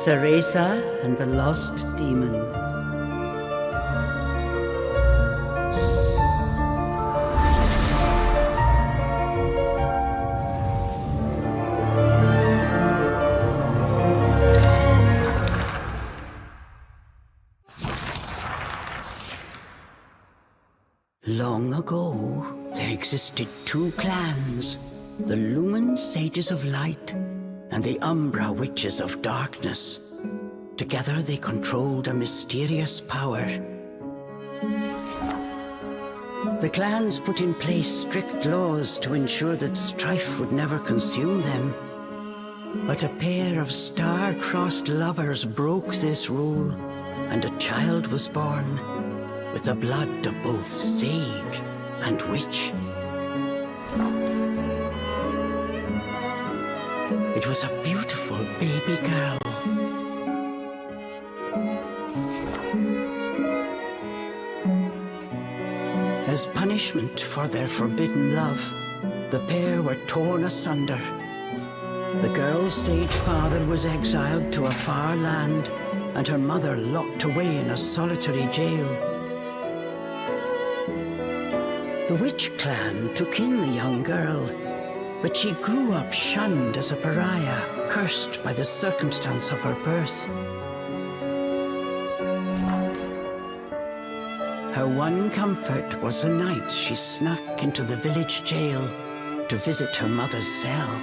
Cereza and the Lost Demon. Long ago, there existed two clans, the Lumen Sages of Light and the Umbra Witches of Darkness. Together they controlled a mysterious power. The clans put in place strict laws to ensure that strife would never consume them. But a pair of star-crossed lovers broke this rule, and a child was born with the blood of both sage and witch. It was a beautiful baby girl. As punishment for their forbidden love, the pair were torn asunder. The girl's sage father was exiled to a far land, and her mother locked away in a solitary jail. The witch clan took in the young girl, but she grew up shunned as a pariah, cursed by the circumstance of her birth. Her one comfort was the nights she snuck into the village jail to visit her mother's cell.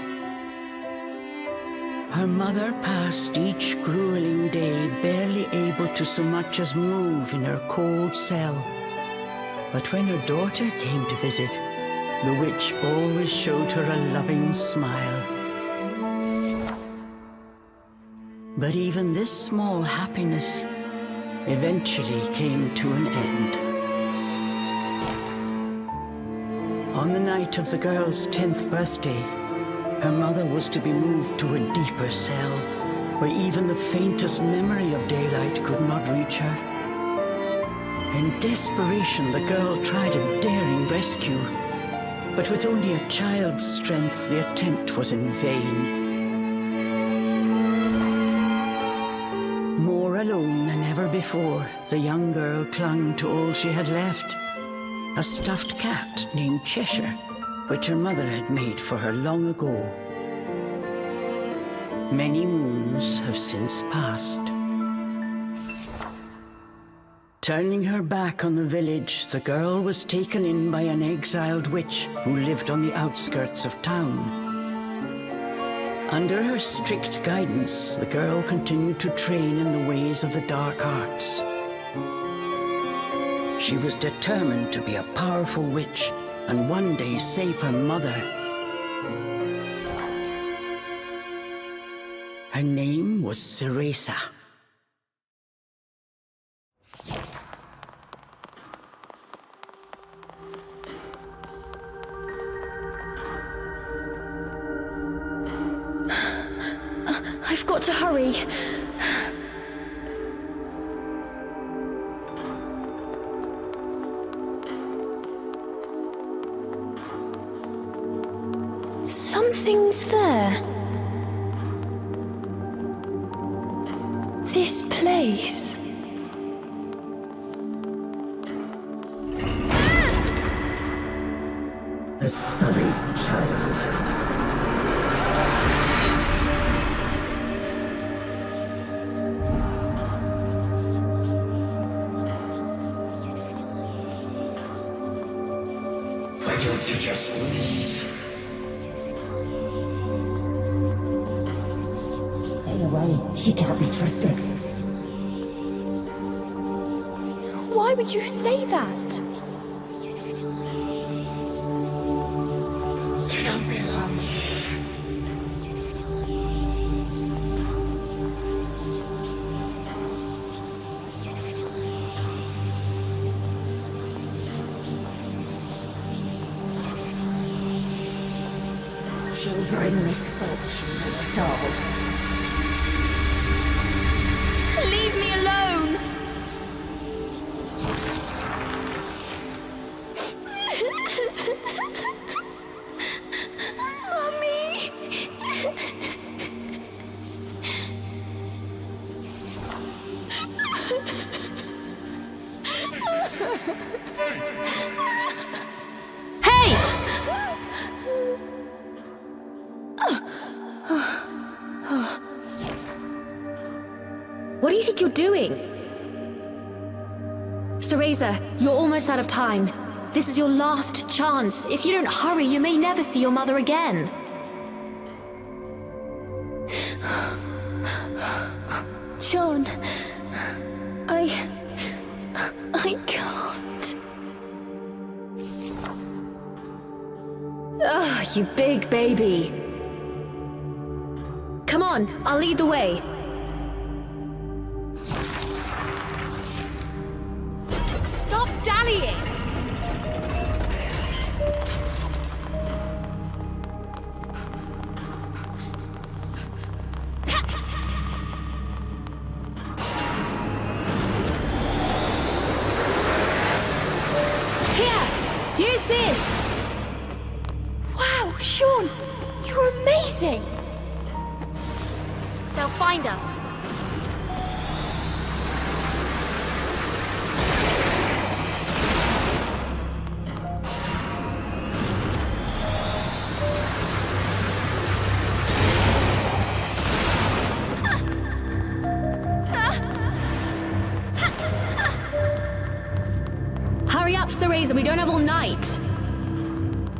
Her mother passed each grueling day barely able to so much as move in her cold cell. But when her daughter came to visit, the witch always showed her a loving smile. But even this small happiness eventually came to an end. On the night of the girl's 10th birthday, her mother was to be moved to a deeper cell, where even the faintest memory of daylight could not reach her. In desperation, the girl tried a daring rescue, but with only a child's strength, the attempt was in vain. More alone than ever before, the young girl clung to all she had left, a stuffed cat named Cheshire, which her mother had made for her long ago. Many moons have since passed. Turning her back on the village, the girl was taken in by an exiled witch who lived on the outskirts of town. Under her strict guidance, the girl continued to train in the ways of the dark arts. She was determined to be a powerful witch and one day save her mother. Her name was Cereza. I've got to hurry. Something's there. This place. The sullied child. Why don't you just leave? Stay away. She can't be trusted. Why would you say that? You don't belong here. She'll bring misfortune to us all. Leave me alone! Mummy! you're doing? Cereza, you're almost out of time. This is your last chance. If you don't hurry, you may never see your mother again. John, I can't. Ugh, you big baby. Come on, I'll lead the way. Stop dallying! Use this! Wow, Sean, you're amazing! They'll find us. Hurry up, Cereza, we don't have all night.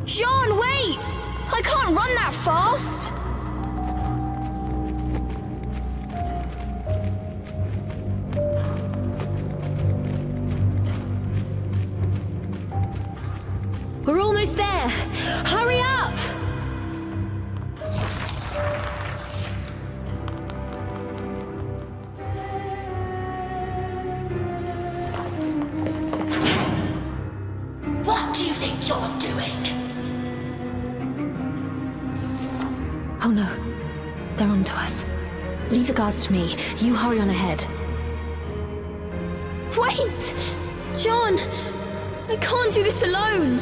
Sean, wait! I can't run that fast! We're almost there. Hurry up! What do you think you're doing? Oh no, they're onto us. Leave the guards to me. You hurry on ahead. Wait! John! I can't do this alone!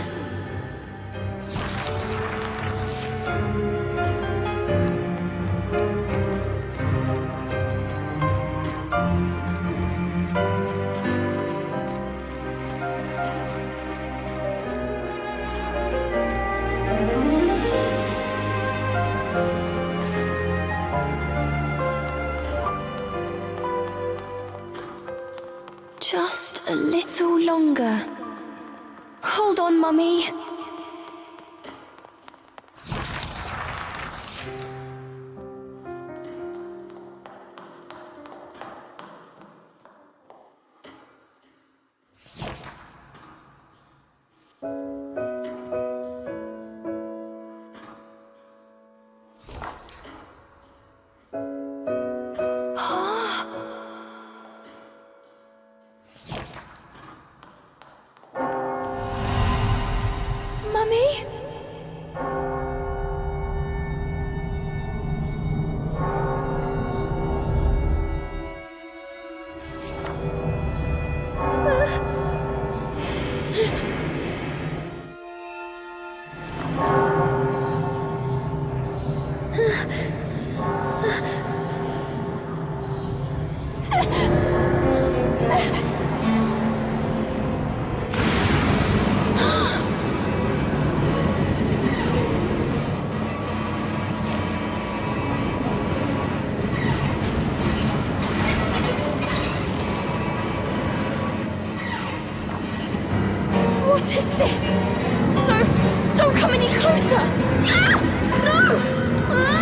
Just a little longer. Hold on, Mummy. Mummy? What is this? Don't come any closer! Ah! No! Ah!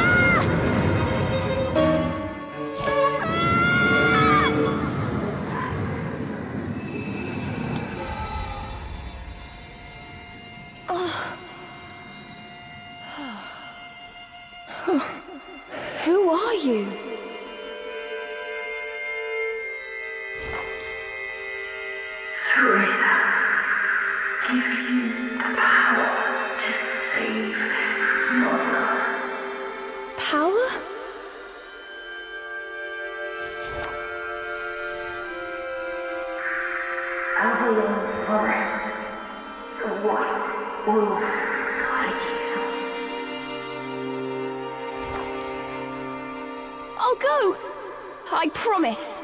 Ah. Who are you? Give you the power to save Mother. Power? Over the forest, the white wolf guide you. I'll go! I promise.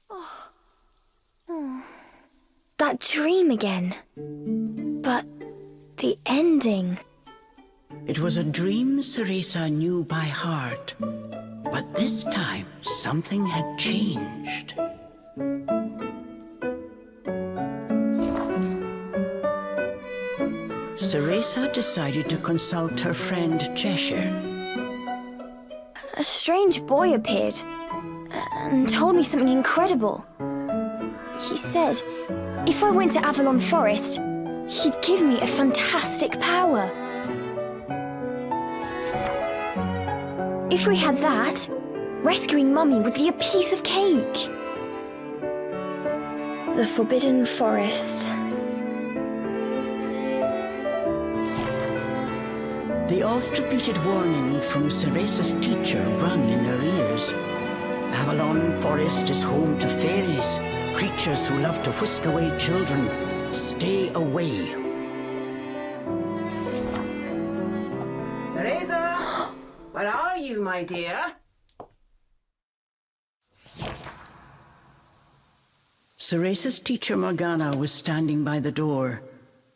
Oh. that dream again. But the ending... It was a dream Cereza knew by heart. But this time, something had changed. Cereza decided to consult her friend Cheshire. A strange boy appeared and told me something incredible. He said if I went to Avalon Forest, he'd give me a fantastic power. If we had that, rescuing Mummy would be a piece of cake. The Forbidden Forest. The oft-repeated warning from Cereza's teacher rung in her ears. Avalon Forest is home to fairies, creatures who love to whisk away children. Stay away. Cereza! Where are you, my dear? Cereza's teacher Morgana was standing by the door,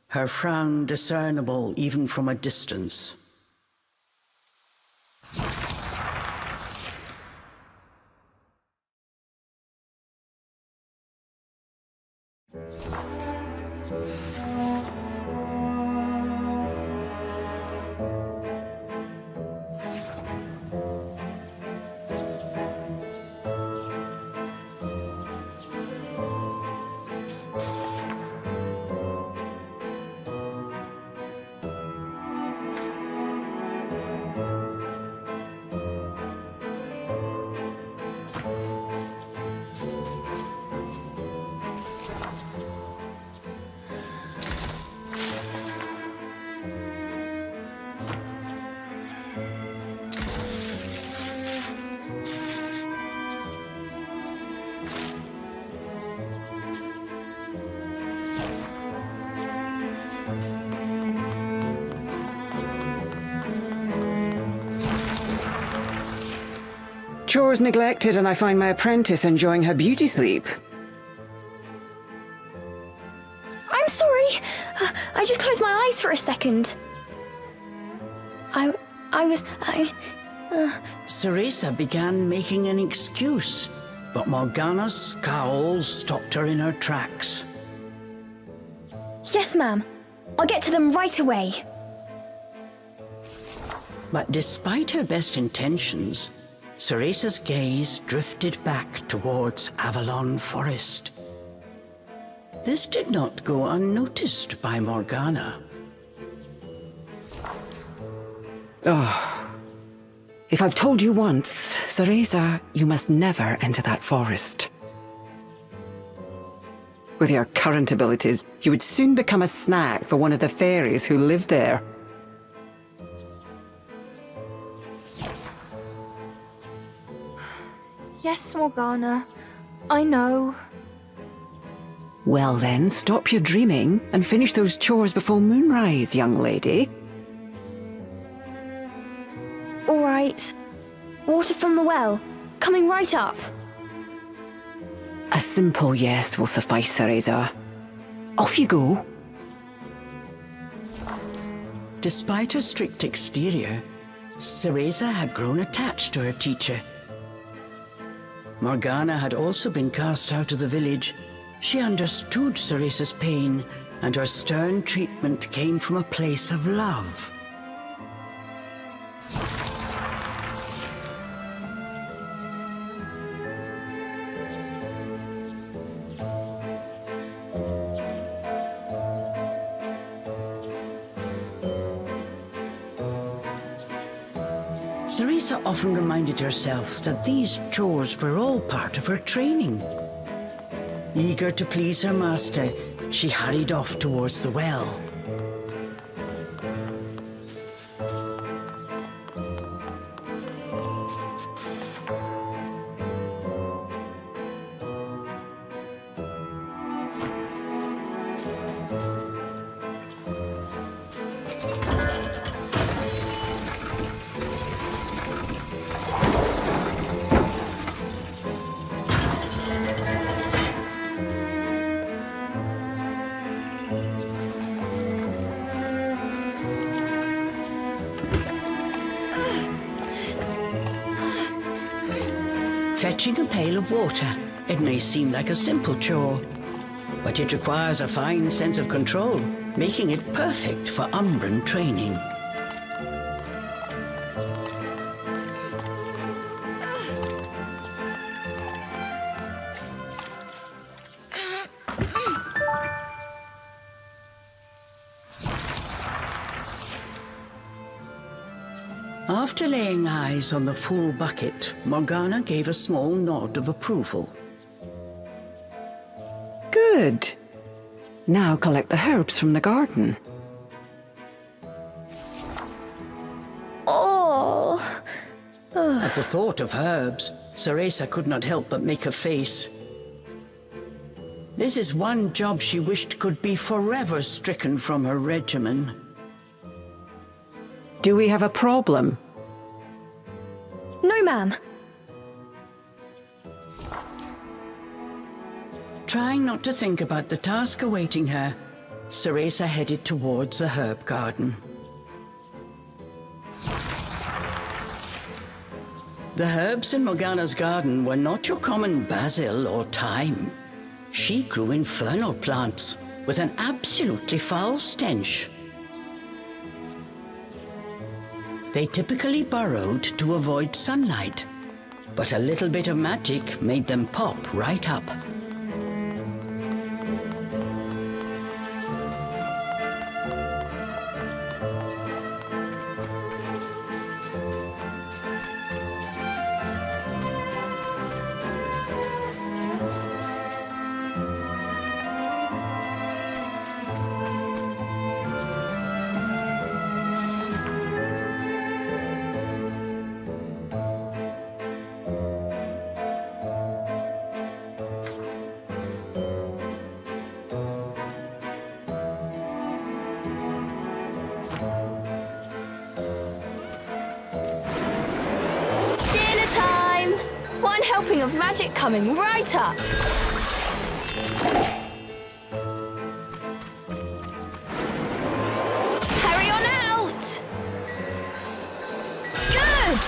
her frown discernible even from a distance. Chores neglected, and I find my apprentice enjoying her beauty sleep. I'm sorry. I just closed my eyes for a second. Cereza began making an excuse, but Morgana's scowl stopped her in her tracks. Yes, ma'am. I'll get to them right away. But despite her best intentions, Cereza's gaze drifted back towards Avalon Forest. This did not go unnoticed by Morgana. If I've told you once, Cereza, you must never enter that forest. With your current abilities, you would soon become a snack for one of the fairies who live there. Yes, Morgana. I know. Well then, stop your dreaming and finish those chores before moonrise, young lady. All right. Water from the well. Coming right up. A simple yes will suffice, Cereza. Off you go. Despite her strict exterior, Cereza had grown attached to her teacher. Morgana had also been cast out of the village. She understood Cereza's pain, and her stern treatment came from a place of love. Cereza often reminded herself that these chores were all part of her training. Eager to please her master, she hurried off towards the well. Fetching a pail of water. It may seem like a simple chore, but it requires a fine sense of control, making it perfect for Umbran training. After laying eyes on the full bucket, Morgana gave a small nod of approval. Good. Now collect the herbs from the garden. Oh. At the thought of herbs, Cereza could not help but make a face. This is one job she wished could be forever stricken from her regimen. Do we have a problem? No, ma'am. Trying not to think about the task awaiting her, Cereza headed towards the herb garden. The herbs in Morgana's garden were not your common basil or thyme. She grew infernal plants with an absolutely foul stench. They typically burrowed to avoid sunlight, but a little bit of magic made them pop right up. Helping of magic coming right up. Hurry on out! Good!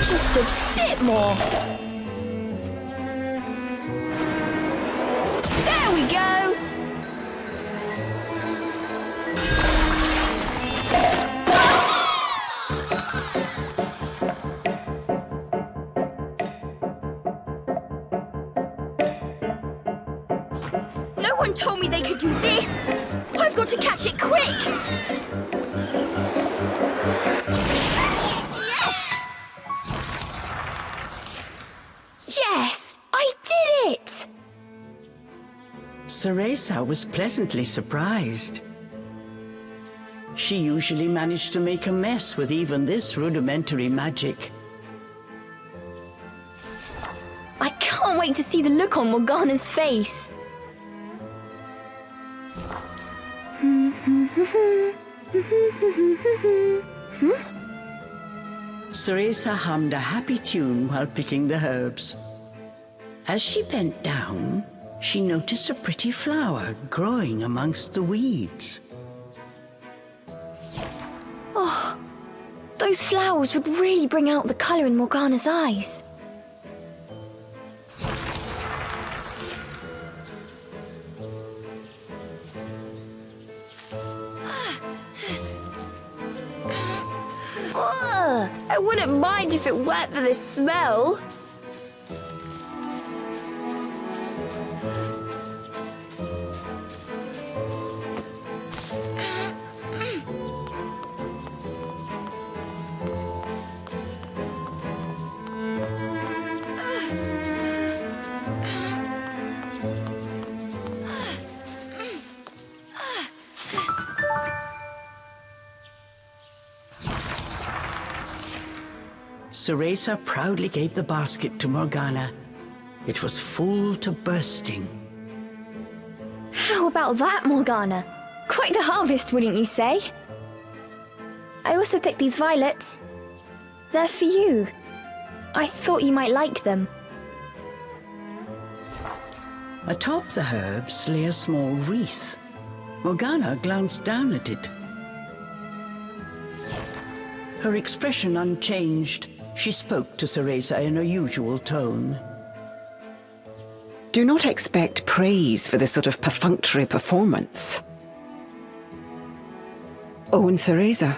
Just a bit more. There we go. No one told me they could do this. I've got to catch it quick. Yes, I did it! Cereza was pleasantly surprised. She usually managed to make a mess with even this rudimentary magic. I can't wait to see the look on Morgana's face. Cereza hummed a happy tune while picking the herbs. As she bent down, she noticed a pretty flower growing amongst the weeds. Oh, those flowers would really bring out the colour in Morgana's eyes. Ugh, I wouldn't mind if it weren't for this smell. Cereza proudly gave the basket to Morgana. It was full to bursting. How about that, Morgana? Quite the harvest, wouldn't you say? I also picked these violets. They're for you. I thought you might like them. Atop the herbs lay a small wreath. Morgana glanced down at it. Her expression unchanged, she spoke to Cereza in her usual tone. Do not expect praise for this sort of perfunctory performance. Oh, and Cereza,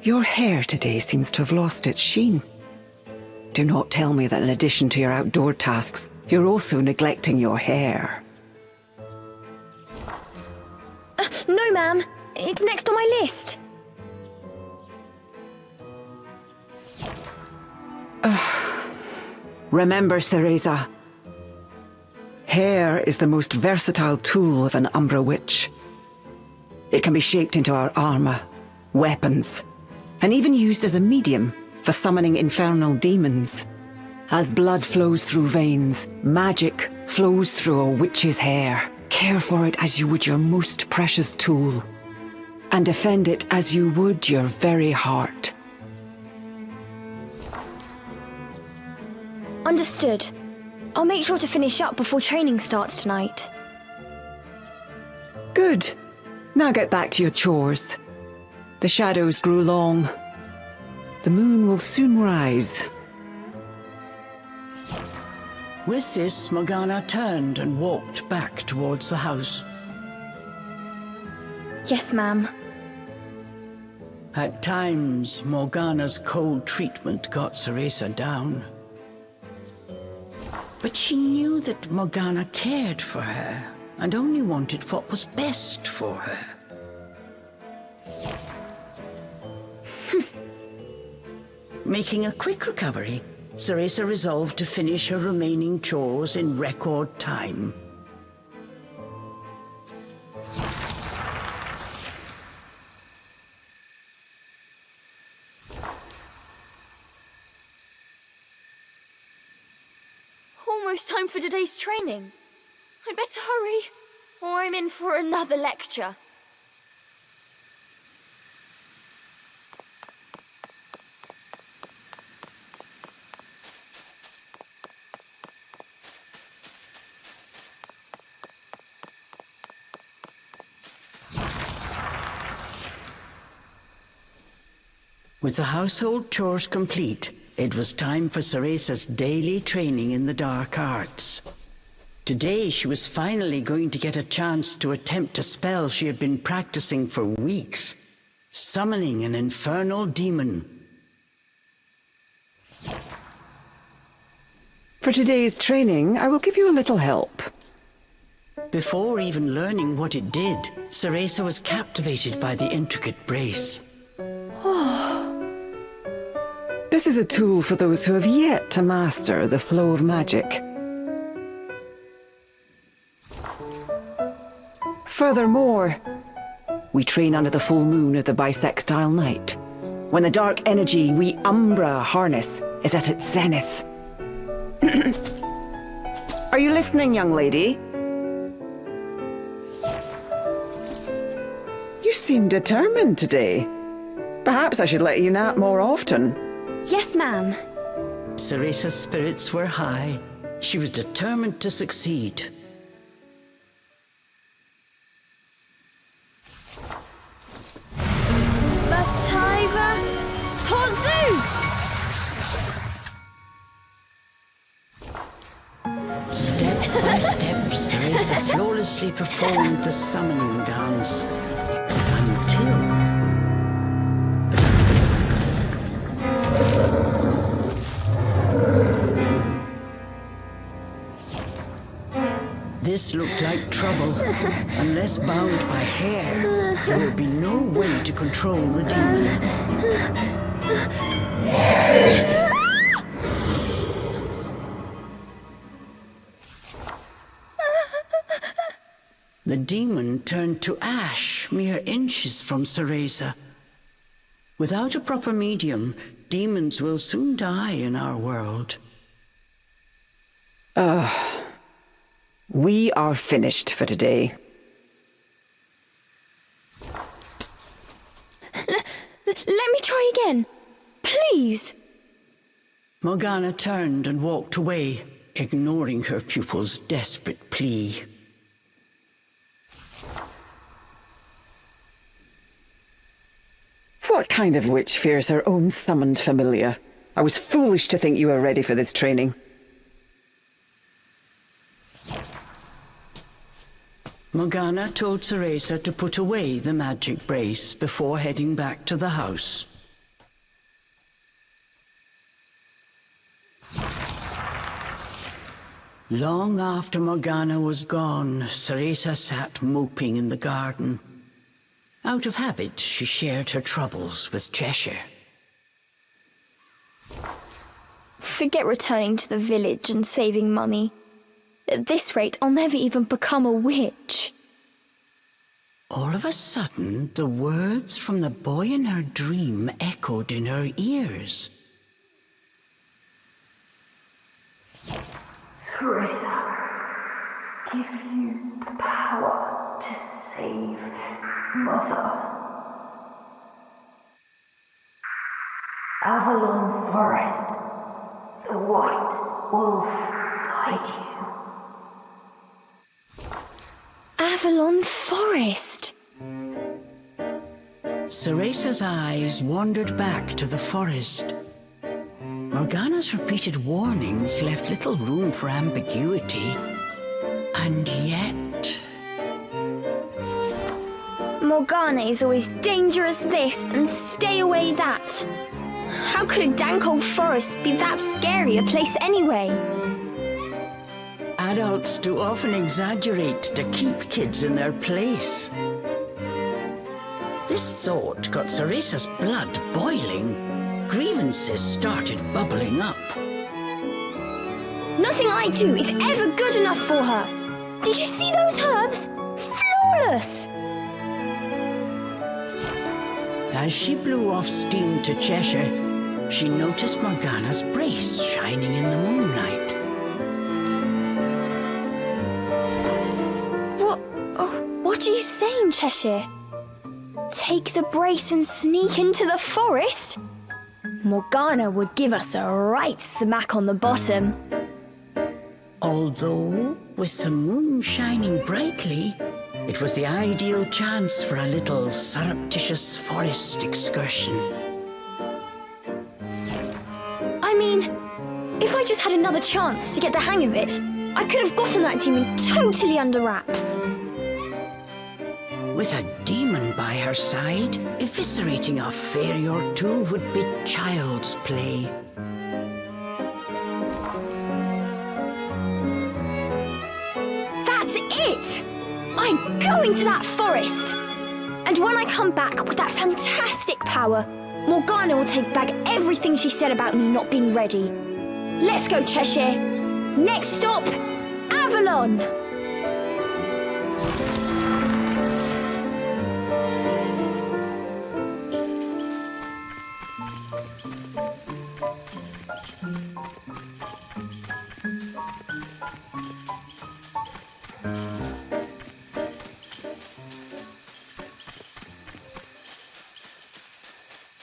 your hair today seems to have lost its sheen. Do not tell me that in addition to your outdoor tasks, you're also neglecting your hair. No, ma'am. It's next on my list. Remember, Cereza, hair is the most versatile tool of an Umbra witch. It can be shaped into our armor, weapons, and even used as a medium for summoning infernal demons. As blood flows through veins, magic flows through a witch's hair. Care for it as you would your most precious tool, and defend it as you would your very heart. Understood. I'll make sure to finish up before training starts tonight. Good. Now get back to your chores. The shadows grew long. The moon will soon rise. With this, Morgana turned and walked back towards the house. Yes, ma'am. At times, Morgana's cold treatment got Cereza down. But she knew that Morgana cared for her and only wanted what was best for her. Making a quick recovery, Cereza resolved to finish her remaining chores in record time. Almost time for today's training. I'd better hurry, or I'm in for another lecture. With the household chores complete, it was time for Cereza's daily training in the dark arts. Today she was finally going to get a chance to attempt a spell she had been practicing for weeks, summoning an infernal demon. For today's training, I will give you a little help. Before even learning what it did, Cereza was captivated by the intricate brace. This is a tool for those who have yet to master the flow of magic. Furthermore, we train under the full moon of the bisextile night, when the dark energy we Umbra harness is at its zenith. Are you listening, young lady? You seem determined today. Perhaps I should let you nap more often. Yes, ma'am. Cereza's spirits were high. She was determined to succeed. Bataiva Tozu! Step by step, Cereza flawlessly performed the summoning dance. Until... This looked like trouble. Unless bound by hair, there would be no way to control the demon. The demon turned to ash mere inches from Cereza. Without a proper medium, demons will soon die in our world. We are finished for today. Let me try again. Please. Morgana turned and walked away, ignoring her pupil's desperate plea. What kind of witch fears her own summoned familiar? I was foolish to think you were ready for this training. Morgana told Cereza to put away the magic brace before heading back to the house. Long after Morgana was gone, Cereza sat moping in the garden. Out of habit, she shared her troubles with Cheshire. Forget returning to the village and saving Mummy. At this rate, I'll never even become a witch. All of a sudden, the words from the boy in her dream echoed in her ears. Cereza, give you the power to save Mother. Avalon Forest, the white wolf guide you. Avalon Forest! Cereza's eyes wandered back to the forest. Morgana's repeated warnings left little room for ambiguity. And yet... Morgana is always dangerous this and stay away that. How could a dank old forest be that scary a place anyway? Adults do often exaggerate to keep kids in their place. This thought got Cereza's blood boiling. Grievances started bubbling up. Nothing I do is ever good enough for her. Did you see those herbs? Flawless! As she blew off steam to Cheshire, she noticed Morgana's brace shining in the moonlight. What are you saying, Cheshire? Take the brace and sneak into the forest? Morgana would give us a right smack on the bottom. Although, with the moon shining brightly, it was the ideal chance for a little surreptitious forest excursion. I mean, if I just had another chance to get the hang of it, I could have gotten that demon totally under wraps. With a demon by her side, eviscerating a fairy or two would be child's play. That's it! I'm going to that forest! And when I come back with that fantastic power, Morgana will take back everything she said about me not being ready. Let's go, Cheshire. Next stop, Avalon!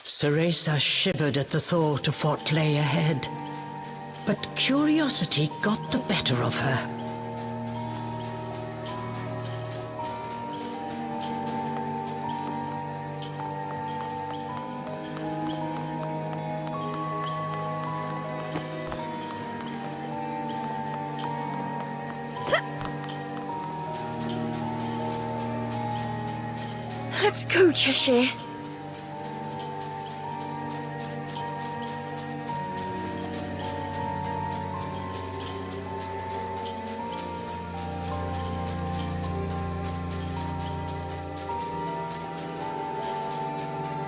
Cereza shivered at the thought of what lay ahead, but curiosity got the better of her. Let's go, Cheshire.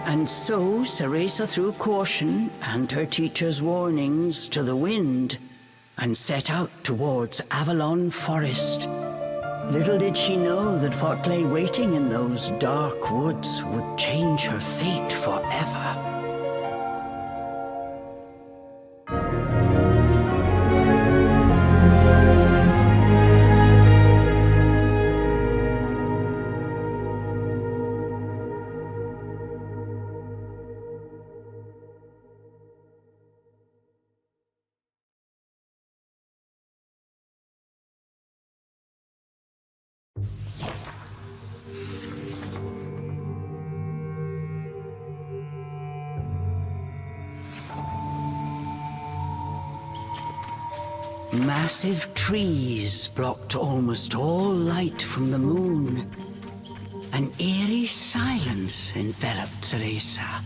And so Cereza threw caution and her teacher's warnings to the wind and set out towards Avalon Forest. Little did she know that what lay waiting in those dark woods would change her fate forever. Massive trees blocked almost all light from the moon. An eerie silence enveloped Cereza.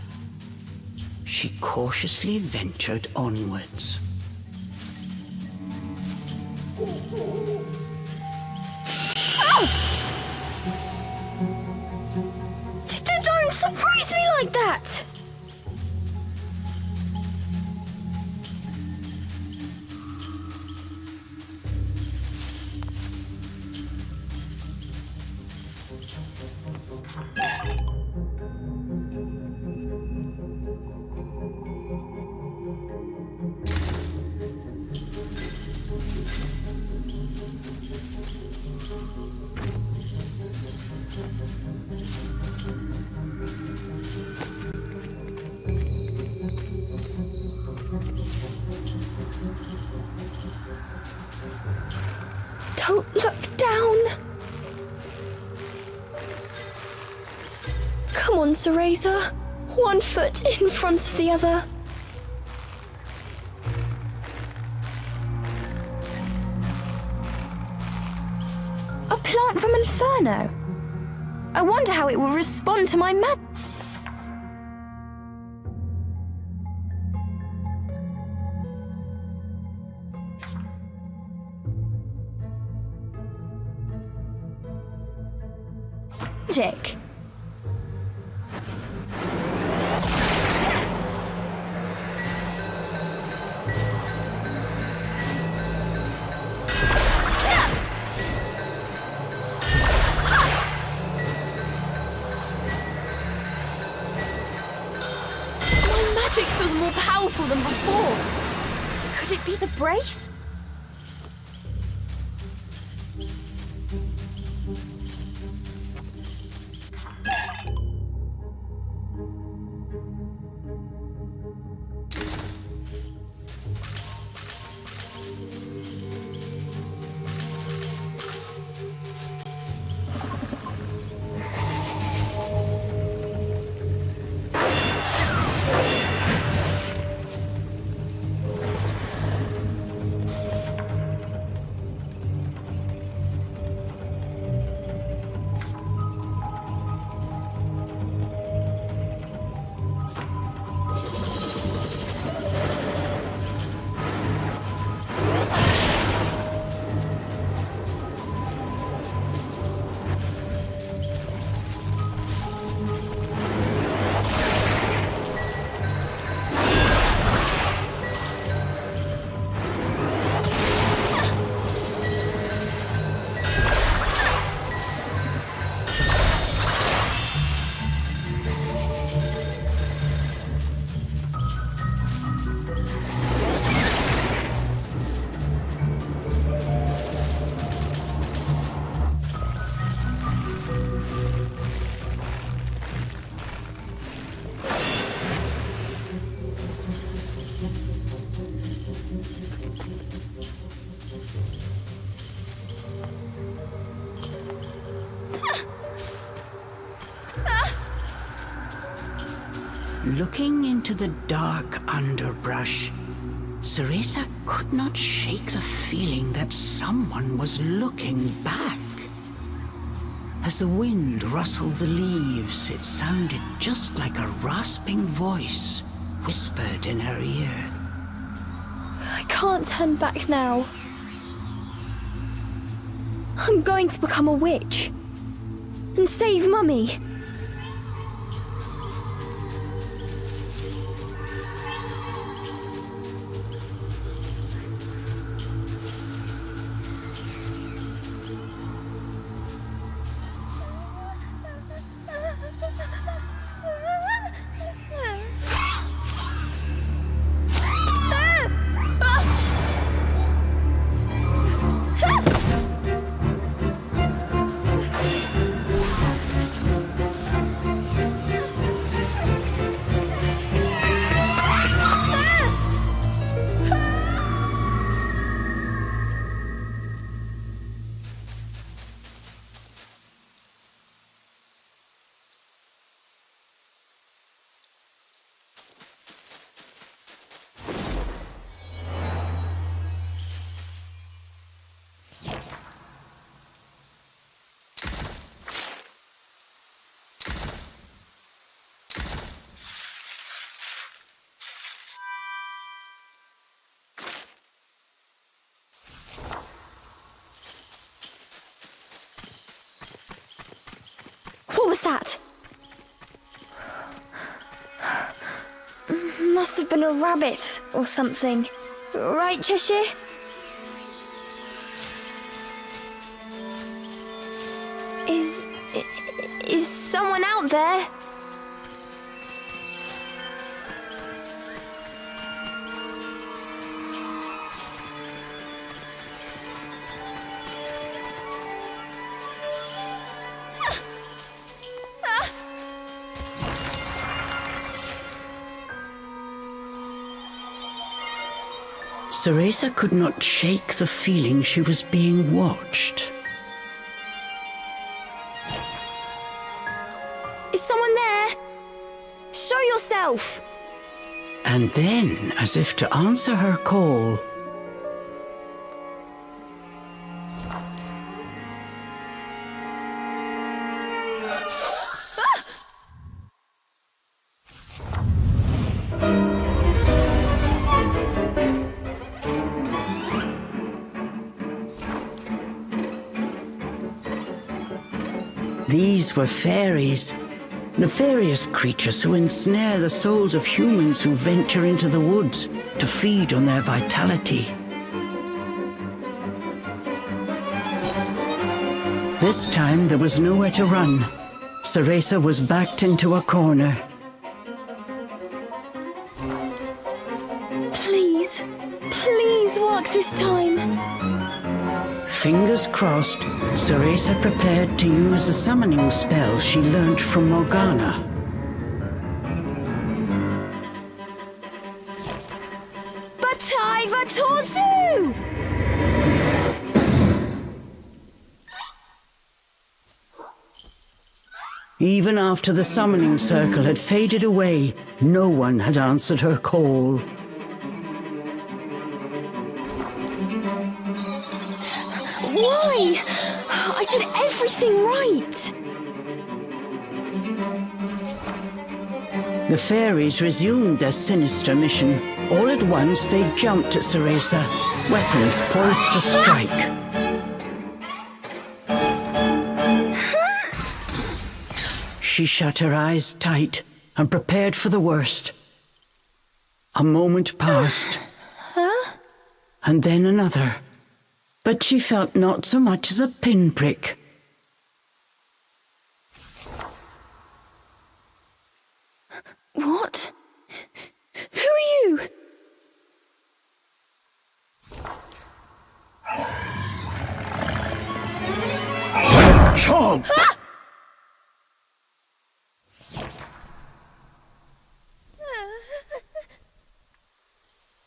She cautiously ventured onwards. Don't surprise me like that! Don't look down. Come on, Cereza. One foot in front of the other. A plant from Inferno. I wonder how it will respond to my magic. Magic feels more powerful than before. Could it be the brace? Looking into the dark underbrush, Cereza could not shake the feeling that someone was looking back. As the wind rustled the leaves, it sounded just like a rasping voice whispered in her ear. I can't turn back now. I'm going to become a witch and save Mummy. that? Must have been a rabbit or something. Right, Cheshire? Is someone out there? Cereza could not shake the feeling she was being watched. Is someone there? Show yourself! And then, as if to answer her call, these were fairies, nefarious creatures who ensnare the souls of humans who venture into the woods to feed on their vitality. This time there was nowhere to run. Cereza was backed into a corner. Please, please work this time. Fingers crossed, Cereza prepared to use the summoning spell she learned from Morgana. Batai Vatozu! Even after the summoning circle had faded away, no one had answered her call. Why? I did everything right. The fairies resumed their sinister mission. All at once they jumped at Cereza, weapons poised to strike. She shut her eyes tight and prepared for the worst. A moment passed, and then another. But she felt not so much as a pinprick. What? Who are you? Chomp!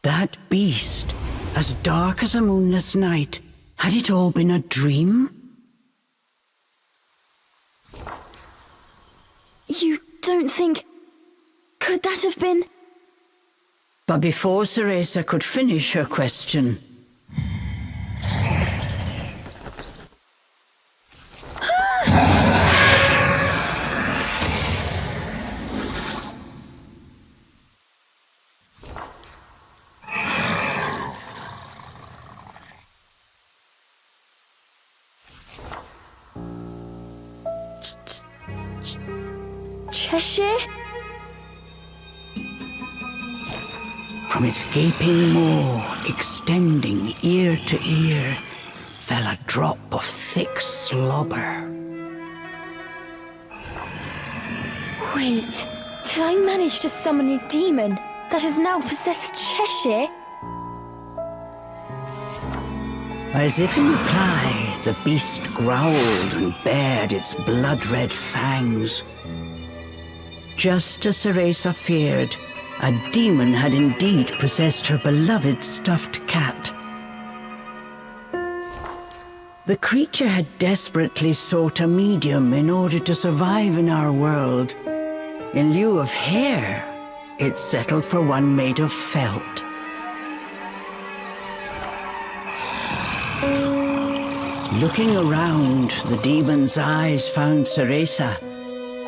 That beast, as dark as a moonless night, had it all been a dream? You don't think... Could that have been... But before Cereza could finish her question... Cheshire? From its gaping maw, extending ear to ear, fell a drop of thick slobber. Wait, did I manage to summon a demon that has now possessed Cheshire? As if in reply, the beast growled and bared its blood-red fangs. Just as Cereza feared, a demon had indeed possessed her beloved stuffed cat. The creature had desperately sought a medium in order to survive in our world. In lieu of hair, it settled for one made of felt. Looking around, the demon's eyes found Cereza.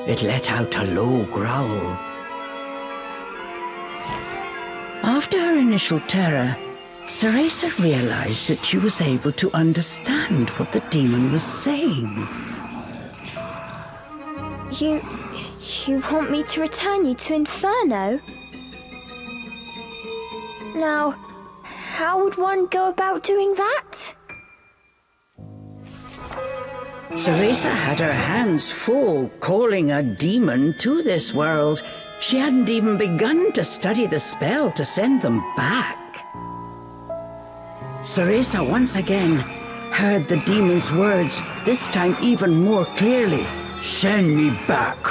It let out a low growl. After her initial terror, Cereza realized that she was able to understand what the demon was saying. You want me to return you to Inferno? Now, how would one go about doing that? Cereza had her hands full calling a demon to this world. She hadn't even begun to study the spell to send them back. Cereza once again heard the demon's words, this time even more clearly. Send me back!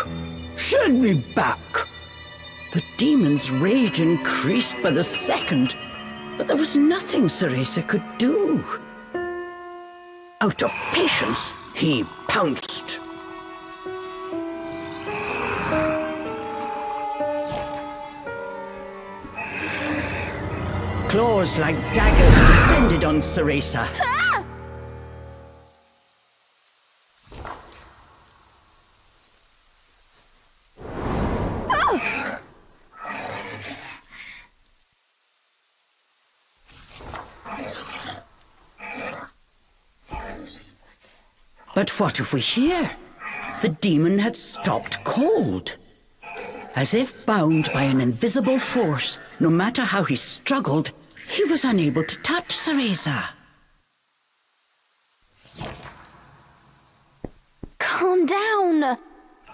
Send me back! The demon's rage increased by the second, but there was nothing Cereza could do. Out of patience, he pounced. Claws like daggers descended on Cereza. But what of we hear? The demon had stopped cold. As if bound by an invisible force, no matter how he struggled, he was unable to touch Cereza. Calm down.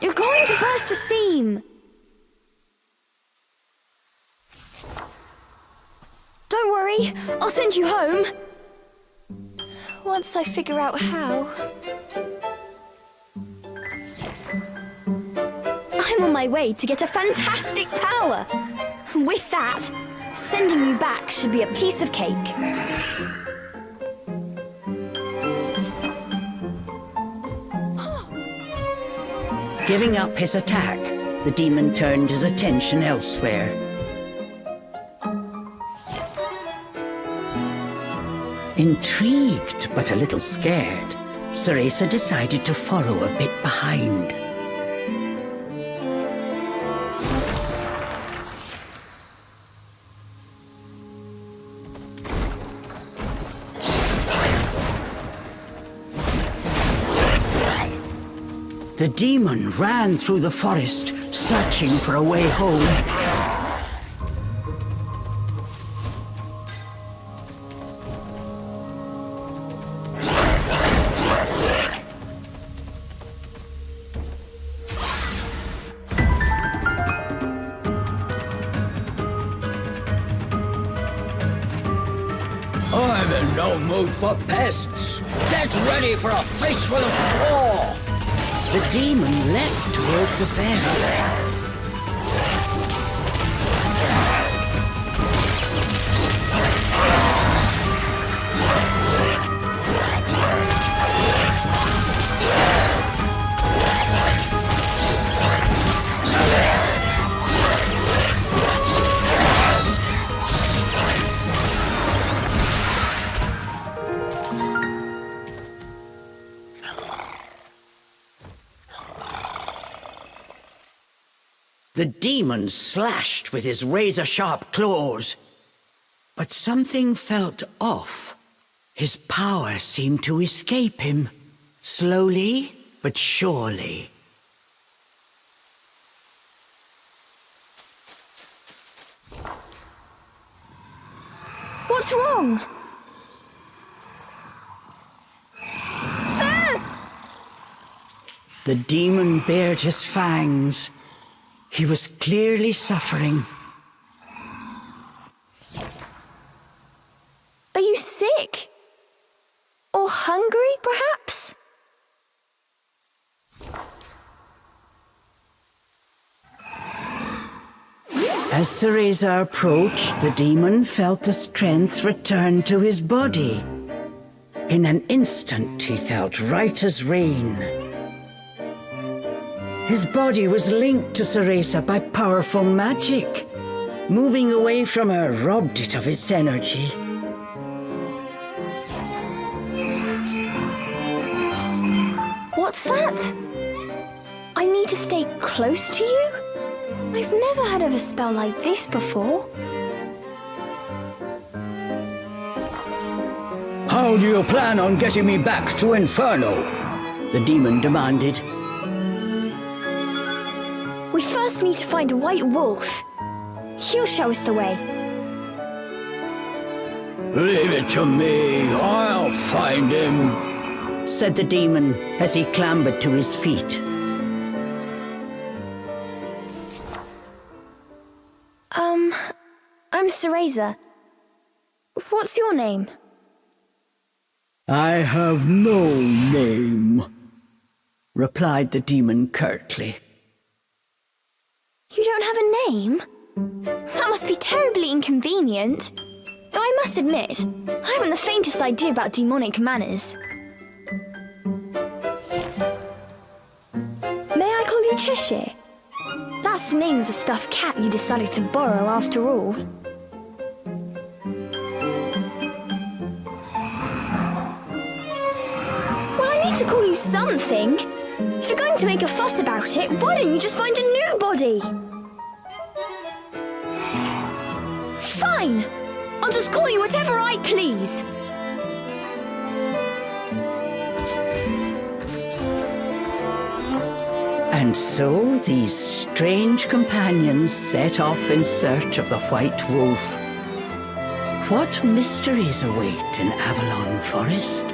You're going to burst a seam. Don't worry, I'll send you home. Once I figure out how. I'm on my way to get a fantastic power. With that, sending you back should be a piece of cake. Giving up his attack, the demon turned his attention elsewhere. Intrigued, but a little scared, Cereza decided to follow a bit behind. The demon ran through the forest, searching for a way home. I'm in no mood for pests. Get ready for a face full of war! The demon leapt towards the fence. The demon slashed with his razor-sharp claws. But something felt off. His power seemed to escape him, slowly but surely. What's wrong? The demon bared his fangs. He was clearly suffering. Are you sick? Or hungry, perhaps? As Cereza approached, the demon felt the strength return to his body. In an instant, he felt right as rain. His body was linked to Cereza by powerful magic. Moving away from her robbed it of its energy. What's that? I need to stay close to you? I've never heard of a spell like this before. How do you plan on getting me back to Inferno? The demon demanded. We first need to find a white wolf. He'll show us the way. Leave it to me. I'll find him, said the demon as he clambered to his feet. I'm Cereza. What's your name? I have no name, replied the demon curtly. You don't have a name? That must be terribly inconvenient. Though I must admit, I haven't the faintest idea about demonic manners. May I call you Cheshire? That's the name of the stuffed cat you decided to borrow after all. Well, I need to call you something. If you're going to make a fuss about it, why don't you just find a new body? Fine! I'll just call you whatever I please. And so these strange companions set off in search of the White Wolf. What mysteries await in Avalon Forest?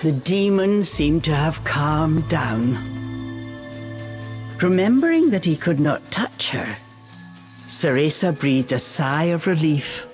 The demon seemed to have calmed down. Remembering that he could not touch her, Cereza breathed a sigh of relief.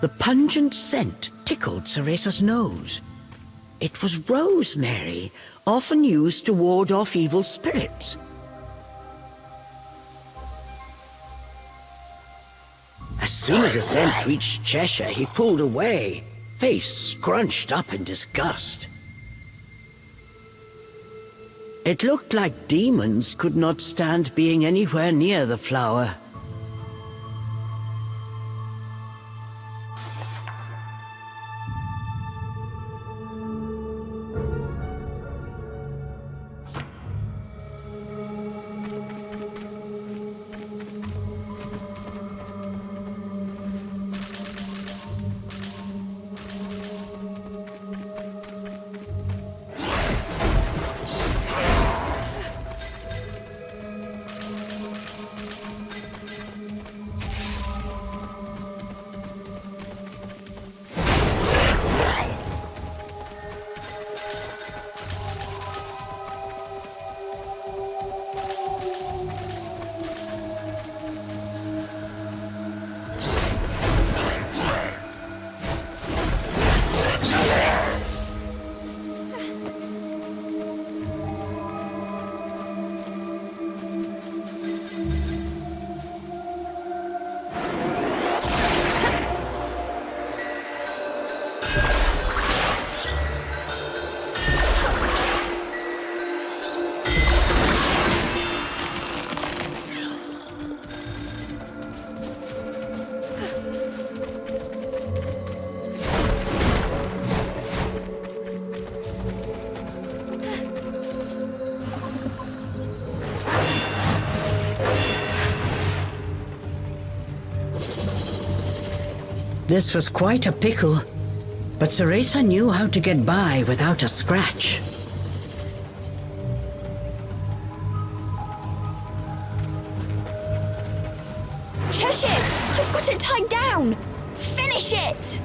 The pungent scent tickled Cereza's nose. It was rosemary, often used to ward off evil spirits. As soon as the scent reached Cheshire, he pulled away, face scrunched up in disgust. It looked like demons could not stand being anywhere near the flower. This was quite a pickle, but Cereza knew how to get by without a scratch. Cheshire! I've got it tied down! Finish it!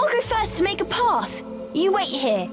I'll go first to make a path. You wait here.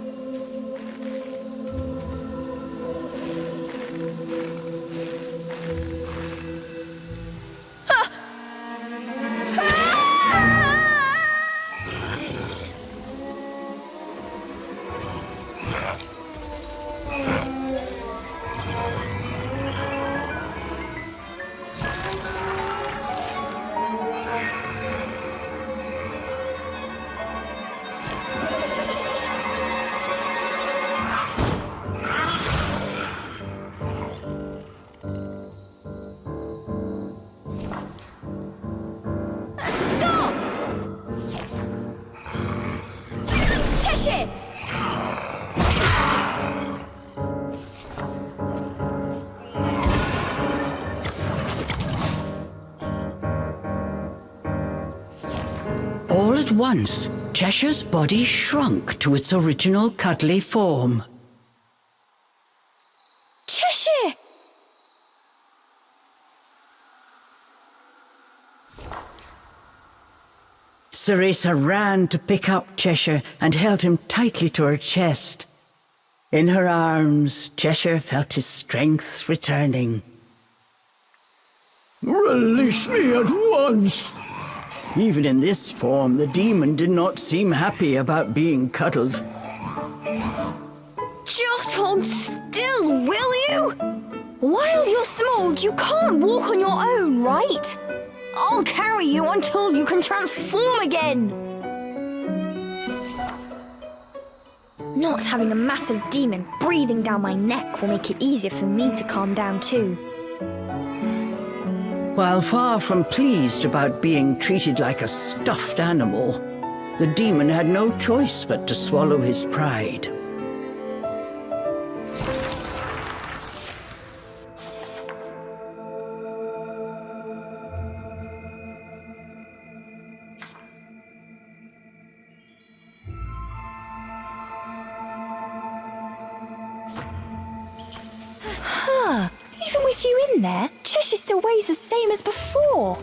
All at once, Cheshire's body shrunk to its original cuddly form. Cheshire! Cereza ran to pick up Cheshire and held him tightly to her chest. In her arms, Cheshire felt his strength returning. Release me at once! Even in this form, the demon did not seem happy about being cuddled. Just hold still, will you? While you're small, you can't walk on your own, right? I'll carry you until you can transform again. Not having a massive demon breathing down my neck will make it easier for me to calm down too. While far from pleased about being treated like a stuffed animal, the demon had no choice but to swallow his pride. Even with you in there, Cheshire still weighs the same as before.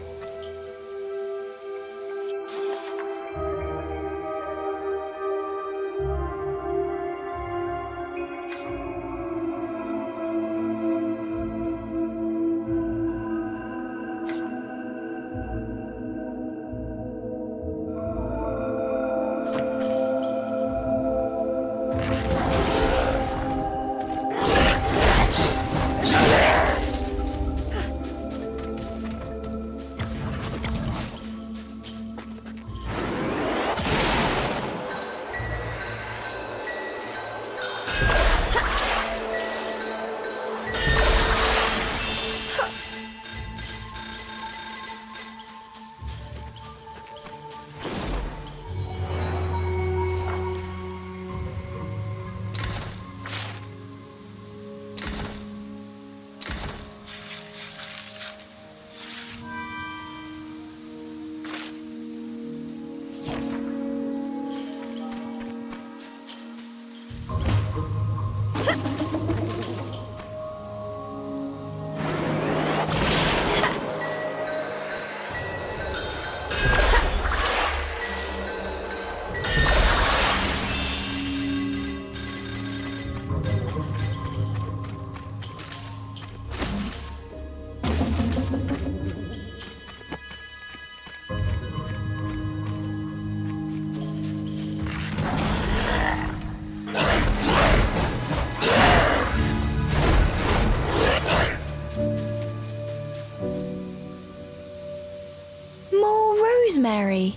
Rosemary.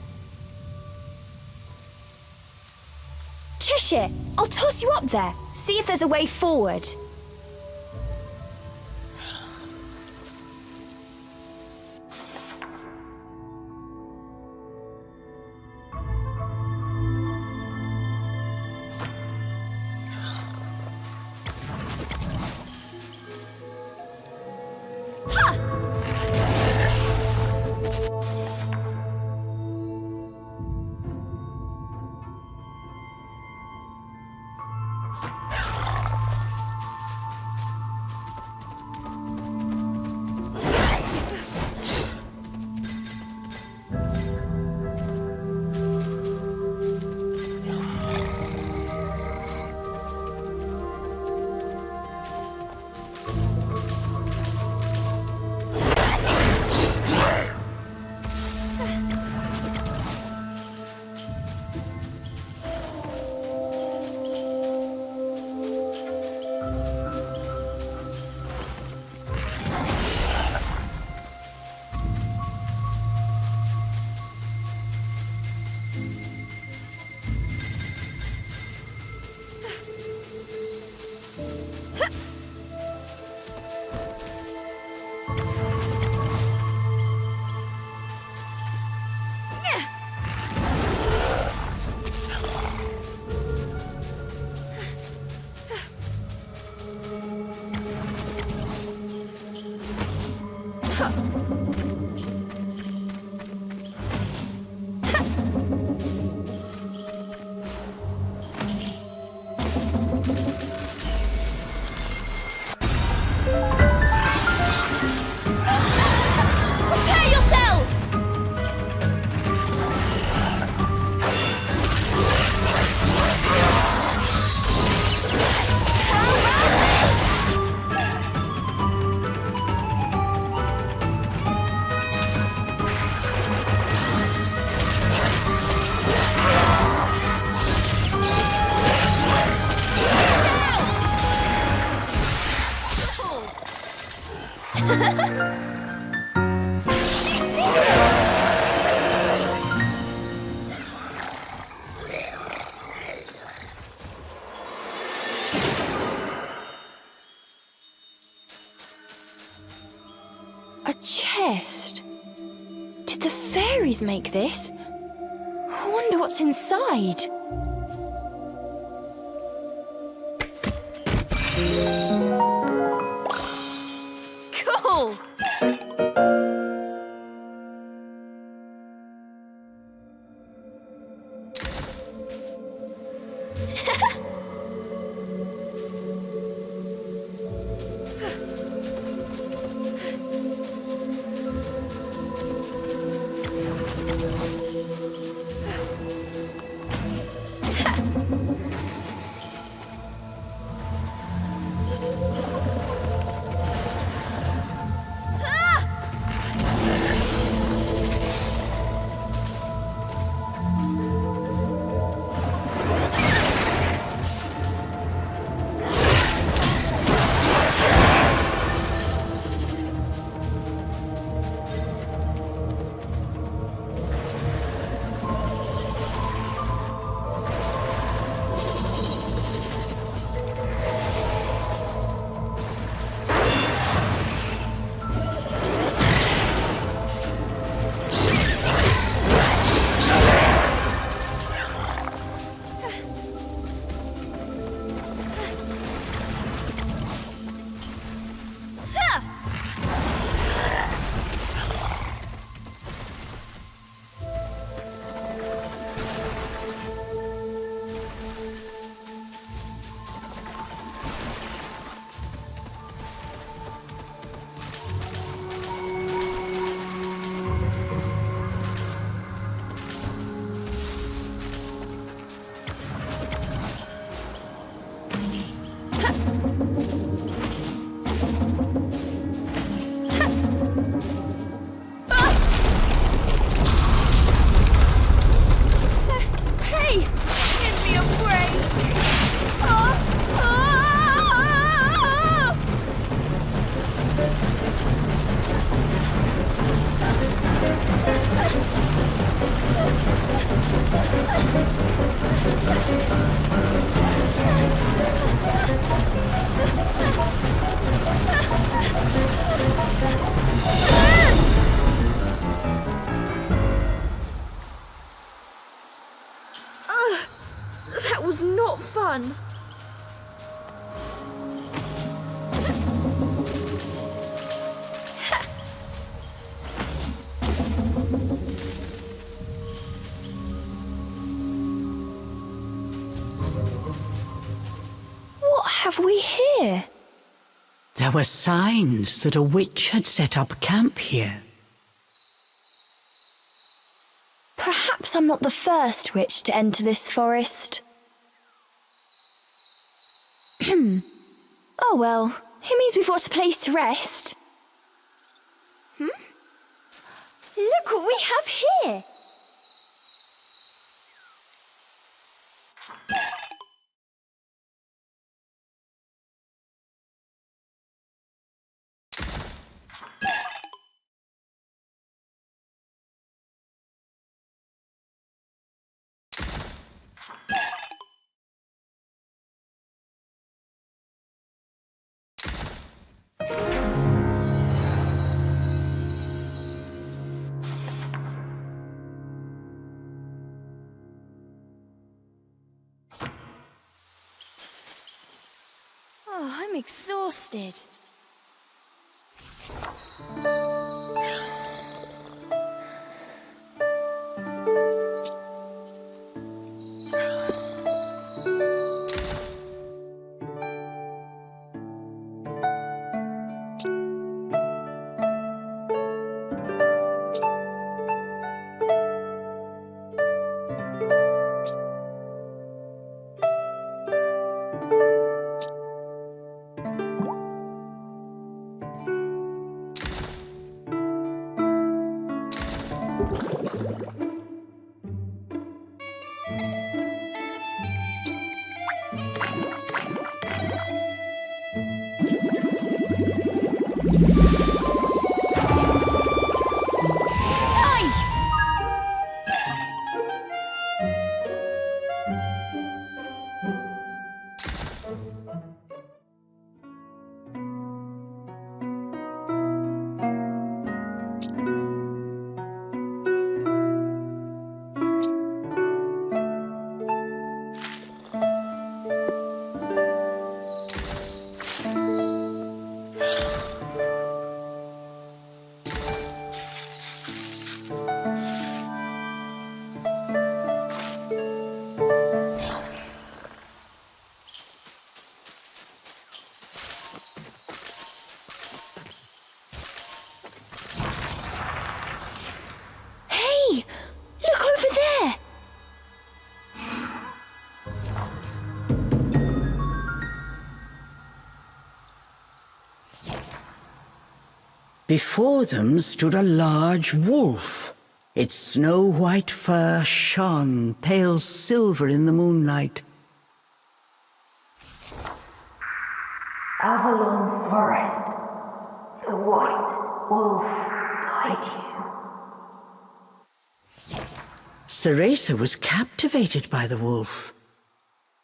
Cheshire, I'll toss you up there. See if there's a way forward. chest. Did the fairies make this? I wonder what's inside. Cool! That was not fun. What have we here? There were signs that a witch had set up camp here. Perhaps I'm not the first witch to enter this forest. Oh well, it means we've got a place to rest. Look what we have here! Oh, I'm exhausted. Before them stood a large wolf. Its snow-white fur shone pale silver in the moonlight. Avalon Forest. The white wolf guide you. Cereza was captivated by the wolf.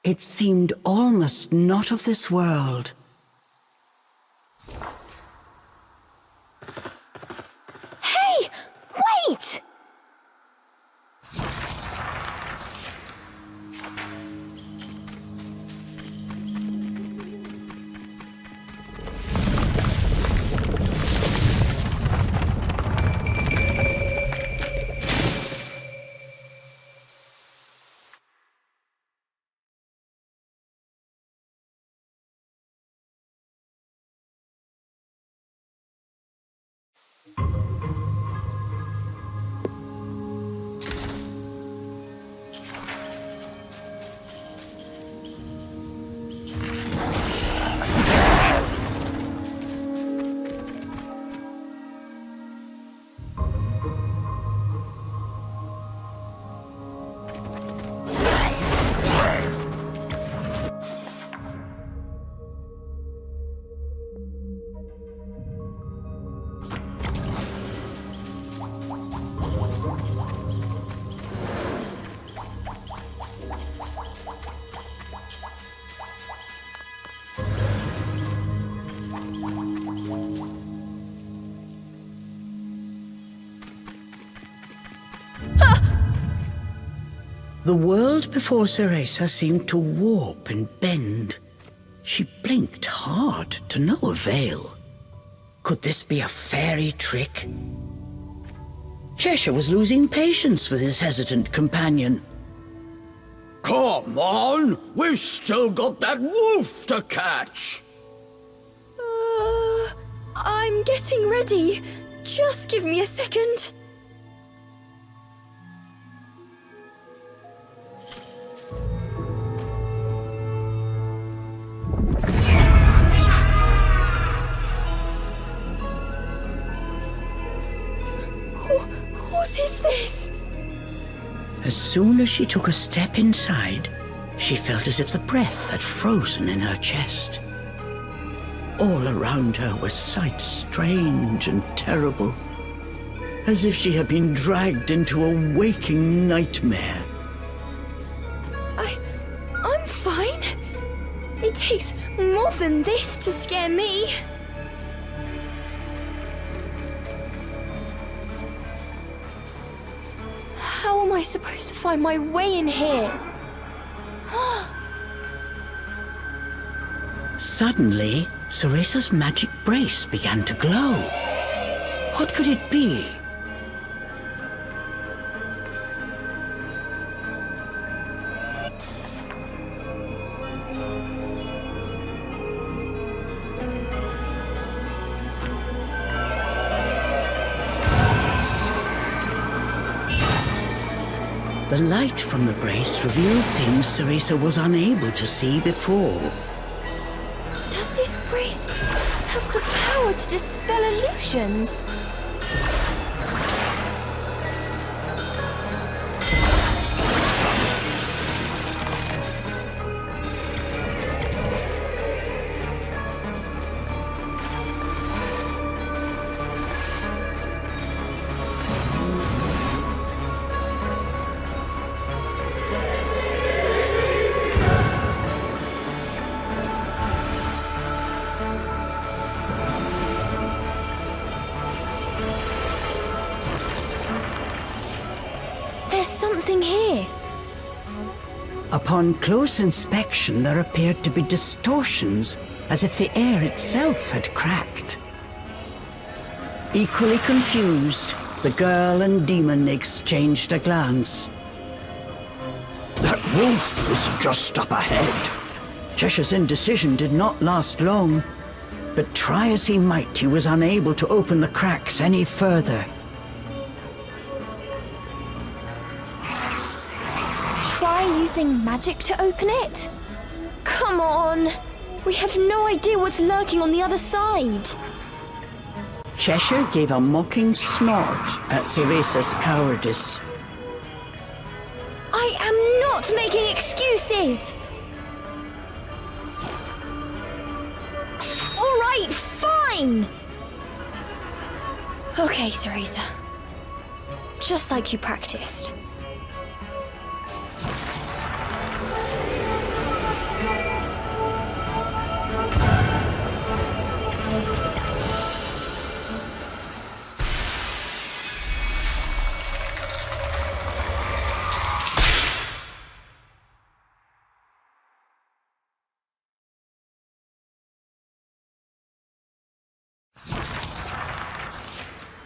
It seemed almost not of this world. Hey! Wait! The world before Cereza seemed to warp and bend. She blinked hard to no avail. Could this be a fairy trick? Cheshire was losing patience with his hesitant companion. Come on! We've still got that wolf to catch! I'm getting ready. Just give me a second. What is this? As soon as she took a step inside, she felt as if the breath had frozen in her chest. All around her were sights strange and terrible, as if she had been dragged into a waking nightmare. I'm fine. It takes more than this to scare me. How am I supposed to find my way in here? Suddenly, Cereza's magic brace began to glow. What could it be? The light from the brace revealed things Cereza was unable to see before. Does this brace have the power to dispel illusions? There's something here. Upon close inspection, there appeared to be distortions, as if the air itself had cracked. Equally confused, the girl and demon exchanged a glance. That wolf is just up ahead. Cheshire's indecision did not last long, but try as he might, he was unable to open the cracks any further. Try using magic to open it? Come on. We have no idea what's lurking on the other side. Cheshire gave a mocking snort at Cereza's cowardice. I am not making excuses! All right, fine! Okay, Cereza. Just like you practiced.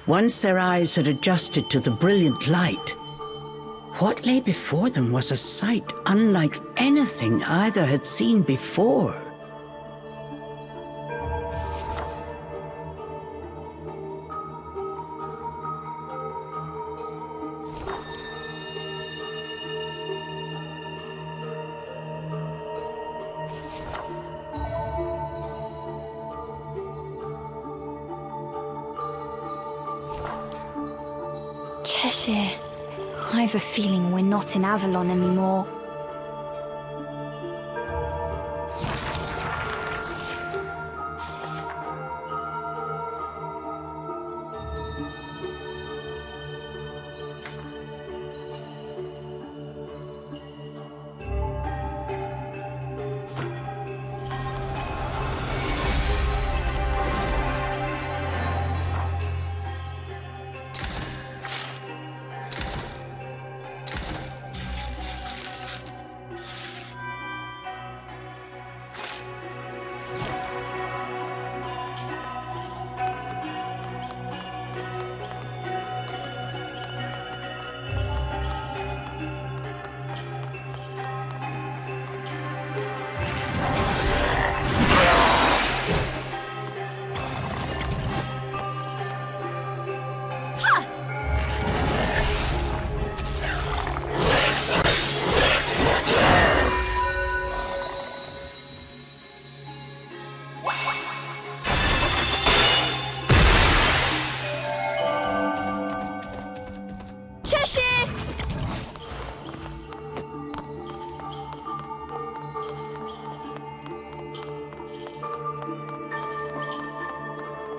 Once their eyes had adjusted to the brilliant light, what lay before them was a sight unlike anything either had seen before. Cheshire, I have a feeling we're not in Avalon anymore.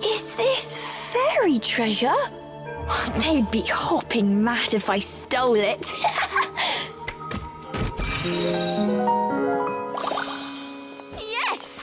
Is this fairy treasure? They'd be hopping mad if I stole it. Yes!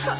Cool!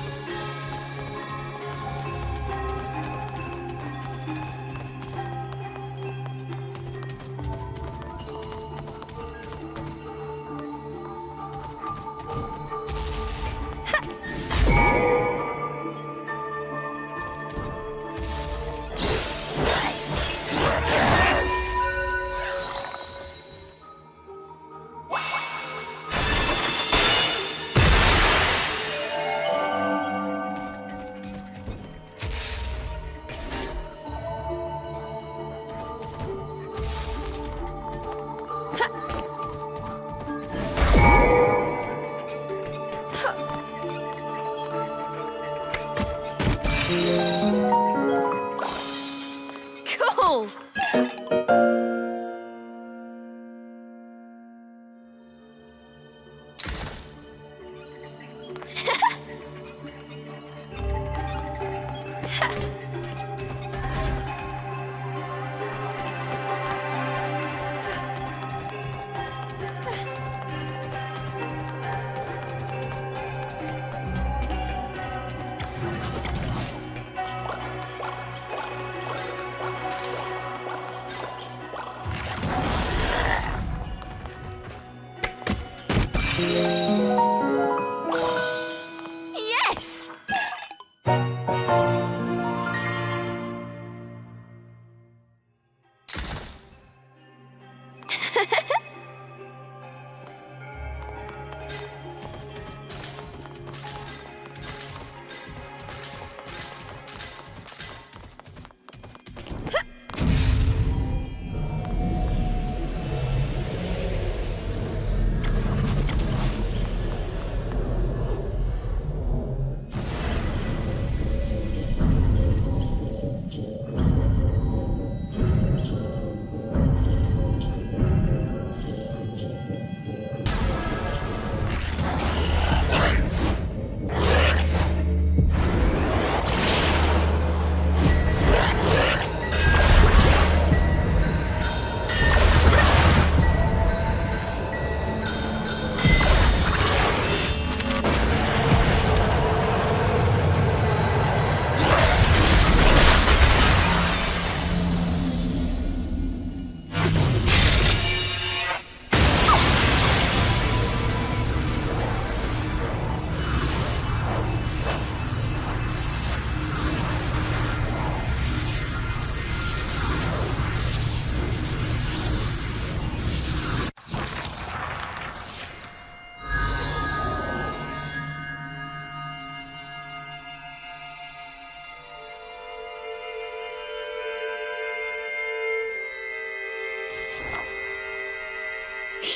Yes!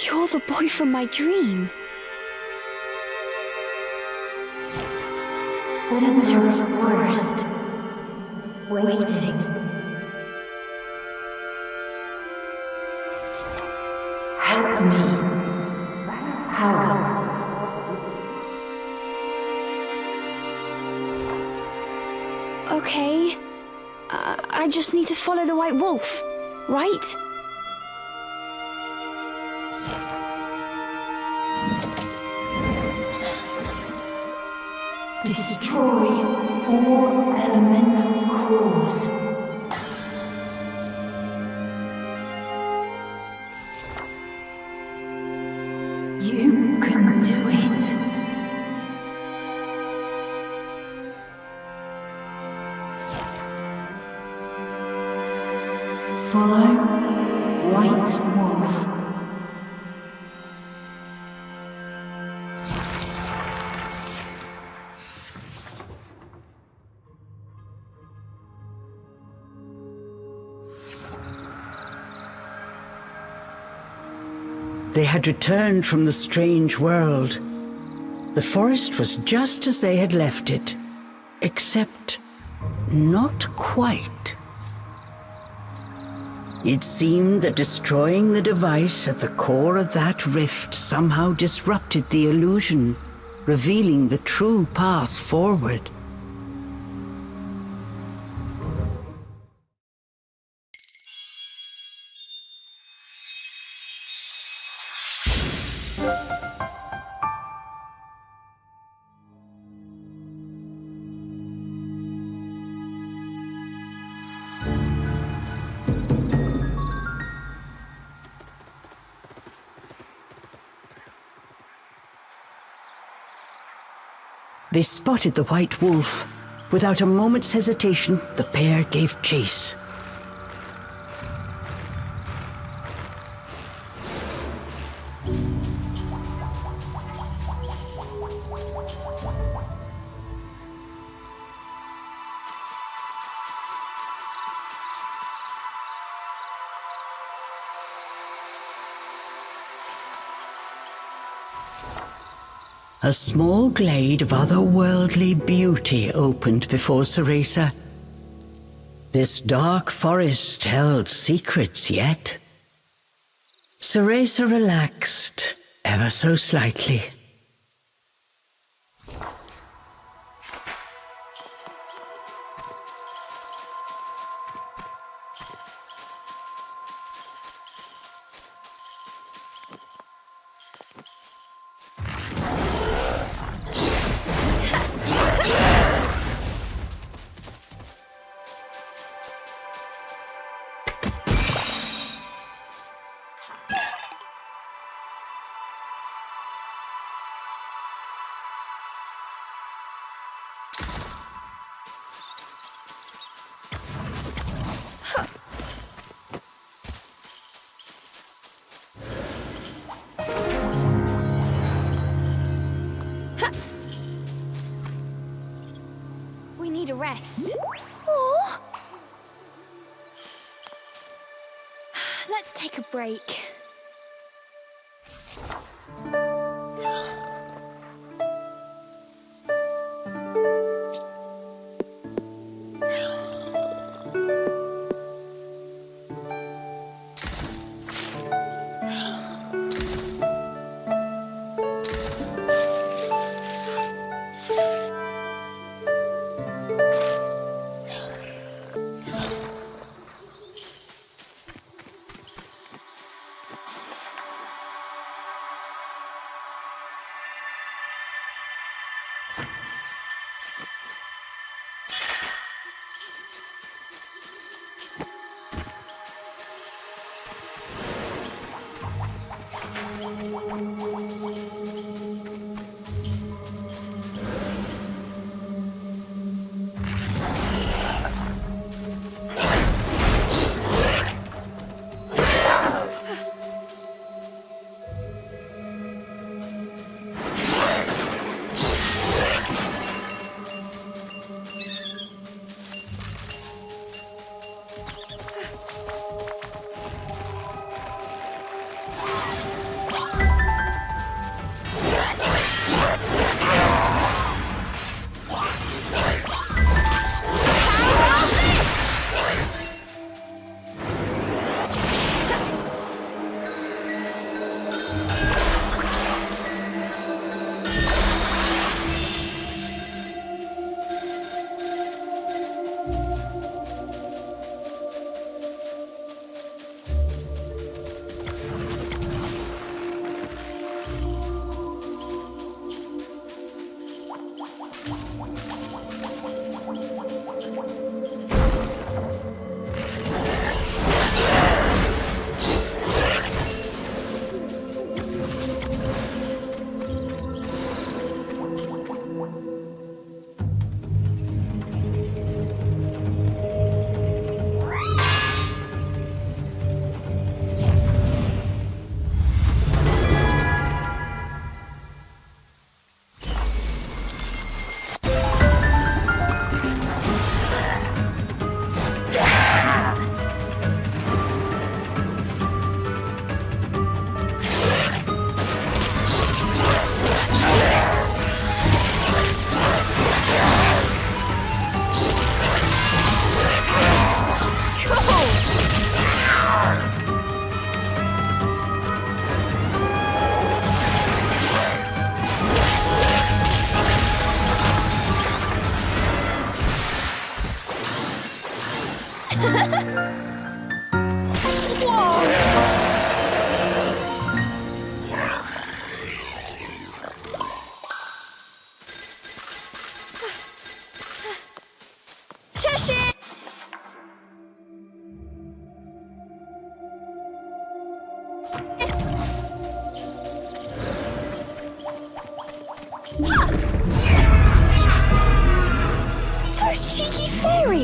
You're the boy from my dream. Center of forest. Waiting. Help me. Hurry. Okay. I just need to follow the white wolf, right? Destroy all elemental cores. You can do it. Follow White Wolf. They had returned from the strange world. The forest was just as they had left it, except not quite. It seemed that destroying the device at the core of that rift somehow disrupted the illusion, revealing the true path forward. They spotted the white wolf. Without a moment's hesitation, the pair gave chase. A small glade of otherworldly beauty opened before Cereza. This dark forest held secrets yet. Cereza relaxed, ever so slightly. We need a rest. Oh, Let's take a break.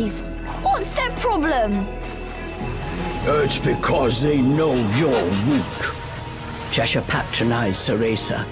eyes. What's their problem? It's because they know you're weak. Cheshire patronized Cereza.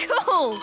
Cool!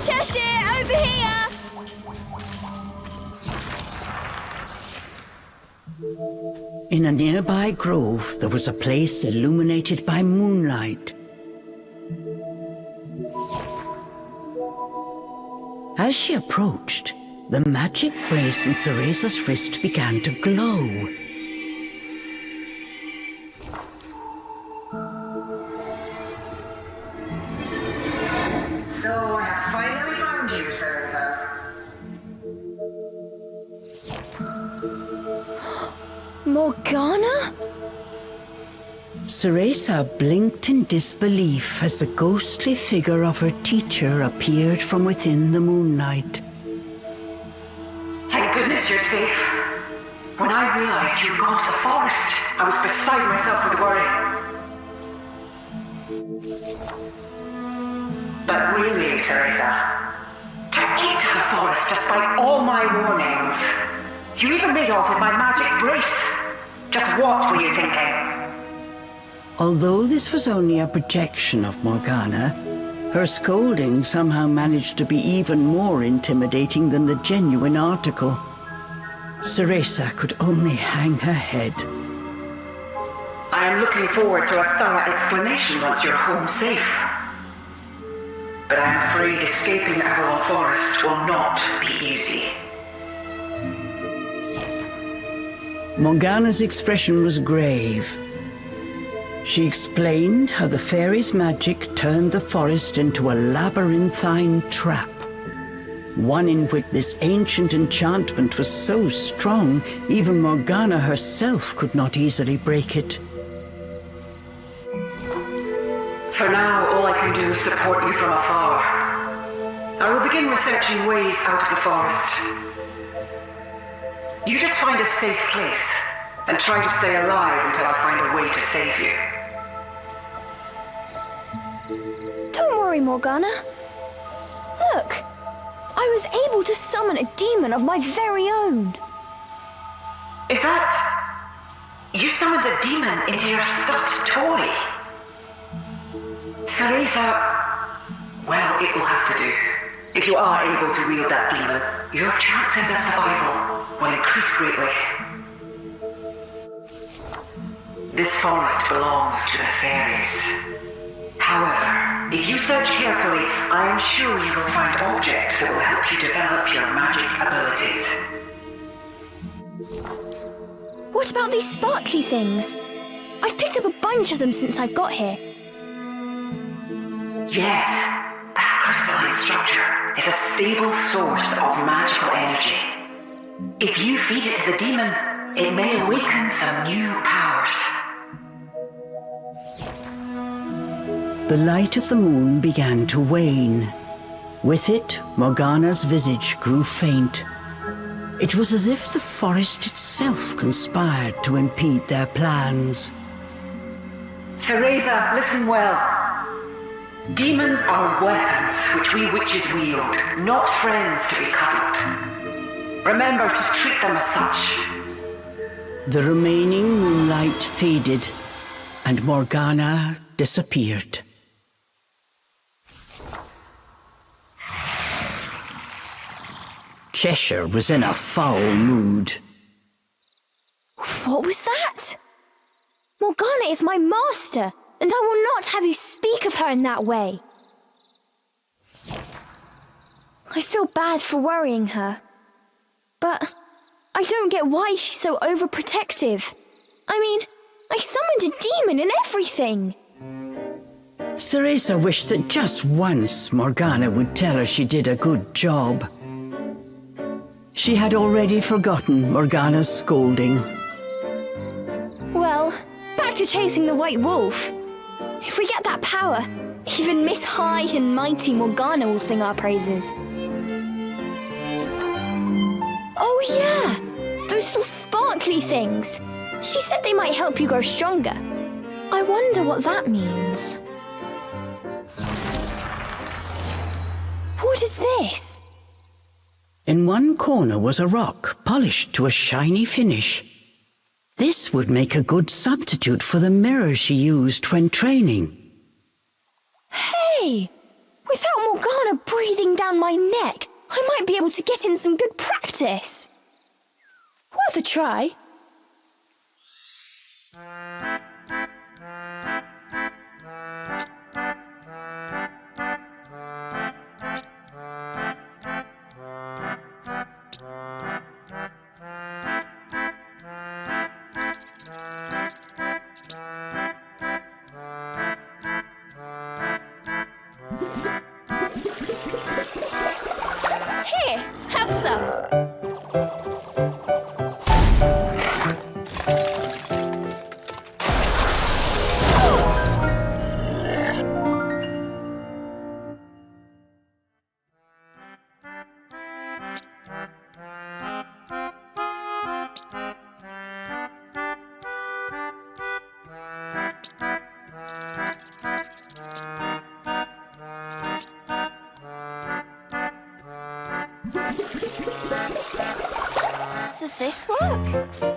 Cheshire, over here! In a nearby grove, there was a place illuminated by moonlight. As she approached, the magic brace in Cereza's wrist began to glow. So I have finally found you, Cereza. Morgana? Cereza blinked in disbelief as the ghostly figure of her teacher appeared from within the moonlight. Thank goodness you're safe. When I realized you'd gone to the forest, I was beside myself with worry. But really, Cereza, to enter the forest despite all my warnings. You even made off with my magic brace. Just what were you thinking? Although this was only a projection of Morgana, her scolding somehow managed to be even more intimidating than the genuine article. Cereza could only hang her head. I am looking forward to a thorough explanation once you're home safe. But I'm afraid escaping Avalon Forest will not be easy. Morgana's expression was grave. She explained how the fairy's magic turned the forest into a labyrinthine trap, one in which this ancient enchantment was so strong, even Morgana herself could not easily break it. For now, all I can do is support you from afar. I will begin researching ways out of the forest. You just find a safe place, and try to stay alive until I find a way to save you. Don't worry, Morgana. Look! I was able to summon a demon of my very own. Is that... You summoned a demon into your stuffed toy? Cereza... Well, it will have to do. If you are able to wield that demon, your chances of survival will increase greatly. This forest belongs to the fairies. However, if you search carefully, I am sure you will find objects that will help you develop your magic abilities. What about these sparkly things? I've picked up a bunch of them since I've got here. Yes, that crystalline structure is a stable source of magical energy. If you feed it to the demon, it may awaken some new powers. The light of the moon began to wane. With it, Morgana's visage grew faint. It was as if the forest itself conspired to impede their plans. Cereza, listen well. Demons are weapons which we witches wield, not friends to be cuddled. Remember to treat them as such. The remaining moonlight faded, and Morgana disappeared. Cheshire was in a foul mood. What was that? Morgana is my master, and I will not have you speak of her in that way. I feel bad for worrying her, but I don't get why she's so overprotective. I mean, I summoned a demon and everything. Cereza wished that just once Morgana would tell her she did a good job. She had already forgotten Morgana's scolding. Well, back to chasing the white wolf. If we get that power, even Miss High and Mighty Morgana will sing our praises. Oh yeah, those little sparkly things. She said they might help you grow stronger. I wonder what that means. What is this? In one corner was a rock, polished to a shiny finish. This would make a good substitute for the mirror she used when training. Hey! Without Morgana breathing down my neck, I might be able to get in some good practice. Worth a try. Here, have some. this work?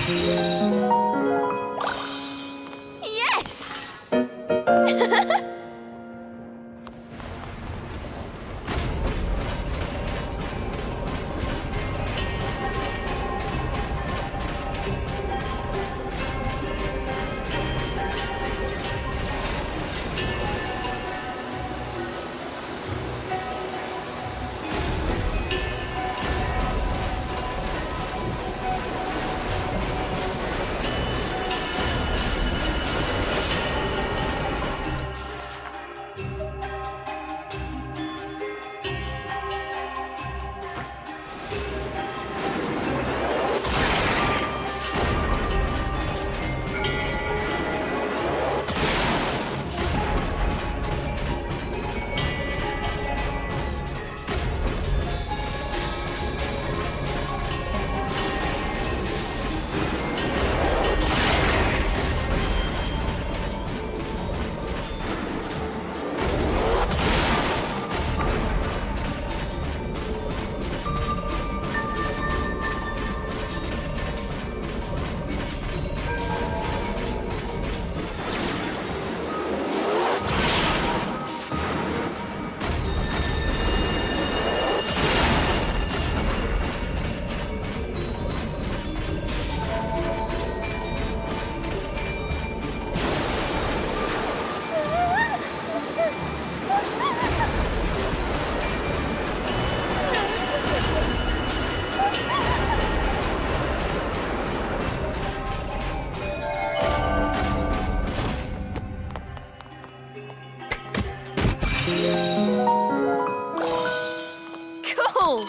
Yes! Cool!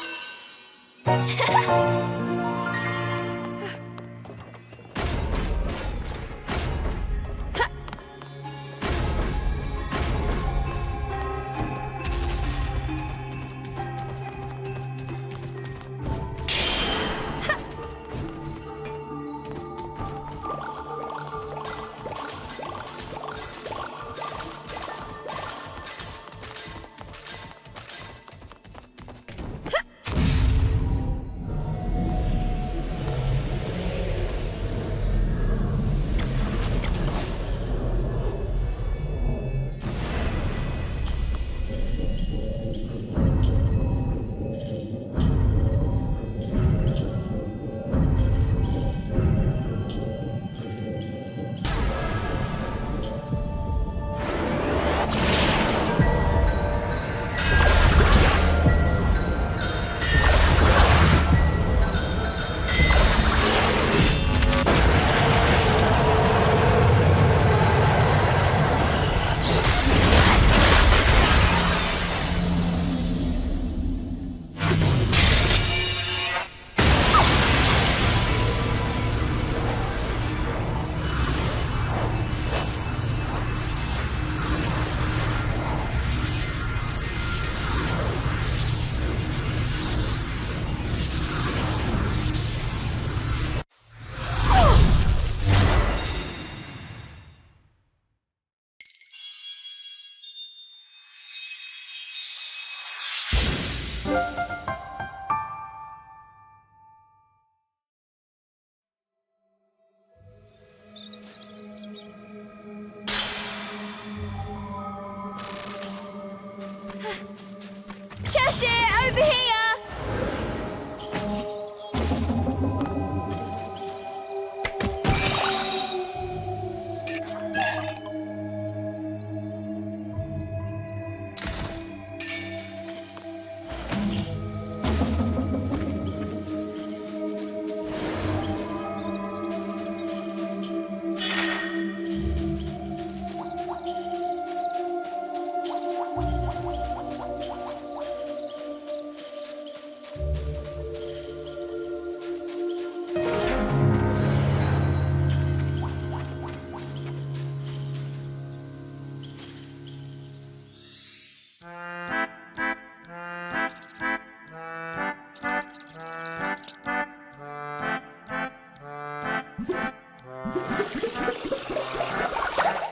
Cheshire, over here!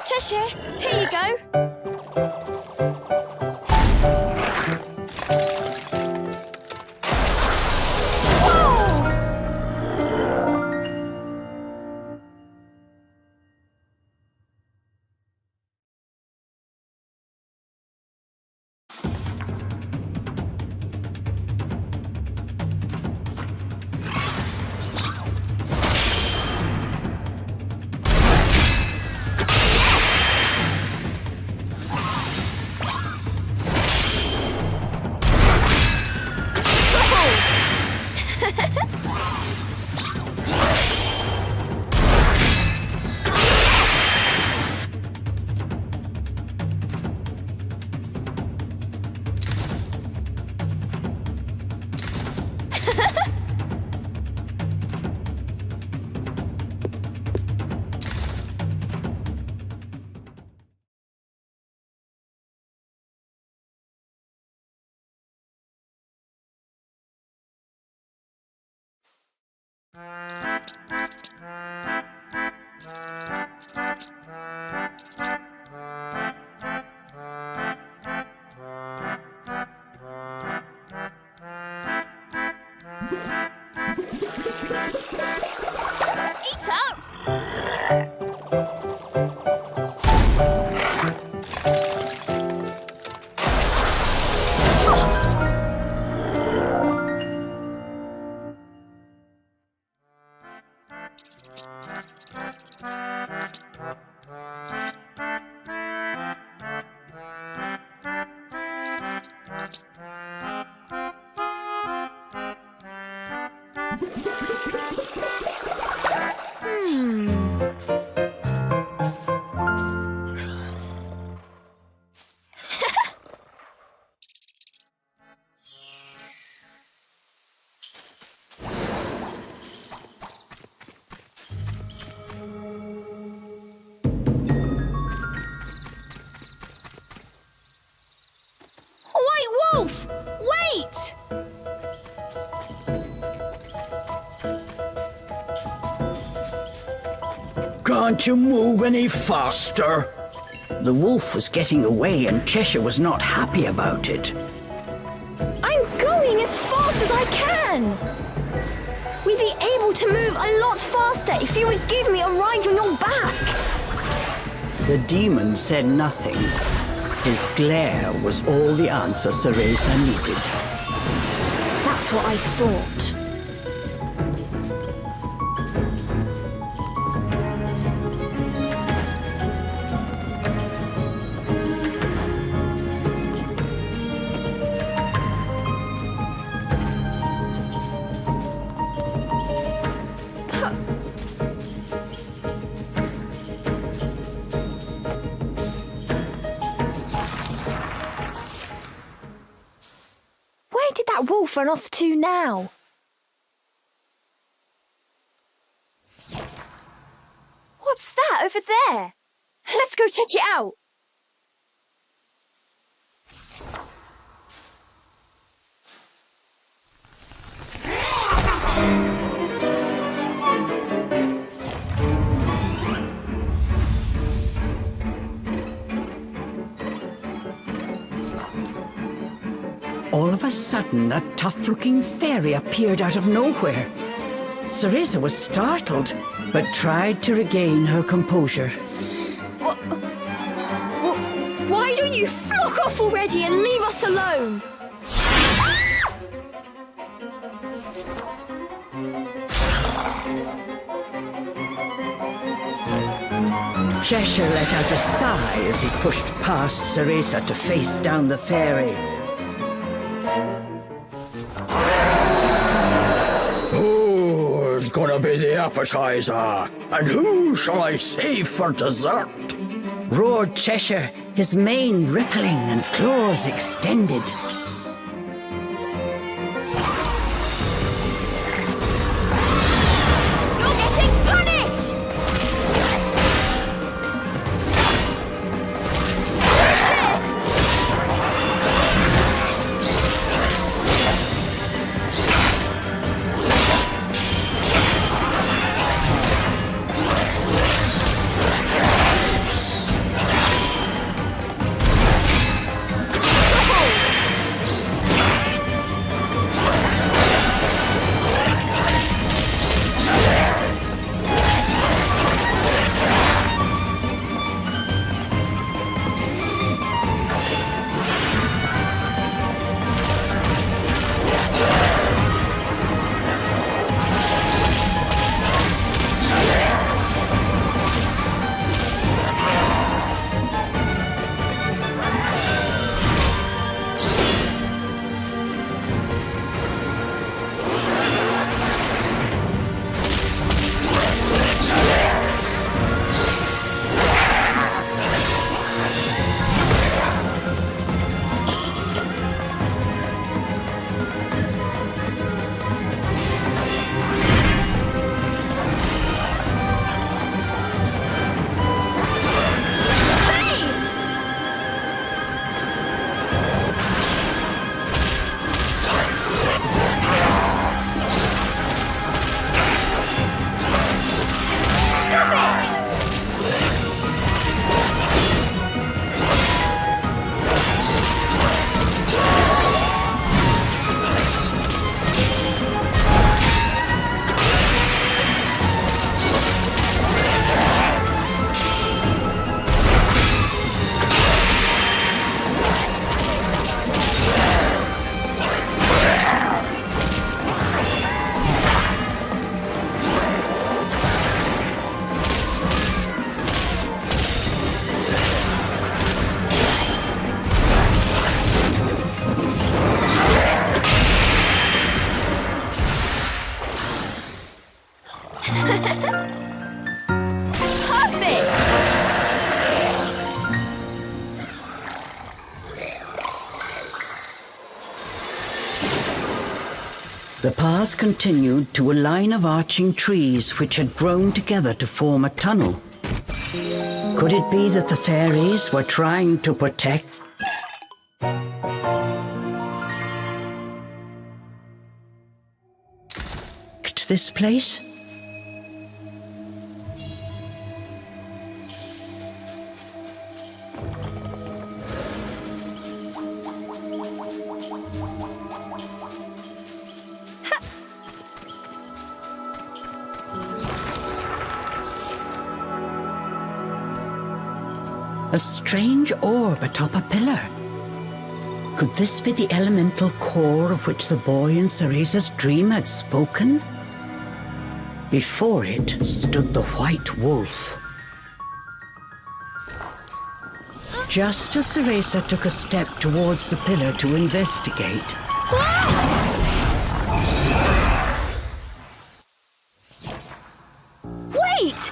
Cheshire, here you go. Whoa! Eat up! White Wolf! Wait! Can't you move any faster? The wolf was getting away and Cheshire was not happy about it. I'm going as fast as I can! We'd be able to move a lot faster if you would give me a ride on your back! The demon said nothing. His glare was all the answer Cereza needed. That's what I thought. Where did that wolf run off to now? What's that over there? Let's go check it out. All of a sudden, a tough-looking fairy appeared out of nowhere. Cereza was startled, but tried to regain her composure. Why don't you flock off already and leave us alone? Cheshire let out a sigh as he pushed past Cereza to face down the fairy. Who's gonna be the appetizer? And who shall I save for dessert? Roared Cheshire, his mane rippling and claws extended. You're getting punished! Perfect! The path continued to a line of arching trees which had grown together to form a tunnel. Could it be that the fairies were trying to protect this place? A strange orb atop a pillar. Could this be the elemental core of which the boy in Cereza's dream had spoken? Before it stood the white wolf. Just as Cereza took a step towards the pillar to investigate, Wait!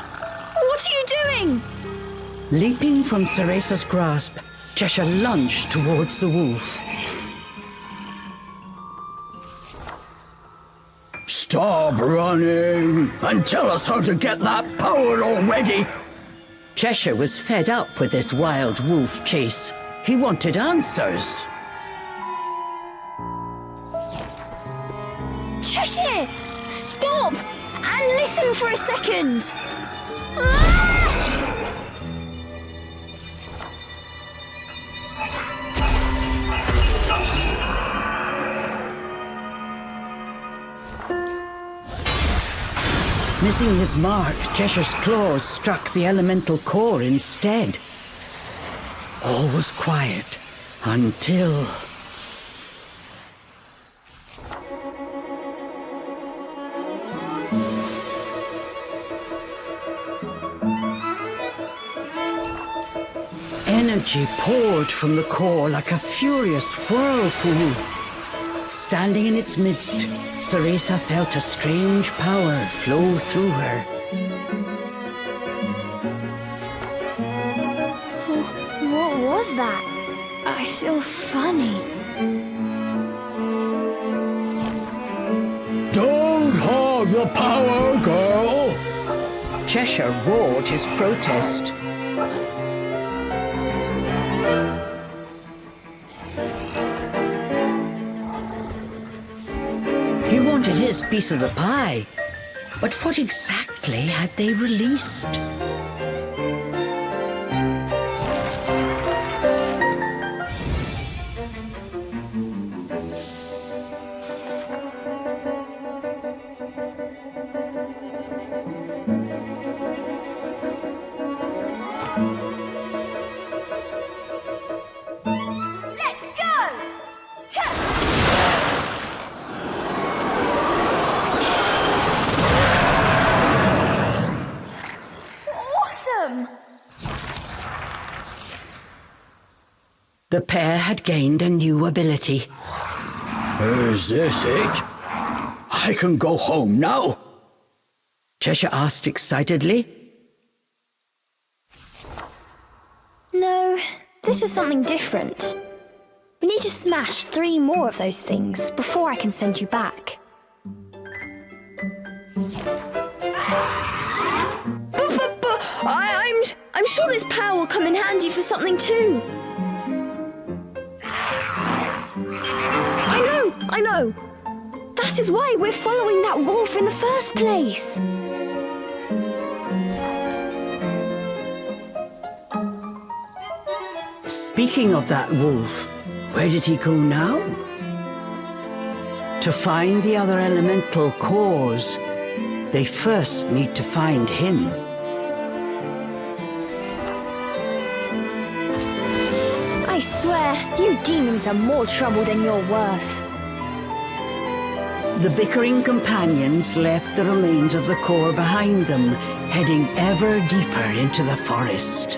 What are you doing? leaping from Cereza's grasp, Cheshire lunged towards the wolf. Stop running and tell us how to get that power already! Cheshire was fed up with this wild wolf chase. He wanted answers. Cheshire! Stop! And listen for a second! Ah! Missing his mark, Cheshire's claws struck the elemental core instead. All was quiet until... Energy poured from the core like a furious whirlpool. Standing in its midst, Cereza felt a strange power flow through her. What was that? I feel funny. Don't hog the power, girl! Cheshire roared his protest. He wanted his piece of the pie, but what exactly had they released? Let's go! Awesome! The pair had gained a new ability. Is this it? I can go home now? Cheshire asked excitedly. No, this is something different. We need to smash 3 more of those things before I can send you back. But I'm sure this power will come in handy for something too. I know. That is why we're following that wolf in the first place. Speaking of that wolf, where did he go now? To find the other elemental cores, they first need to find him. I swear, you demons are more trouble than you're worth. The bickering companions left the remains of the core behind them, heading ever deeper into the forest.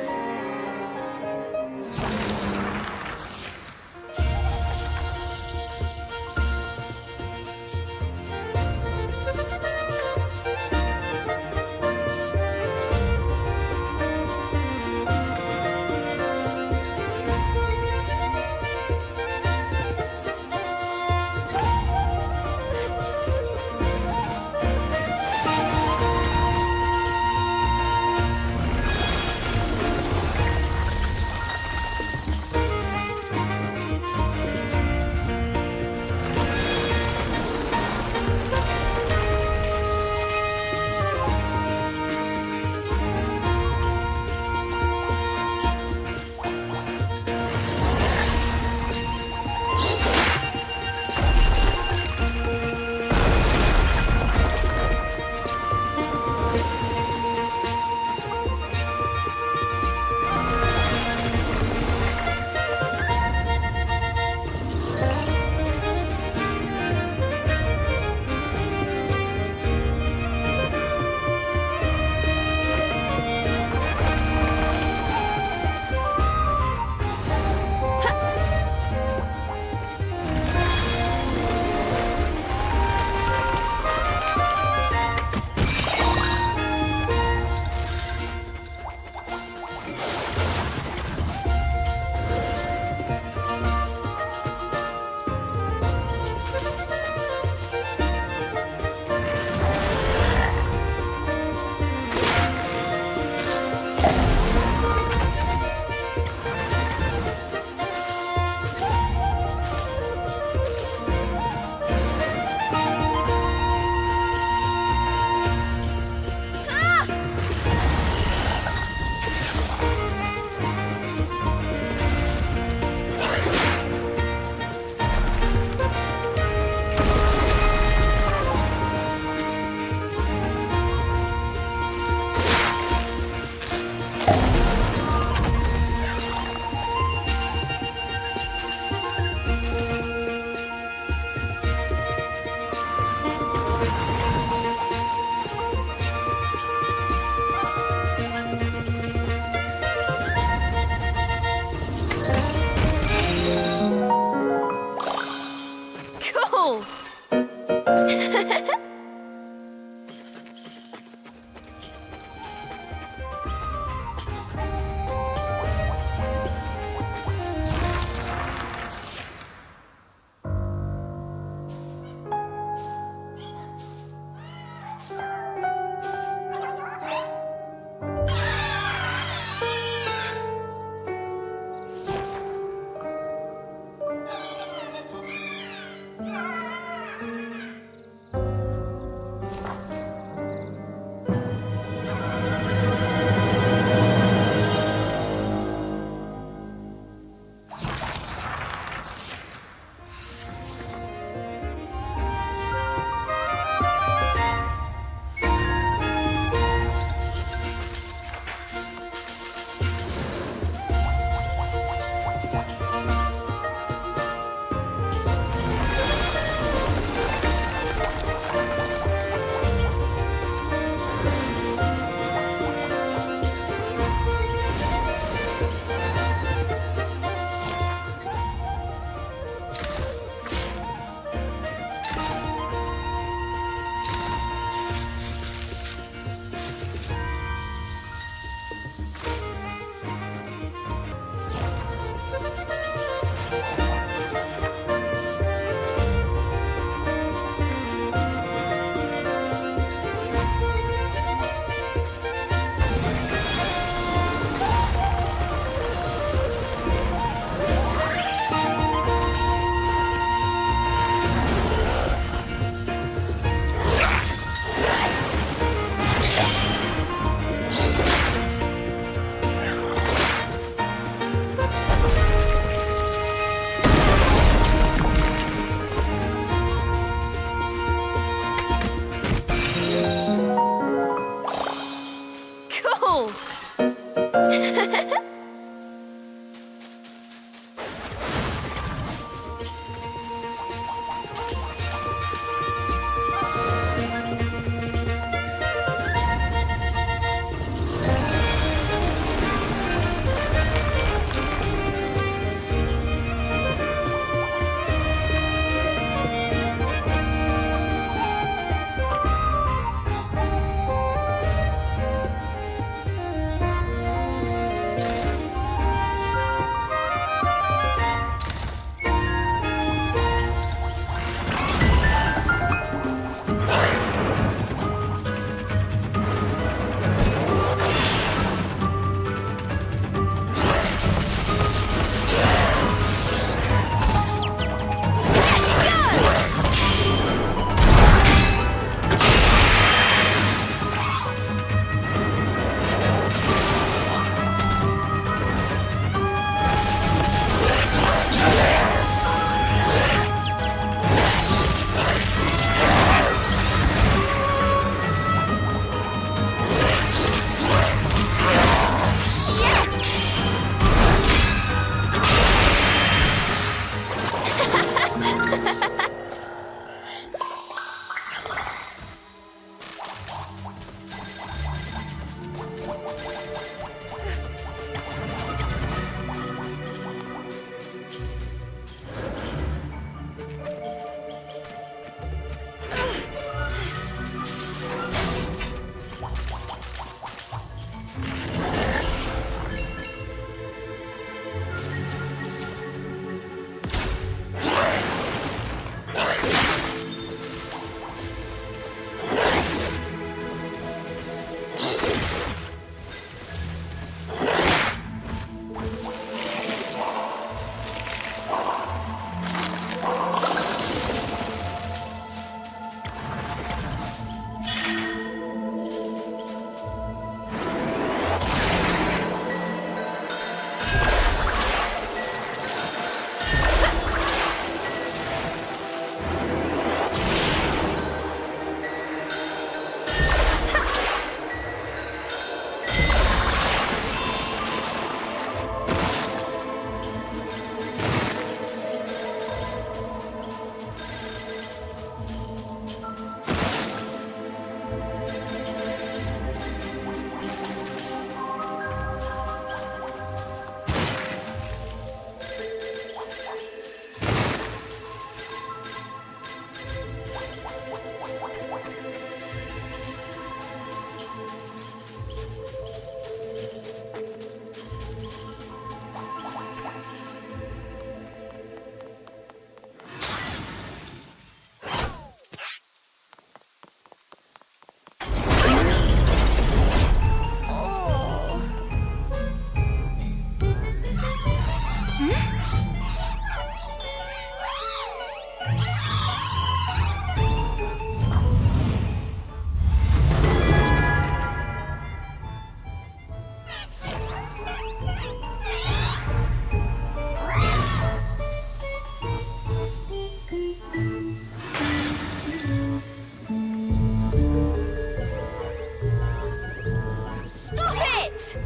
it.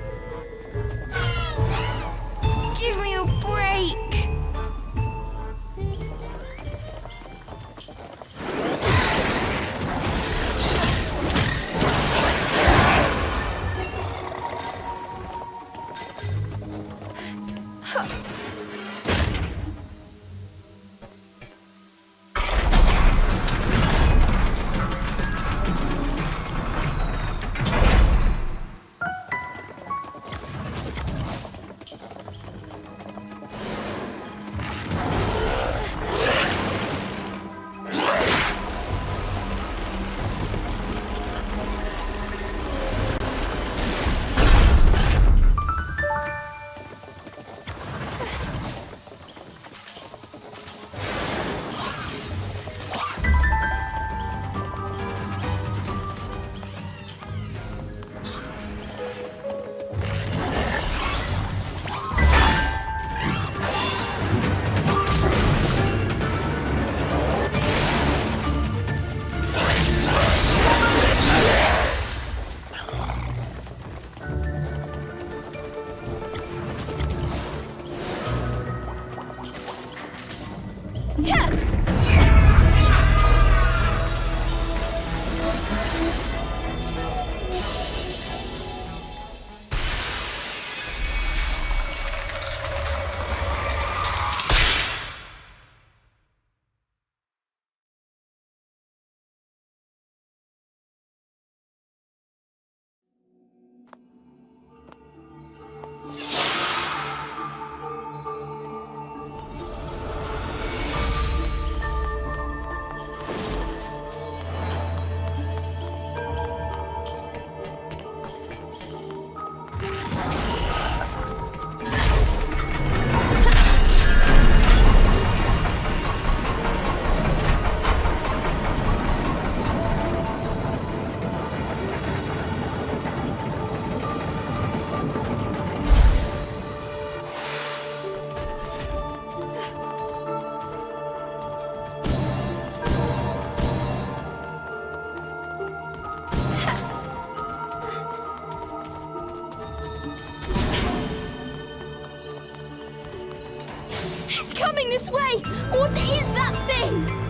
Give me a break. Coming this way! What is that thing?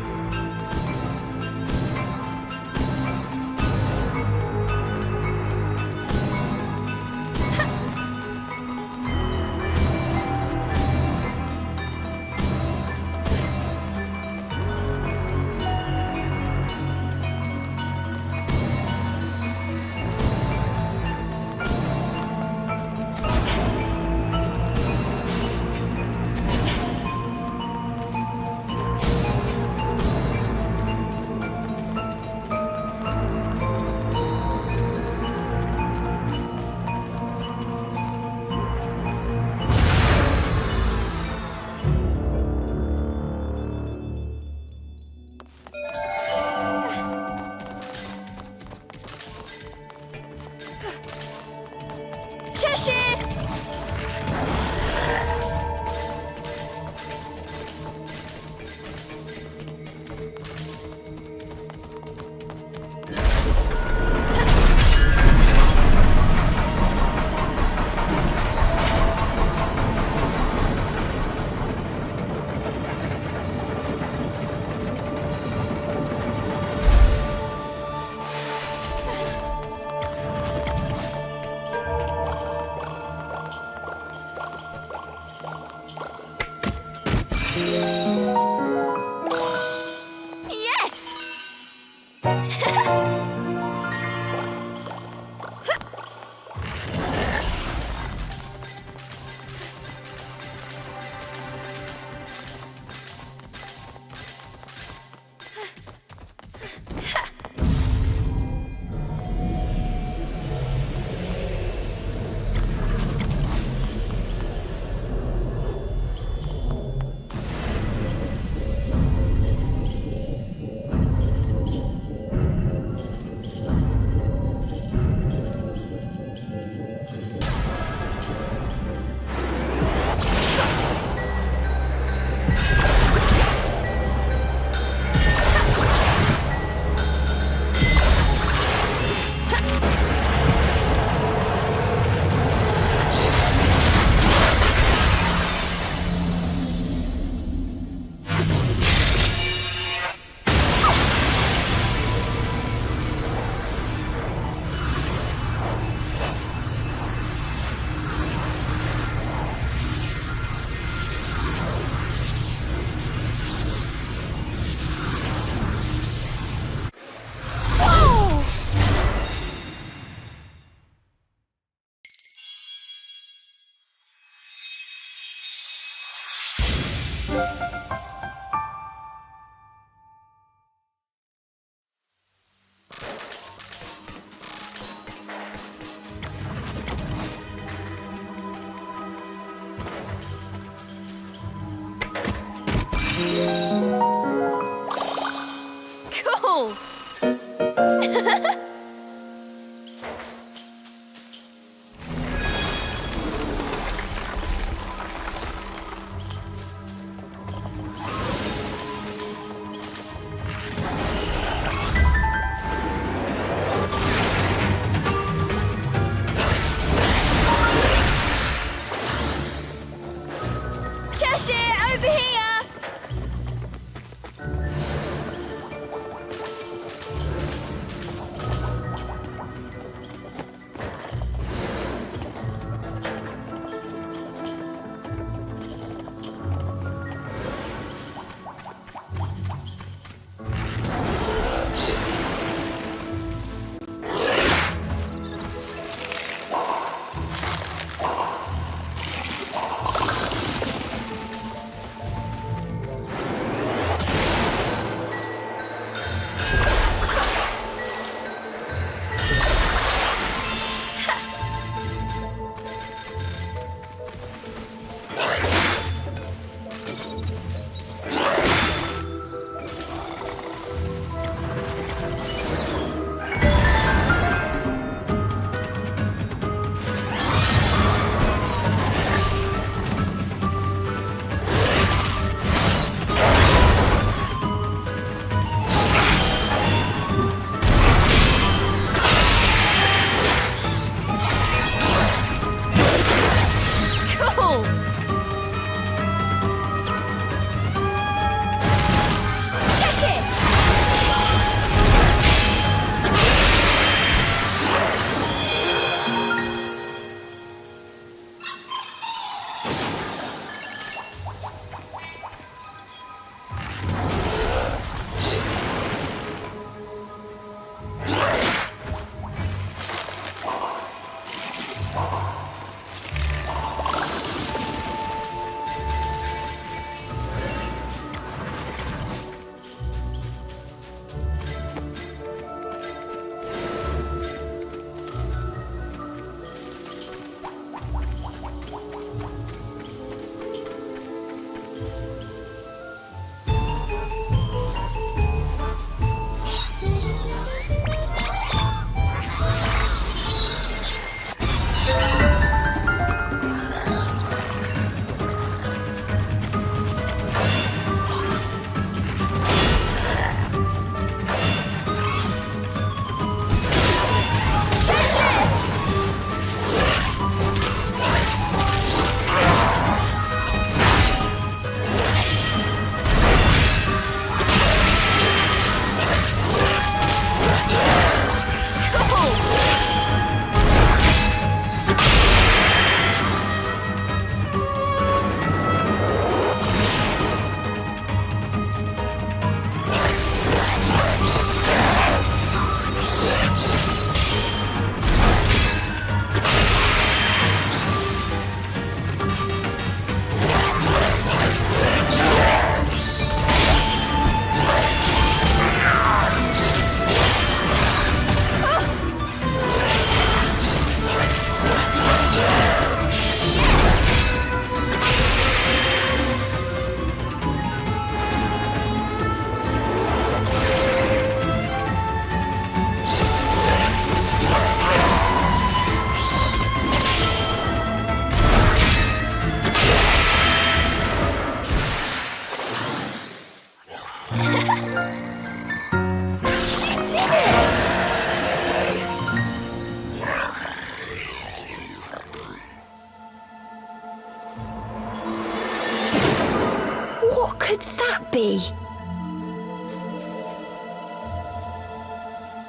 be?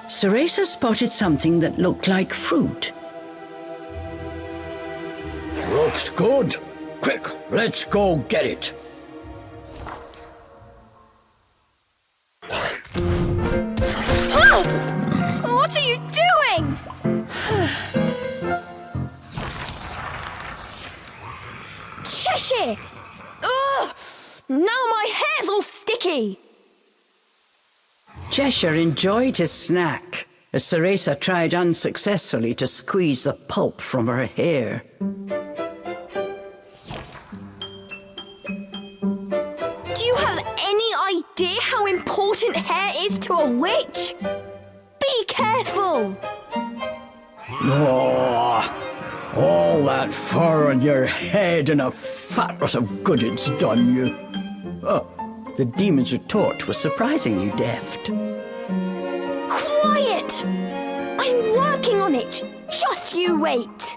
Cereza spotted something that looked like fruit. Looks good. Quick, let's go get it. What are you doing? Cheshire! Ugh! Now my hair's all sticky! Cheshire enjoyed his snack as Cereza tried unsuccessfully to squeeze the pulp from her hair. Do you have any idea how important hair is to a witch? Be careful! Oh, all that fur on your head and a fat lot of good it's done you. The demon's retort was surprisingly deft. Quiet! I'm working on it. Just you wait.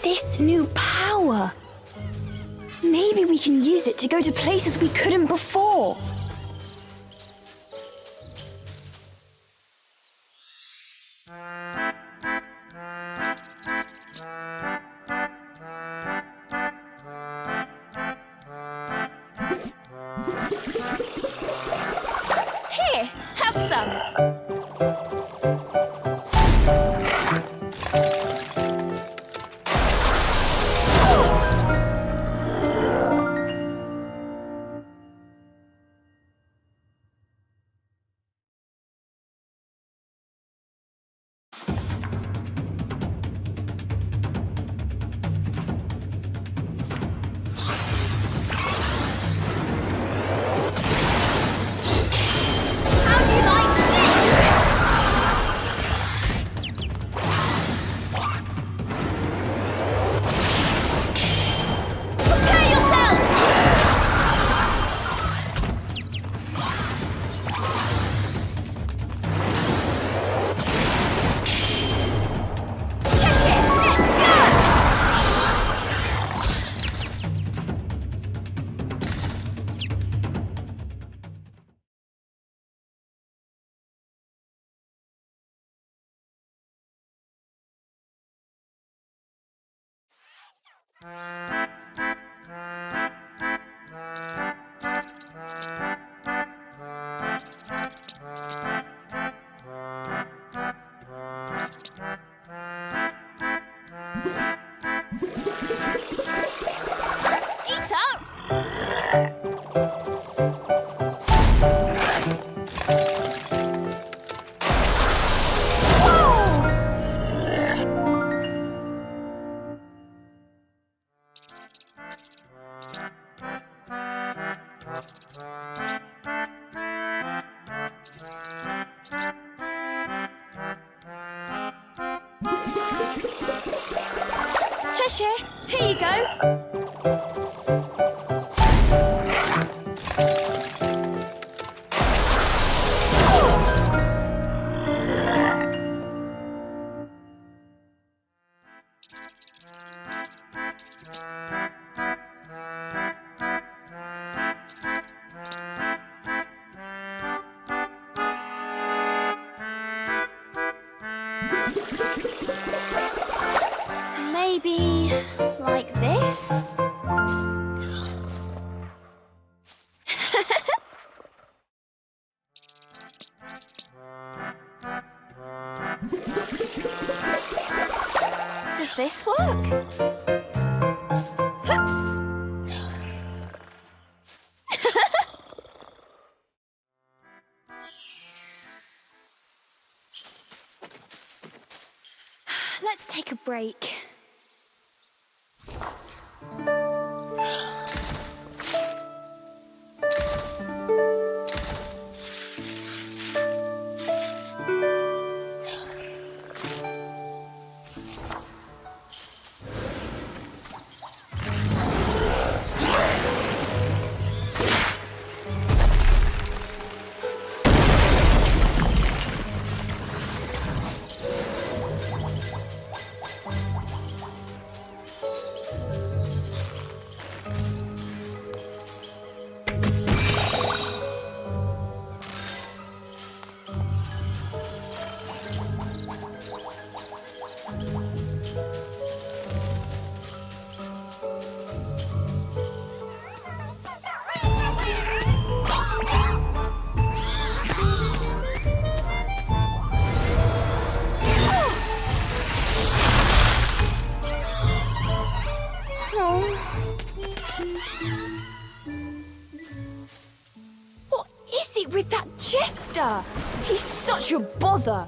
This new power. Maybe we can use it to go to places we couldn't before. Here, have some. Eat up! Cheshire, here you go. Maybe like this? Does Does this work? Let's take a break. What is it with that jester? He's such a bother.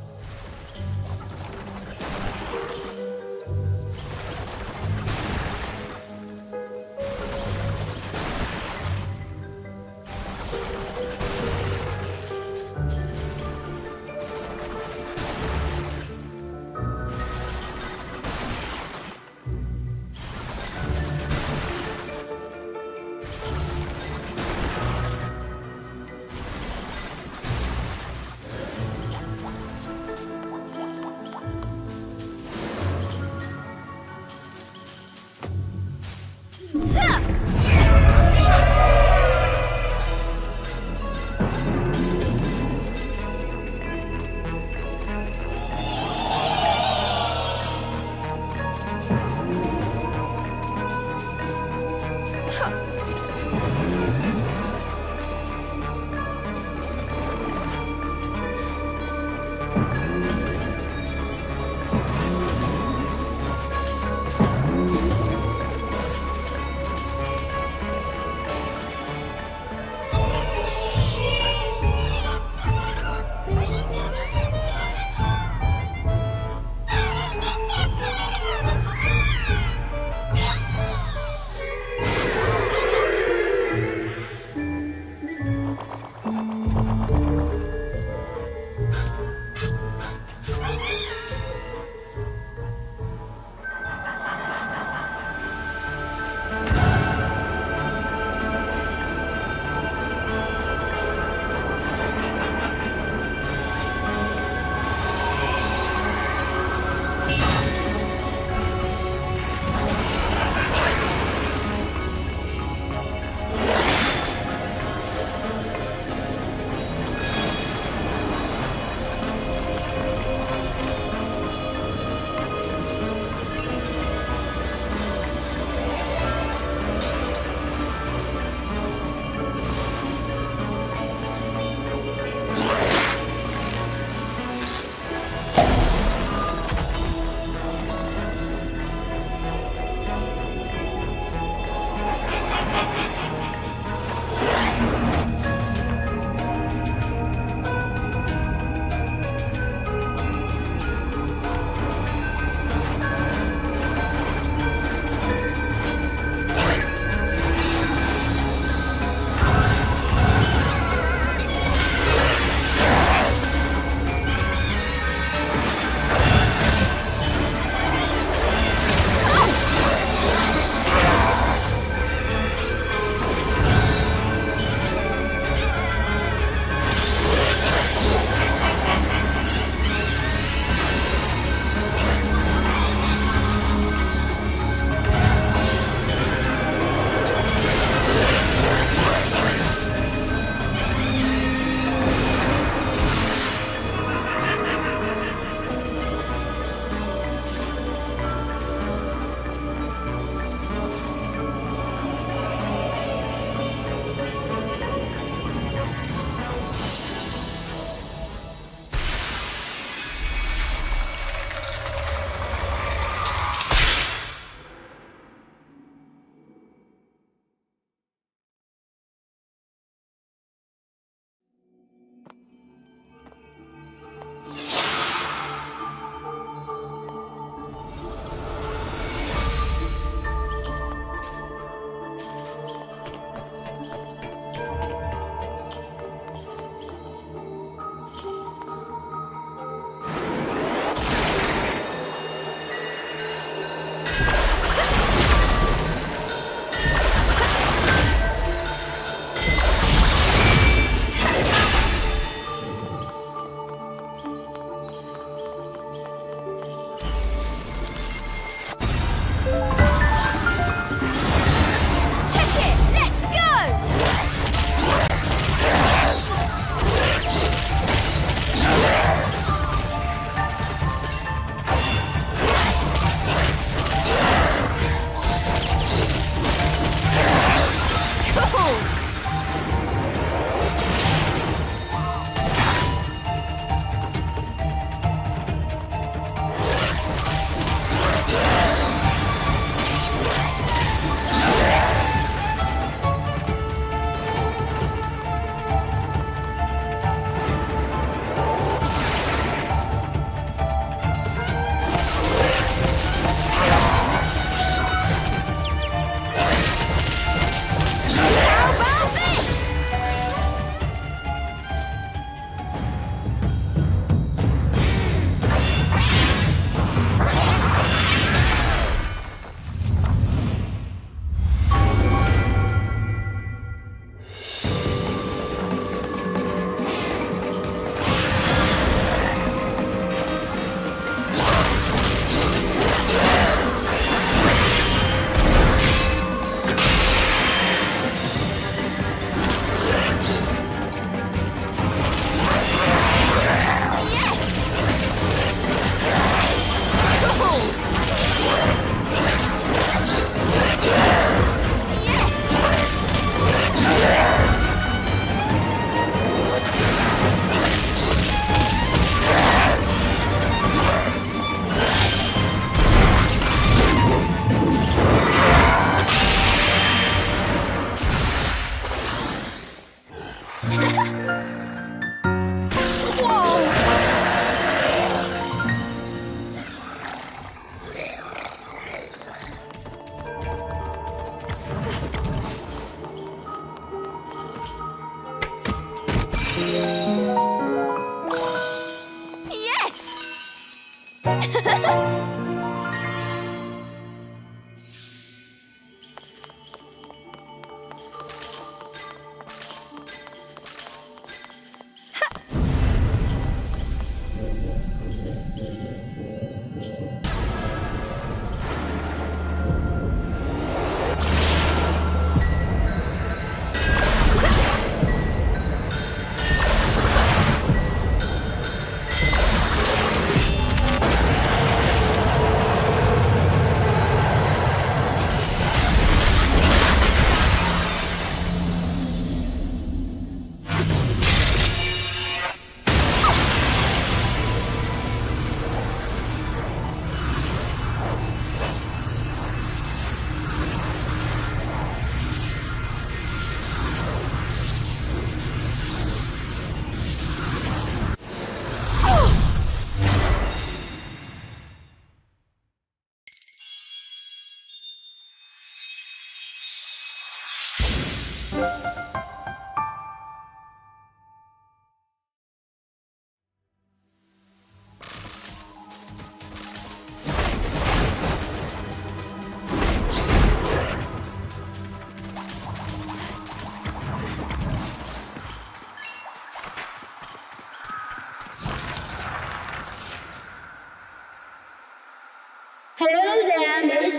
Hello there, miss.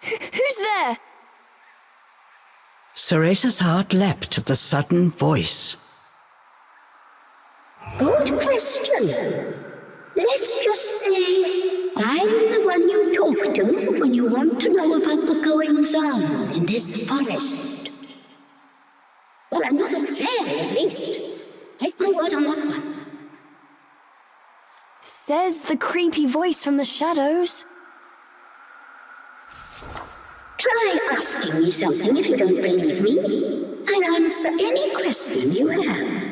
Who's there? Cereza's heart leapt at the sudden voice. Good question. Let's just say I'm the one you talk to when you want to know about the goings-on in this forest. Well, I'm not a fairy, at least. Take my word on that one. Says the creepy voice from the shadows. Try asking me something if you don't believe me. I'll answer any question you have.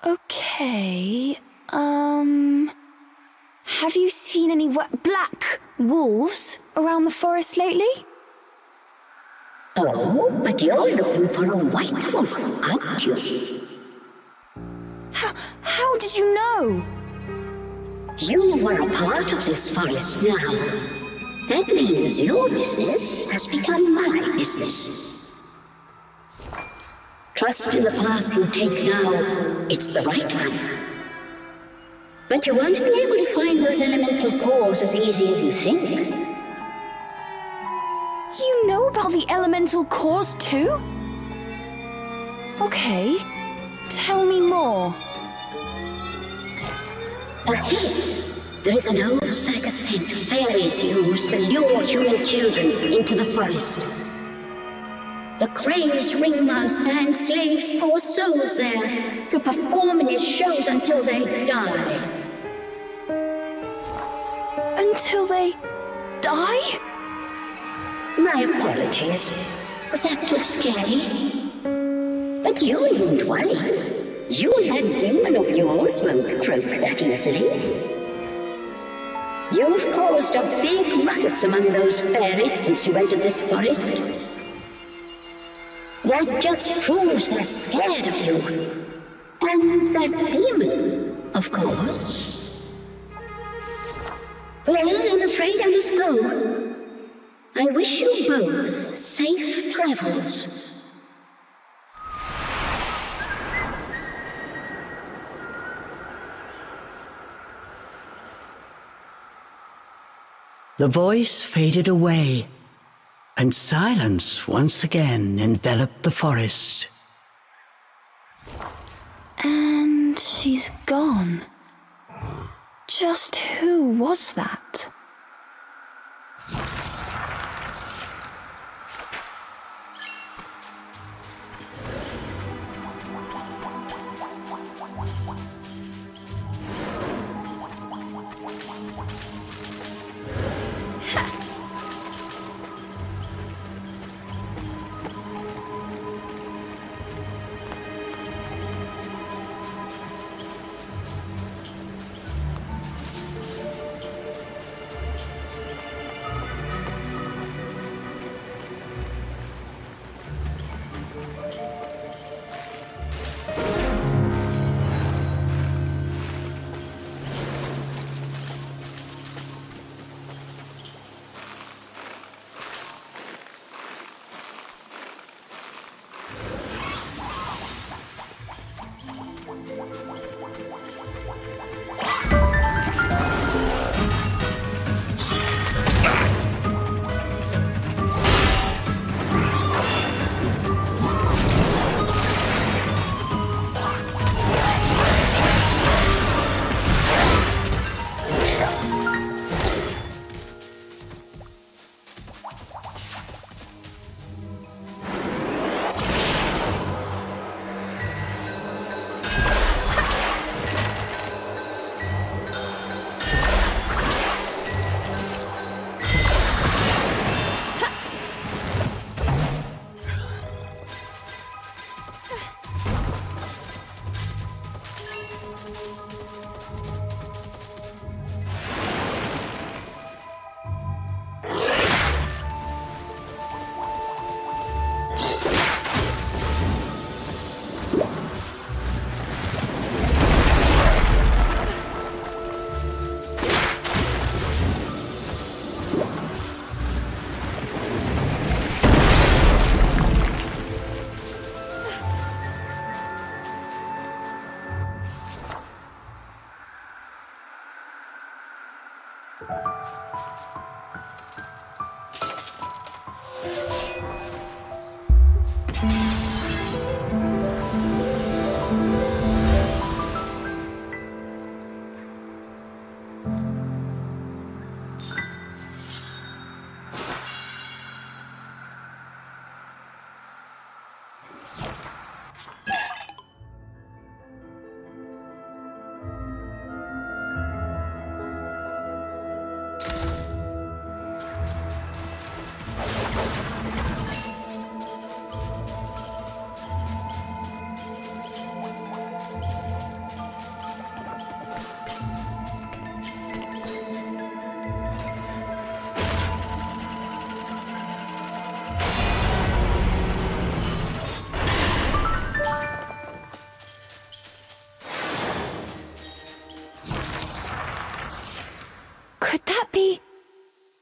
Okay, have you seen any black wolves around the forest lately? Oh, but you're looking for a white wolf, aren't you? How did you know? You were a part of this forest now. That means your business has become my business. Trust in the path you take now. It's the right one. But you won't be able to find those elemental cores as easy as you think. You know about the elemental cores too? Okay, tell me more. Ahead, there is an old circus tent fairies use to lure human children into the forest. The crazed ringmaster enslaves poor souls there to perform in his shows until they die. Until they die? My apologies. Was that too scary? But you needn't worry. You and that demon of yours won't croak that easily. You've caused a big ruckus among those fairies since you entered this forest. That just proves they're scared of you. And that demon, of course. Well, I'm afraid I must go. I wish you both safe travels. The voice faded away, and silence once again enveloped the forest. And she's gone. Just who was that?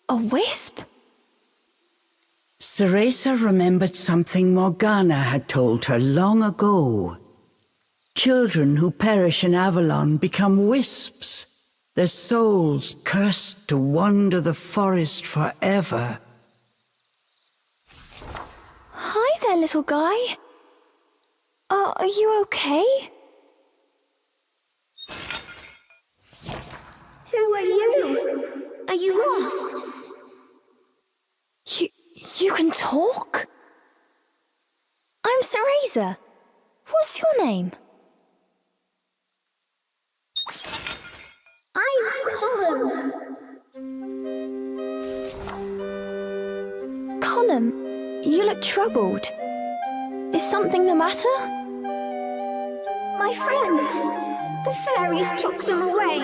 A wisp? Cereza remembered something Morgana had told her long ago. Children who perish in Avalon become wisps, their souls cursed to wander the forest forever. Hi there, little guy. Are you okay? Who are you? Are you lost? You can talk? I'm Cereza. What's your name? I'm Colum. Colum, you look troubled. Is something the matter? My friends. The fairies took them away.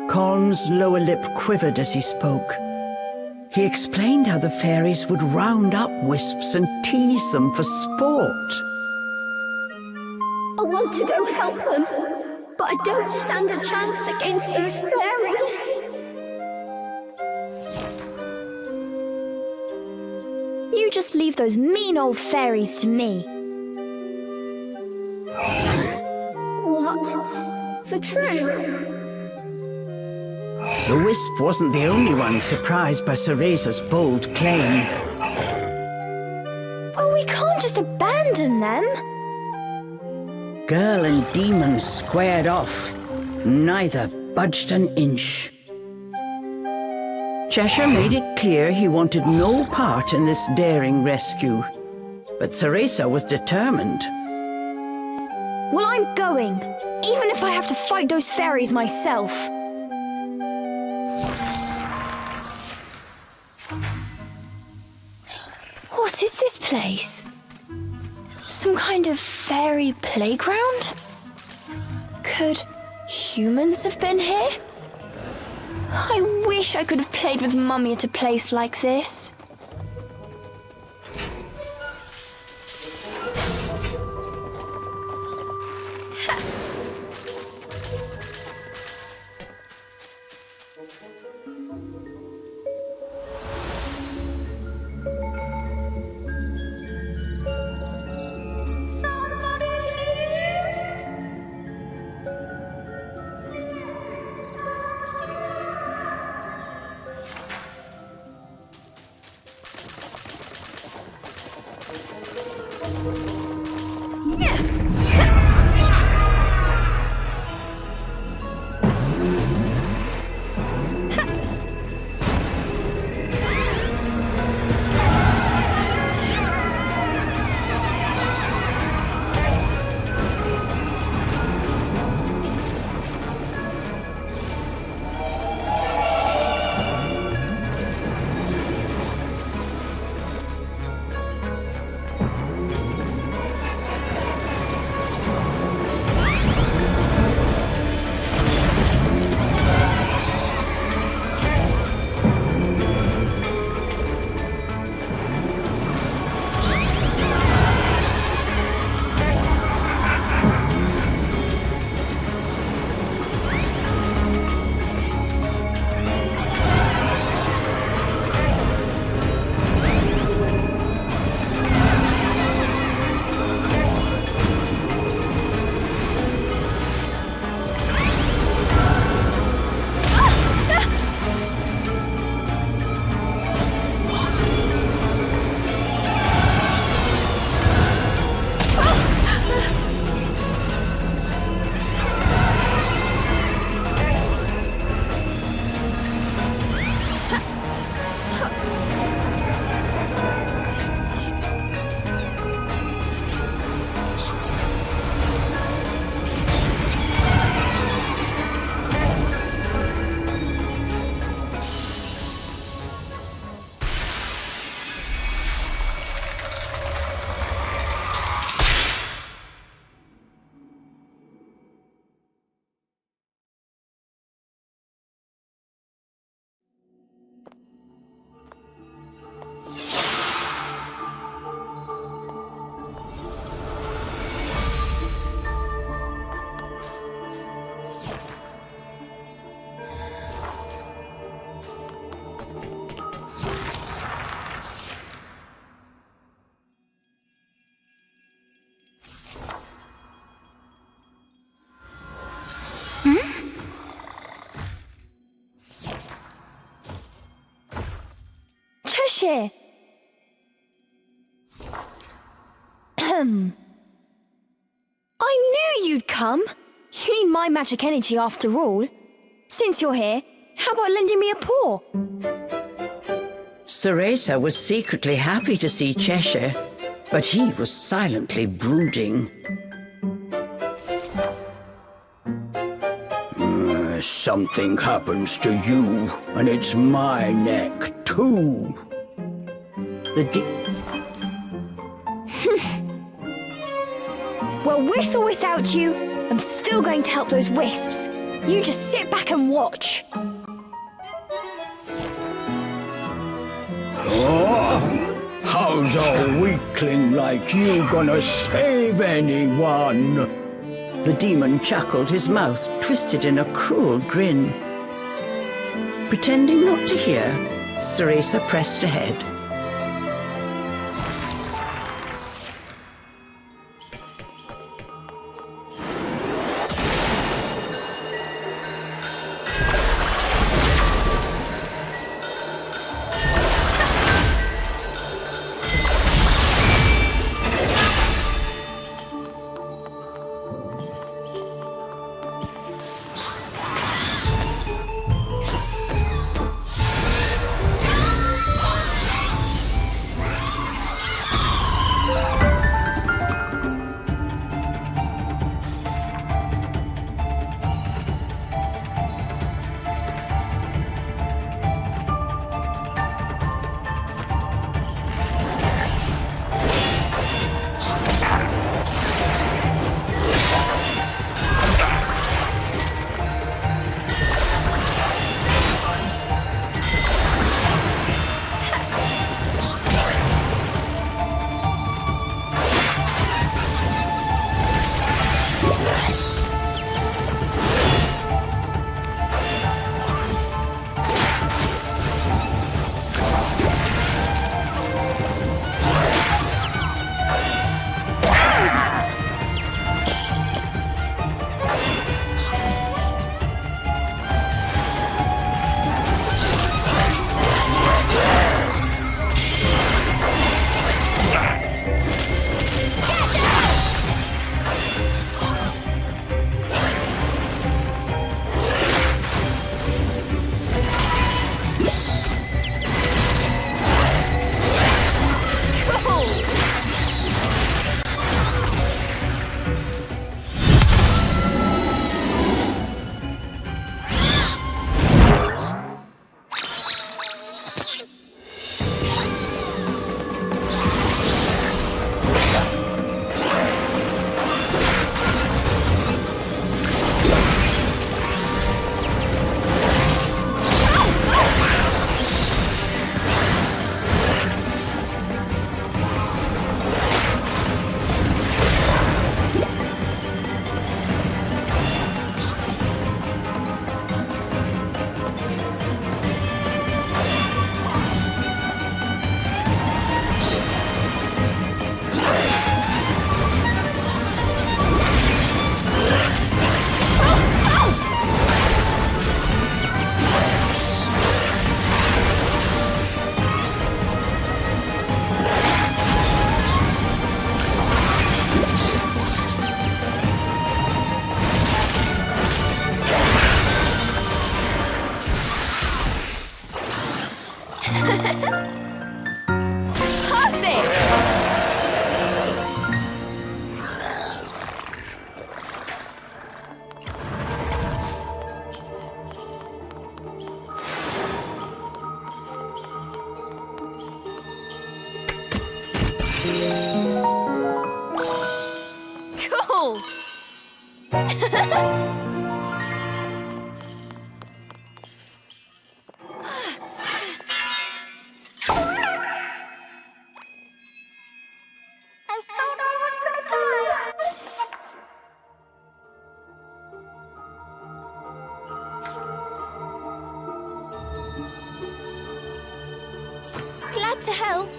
Colm's lower lip quivered as he spoke. He explained how the fairies would round up wisps and tease them for sport. I want to go help them, but I don't stand a chance against those fairies. You just leave those mean old fairies to me. What? For true? The wisp wasn't the only one surprised by Cereza's bold claim. Well, we can't just abandon them. Girl and demon squared off. Neither budged an inch. Cheshire made it clear he wanted no part in this daring rescue, but Cereza was determined. Well, I'm going, even if I have to fight those fairies myself. What is this place? Some kind of fairy playground? Could humans have been here? I wish I could have played with Mummy at a place like this. Cheshire! I knew you'd come. You need my magic energy after all. Since you're here, how about lending me a paw? Cereza was secretly happy to see Cheshire, but he was silently brooding. Something happens to you, and it's my neck, too. Well, with or without you, I'm still going to help those wisps. You just sit back and watch. Oh, how's a weakling like you gonna save anyone? The demon chuckled, his mouth twisted in a cruel grin. Pretending not to hear, Cereza pressed ahead. it! Cool! Glad to help.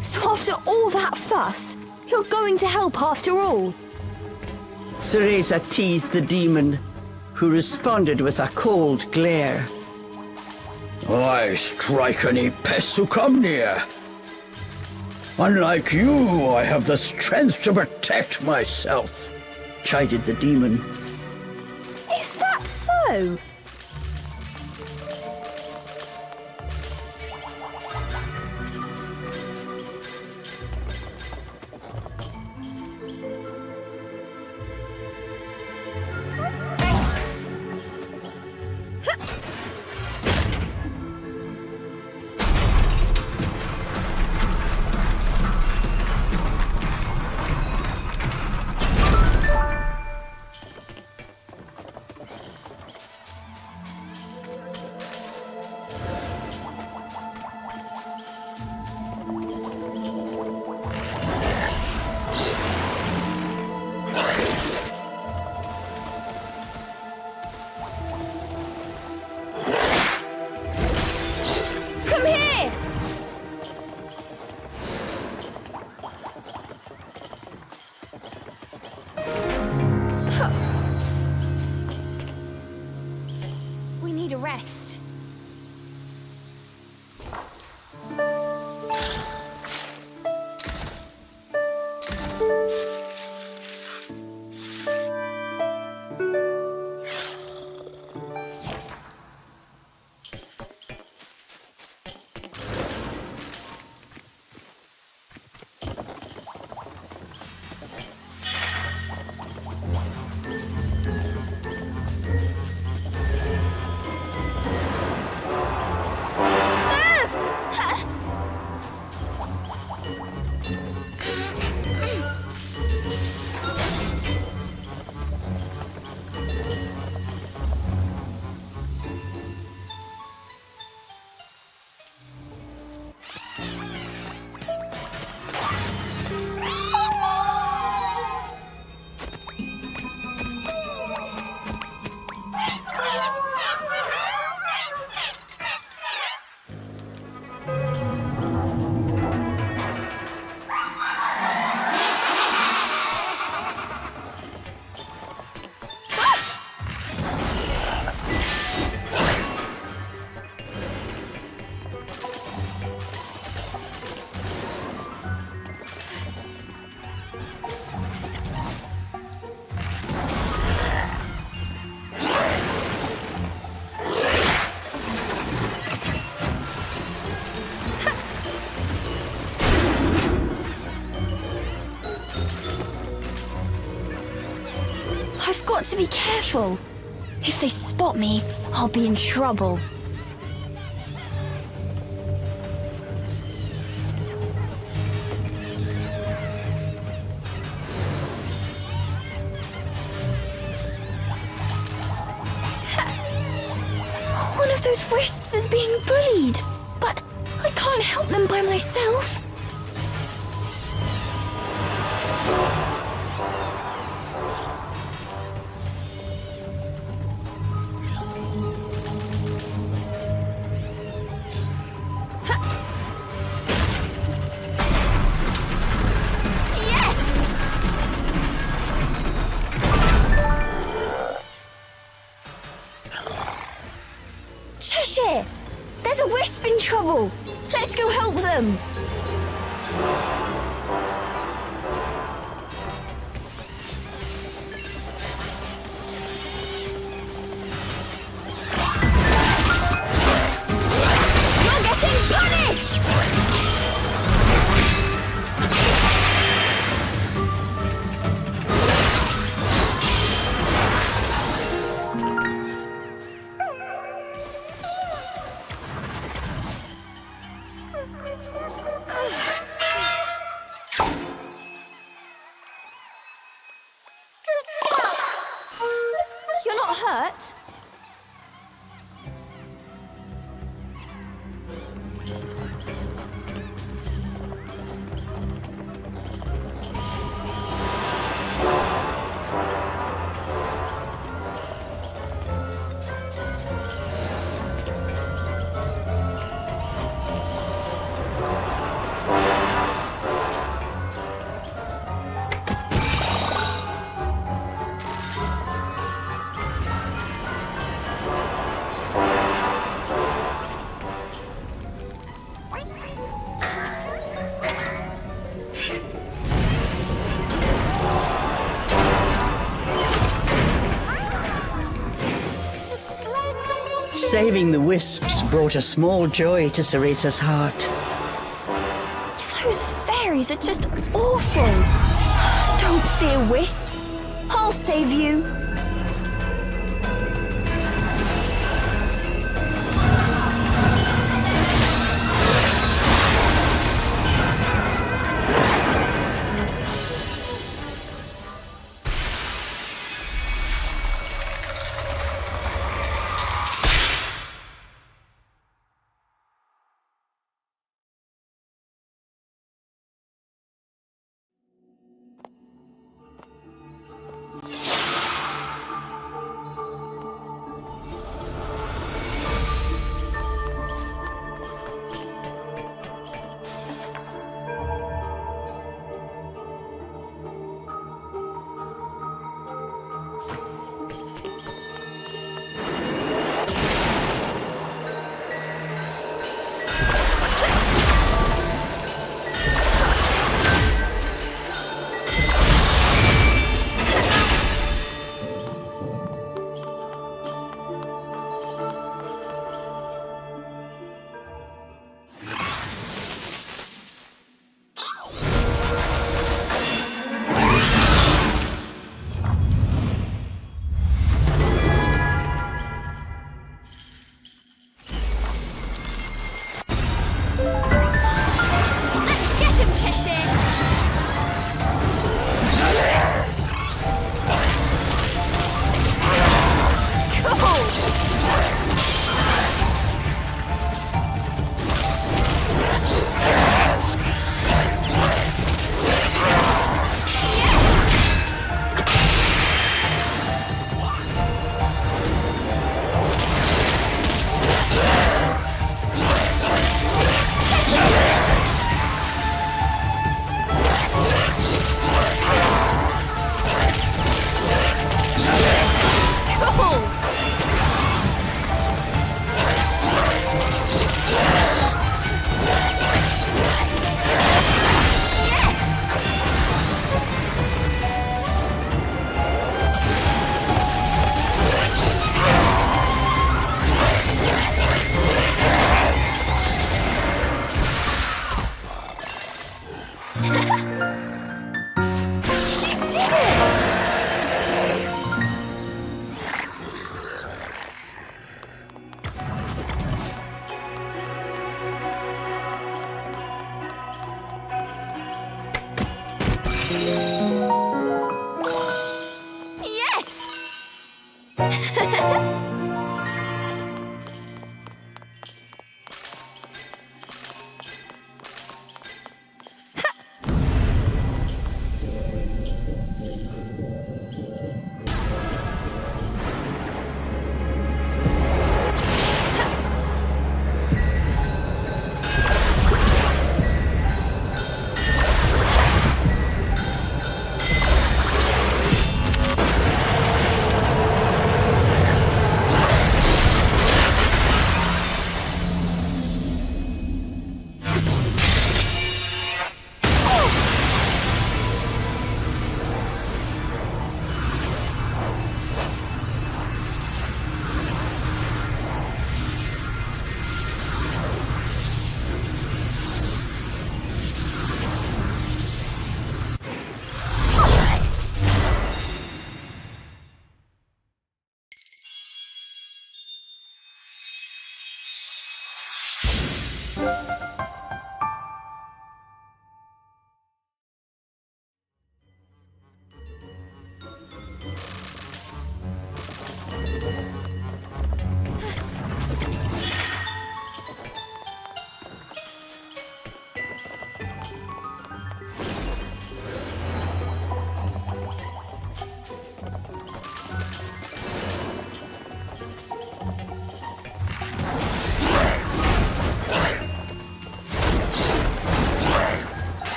So after all that fuss, you're going to help after all? Cereza teased the demon, who responded with a cold glare. I strike any pests who come near. Unlike you, I have the strength to protect myself, chided the demon. Is that so? Rest. to be careful. If they spot me, I'll be in trouble. One of those wisps is being bullied, but I can't help them by myself. There's a wisp in trouble. Let's go help them. You're getting punished! You're not hurt? Saving the wisps brought a small joy to Cereza's heart. Those fairies are just awful. Don't fear, wisps. I'll save you.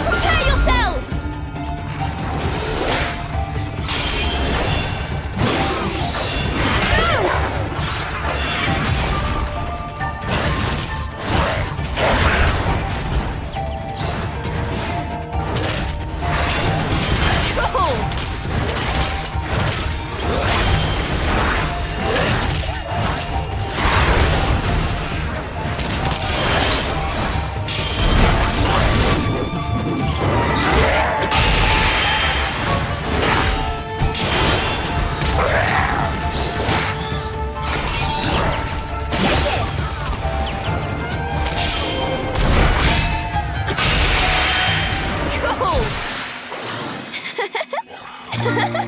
Prepare yourselves! Perfect!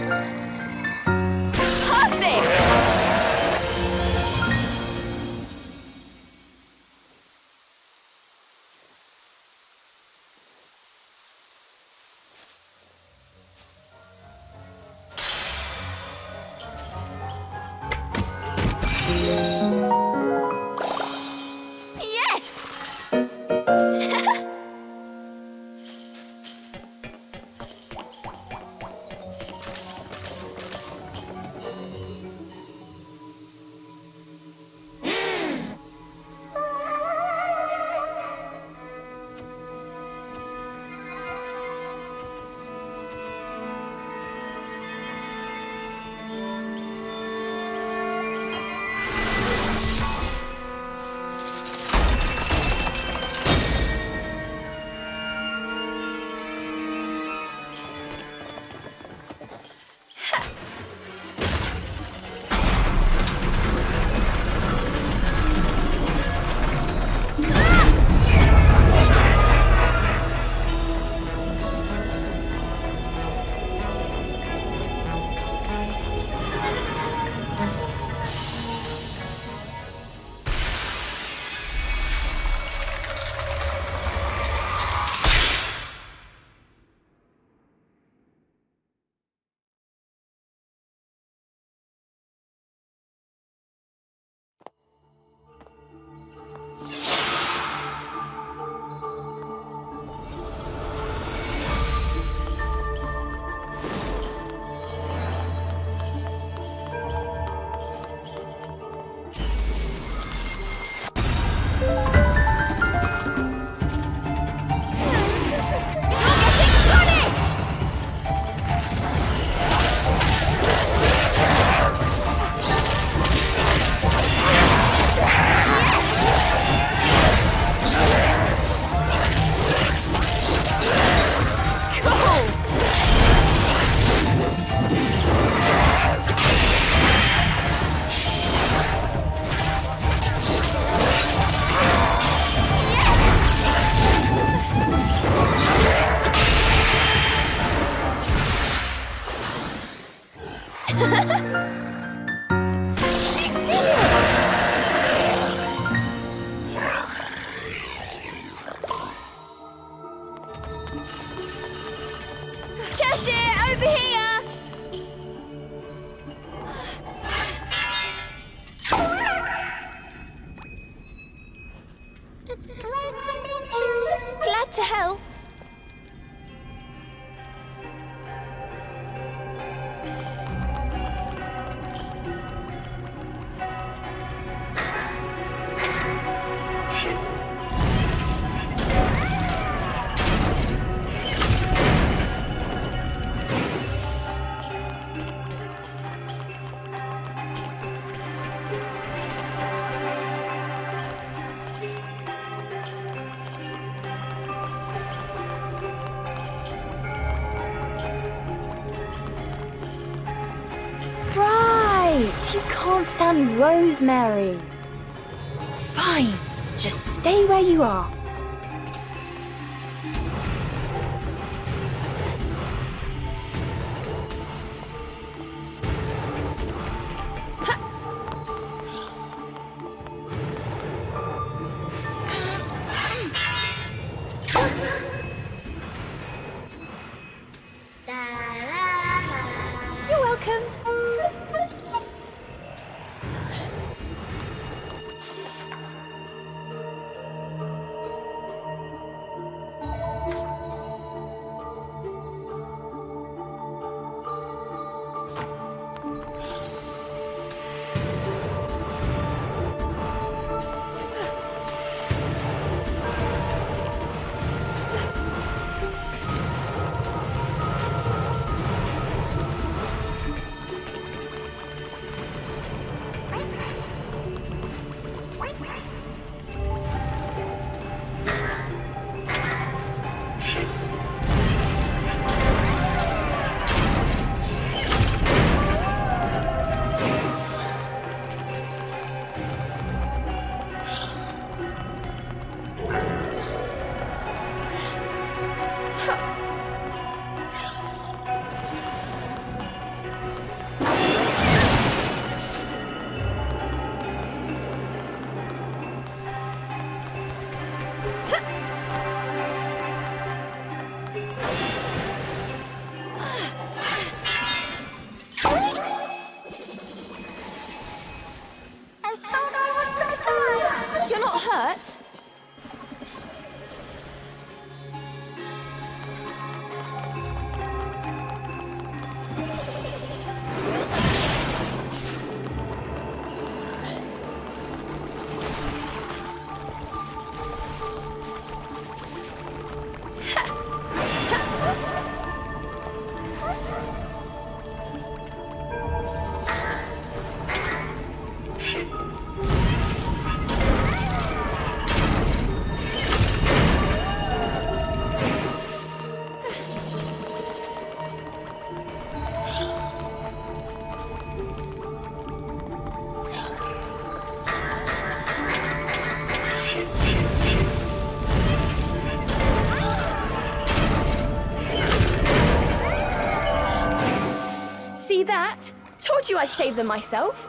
Glad to help. You can't stand rosemary. Fine, just stay where you are. You're welcome. that. Told you I'd save them myself.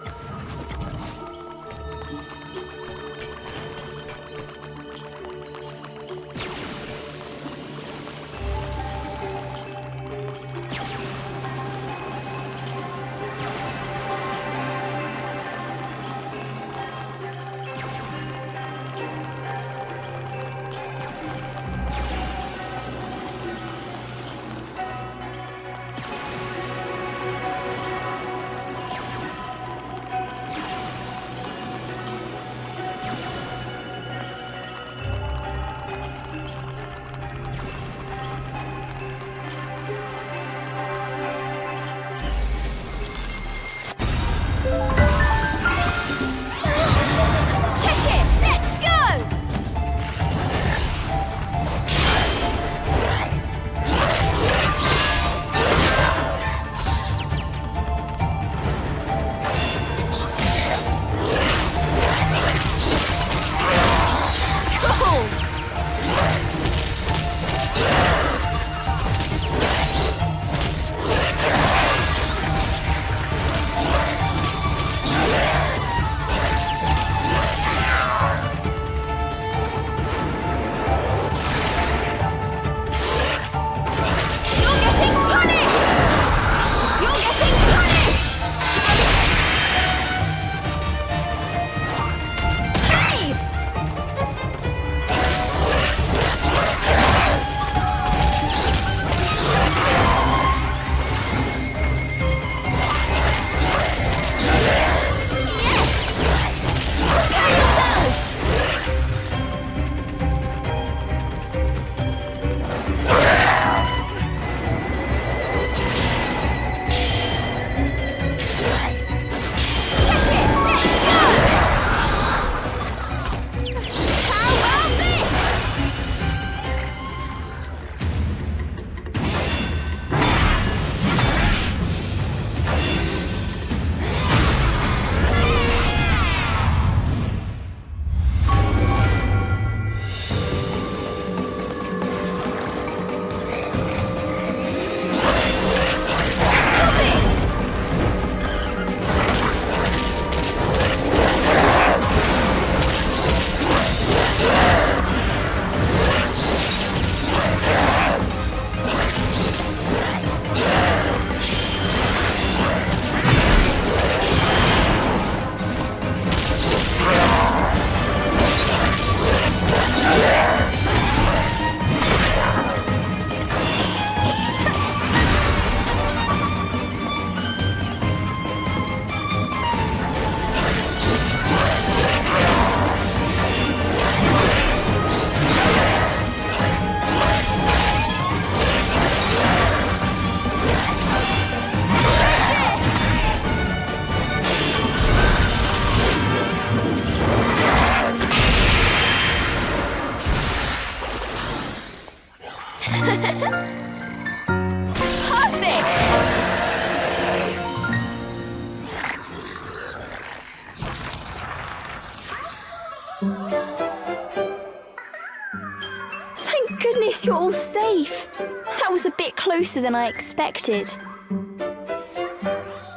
Thank goodness you're all safe. That was a bit closer than I expected.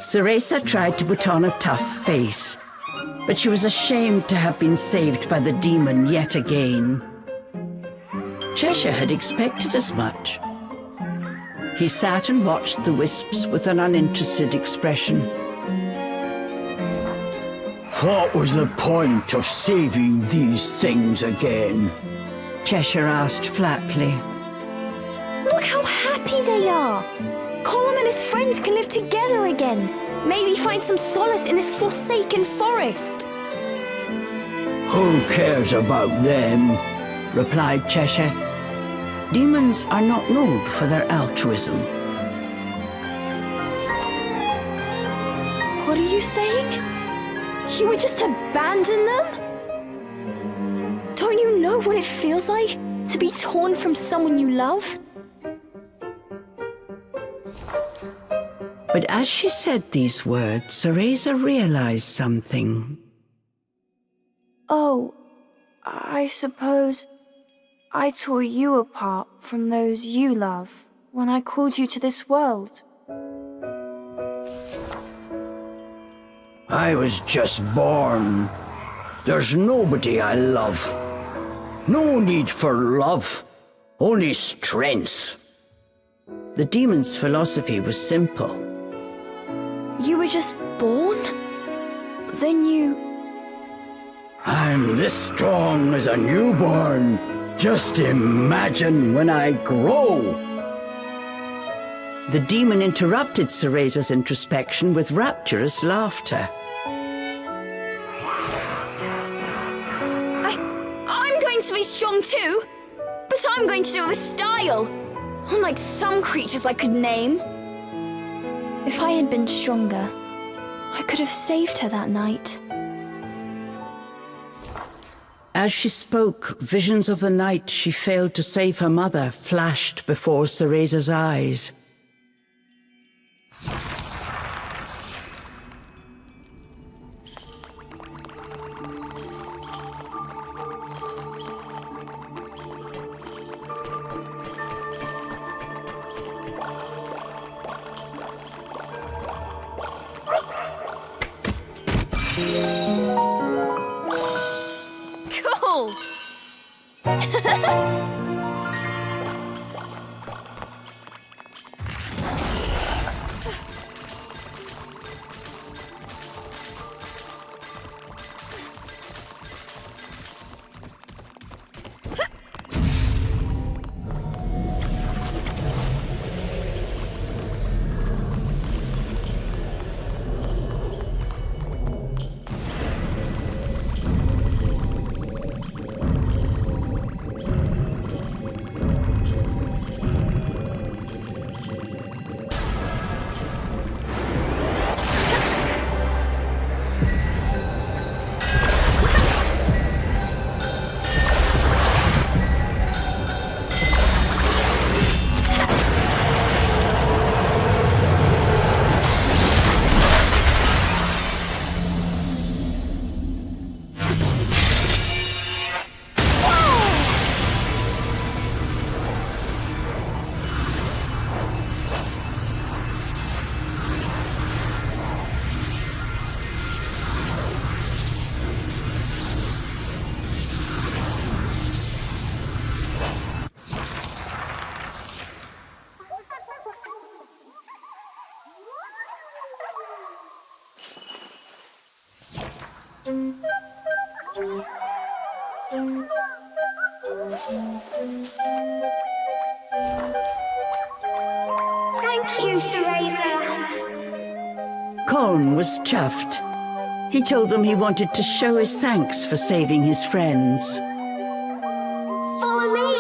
Cereza tried to put on a tough face, but she was ashamed to have been saved by the demon yet again. Cheshire had expected as much. He sat and watched the wisps with an uninterested expression. What was the point of saving these things again? Cheshire asked flatly. Look how happy they are. Colum and his friends can live together again. Maybe find some solace in this forsaken forest. Who cares about them? Replied Cheshire. Demons are not known for their altruism. What are you saying? You would just abandon them? Don't you know what it feels like to be torn from someone you love? But as she said these words, Cereza realized something. Oh, I suppose I tore you apart from those you love when I called you to this world. I was just born. There's nobody I love. No need for love, only strength. The demon's philosophy was simple. You were just born? Then you... I'm this strong as a newborn. Just imagine when I grow. The demon interrupted Cereza's introspection with rapturous laughter. I'm going to be strong too, but I'm going to do it with style, unlike some creatures I could name. If I had been stronger, I could have saved her that night. As she spoke, visions of the night she failed to save her mother flashed before Cereza's eyes. Cool! Thank you, Cereza. Colm was chuffed. He told them he wanted to show his thanks for saving his friends. Follow me.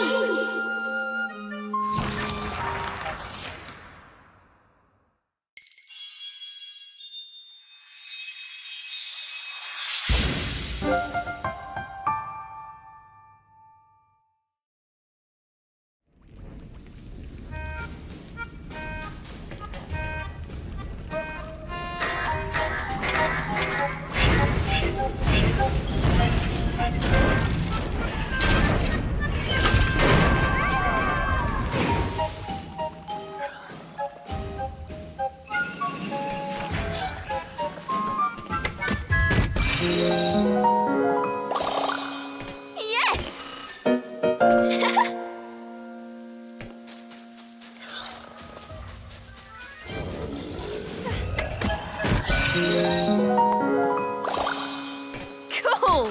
Cool!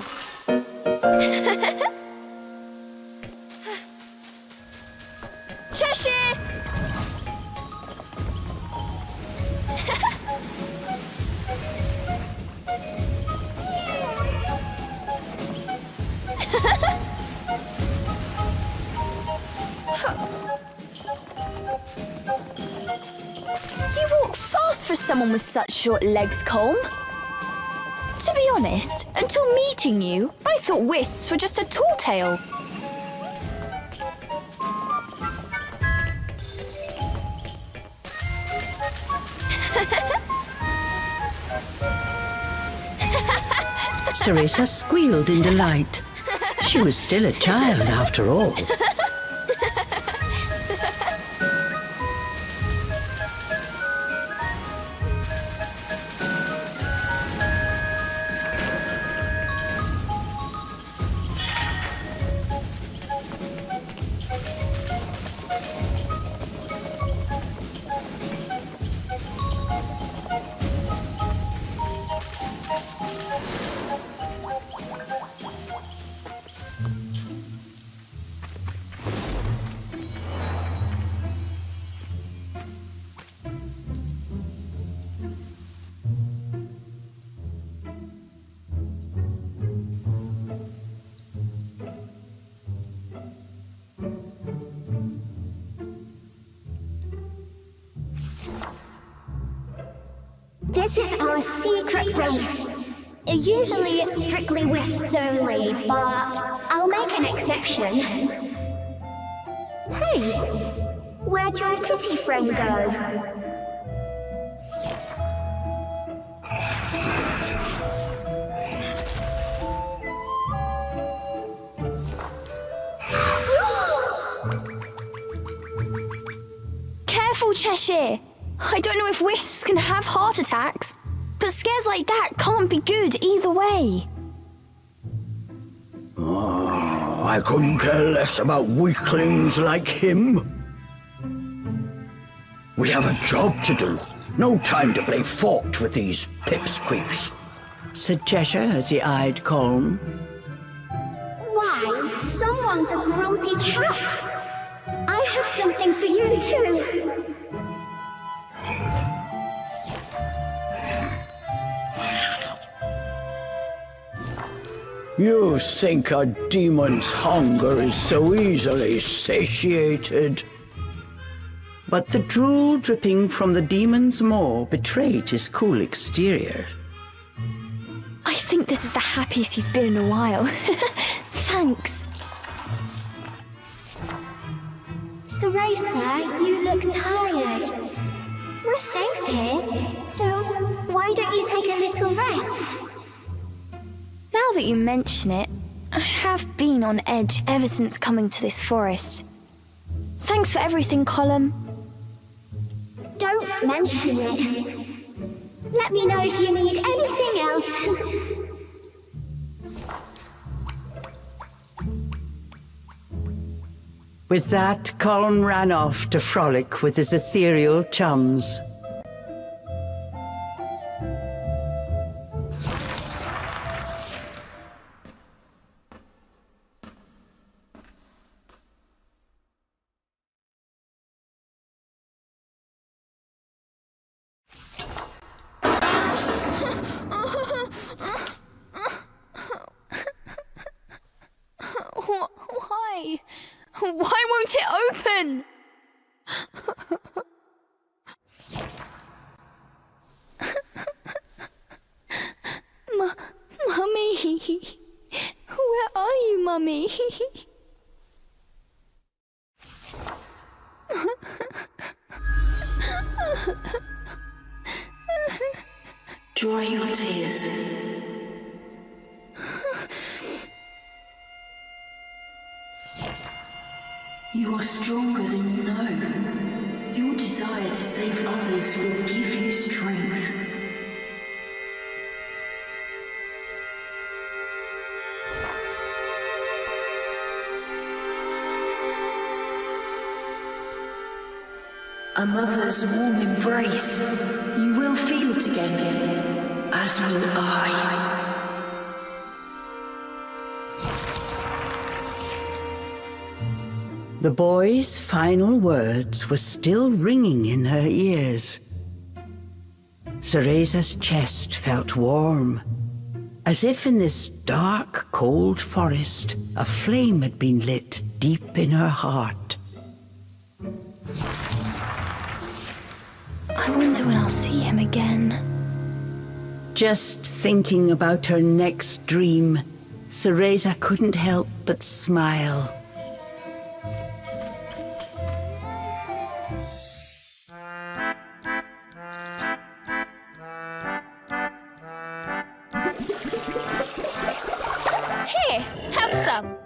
Cheshire! You walk fast for someone with such short legs, Colm. To be honest, until meeting you, I thought wisps were just a tall tale. Cereza squealed in delight. She was still a child after all. This is our secret race. Usually it's strictly wisps only, but I'll make an exception. Hey, where'd your kitty friend go? Careful, Cheshire! I don't know if wisps can have heart attacks, but scares like that can't be good either way. Oh, I couldn't care less about weaklings like him. We have a job to do. No time to play fort with these pipsqueaks, said Cheshire as he eyed Colm. Why, someone's a grumpy cat. I have something for you too. You think a demon's hunger is so easily satiated? But the drool dripping from the demon's maw betrayed his cool exterior. I think this is the happiest he's been in a while. Thanks. Cereza, you look tired. We're safe here, so why don't you take a little rest? Now that you mention it, I have been on edge ever since coming to this forest. Thanks for everything, Colm. Don't mention it. Let me know if you need anything else. With that, Colm ran off to frolic with his ethereal chums. Why? Why won't it open? Mummy, where are you, Mummy? Dry your tears. You are stronger than you know. Your desire to save others will give you strength. A mother's warm embrace. You will feel it again, as will I. The boy's final words were still ringing in her ears. Cereza's chest felt warm, as if in this dark, cold forest, a flame had been lit deep in her heart. I wonder when I'll see him again. Just thinking about her next dream, Cereza couldn't help but smile. Here, have some.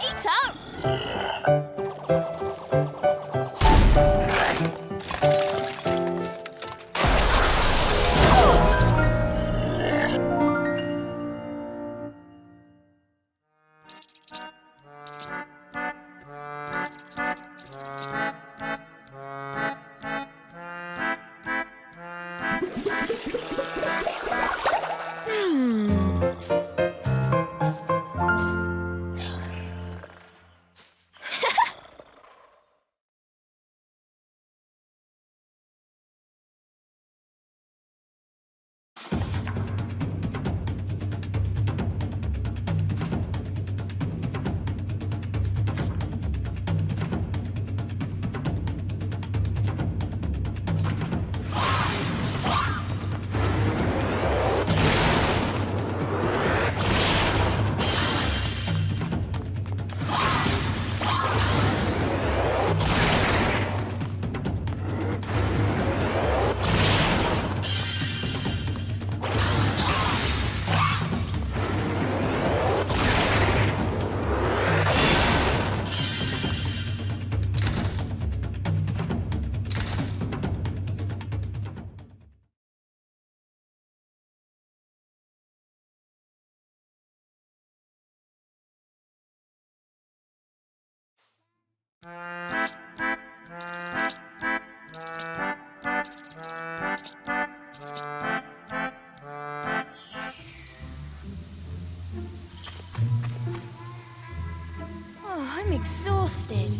Eat up. Oh, I'm exhausted.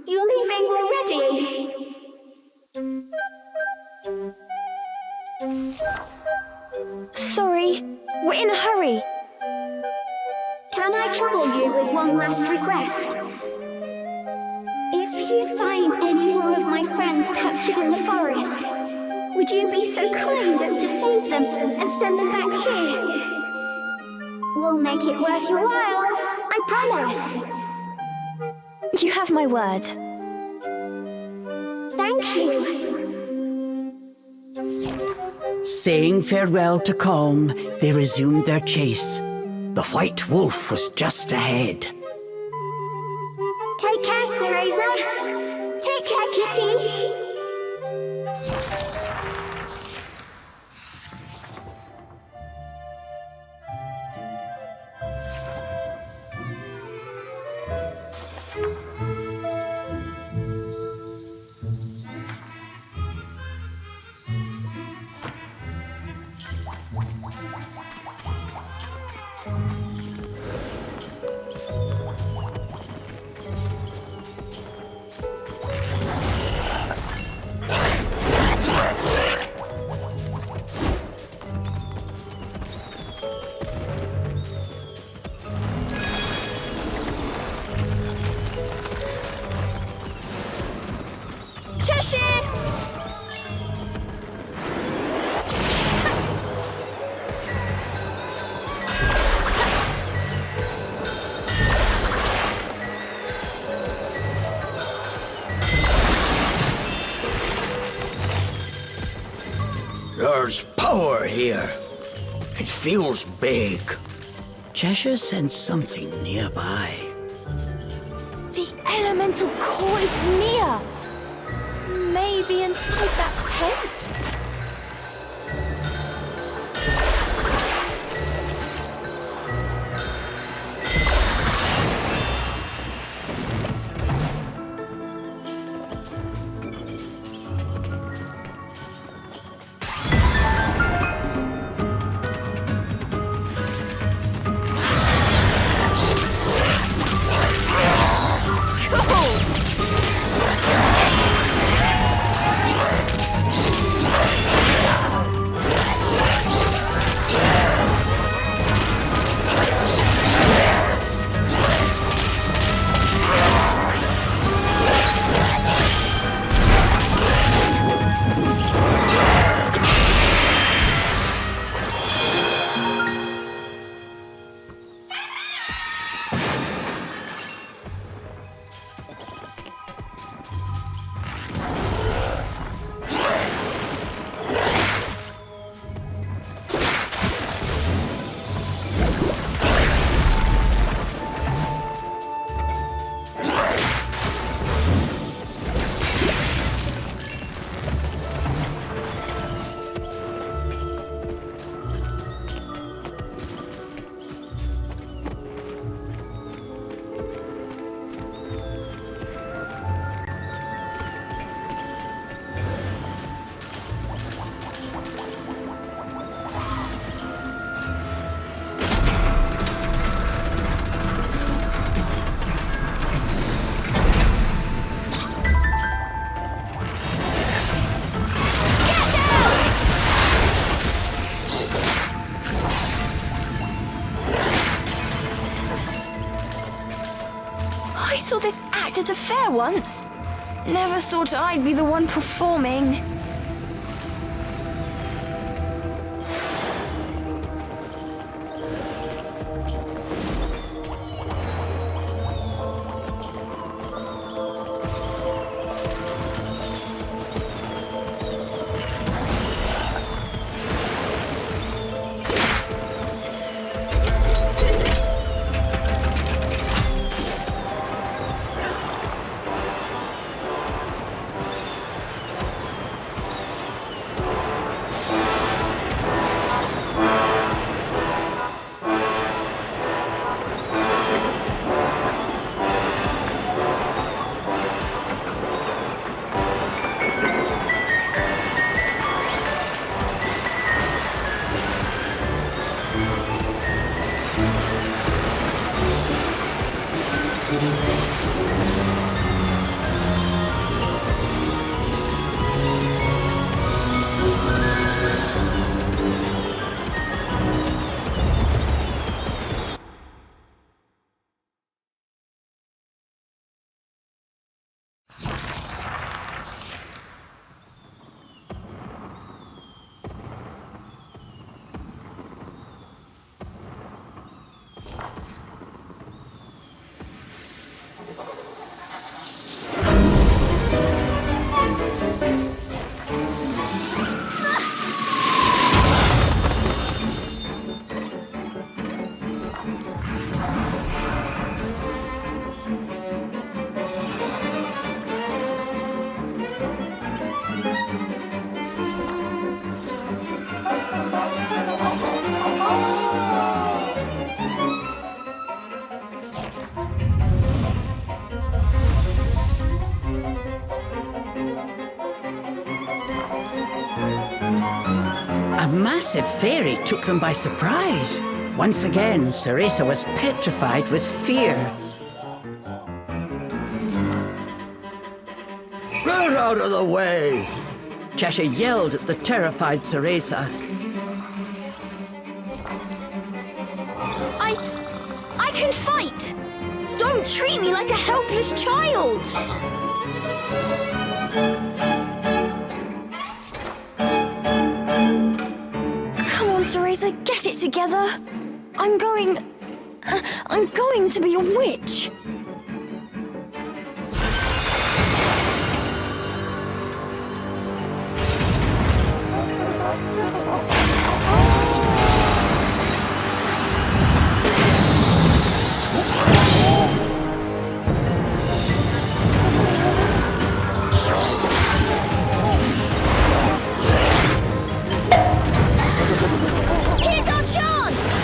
You're leaving already? Sorry, we're in a hurry. Can I trouble you with one last request? If you find any more of my friends captured in the forest, would you be so kind as to save them and send them back here? We'll make it worth your while, I promise. You have my word. Thank you. Saying farewell to calm, they resumed their chase. The white wolf was just ahead. Take care, Cereza. Take care, Kitty. There's power here. It feels big. Cheshire sensed something nearby. The elemental core is near. Maybe inside that tent? I saw this act at a fair once. Never thought I'd be the one performing. A massive fairy took them by surprise. Once again, Cereza was petrified with fear. Get out of the way! Cheshire yelled at the terrified Cereza. I can fight! Don't treat me like a helpless child! Come on, Cereza, get it together. I'm going to be a witch. Here's our chance!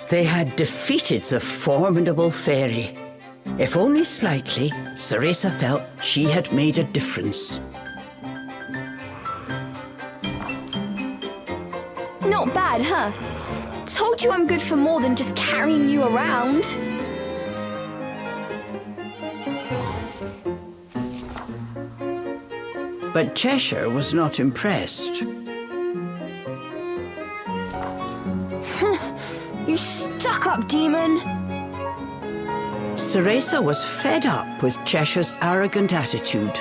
They had defeated the formidable fairy. If only slightly, Cereza felt she had made a difference. Not bad, huh? Told you I'm good for more than just carrying you around. But Cheshire was not impressed. You stuck-up demon! Cereza was fed up with Cheshire's arrogant attitude.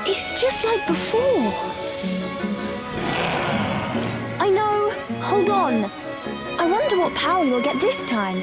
It's just like before. I know. Hold on. I wonder what power you'll get this time.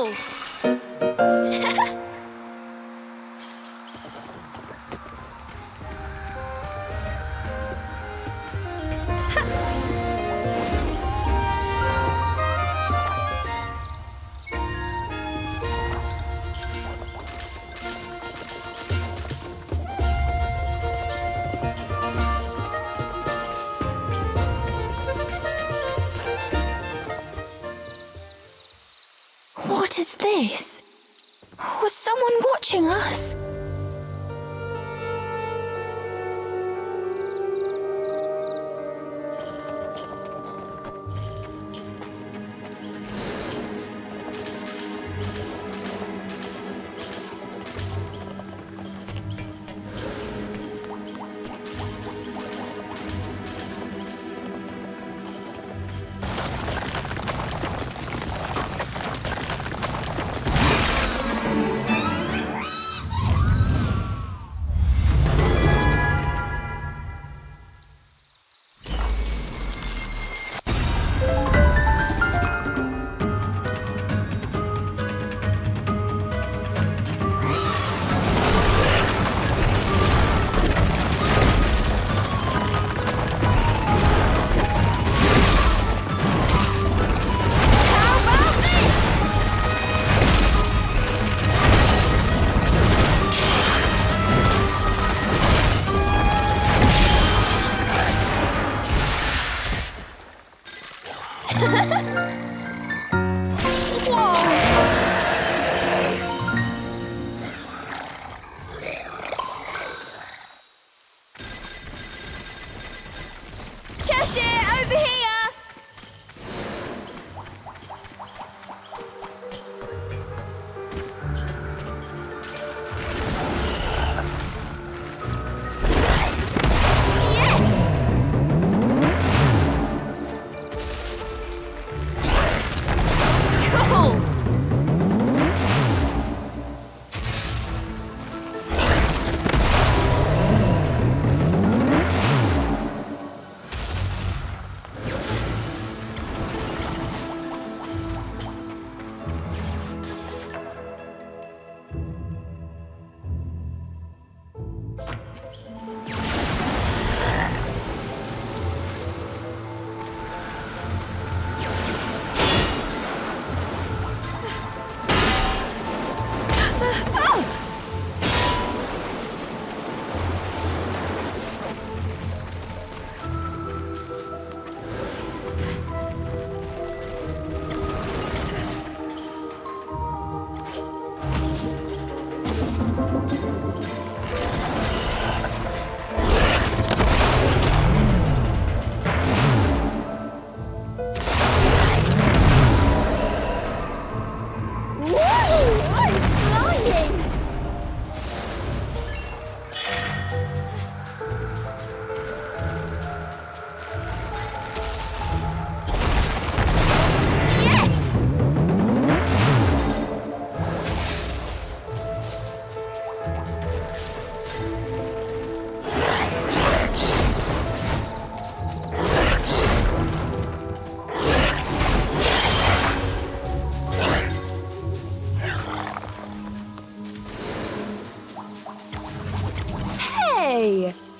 Cool! What is this? Was someone watching us? Cheshire, over here!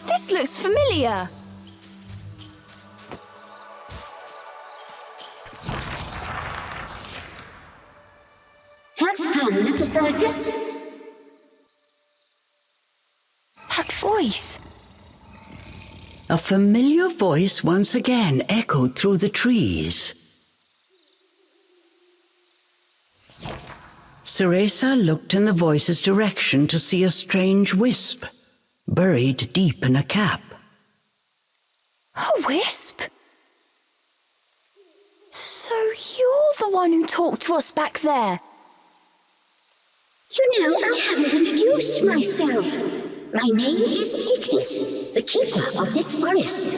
This looks familiar. Have fun at the circus. That voice. A familiar voice once again echoed through the trees. Cereza looked in the voice's direction to see a strange wisp, buried deep in a cap. A wisp? So you're the one who talked to us back there? You know, I haven't introduced myself. My name is Ignis, the keeper of this forest.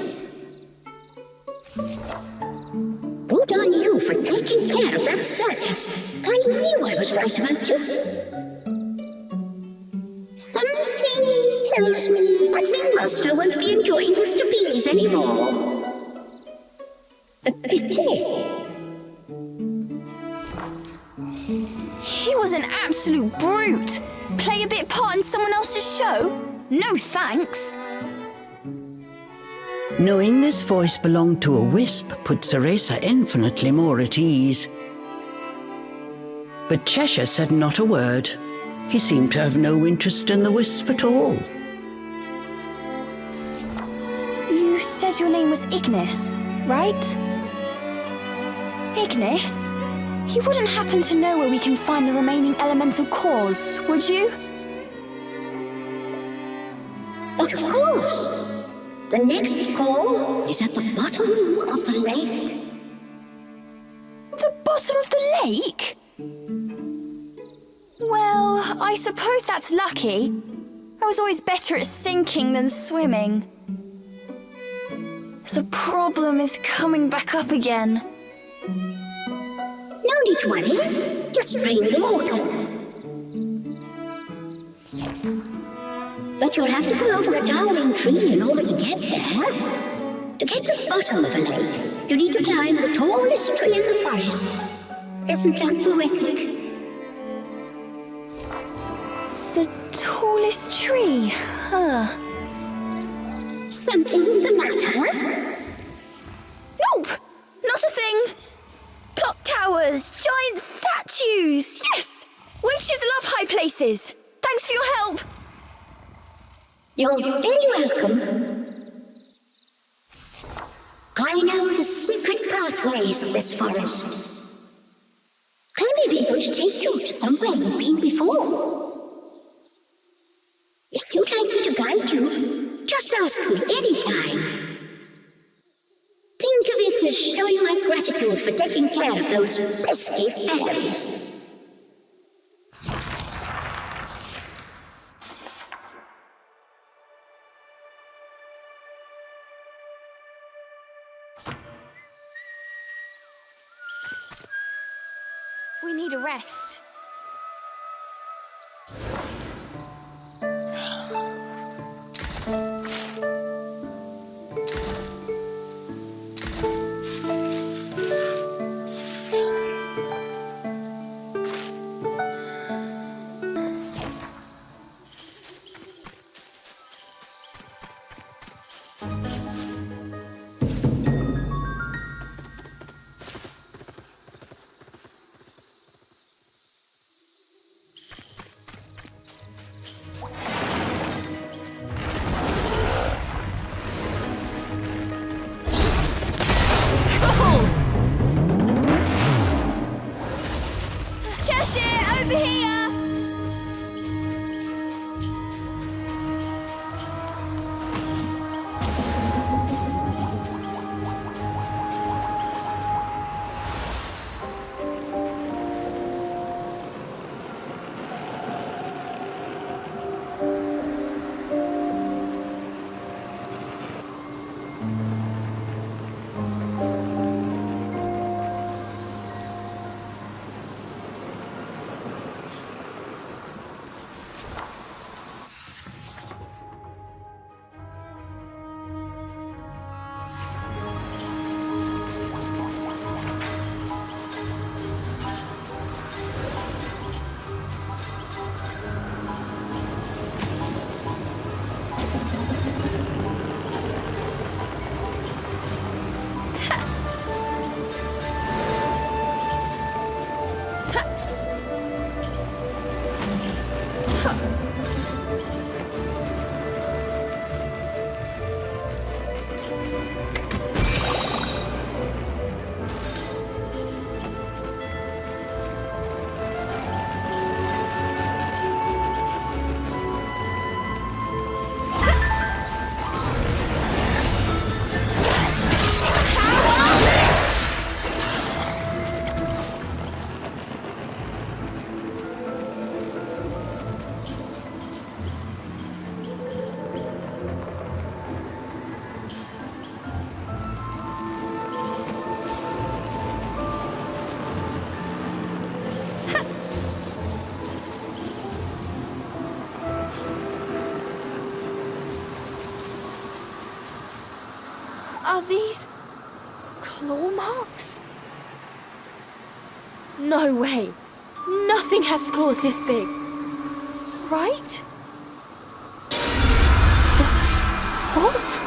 Good on you for taking care of that circus. I knew I was right about you. Something tells me that Ringmaster won't be enjoying his trapeze anymore. A pity. He was an absolute brute. Play a bit part in someone else's show? No thanks. Knowing this voice belonged to a wisp put Cereza infinitely more at ease. But Cheshire said not a word. He seemed to have no interest in the wisp at all. You said your name was Ignis, right? Ignis? You wouldn't happen to know where we can find the remaining elemental cores, would you? Of course. The next core is at the bottom of the lake. The bottom of the lake? Well, I suppose that's lucky. I was always better at sinking than swimming. The problem is coming back up again. No need to worry. Just drain the water. But you'll have to go over a towering tree in order to get there. To get to the bottom of a lake, you need to climb the tallest tree in the forest. Isn't that poetic? The tallest tree, huh? Something the matter? Nope! Not a thing! Clock towers, giant statues, yes! Witches love high places. Thanks for your help. You're very welcome. I know the secret pathways of this forest. I may be able to take you to somewhere you've been before. If you'd like me to guide you, just ask me anytime. Think of it as showing my gratitude for taking care of those pesky fairies. We need a rest. Over here! Are these claw marks? No way. Nothing has claws this big. Right? What?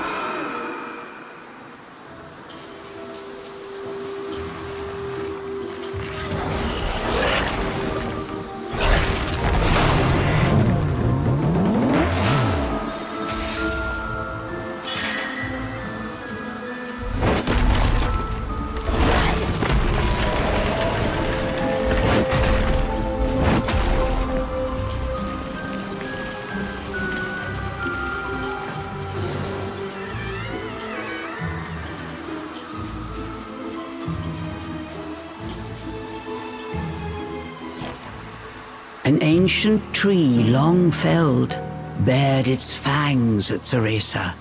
An ancient tree, long felled, bared its fangs at Cereza.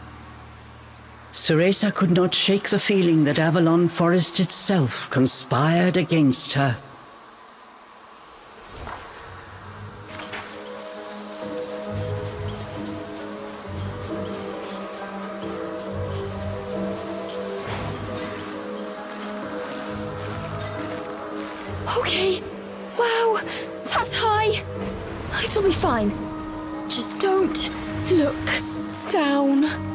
Cereza could not shake the feeling that Avalon Forest itself conspired against her. Okay. Wow, that's high. It'll be fine. Just don't look down.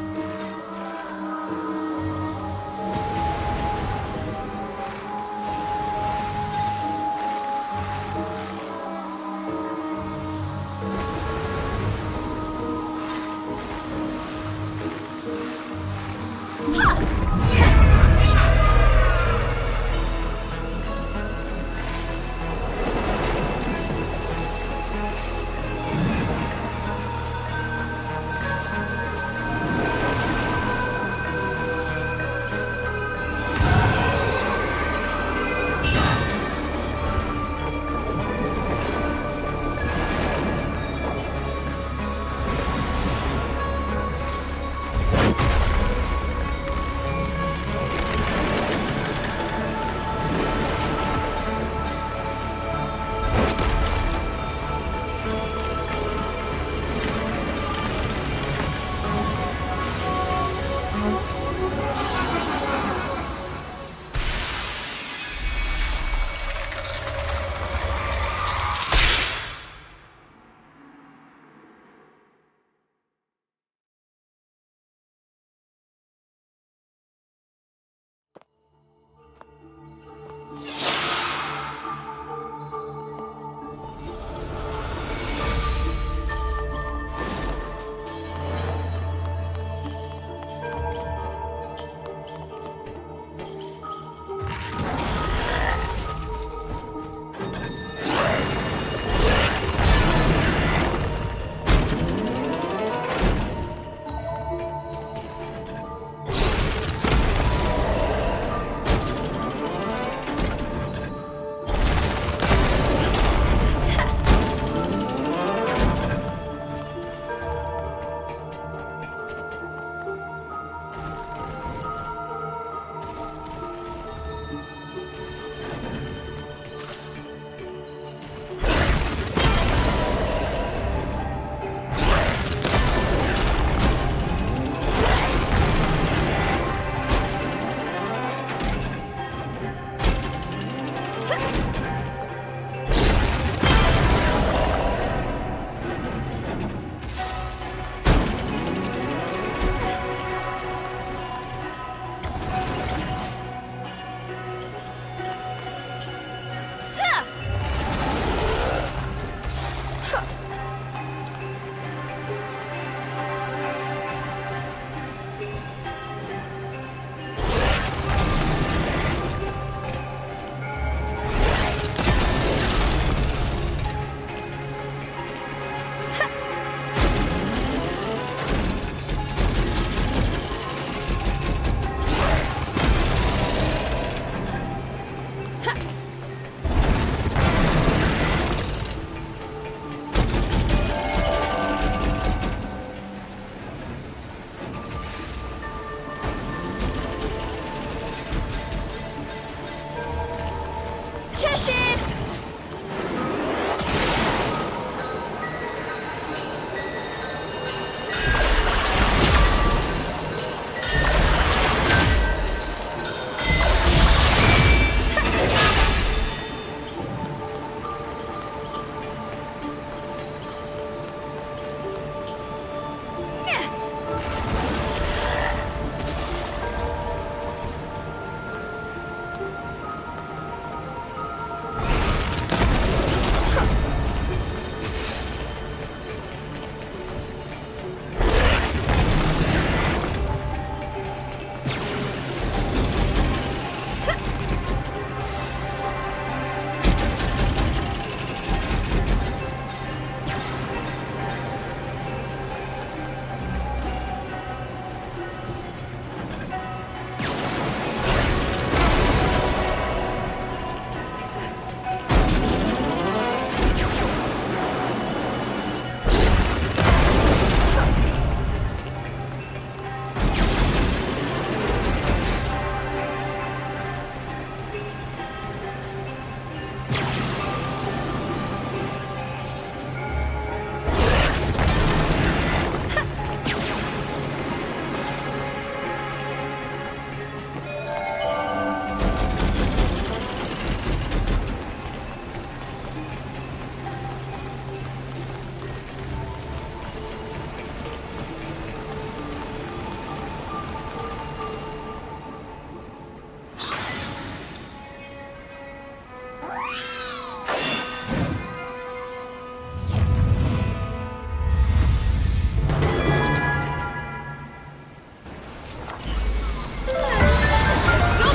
You're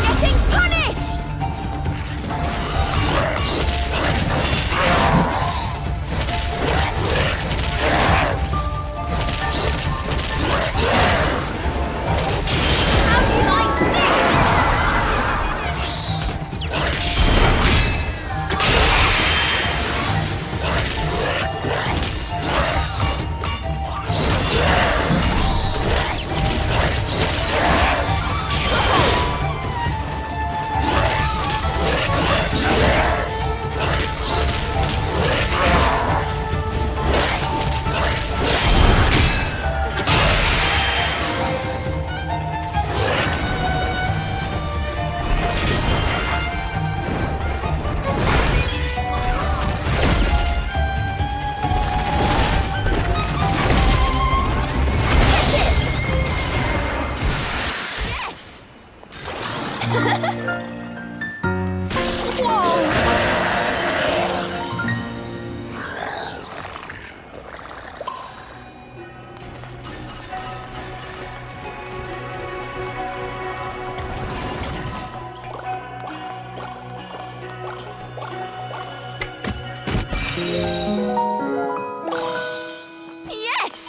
getting punished! How do you like this? Yes! Whoa! Yes!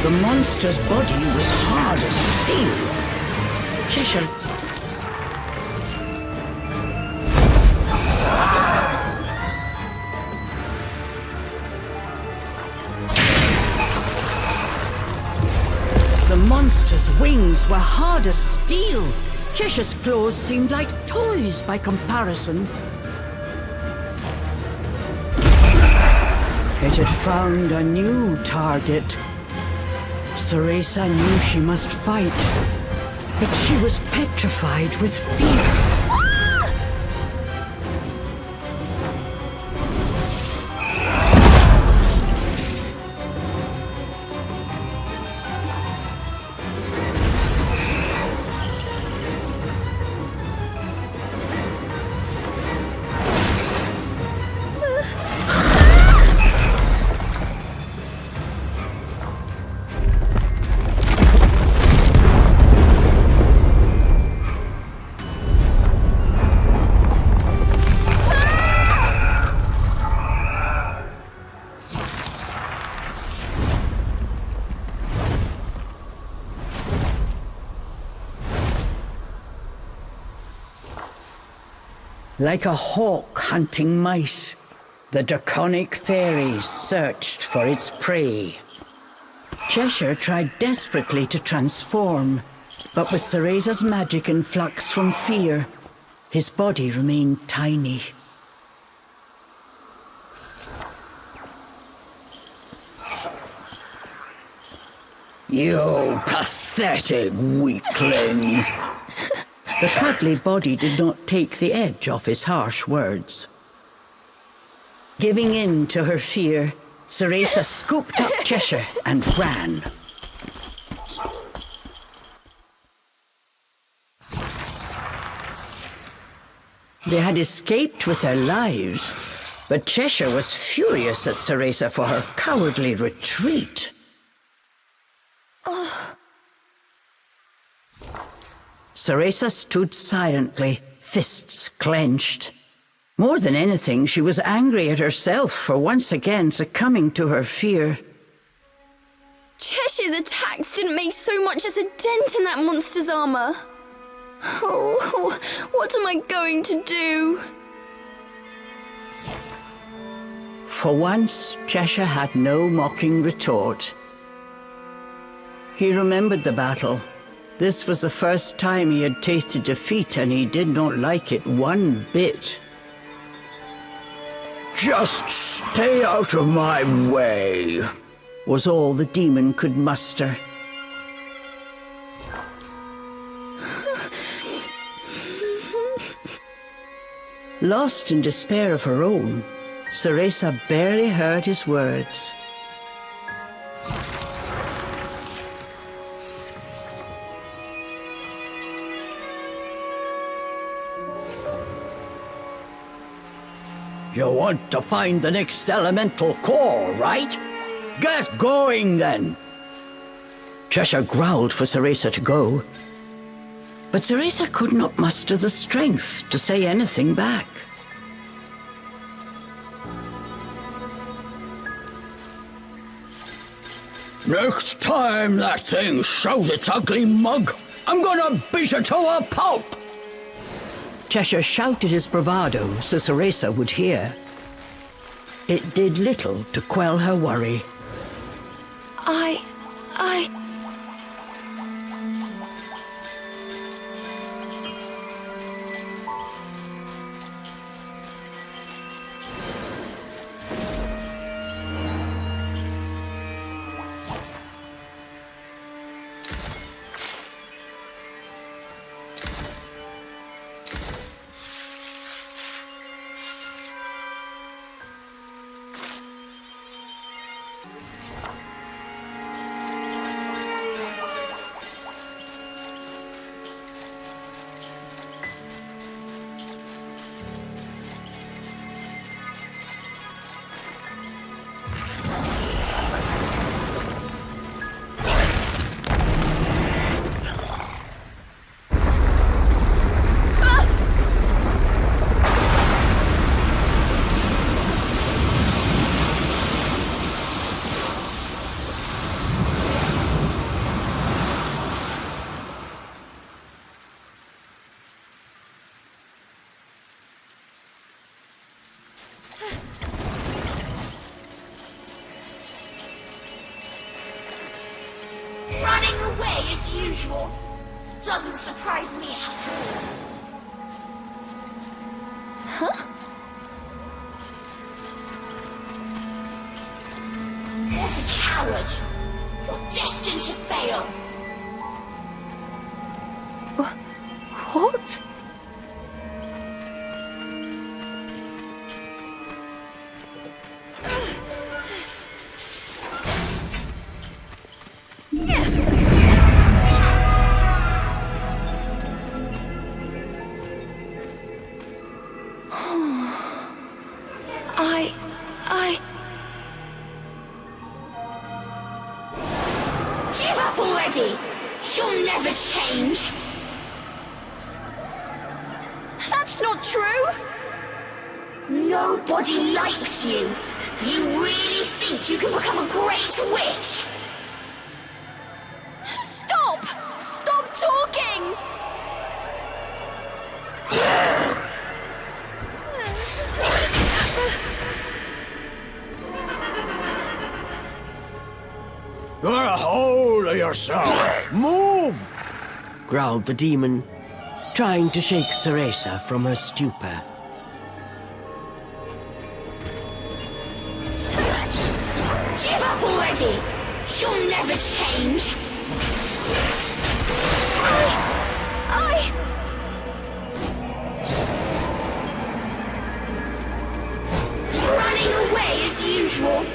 The monster's body was hard as steel. Cheshire... The monster's wings were hard as steel. Cheshire's claws seemed like toys by comparison. It had found a new target. Cereza knew she must fight, but she was petrified with fear. Like a hawk hunting mice, the draconic fairies searched for its prey. Cheshire tried desperately to transform, but with Cereza's magic and flux from fear, his body remained tiny. You pathetic weakling! The cuddly body did not take the edge off his harsh words. Giving in to her fear, Cereza scooped up Cheshire and ran. They had escaped with their lives, but Cheshire was furious at Cereza for her cowardly retreat. Cereza stood silently, fists clenched. More than anything, she was angry at herself for once again succumbing to her fear. Cheshire's attacks didn't make so much as a dent in that monster's armor. Oh, what am I going to do? For once, Cheshire had no mocking retort. He remembered the battle. This was the first time he had tasted defeat, and he did not like it one bit. Just stay out of my way, was all the demon could muster. Lost in despair of her own, Cereza barely heard his words. You want to find the next elemental core, right? Get going, then! Cheshire growled for Cereza to go, but Cereza could not muster the strength to say anything back. Next time that thing shows its ugly mug, I'm gonna beat it to a pulp! Cheshire shouted his bravado so Cereza would hear. It did little to quell her worry. away as usual. Doesn't surprise me at all. Huh? What a coward! You're destined to fail! What? Give up already! You'll never change! That's not true! Nobody likes you! You really think you can become a great witch? Stop! Stop talking! Get a hold of yourself! Move! Growled the demon, trying to shake Cereza from her stupor. Give up already! You'll never change! Running away as usual!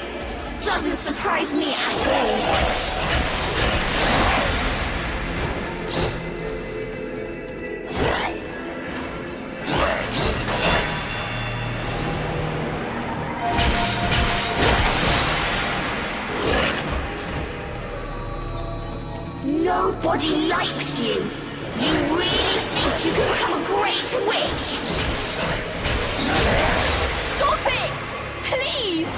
Doesn't surprise me at all! Nobody likes you! You really think you can become a great witch? Stop it! Please!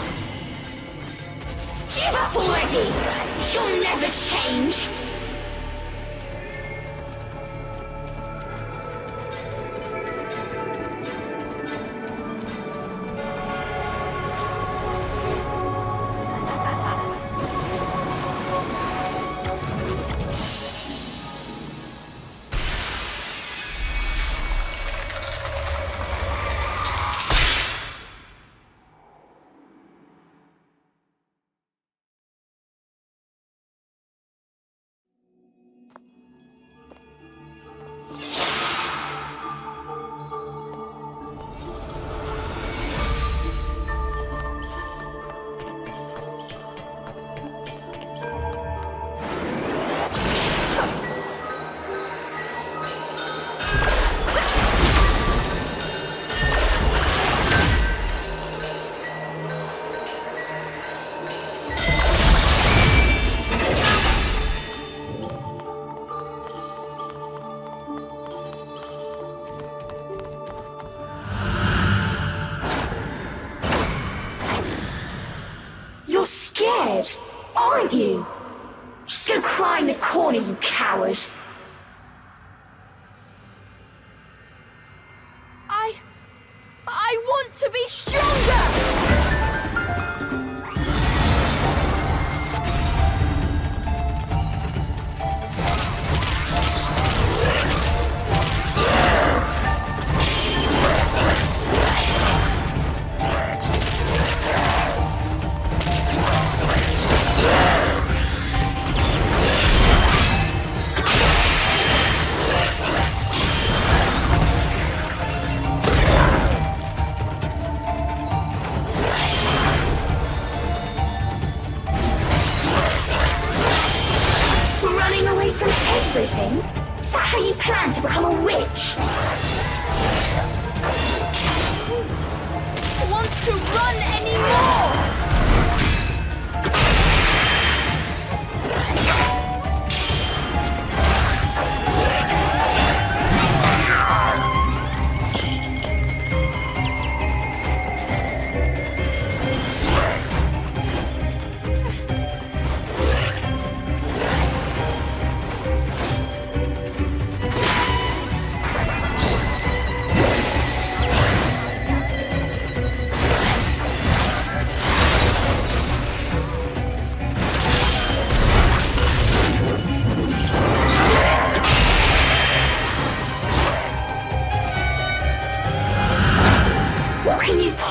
Give up already! You'll never change! You're scared, aren't you? Just go cry in the corner, you coward. I want to be stronger!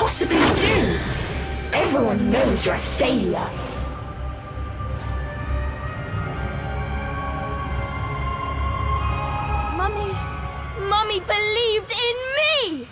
possibly do? Everyone knows you're a failure. Mummy believed in me!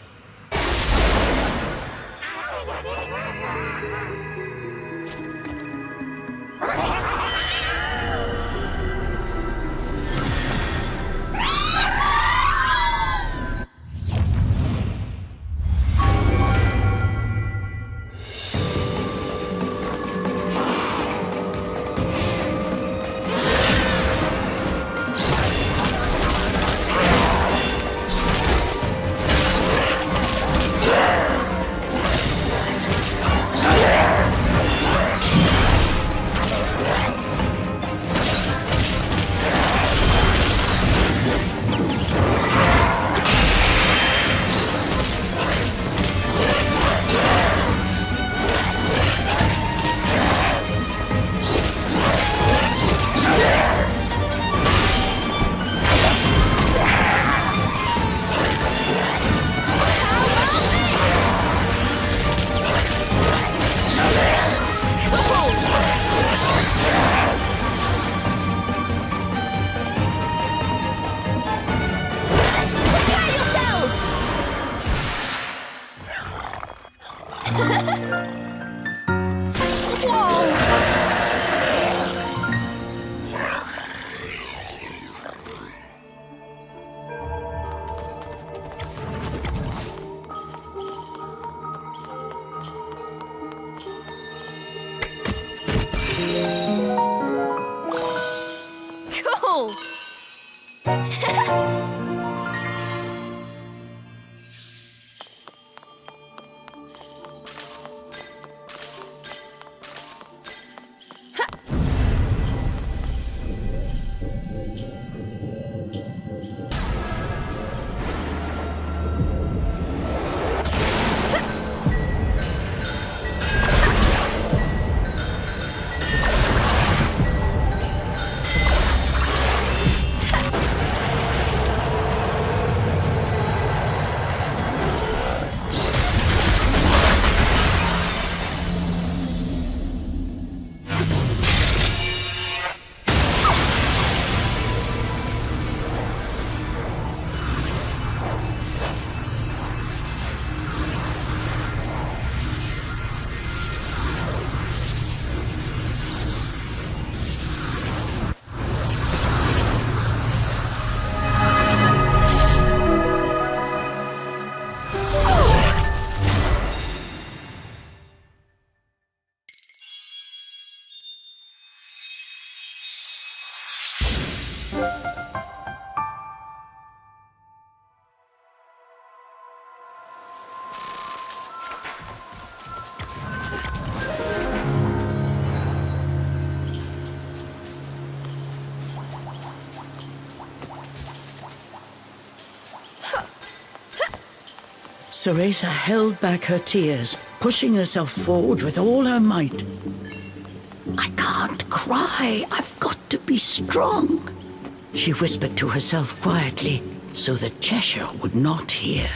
Cool! Cereza held back her tears, pushing herself forward with all her might. I can't cry. I've got to be strong, she whispered to herself quietly, so that Cheshire would not hear.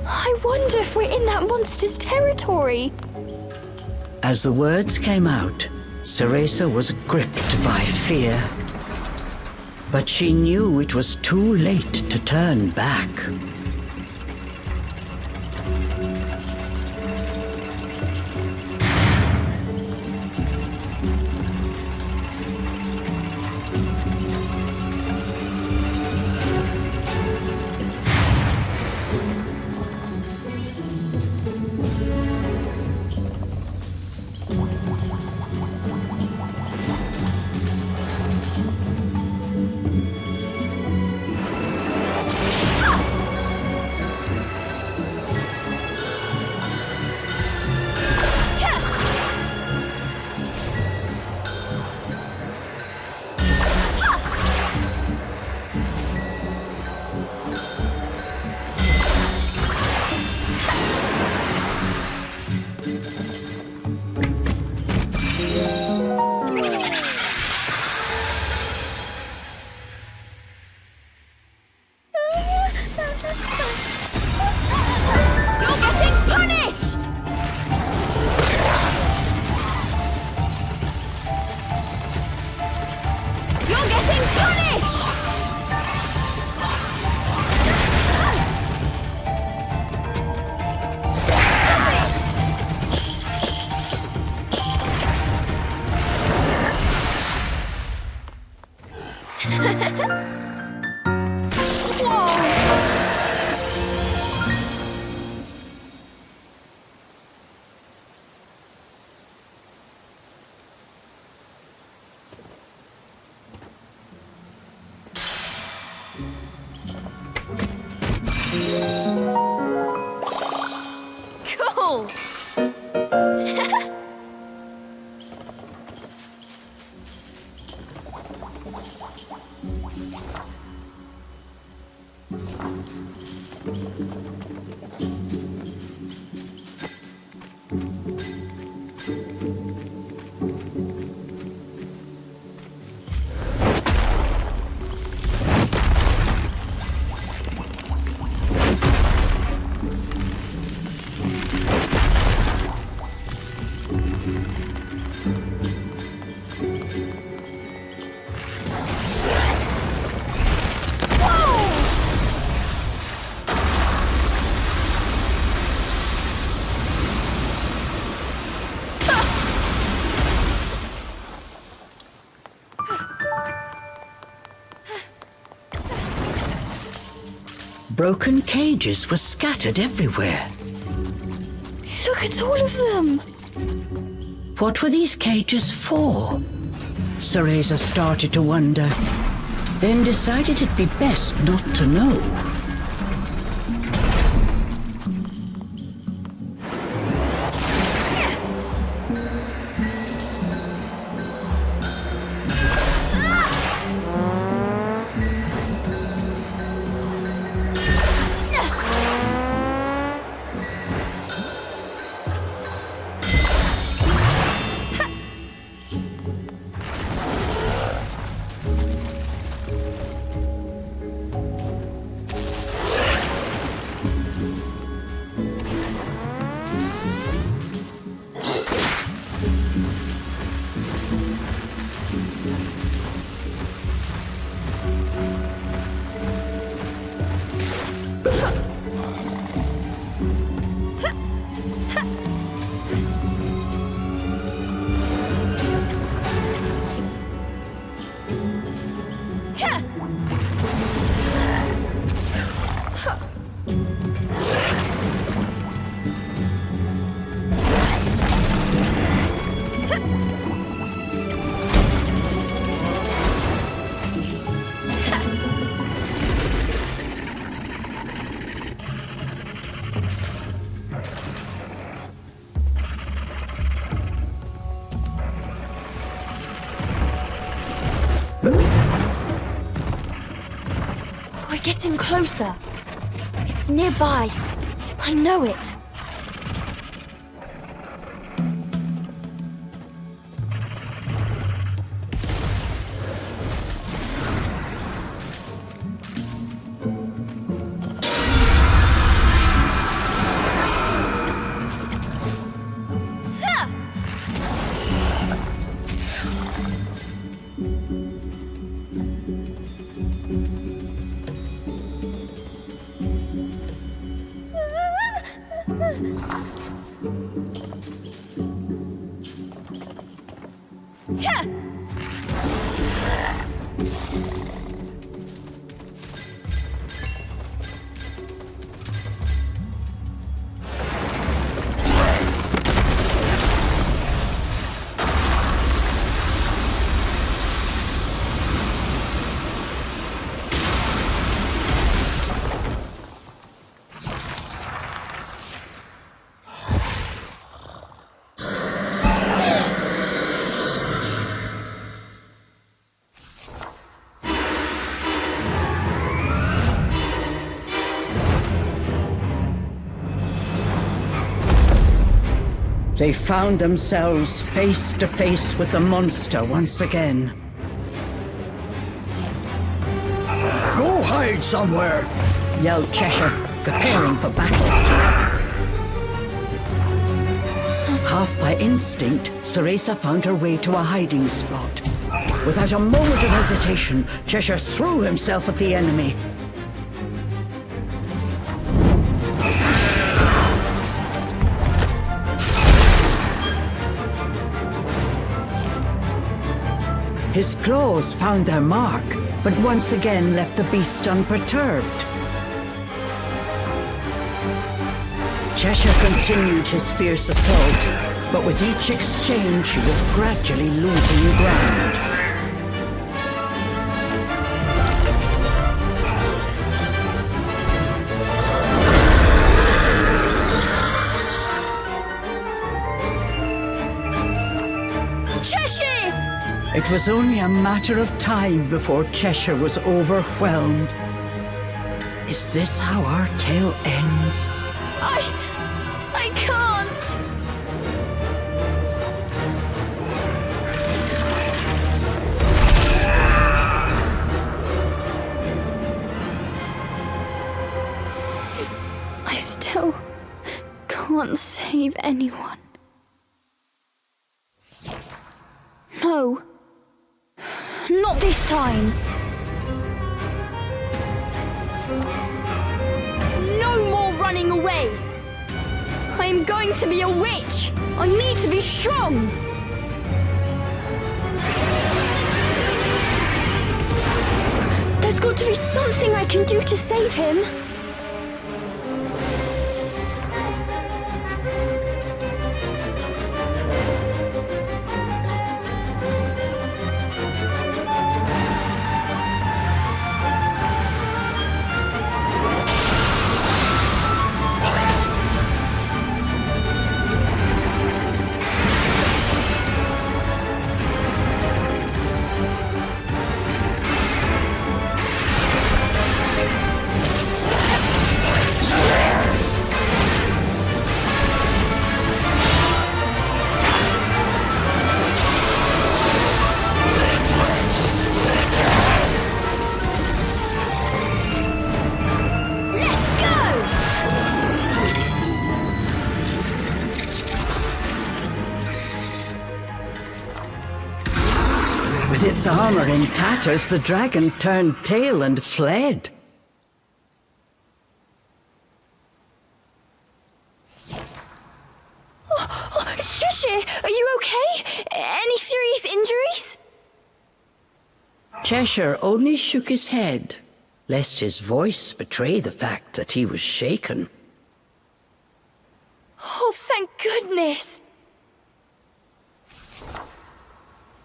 I wonder if we're in that monster's territory. As the words came out, Cereza was gripped by fear. But she knew it was too late to turn back. Broken cages were scattered everywhere. Look at all of them. What were these cages for? Cereza started to wonder, then decided it'd be best not to know. We're getting closer. It's nearby. I know it. They found themselves face to face with the monster once again. Go hide somewhere! Yelled Cheshire, preparing for battle. Half by instinct, Cereza found her way to a hiding spot. Without a moment of hesitation, Cheshire threw himself at the enemy. His claws found their mark, but once again left the beast unperturbed. Cheshire continued his fierce assault, but with each exchange he was gradually losing ground. It was only a matter of time before Cheshire was overwhelmed. Is this how our tale ends? I can't. I still can't save anyone. No. Not this time. No more running away. I am going to be a witch. I need to be strong. There's got to be something I can do to save him. With its armor in tatters, the dragon turned tail and fled. Cheshire, are you okay? Any serious injuries? Cheshire only shook his head, lest his voice betray the fact that he was shaken. Oh, thank goodness!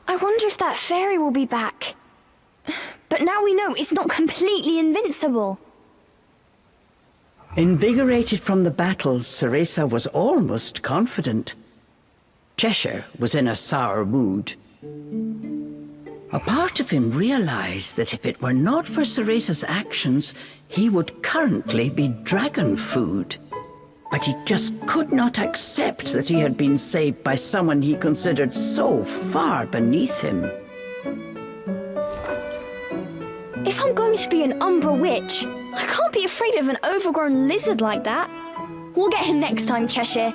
I wonder if that fairy will be back. But now we know it's not completely invincible. Invigorated from the battle, Cereza was almost confident. Cheshire was in a sour mood. A part of him realized that if it were not for Cereza's actions, he would currently be dragon food. But he just could not accept that he had been saved by someone he considered so far beneath him. If I'm going to be an Umbra witch, I can't be afraid of an overgrown lizard like that. We'll get him next time, Cheshire.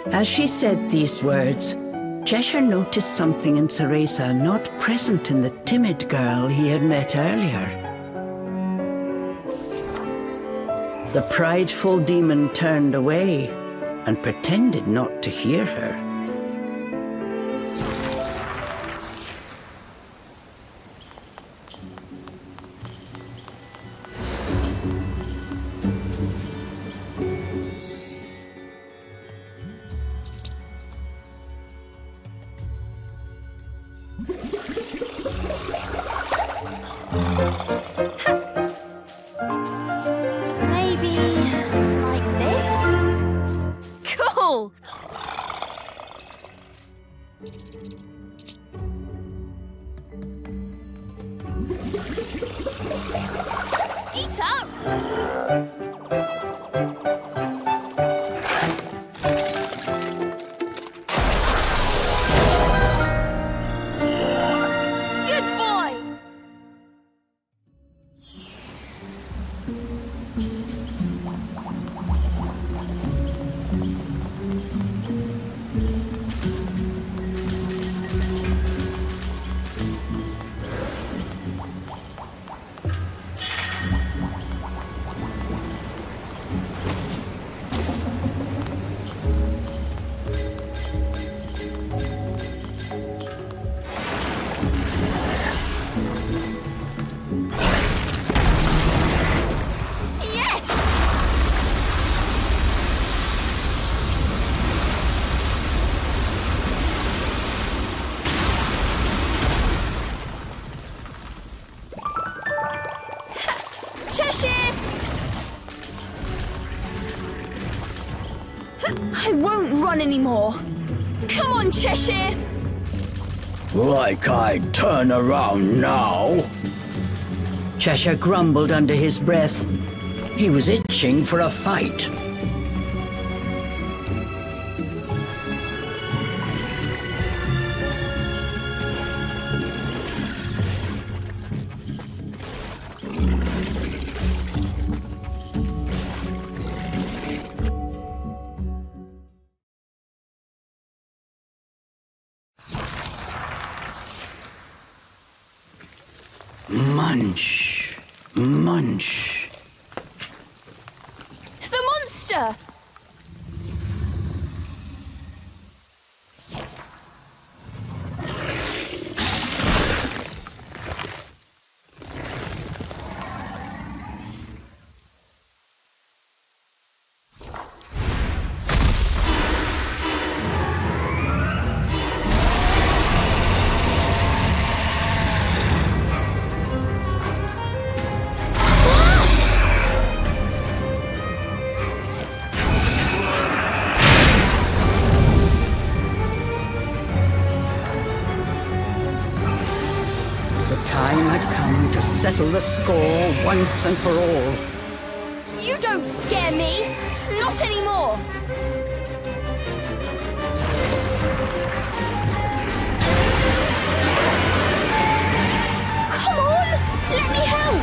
As she said these words, Cheshire noticed something in Cereza not present in the timid girl he had met earlier. The prideful demon turned away and pretended not to hear her. Maybe like this? Cool! Eat up! Good boy! Yes! Cheshire! I won't run anymore. Come on, Cheshire! Like I'd turn around now? Cheshire grumbled under his breath. He was itching for a fight. Munch, munch. The monster! Time had come to settle the score once and for all. You don't scare me! Not anymore! Come on! Let me help!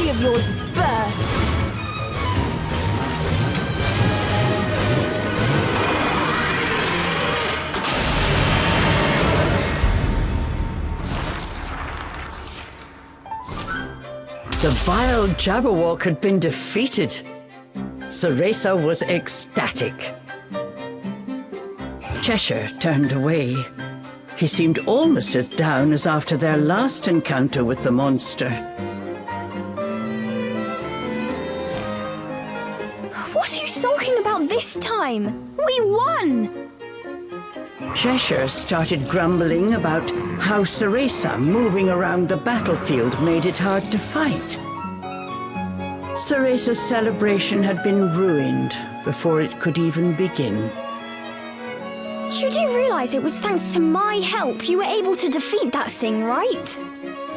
body of yours bursts. The vile Jabberwock had been defeated. Cereza was ecstatic. Cheshire turned away. He seemed almost as down as after their last encounter with the monster. What are you sulking about this time? We won! Cheshire started grumbling about how Cereza moving around the battlefield made it hard to fight. Cereza's celebration had been ruined before it could even begin. You do realize it was thanks to my help you were able to defeat that thing, right?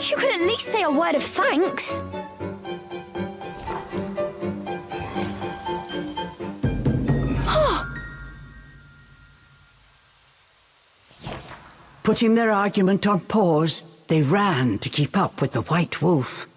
You could at least say a word of thanks. Putting their argument on pause, they ran to keep up with the White Wolf.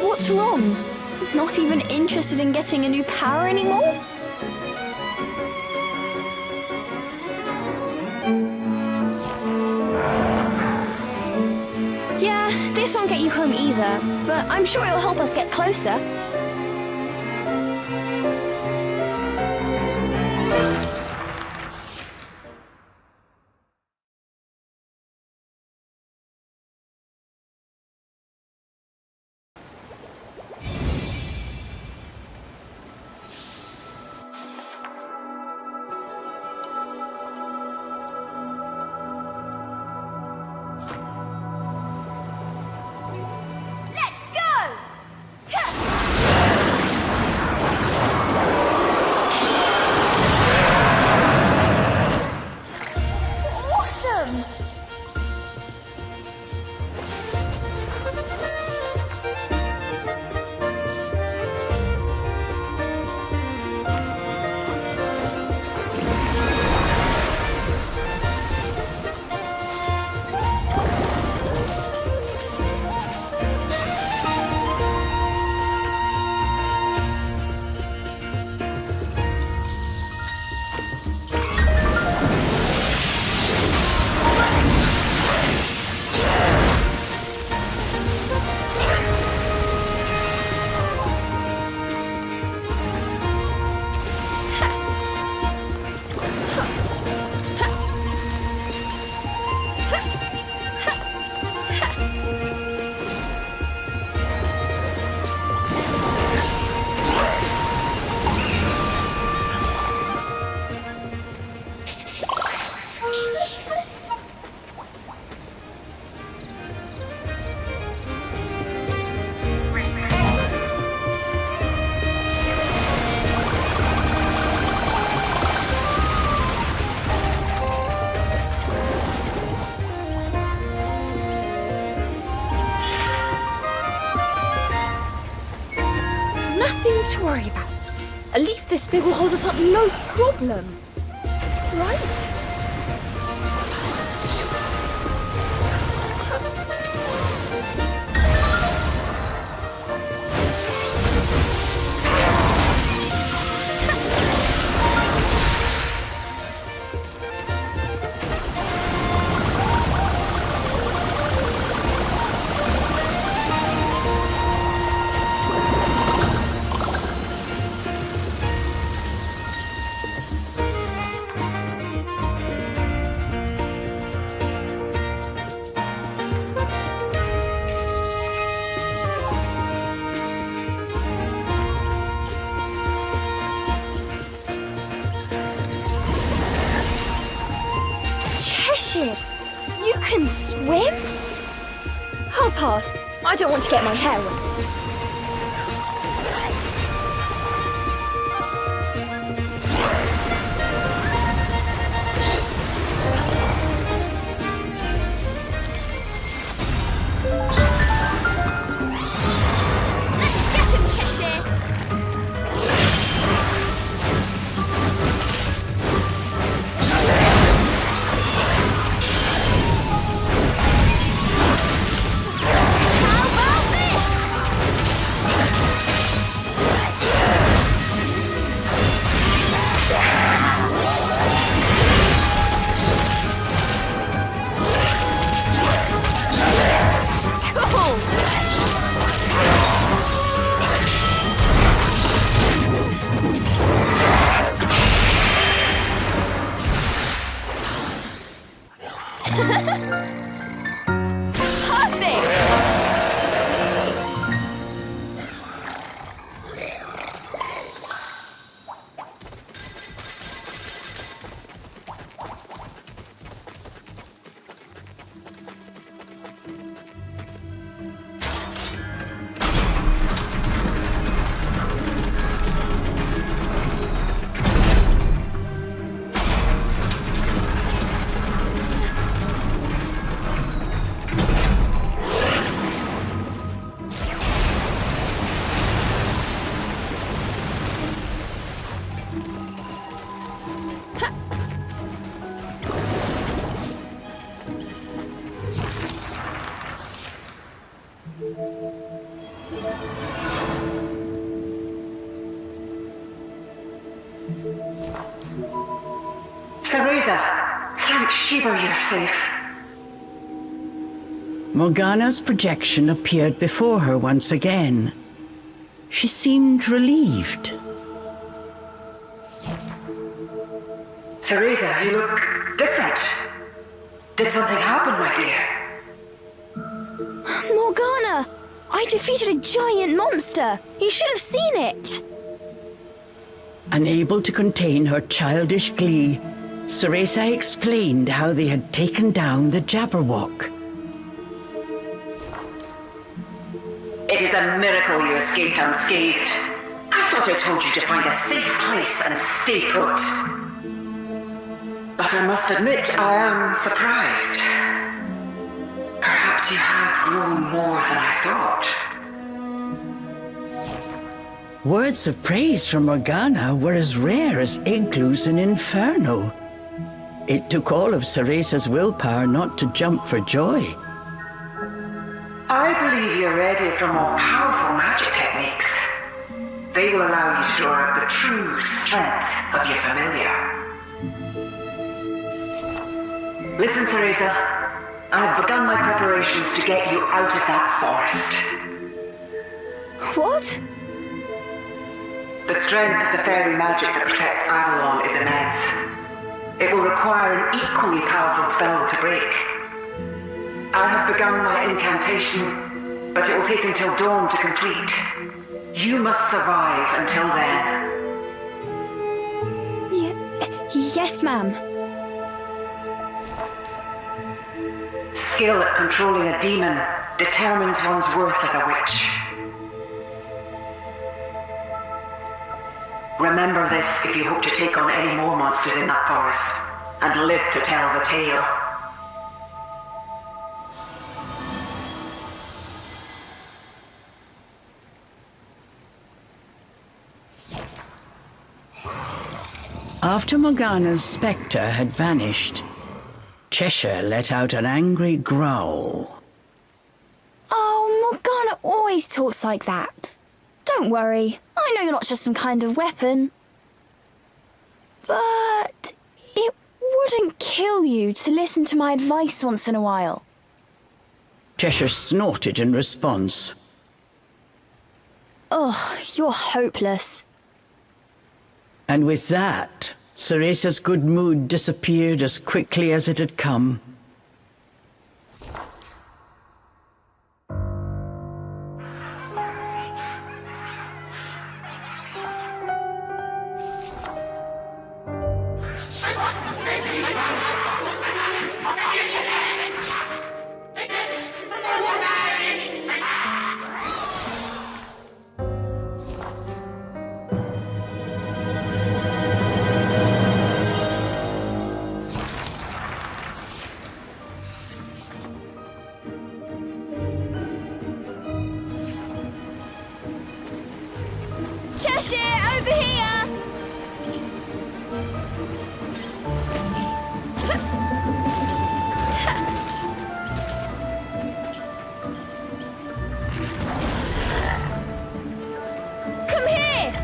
What's wrong? Not even interested in getting a new power anymore? Yeah, this won't get you home either, but I'm sure it'll help us get closer. To worry about. A leaf this big will hold us up no problem. Right? can swim? I'll pass. I don't want to get my hair wet. Get him, Cheshire! How about this? Cereza, thank Shiba you're safe. Morgana's projection appeared before her once again. She seemed relieved. Cereza, you look different. Did something happen, my dear? Morgana! I defeated a giant monster! You should have seen it! Unable to contain her childish glee, Cereza explained how they had taken down the Jabberwock. It is a miracle you escaped unscathed. I thought I told you to find a safe place and stay put. But I must admit, I am surprised. Perhaps you have grown more than I thought. Words of praise from Morgana were as rare as igloos in Inferno. It took all of Cereza's willpower not to jump for joy. I believe you're ready for more powerful magic techniques. They will allow you to draw out the true strength of your familiar. Listen, Cereza. I have begun my preparations to get you out of that forest. What? The strength of the fairy magic that protects Avalon is immense. It will require an equally powerful spell to break. I have begun my incantation, but it will take until dawn to complete. You must survive until then. Yes, ma'am. Skill at controlling a demon determines one's worth as a witch. Remember this if you hope to take on any more monsters in that forest, and live to tell the tale. After Morgana's spectre had vanished, Cheshire let out an angry growl. Oh, Morgana always talks like that. Don't worry, I know you're not just some kind of weapon. But it wouldn't kill you to listen to my advice once in a while. Cheshire snorted in response. Ugh, you're hopeless. And with that, Cereza's good mood disappeared as quickly as it had come. Cheshire, over here! Come here!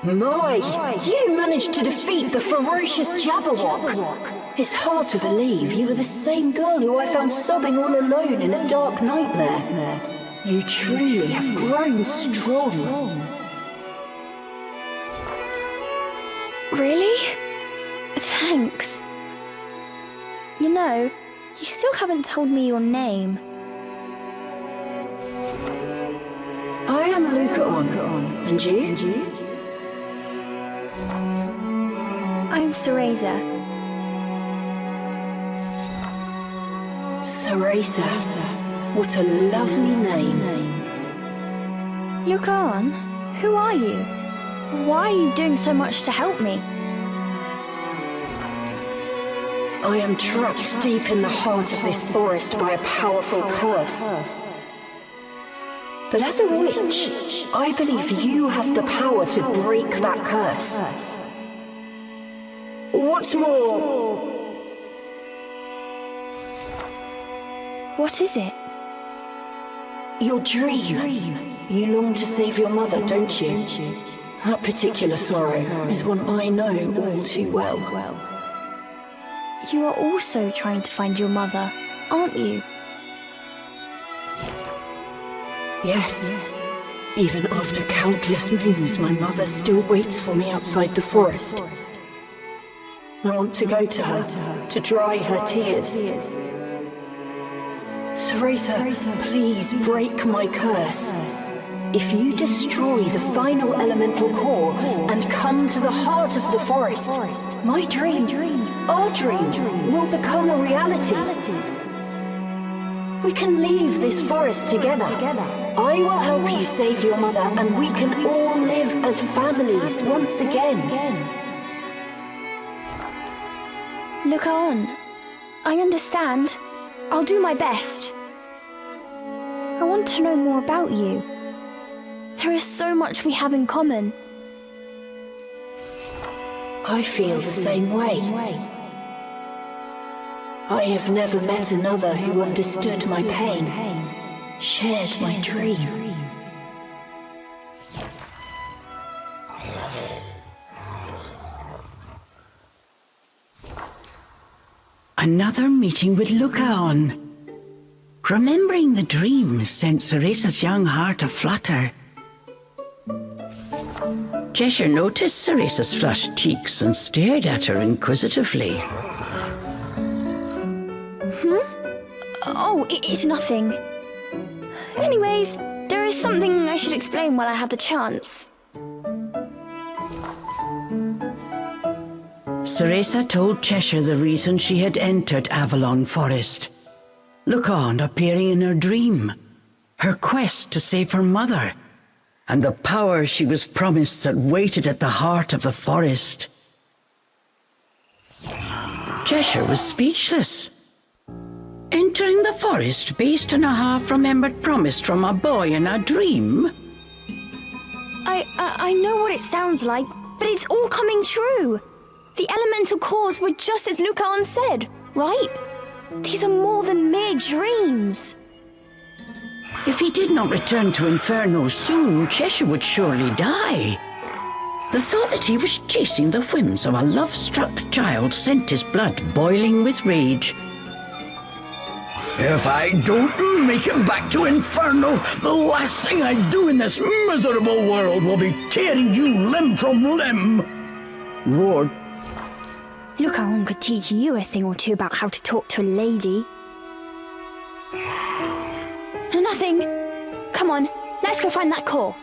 My, you managed to defeat the ferocious Jabberwock. It's hard to believe you were the same girl who I found sobbing all alone in a dark nightmare. You truly have grown strong. Really? Thanks. You know, you still haven't told me your name. I am Lucaon. And you? I'm Cereza. Cereza. What a lovely name. Look on. Who are you? Why are you doing so much to help me? I am trapped deep in the heart of this forest by a powerful curse. But as a witch, I believe you have the power to break that curse. What's more... What is it? Your dream. You long to save your mother, don't you? That particular sorrow is one I know all too well. You are also trying to find your mother, aren't you? Yes. Even after countless moons, my mother still waits for me outside the forest. I want to go to her, to dry her tears. Cereza, please break my curse. If you destroy the final elemental core and come to the heart of the forest, my dream, our dream, will become a reality. We can leave this forest together. I will help you save your mother, and we can all live as families once again. Look on. I understand. I'll do my best. I want to know more about you. There is so much we have in common. I feel the same way. I have never met another who understood my pain, shared my dream. Another meeting with Lucaon. Remembering the dream sent Cereza's young heart aflutter. Cheshire noticed Cereza's flushed cheeks and stared at her inquisitively. Oh, it's nothing. Anyways, there is something I should explain while I have the chance. Cereza told Cheshire the reason she had entered Avalon Forest. Lucaon appearing in her dream, her quest to save her mother, and the power she was promised that waited at the heart of the forest. Cheshire was speechless. Entering the forest based on a half-remembered promise from a boy in a dream? I know what it sounds like, but it's all coming true. The elemental cores were just as Lucaon said, right? These are more than mere dreams. If he did not return to Inferno soon, Cheshire would surely die. The thought that he was chasing the whims of a love-struck child sent his blood boiling with rage. If I don't make it back to Inferno, the last thing I do in this miserable world will be tearing you limb from limb, roared. Look how one could teach you a thing or two about how to talk to a lady. Nothing. Come on, let's go find that core.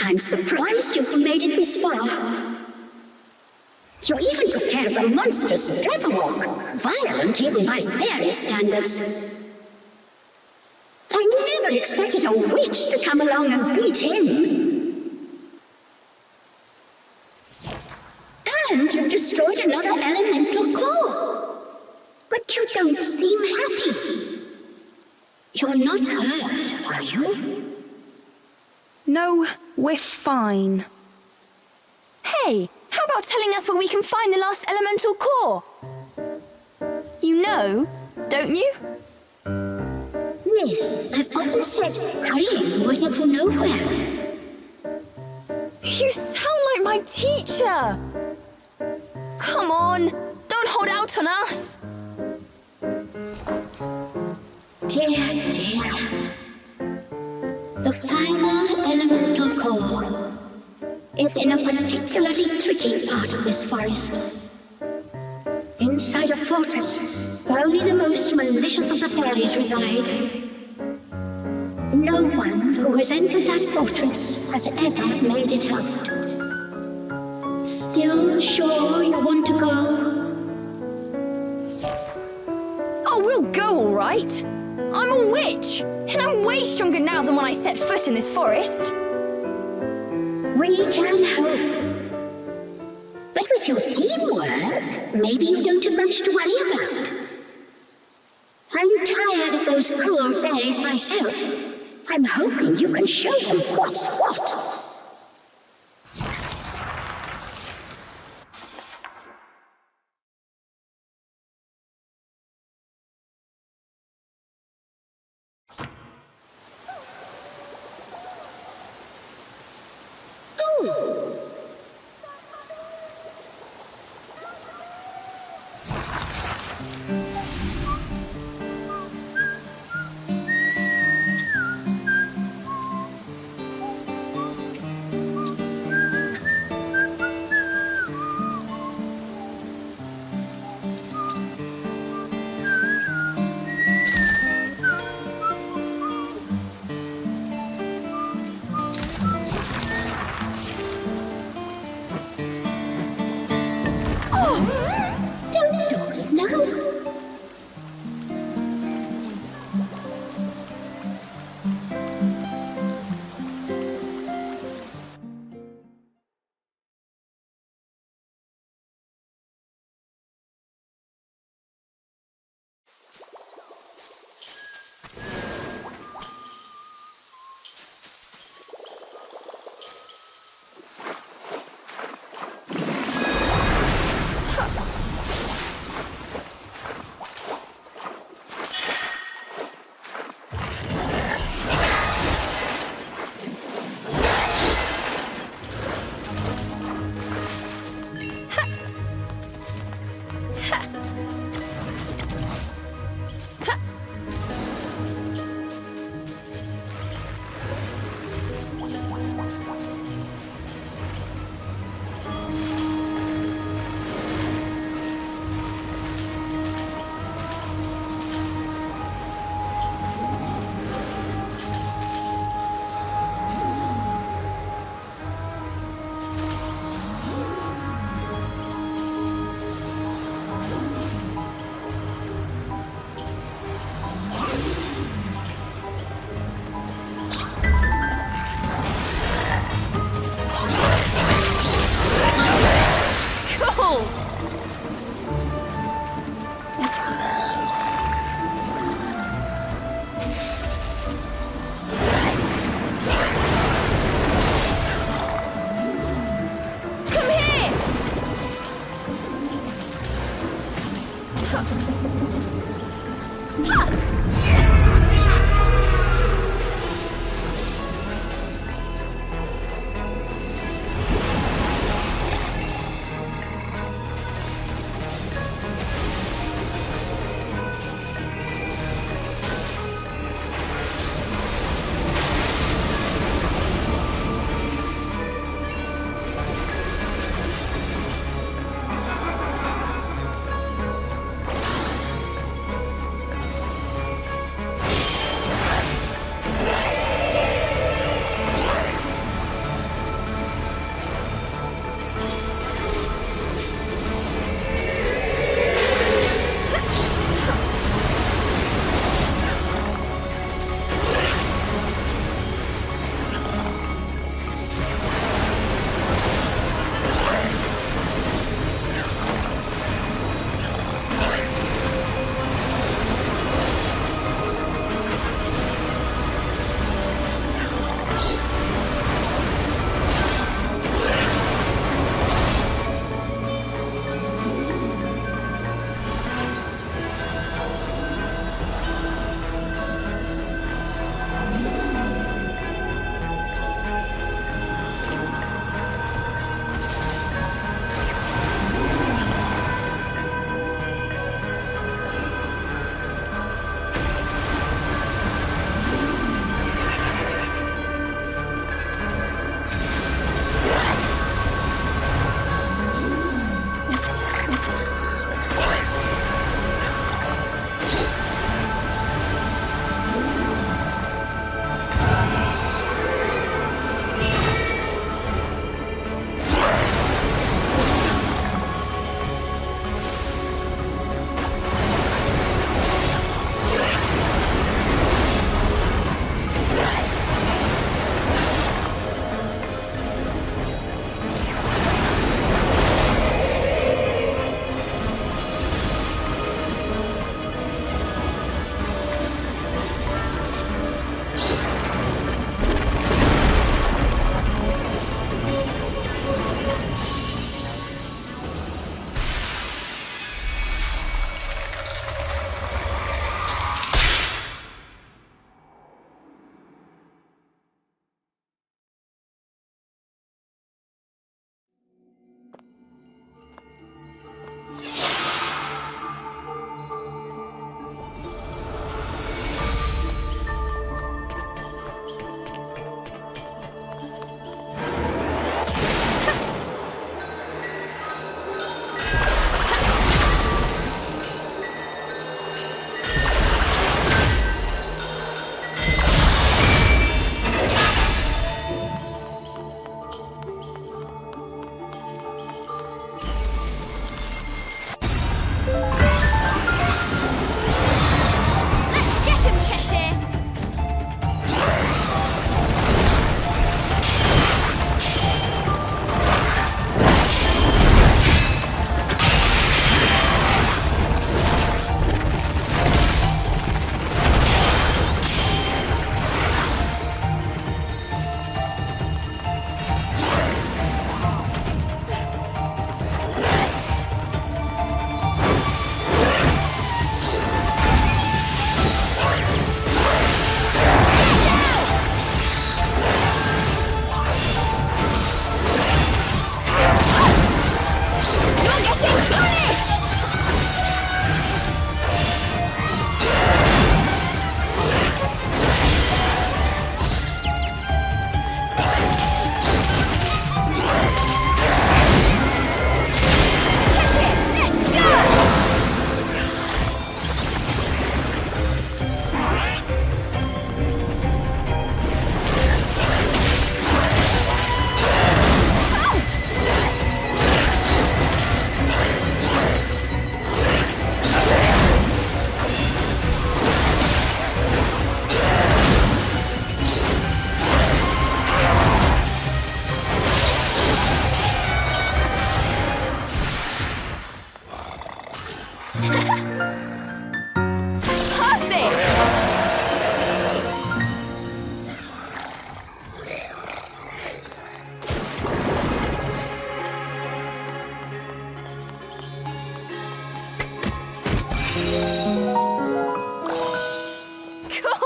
I'm surprised you've made it this far. You even took care of the monstrous Jabberwock, violent even by fairy standards. I never expected a witch to come along and beat him. And you've destroyed another elemental core. But you don't seem happy. You're not hurt, are you? No, we're fine. Hey, how about telling us where we can find the last elemental core? You know, don't you? Miss, I've often said hurrying will get you nowhere. You sound like my teacher! Come on, don't hold out on us! Dear, dear. The final elemental core is in a particularly tricky part of this forest. Inside a fortress where only the most malicious of the fairies reside. No one who has entered that fortress has ever made it out. Still sure you want to go? Oh, we'll go all right. I'm a witch, and I'm way stronger now than when I set foot in this forest. We can hope. But with your teamwork, maybe you don't have much to worry about. I'm tired of those cruel fairies myself. I'm hoping you can show them what's what.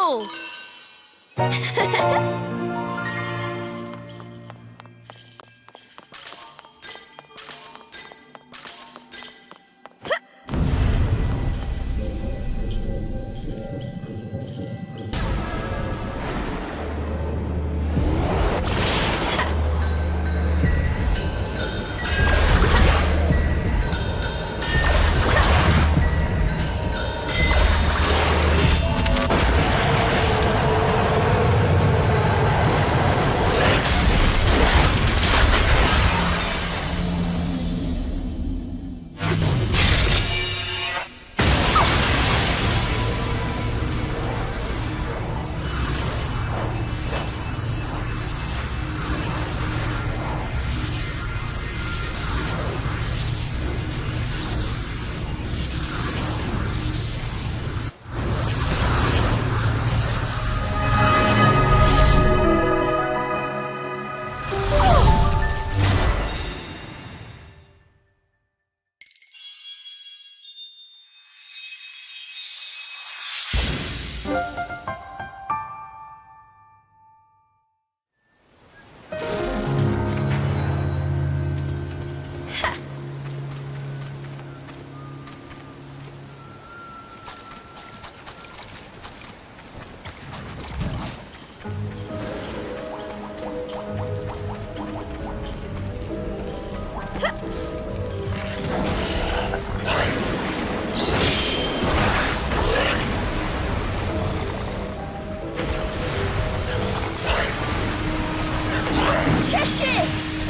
incredible!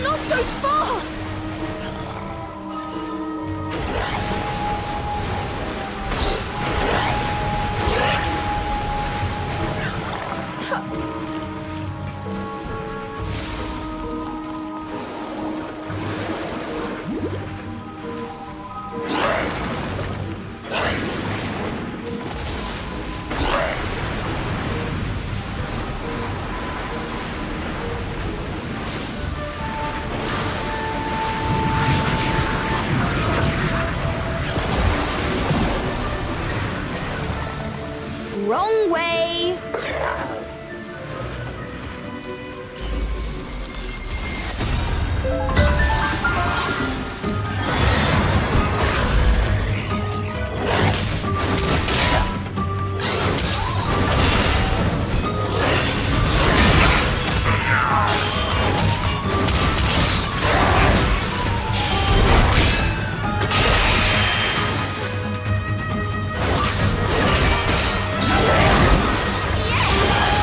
Not so fast! Wrong way! Yes!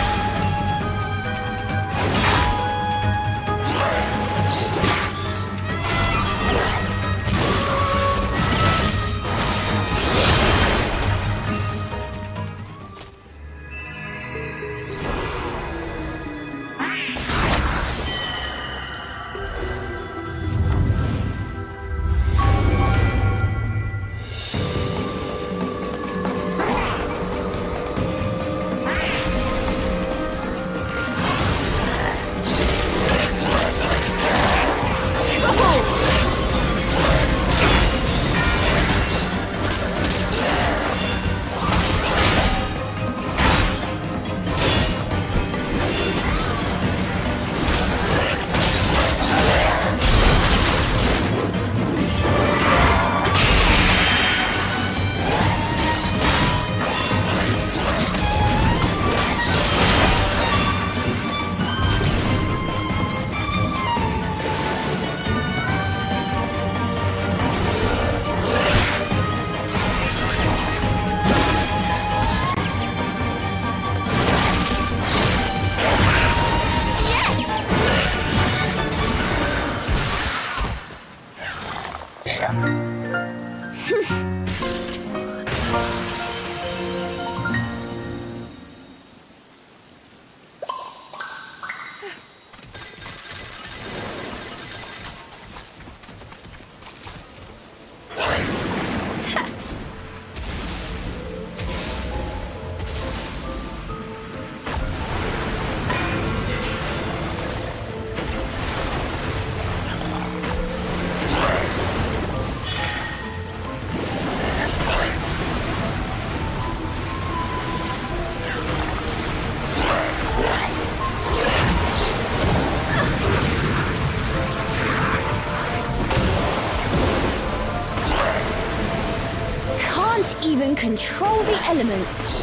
control the elements.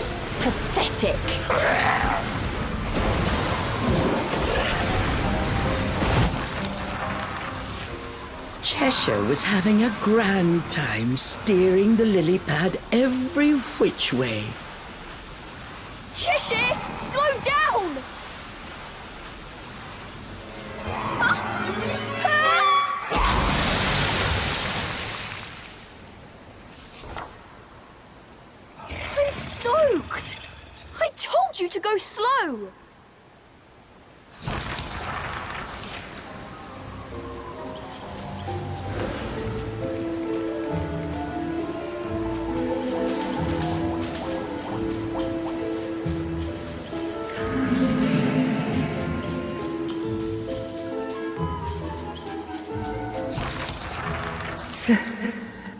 Pathetic. Cheshire was having a grand time steering the lily pad every which way. Cheshire, slow down! I'm soaked! I told you to go slow!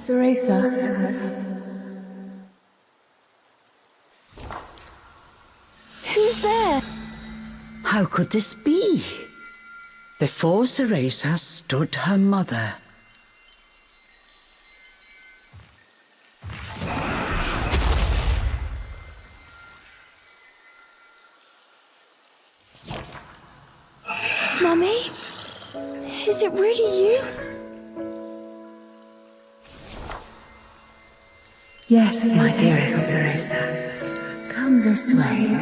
Cereza. Who's there? How could this be? Before Cereza stood her mother. Mummy? Is it really you? Yes, my dearest Cereza. Come this way.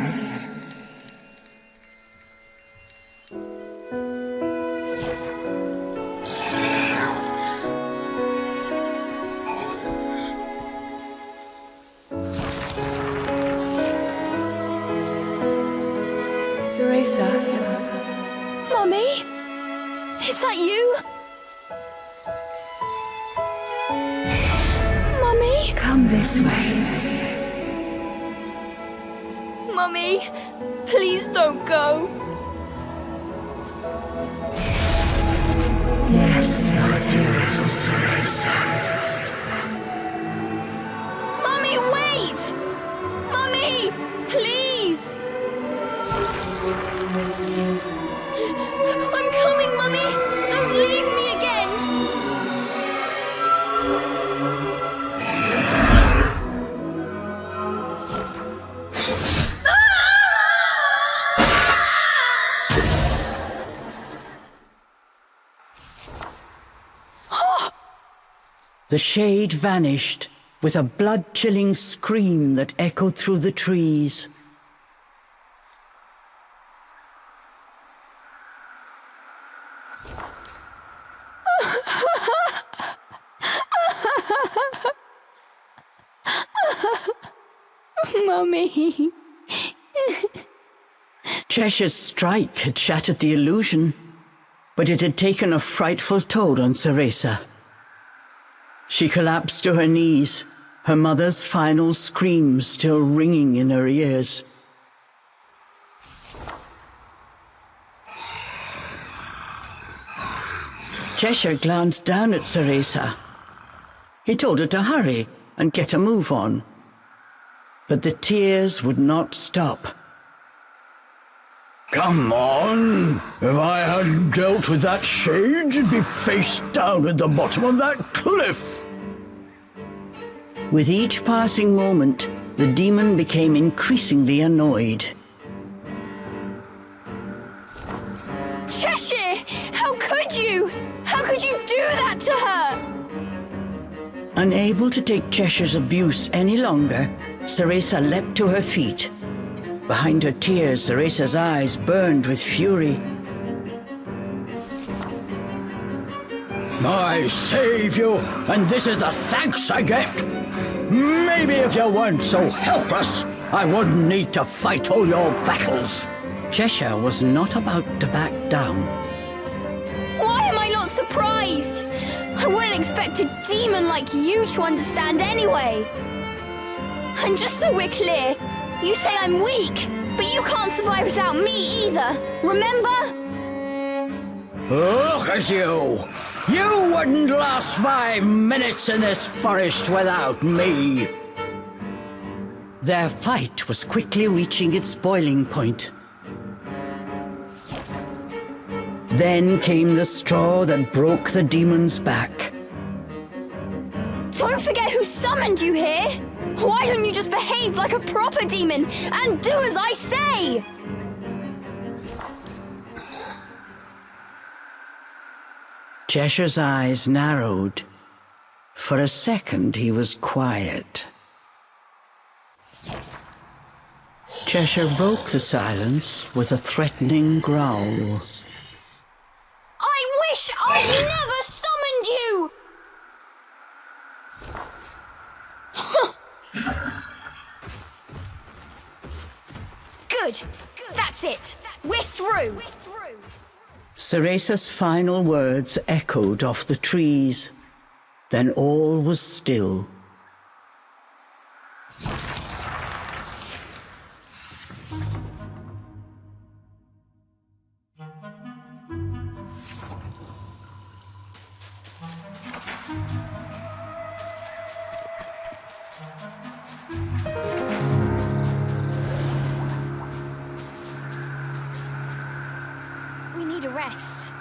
Cereza. Mummy? Is that you? Mummy? Come this way. Mummy, please don't go. Yes, my dearest Cereza. Mummy, wait! Mummy, please! I'm coming, Mummy! Don't leave me again! The shade vanished with a blood-chilling scream that echoed through the trees. Mummy. Cheshire's strike had shattered the illusion, but it had taken a frightful toll on Cereza. She collapsed to her knees, her mother's final scream still ringing in her ears. Cheshire glanced down at Cereza. He told her to hurry and get a move on. But the tears would not stop. Come on! If I hadn't dealt with that shade, you'd be face down at the bottom of that cliff! With each passing moment, the demon became increasingly annoyed. Cheshire! How could you? How could you do that to her? Unable to take Cheshire's abuse any longer, Cereza leapt to her feet. Behind her tears, Cereza's eyes burned with fury. I save you, and this is the thanks I get! Maybe if you weren't so helpless, I wouldn't need to fight all your battles. Cheshire was not about to back down. Why am I not surprised? I wouldn't expect a demon like you to understand anyway. And just so we're clear, you say I'm weak, but you can't survive without me either, remember? Look at you! You wouldn't last 5 minutes in this forest without me! Their fight was quickly reaching its boiling point. Then came the straw that broke the demon's back. Don't forget who summoned you here! Why don't you just behave like a proper demon and do as I say? Cheshire's eyes narrowed. For a second, he was quiet. Cheshire broke the silence with a threatening growl. I wish I'd never summoned you! Good. That's it. We're through. Cereza's final words echoed off the trees. Then all was still. We need a rest.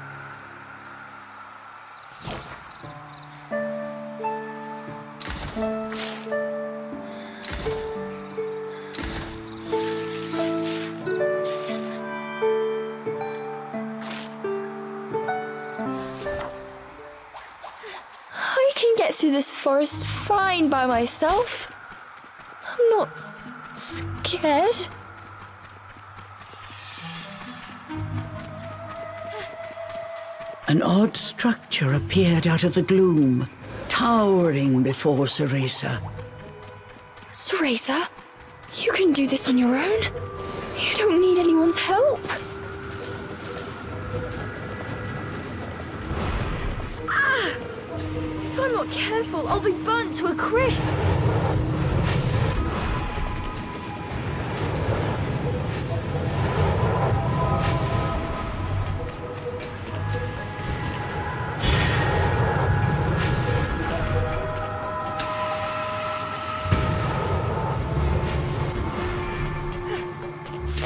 I can get through this forest fine by myself. I'm not scared. An odd structure appeared out of the gloom, towering before Cereza. Cereza, you can do this on your own. You don't need anyone's help. Ah! If I'm not careful, I'll be burnt to a crisp.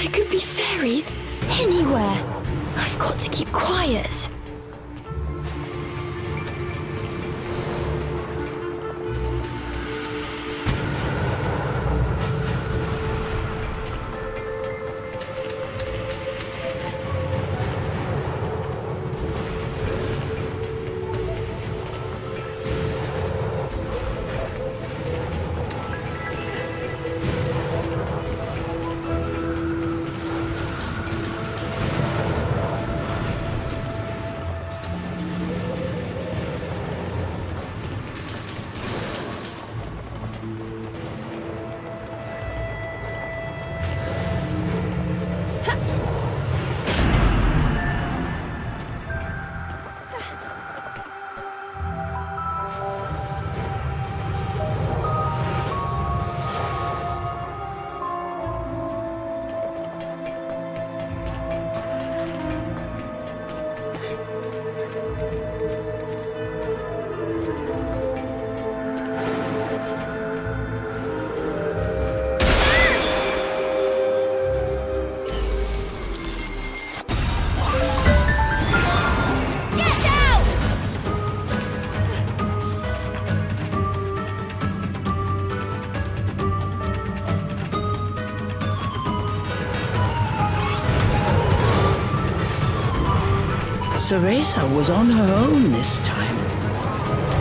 There could be fairies anywhere. I've got to keep quiet. Cereza was on her own this time.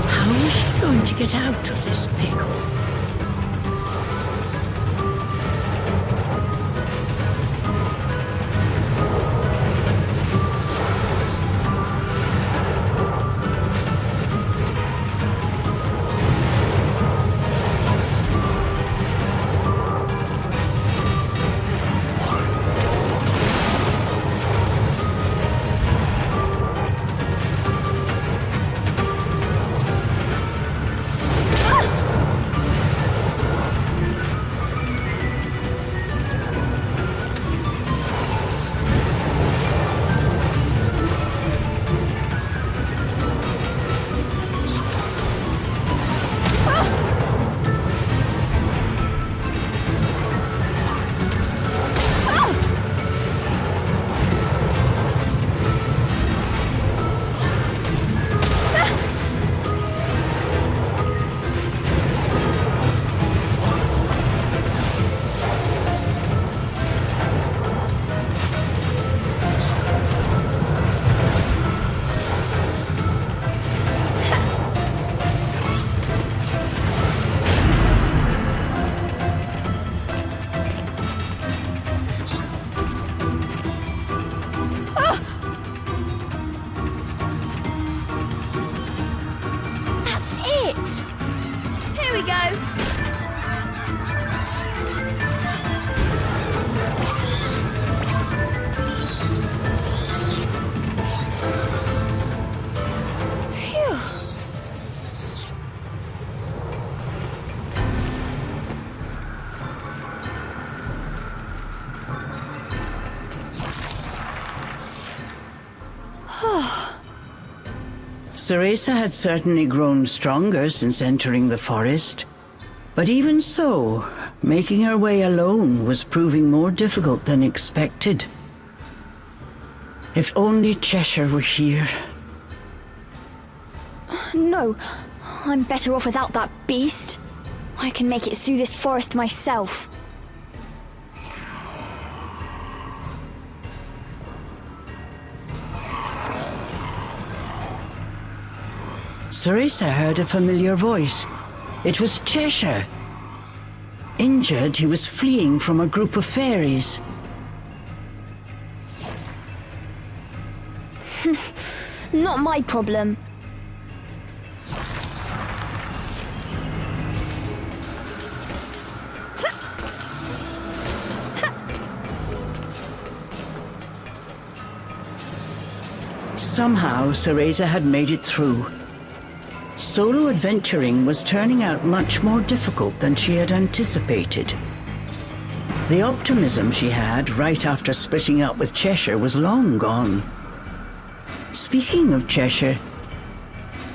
How was she going to get out of this pickle? Cereza had certainly grown stronger since entering the forest. But even so, making her way alone was proving more difficult than expected. If only Cheshire were here. No, I'm better off without that beast. I can make it through this forest myself. Cereza heard a familiar voice. It was Cheshire. Injured, he was fleeing from a group of fairies. Not my problem. Somehow, Cereza had made it through. Solo adventuring was turning out much more difficult than she had anticipated. The optimism she had right after splitting up with Cheshire was long gone. Speaking of Cheshire,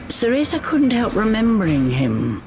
Cereza couldn't help remembering him.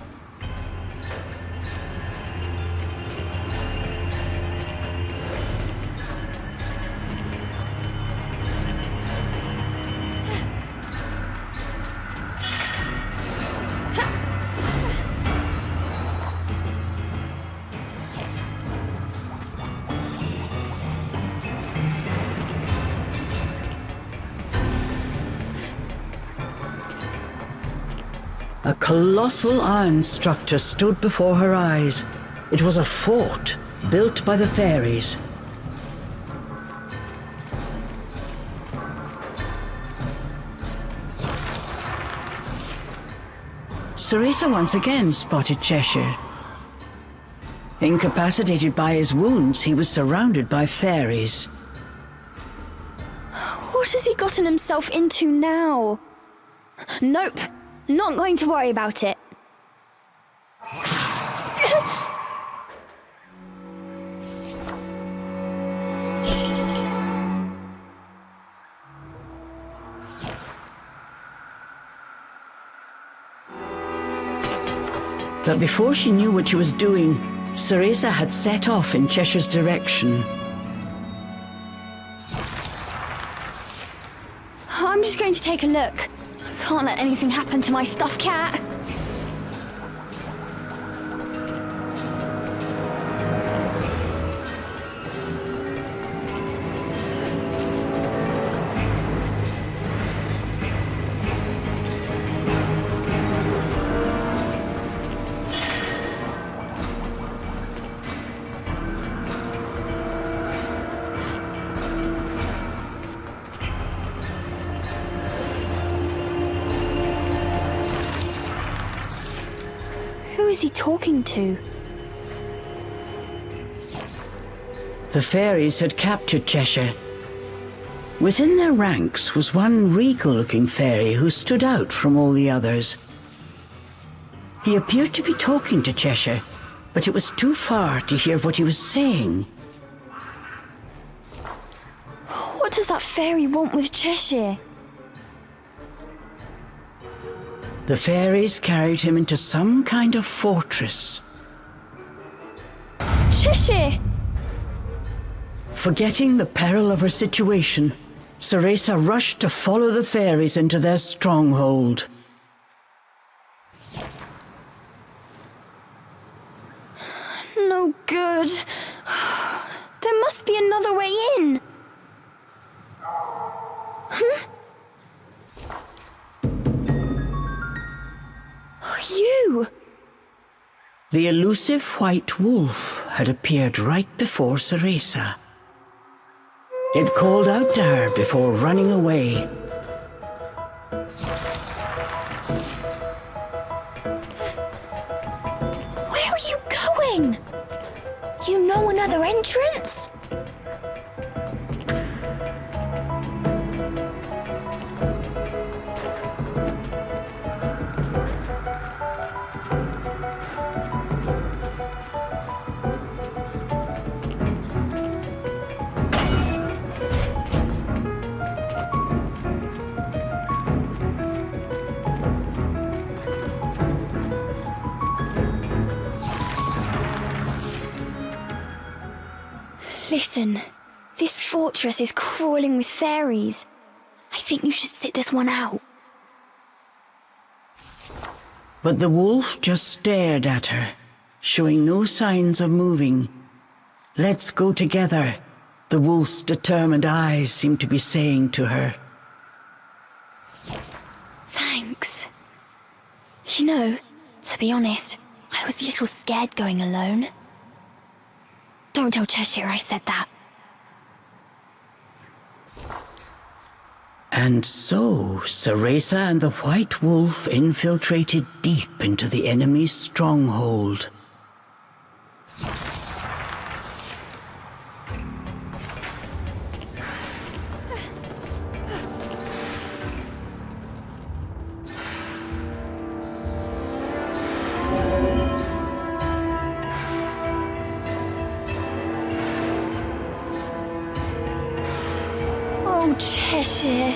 A colossal iron structure stood before her eyes. It was a fort built by the fairies. Cereza once again spotted Cheshire. Incapacitated by his wounds, he was surrounded by fairies. What has he gotten himself into now? Nope. Not going to worry about it. But before she knew what she was doing, Cereza had set off in Cheshire's direction. I'm just going to take a look. I can't let anything happen to my stuffed cat. Who is he talking to? The fairies had captured Cheshire. Within their ranks was one regal-looking fairy who stood out from all the others. He appeared to be talking to Cheshire, but it was too far to hear what he was saying. What does that fairy want with Cheshire? The fairies carried him into some kind of fortress. Cheshire! Forgetting the peril of her situation, Cereza rushed to follow the fairies into their stronghold. No good. There must be another way in. You! The elusive white wolf had appeared right before Cereza. It called out to her before running away. Where are you going? You know another entrance? Listen, this fortress is crawling with fairies. I think you should sit this one out. But the wolf just stared at her, showing no signs of moving. "Let's go together," the wolf's determined eyes seemed to be saying to her. Thanks. You know, to be honest, I was a little scared going alone. Don't tell Cheshire I said that. And so, Cereza and the White Wolf infiltrated deep into the enemy's stronghold. Oh, Cheshire,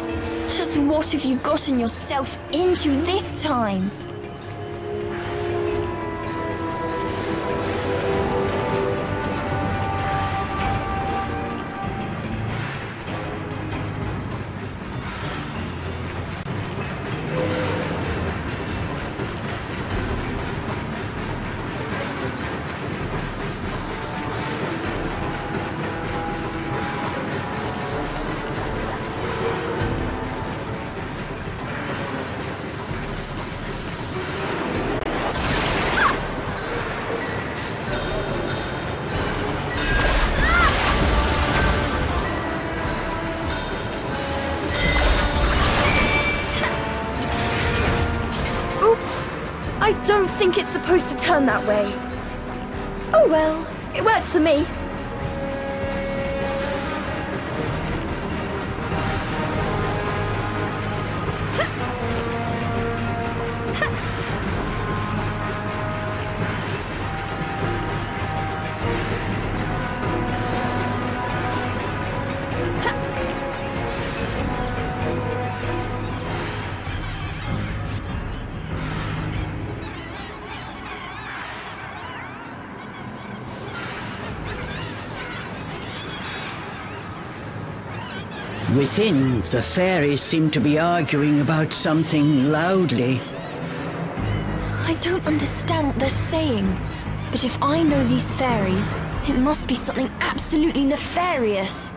just what have you gotten yourself into this time? I don't think it's supposed to turn that way. Oh well, it works for me. Within, the fairies seemed to be arguing about something loudly. I don't understand what they're saying, but if I know these fairies, it must be something absolutely nefarious.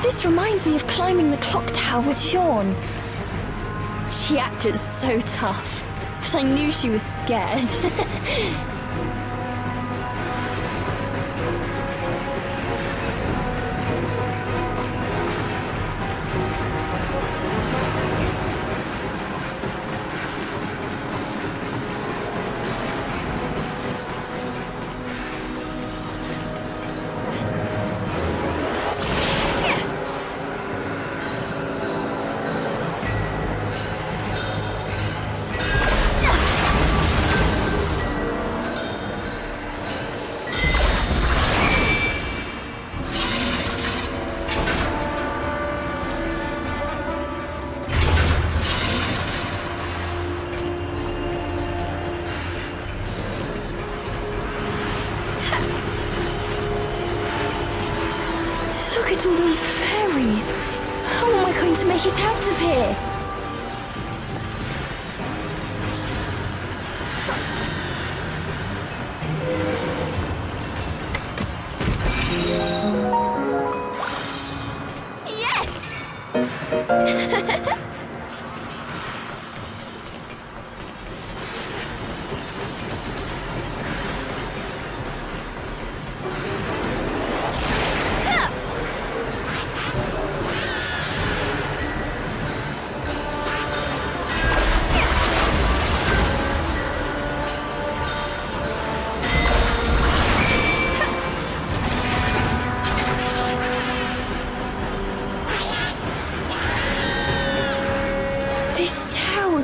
This reminds me of climbing the clock tower with Sean. She acted so tough, but I knew she was scared. make it out of here. Yes!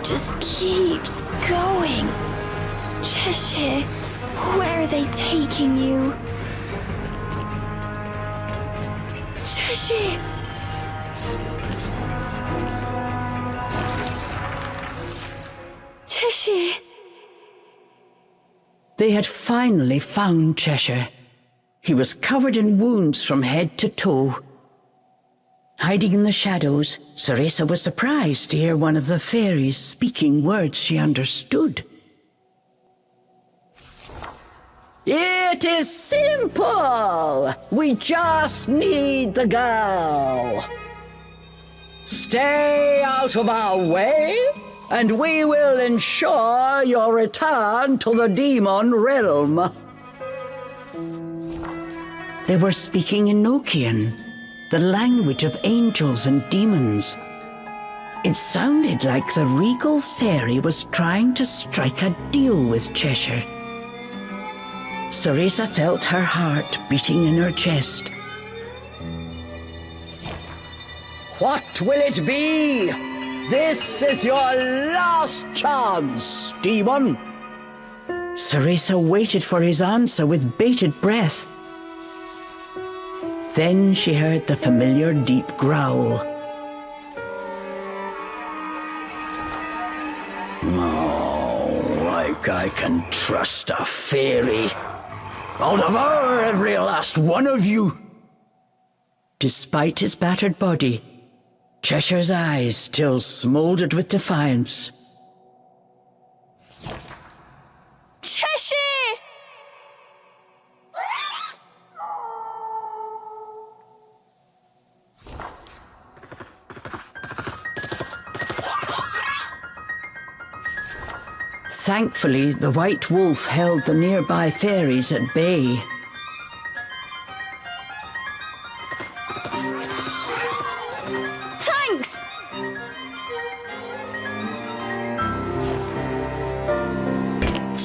Just keeps going. Cheshire, where are they taking you? Cheshire! Cheshire! They had finally found Cheshire. He was covered in wounds from head to toe. Hiding in the shadows, Cereza was surprised to hear one of the fairies speaking words she understood. It is simple! We just need the girl. Stay out of our way, and we will ensure your return to the demon realm. They were speaking in Nokian, the language of angels and demons. It sounded like the regal fairy was trying to strike a deal with Cheshire. Cereza felt her heart beating in her chest. What will it be? This is your last chance, demon. Cereza waited for his answer with bated breath. Then she heard the familiar deep growl. Oh, like I can trust a fairy. I'll devour every last one of you. Despite his battered body, Cheshire's eyes still smoldered with defiance. Cheshire! Thankfully, the white wolf held the nearby fairies at bay. Thanks!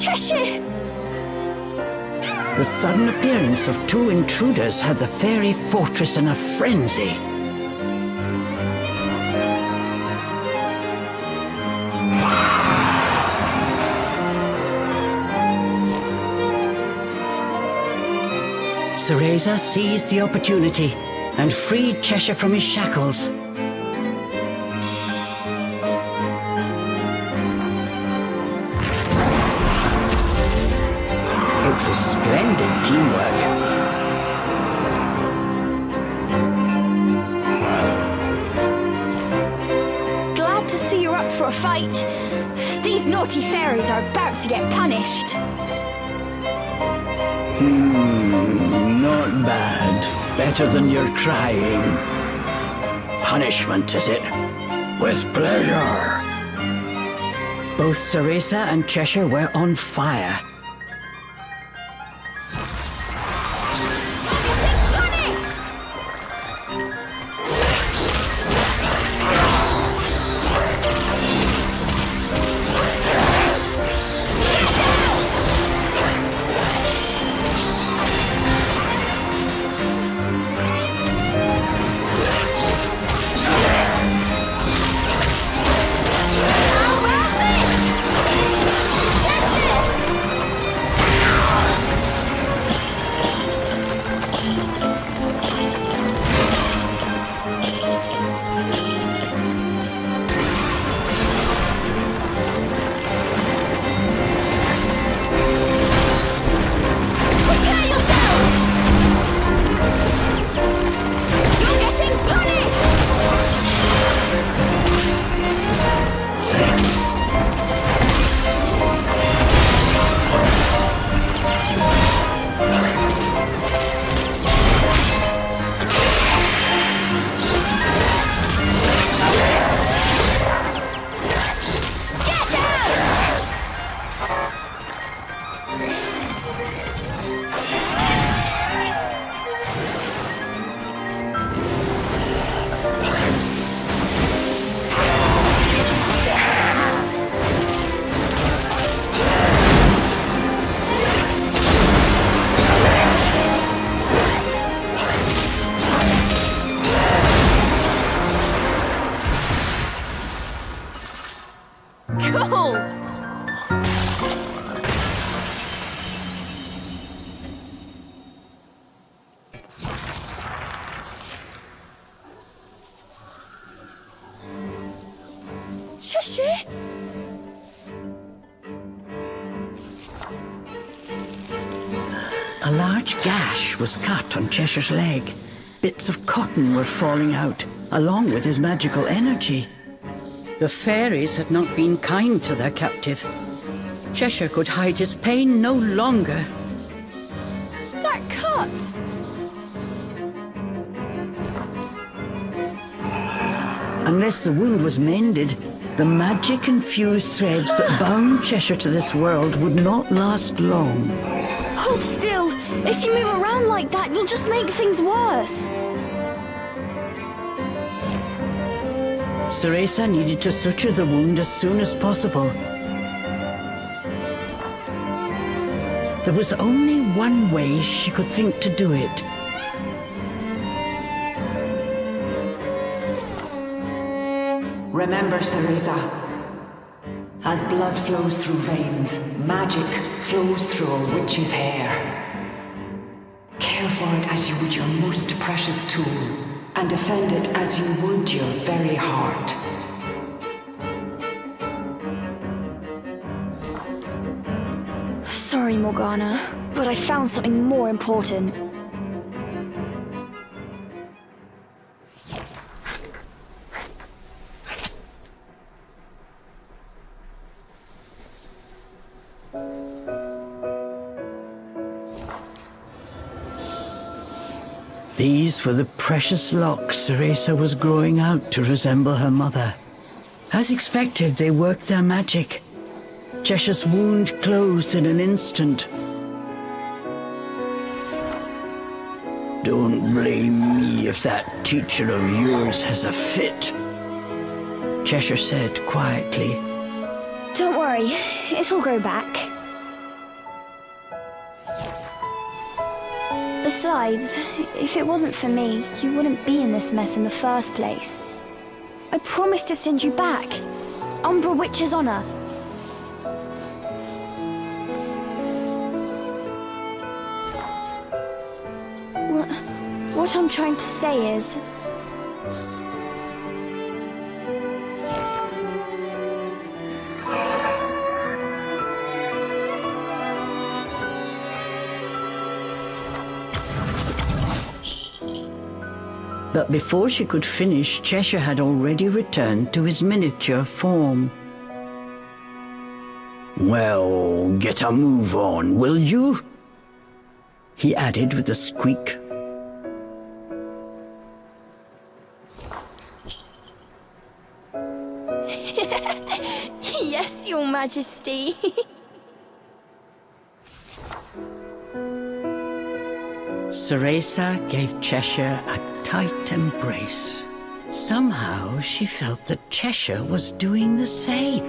Cheshire! The sudden appearance of two intruders had the fairy fortress in a frenzy. Cereza seized the opportunity and freed Cheshire from his shackles. It was splendid teamwork. Glad to see you're up for a fight. These naughty fairies are about to get punished. Not bad. Better than your crying. Punishment, is it? With pleasure. Both Cereza and Cheshire were on fire. Cool! Cheshire? A large gash was cut on Cheshire's leg. Bits of cotton were falling out, along with his magical energy. The fairies had not been kind to their captive. Cheshire could hide his pain no longer. That cut! Unless the wound was mended, the magic-infused threads that bound Cheshire to this world would not last long. Hold still! If you move around like that, you'll just make things worse! Cereza needed to suture the wound as soon as possible. There was only one way she could think to do it. Remember, Cereza, as blood flows through veins, magic flows through a witch's hair. Care for it as you would your most precious tool, and defend it as you would your very heart. Sorry, Morgana, but I found something more important. These were the precious locks Cereza was growing out to resemble her mother. As expected, they worked their magic. Cheshire's wound closed in an instant. Don't blame me if that teacher of yours has a fit, Cheshire said quietly. Don't worry, it'll grow back. Besides, if it wasn't for me, you wouldn't be in this mess in the first place. I promised to send you back. Umbra Witch's honor. What I'm trying to say is... But before she could finish, Cheshire had already returned to his miniature form. Well, get a move on, will you? He added with a squeak. Yes, Your Majesty. Cereza gave Cheshire a tight embrace. Somehow she felt that Cheshire was doing the same.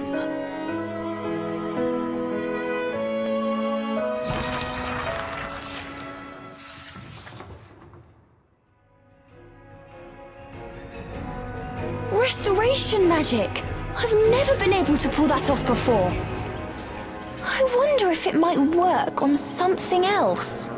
Restoration magic! I've never been able to pull that off before. I wonder if it might work on something else.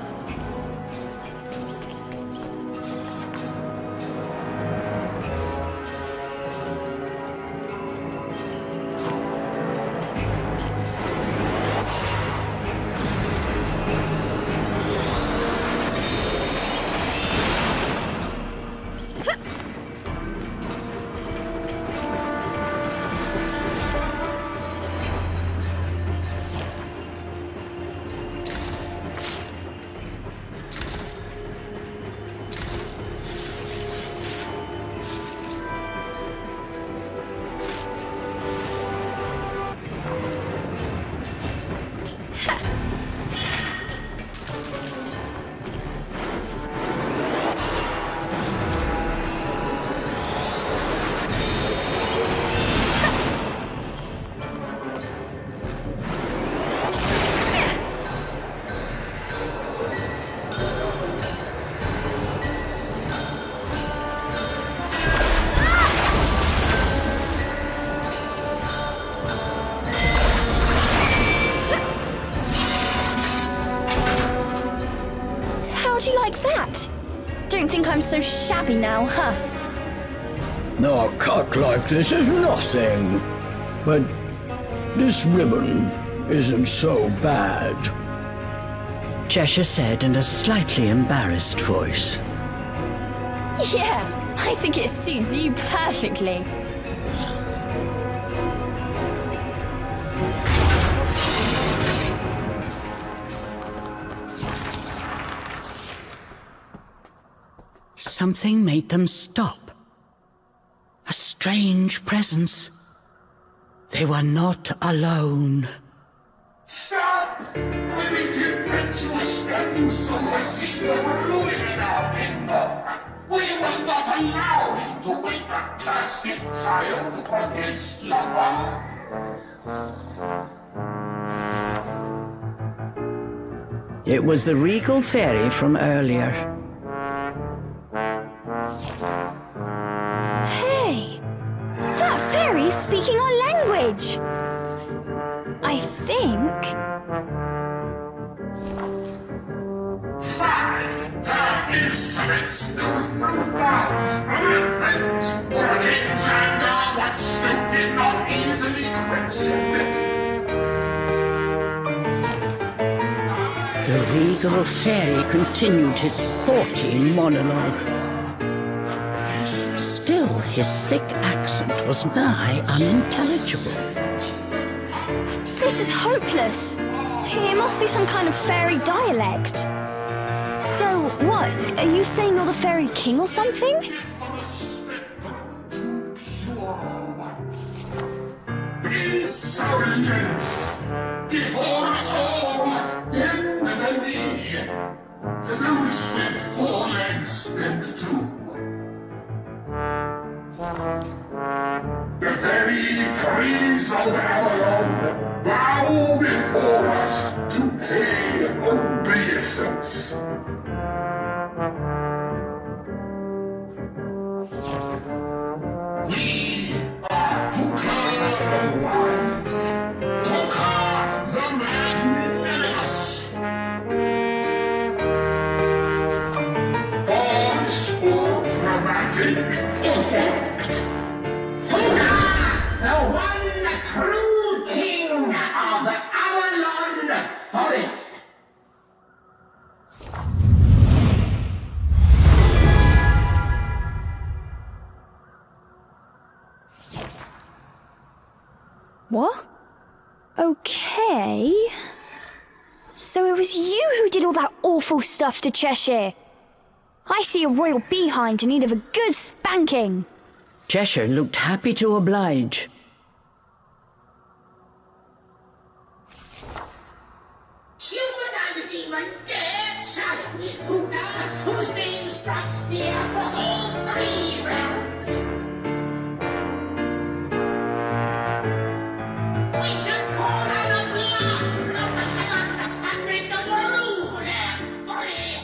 think I'm so shabby now, huh? A cut like this is nothing. But this ribbon isn't so bad. Cheshire said in a slightly embarrassed voice. Yeah, I think it suits you perfectly. Something made them stop. A strange presence. They were not alone. Stop! Limited rituals and solicitor ruining our kingdom. We will not allow him to wake a cursed child from his slumber. It was the regal fairy from earlier. Hey! That fairy's speaking our language! I think... Fine! Her insolence knows no bounds, repent! For a king's anger, what snoop is not easily questioned. The regal fairy continued his haughty monologue. Still, his thick accent was nigh unintelligible. This is hopeless. It must be some kind of fairy dialect. So, what? Are you saying you're the fairy king or something? Insolence! Before us all, bend the knee. Loose with 4 legs and 2. The very trees of Avalon bow before us to pay obeisance. We are Puka the Wise, Puka the Magnanimous. Pause for dramatic effect. The one true king of Avalon Forest. What? Okay. So it was you who did all that awful stuff to Cheshire. I see a royal behind in need of a good spanking. Cheshire looked happy to oblige. Human and demon dare challenge this Buddha, whose name strikes fear across all 3 realms. We should call out a blast from heaven and make the world free.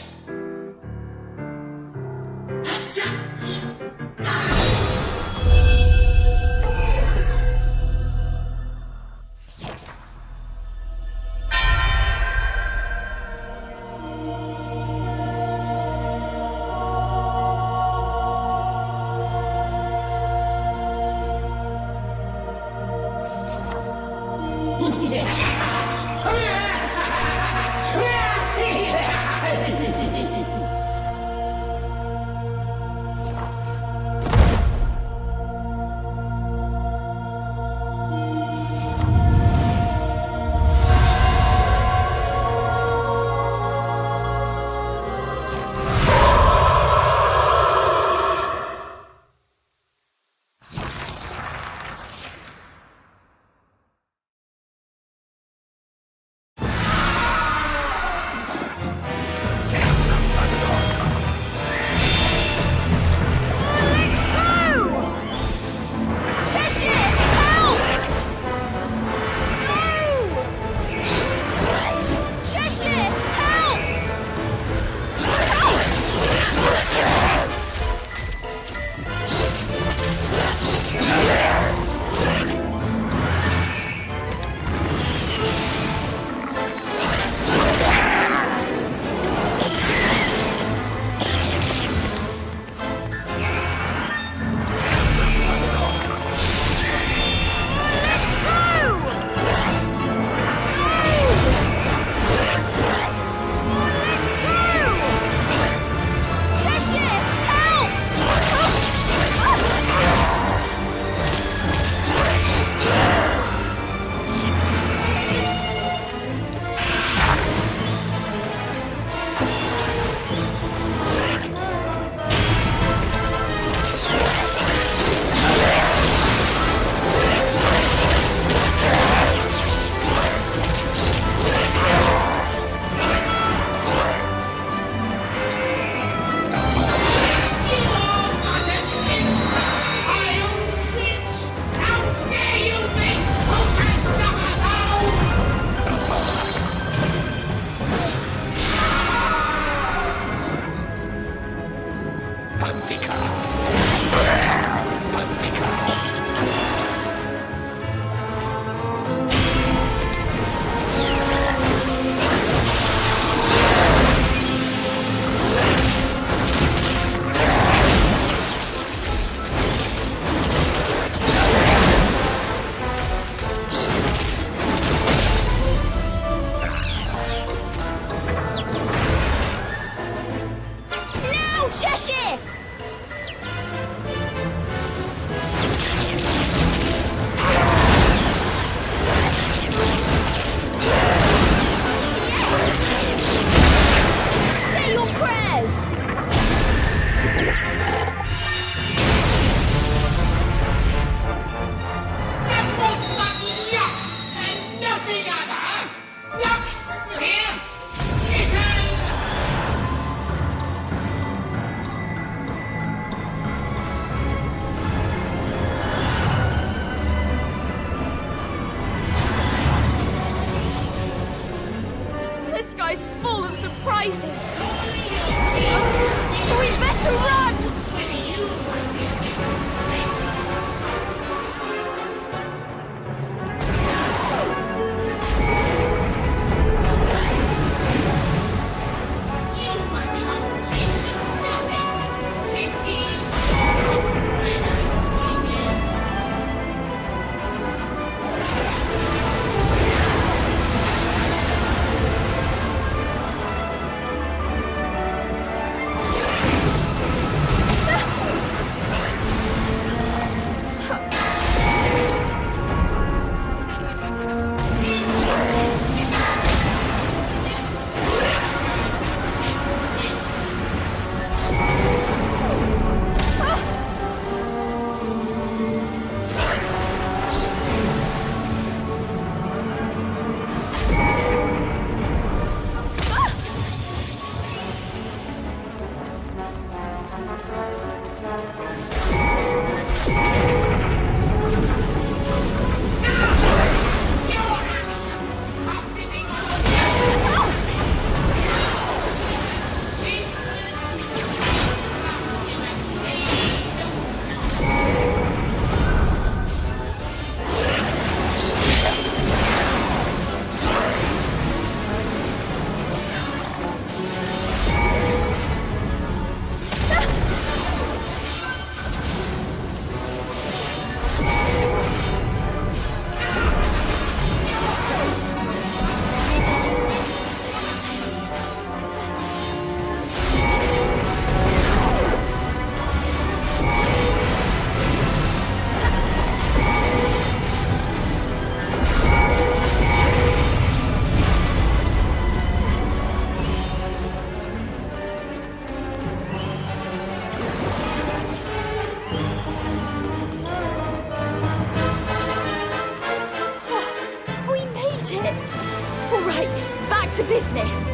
get to business.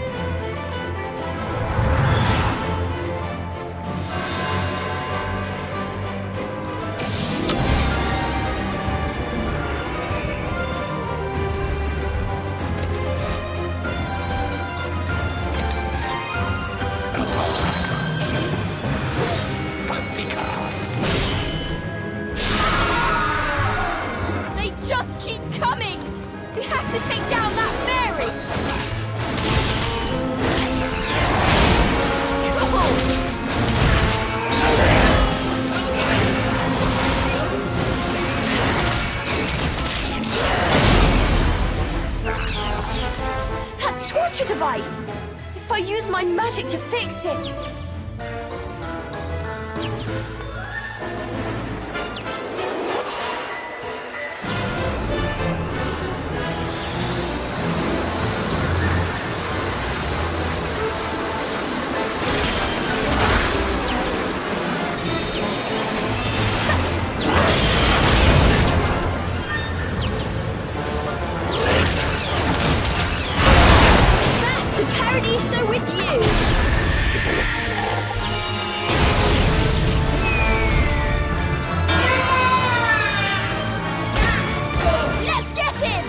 They just keep coming. We have to take down that fairy. That torture device! If I use my magic to fix it... Back to Paradiso with you! Let's get him!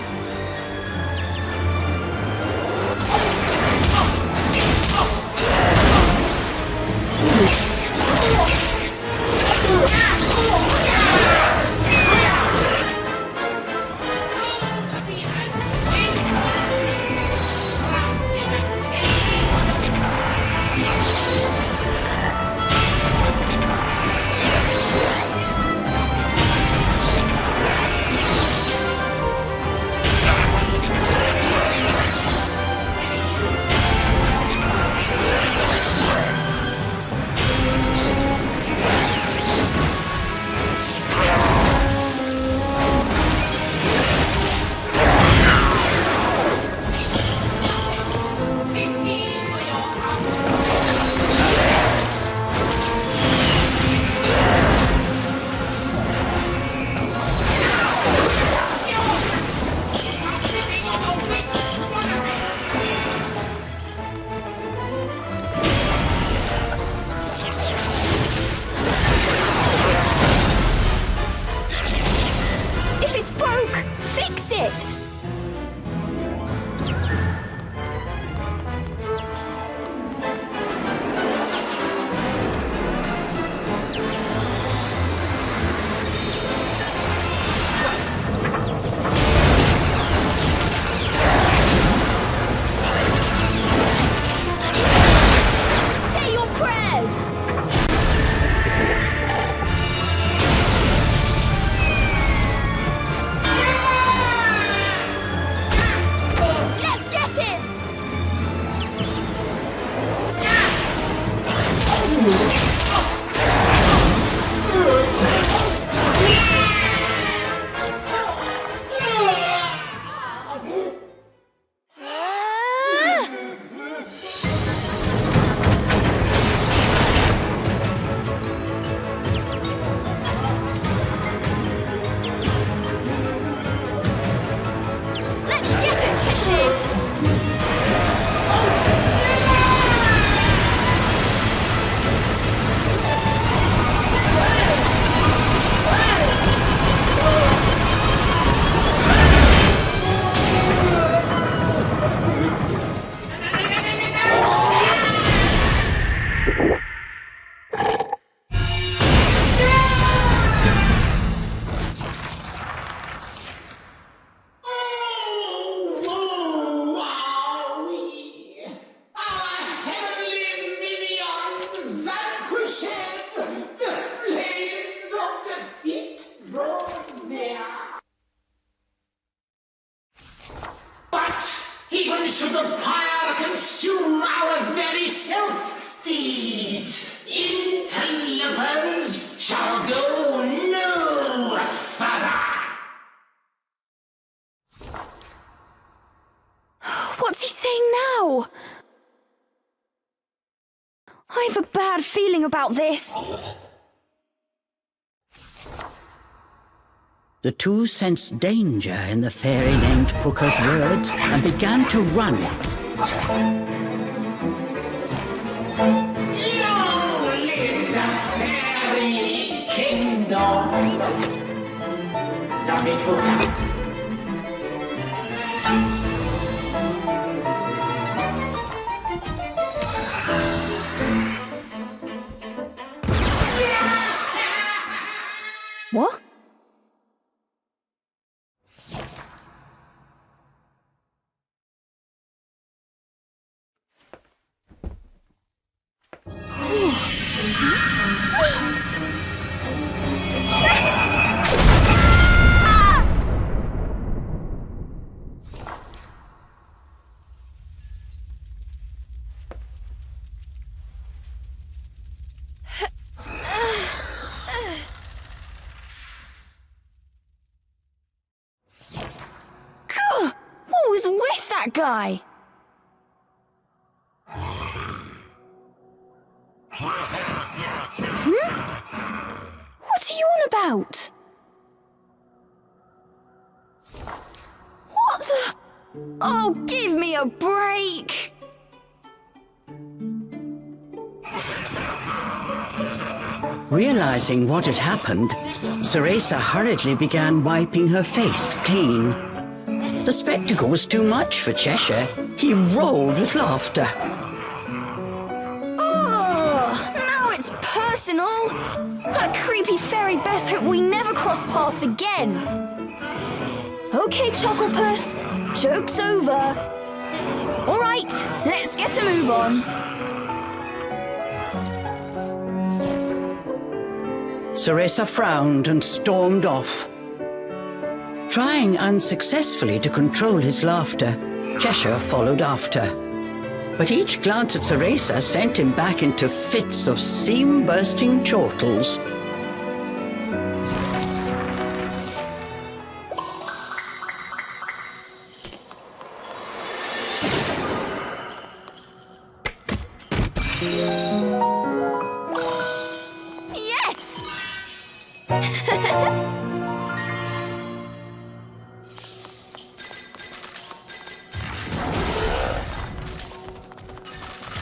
If it's broke, fix it! Say your prayers! Let's get him! Let's get him, Cheshire! Even should the pyre consume our very self, these interlopers shall go no further. What's he saying now? I have a bad feeling about this. The two sensed danger in the fairy named Puka's words and began to run. Long live the fairy kingdom! Amigo. What? What was with that guy? What are you on about? What the? Oh, give me a break! Realizing what had happened, Cereza hurriedly began wiping her face clean. The spectacle was too much for Cheshire. He rolled with laughter. Oh, now it's personal. That creepy fairy best hope we never cross paths again. Okay, Chucklepuss, joke's over. All right, let's get a move on. Cereza frowned and stormed off. Trying unsuccessfully to control his laughter, Cheshire followed after. But each glance at Cereza sent him back into fits of seam-bursting chortles.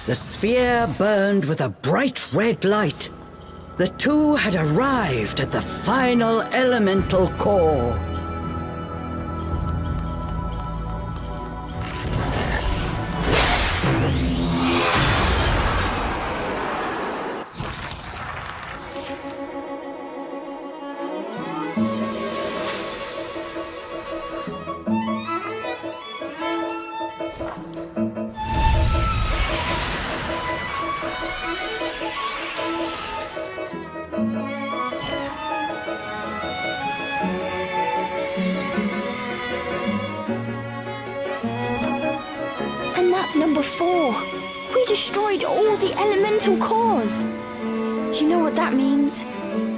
The sphere burned with a bright red light. The two had arrived at the final elemental core. Number 4. We destroyed all the elemental cores. You know what that means?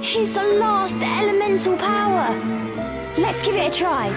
Here's the last elemental power. Let's give it a try.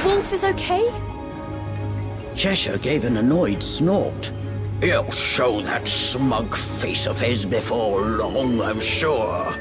Wolf is okay? Cheshire gave an annoyed snort. He'll show that smug face of his before long, I'm sure.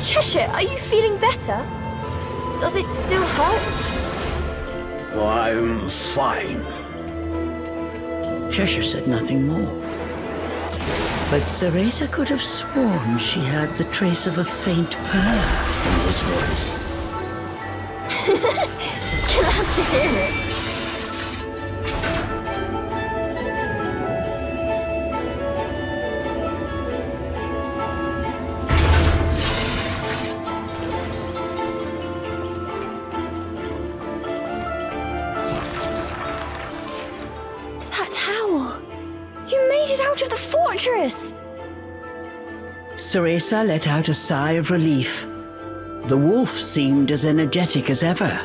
Cheshire, are you feeling better? Does it still hurt? I'm fine. Cheshire said nothing more. But Cereza could have sworn she had the trace of a faint purr in his voice. Glad to hear it. Out of the fortress! Cereza let out a sigh of relief. The wolf seemed as energetic as ever.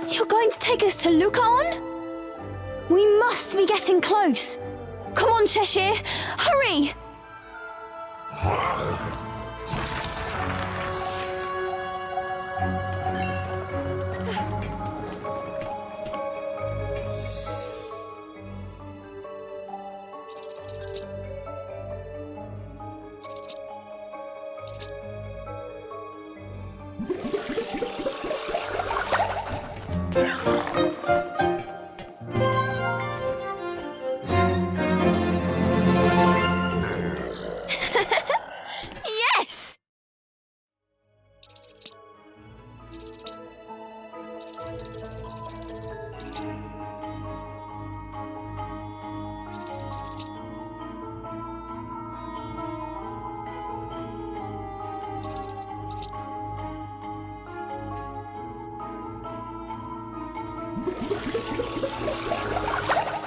You're going to take us to Lucaon? We must be getting close. Come on, Cheshire, hurry! Yes!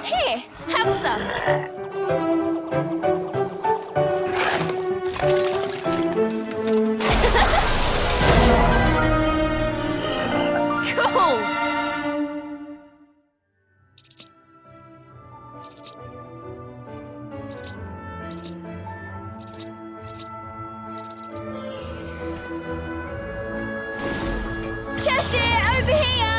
Here, have some. Cool. Cheshire, over here!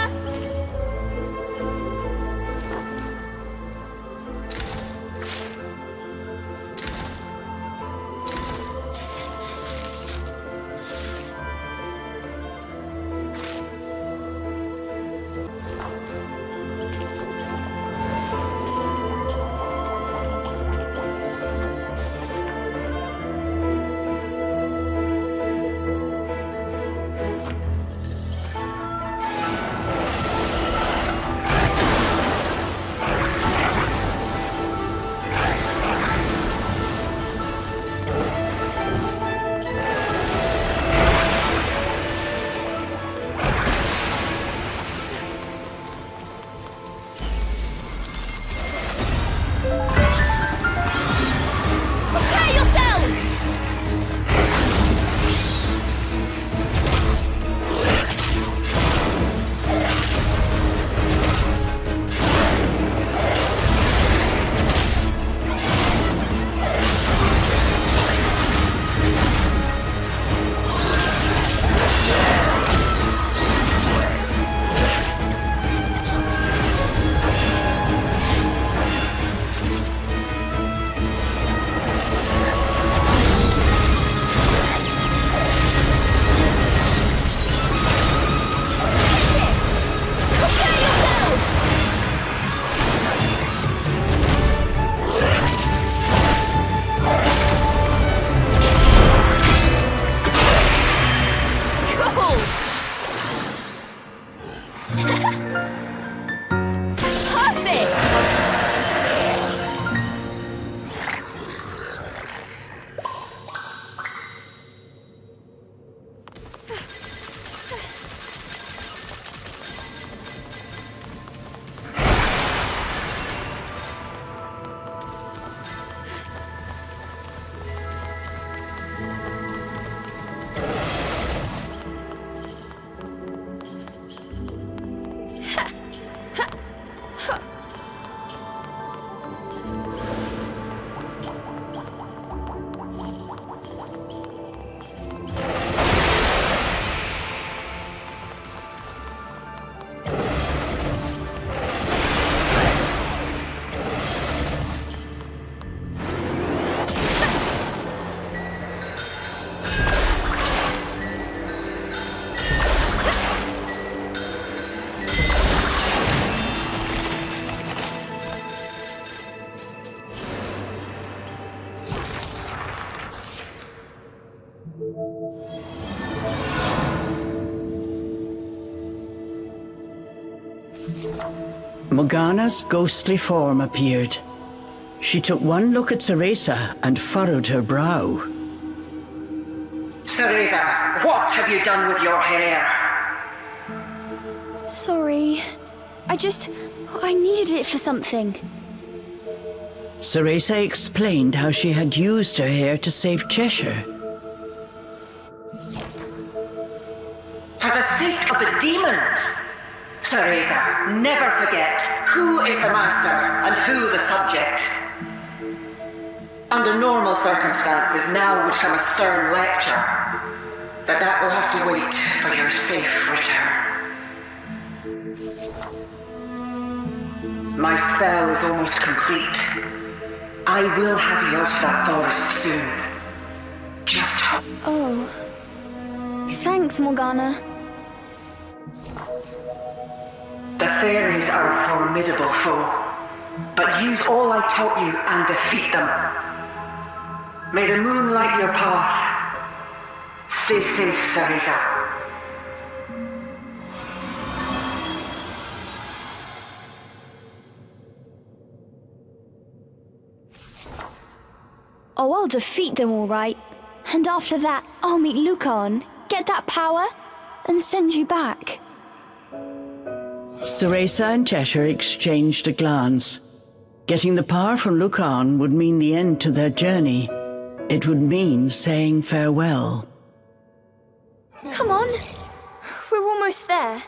Morgana's ghostly form appeared. She took one look at Cereza and furrowed her brow. Cereza, what have you done with your hair? Sorry. I needed it for something. Cereza explained how she had used her hair to save Cheshire. For the sake of the demon! Cereza, never forget who is the master and who the subject. Under normal circumstances, now would come a stern lecture. But that will have to wait for your safe return. My spell is almost complete. I will have you out of that forest soon. Just hope. Oh. Thanks, Morgana. The fairies are a formidable foe, but use all I taught you and defeat them. May the moon light your path. Stay safe, Cereza. Oh, I'll defeat them all right. And after that, I'll meet Lucan, get that power, and send you back. Cereza and Cheshire exchanged a glance. Getting the power from Lucan would mean the end to their journey. It would mean saying farewell. Come on. We're almost there.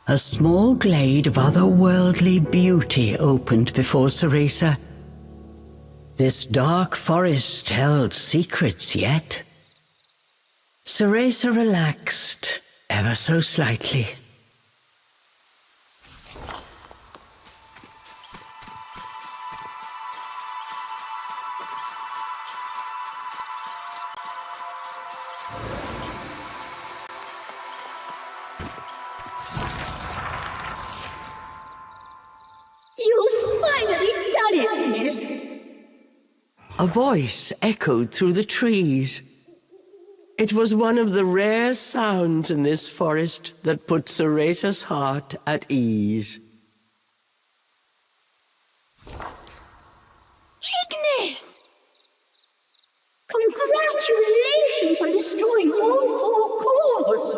A small glade of otherworldly beauty opened before Cereza. This dark forest held secrets yet. Cereza relaxed ever so slightly. You've finally done it, miss. A voice echoed through the trees. It was one of the rare sounds in this forest that put Cereza's heart at ease. Ignis! Congratulations on destroying all four cores.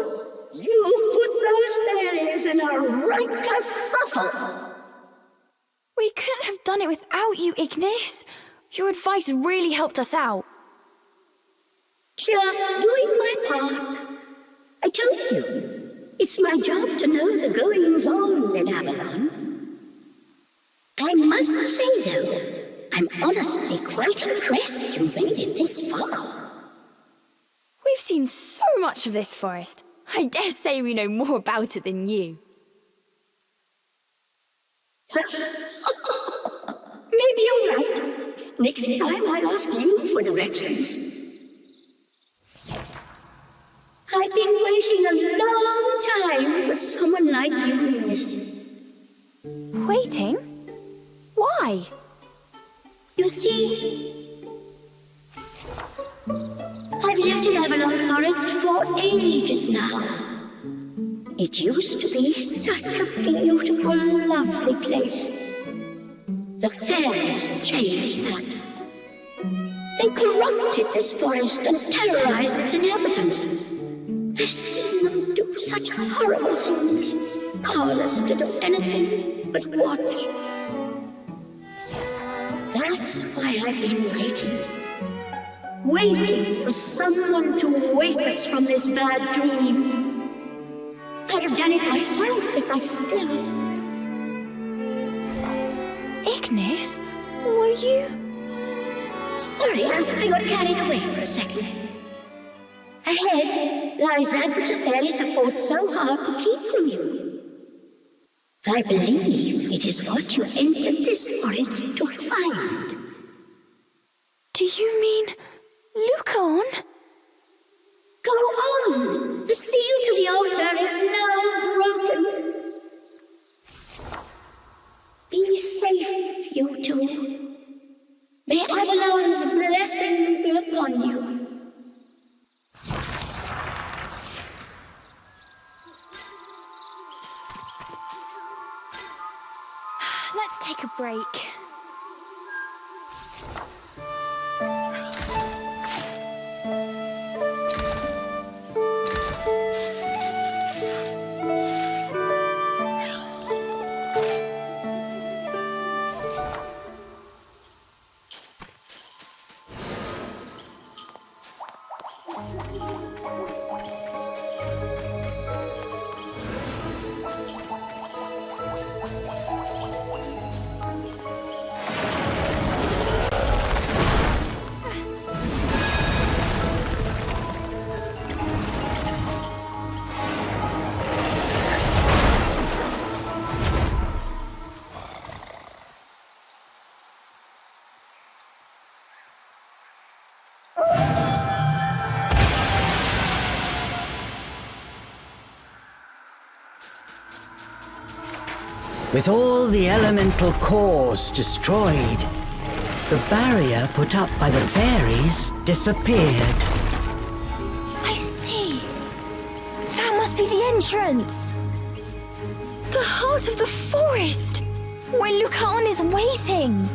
You've put those fairies in a right kerfuffle. We couldn't have done it without you, Ignis. Your advice really helped us out. Just doing my part. I told you, it's my job to know the goings-on in Avalon. I must say, though, I'm honestly quite impressed you made it this far. We've seen so much of this forest. I dare say we know more about it than you. Maybe you're right. Next time I'll ask you for directions. I've been waiting a long time for someone like you, miss. Waiting? Why? You see, I've lived in Avalon Forest for ages now. It used to be such a beautiful, lovely place. The fairies changed that. They corrupted this forest and terrorized its inhabitants. I've seen them do such horrible things, powerless to do anything but watch. That's why I've been waiting. Waiting for someone to wake us from this bad dream. I'd have done it myself if I still... Ignis, were you... Sorry, I got carried away for a second. Ahead lies that which the fairies have fought so hard to keep from you. I believe it is what you entered this forest to find. Do you mean Lucaon? Go on! The seal to the altar is now broken. Be safe, you two. May Avalon's blessing be upon you. Let's take a break. With all the elemental cores destroyed, the barrier put up by the fairies disappeared. I see. That must be the entrance. The heart of the forest, where Lucaon is waiting.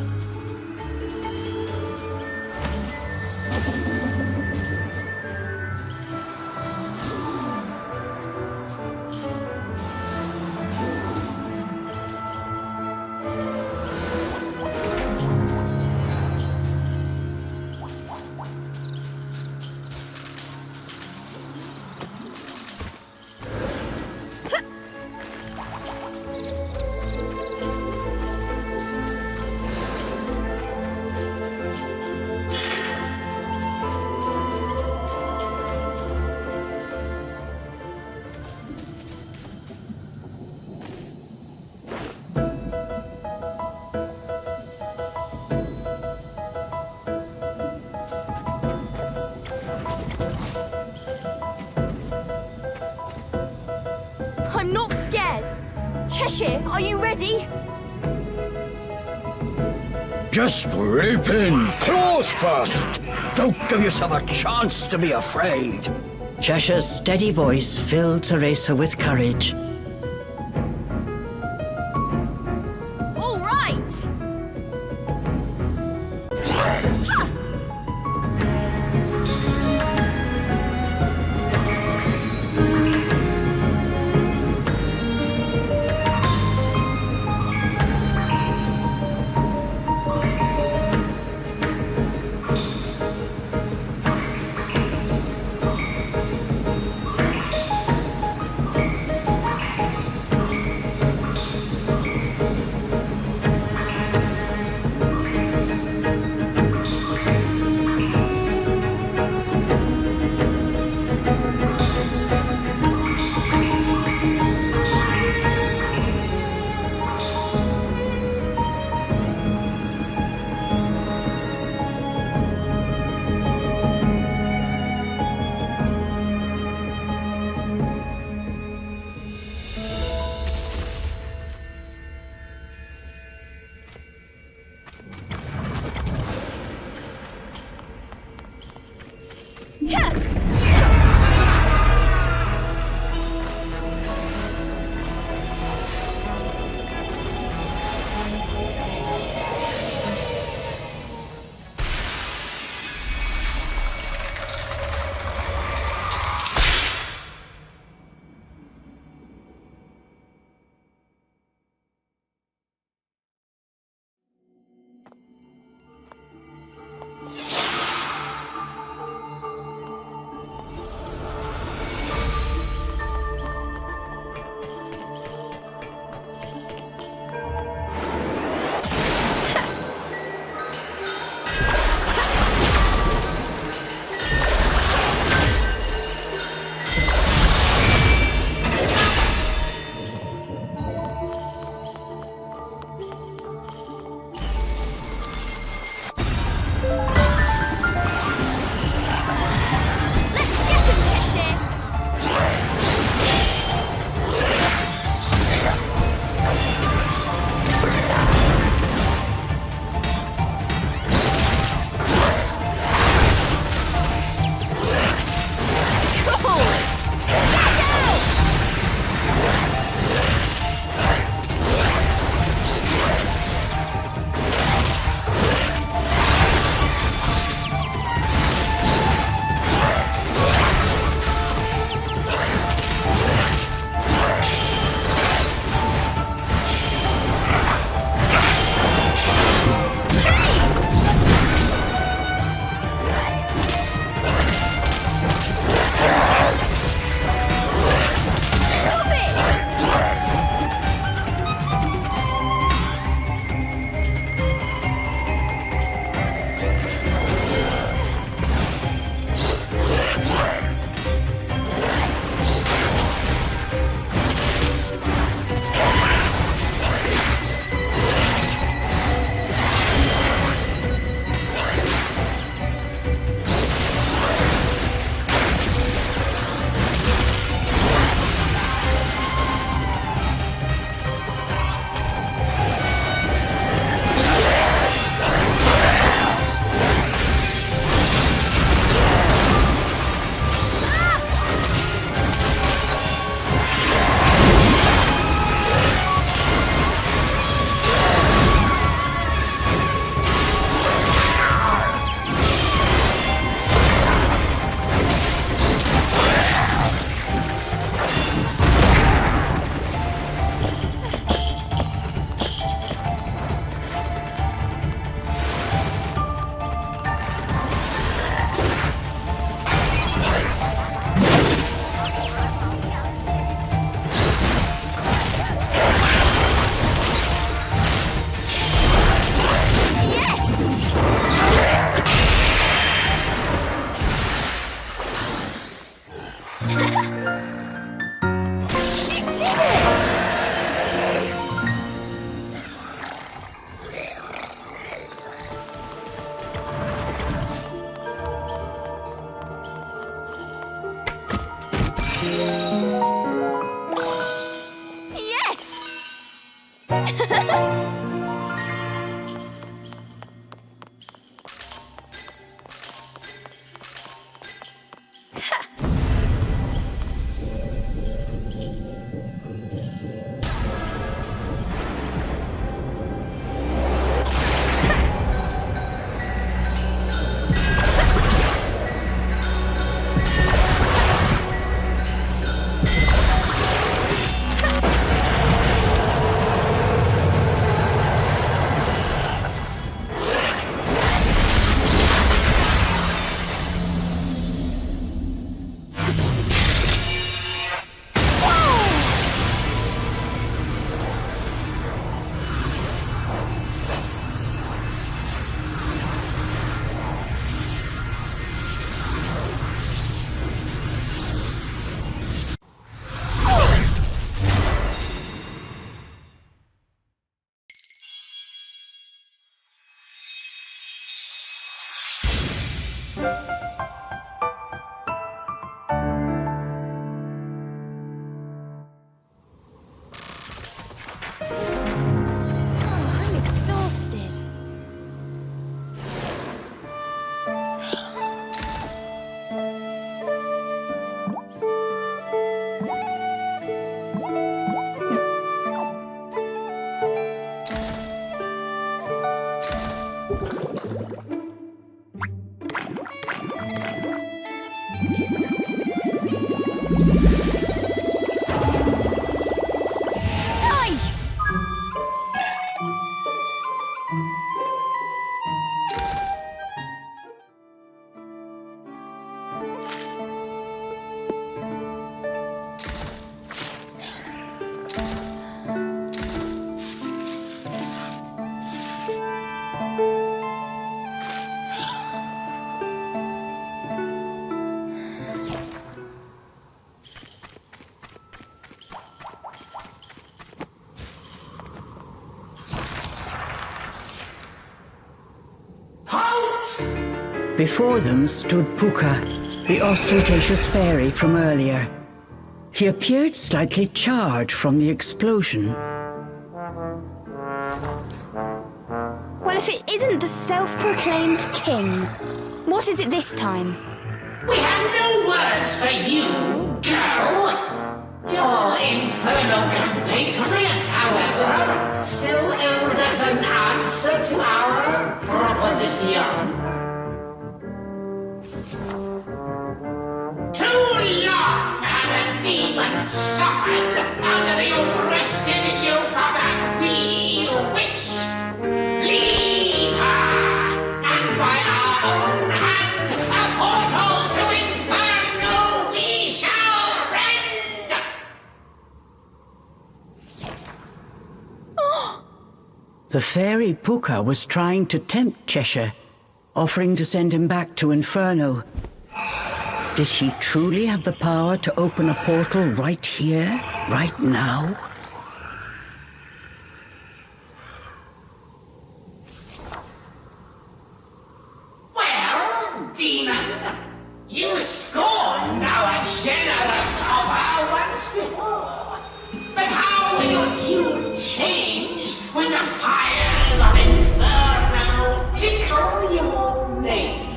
I'm not scared. Cheshire, are you ready? Just leap in, claws first. Don't give yourself a chance to be afraid. Cheshire's steady voice filled Cereza with courage. All right. I'm exhausted. Nice! Before them stood Puka, the ostentatious fairy from earlier. He appeared slightly charred from the explosion. Well, if it isn't the self-proclaimed king, what is it this time? We have no words for you, girl. Your infernal compatriot, however, still owes us an answer to our proposition. Too long have a demon suffered under the oppressive yoke of that wee witch. Leave her, and by our own hand, a portal to inferno we shall rend. The fairy Puka was trying to tempt Cheshire, offering to send him back to Inferno. Did he truly have the power to open a portal right here, right now? Well, demon, you scorned our generous offer once before. But how will your tune change when the fires of Inferno tickle your mane?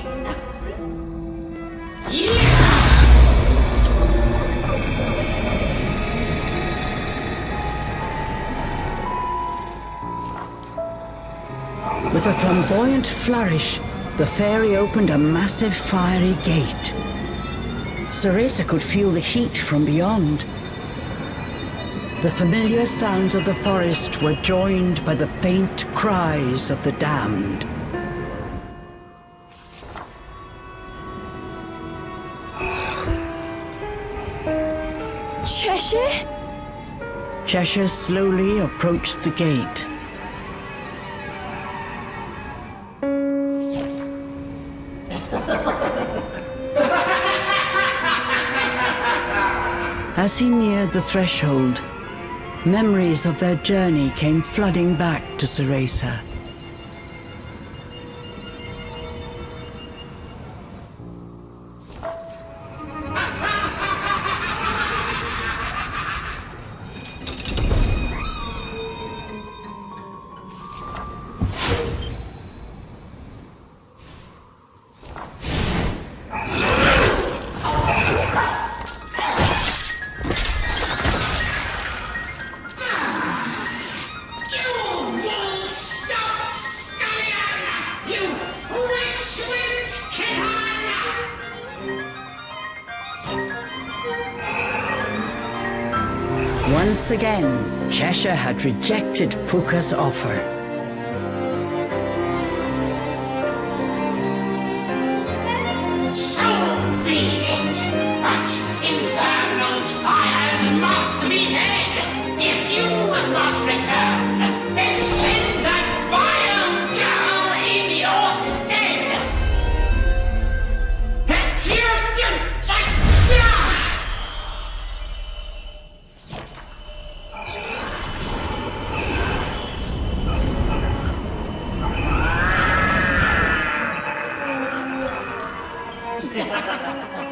With a flamboyant flourish, the fairy opened a massive fiery gate. Cereza could feel the heat from beyond. The familiar sounds of the forest were joined by the faint cries of the damned. Cheshire? Cheshire slowly approached the gate. As he neared the threshold, memories of their journey came flooding back to Cereza. Once again, Cheshire had rejected Puka's offer. So be it, but Inferno's fires must be fed. If you will not return, then send that vile girl in your stead.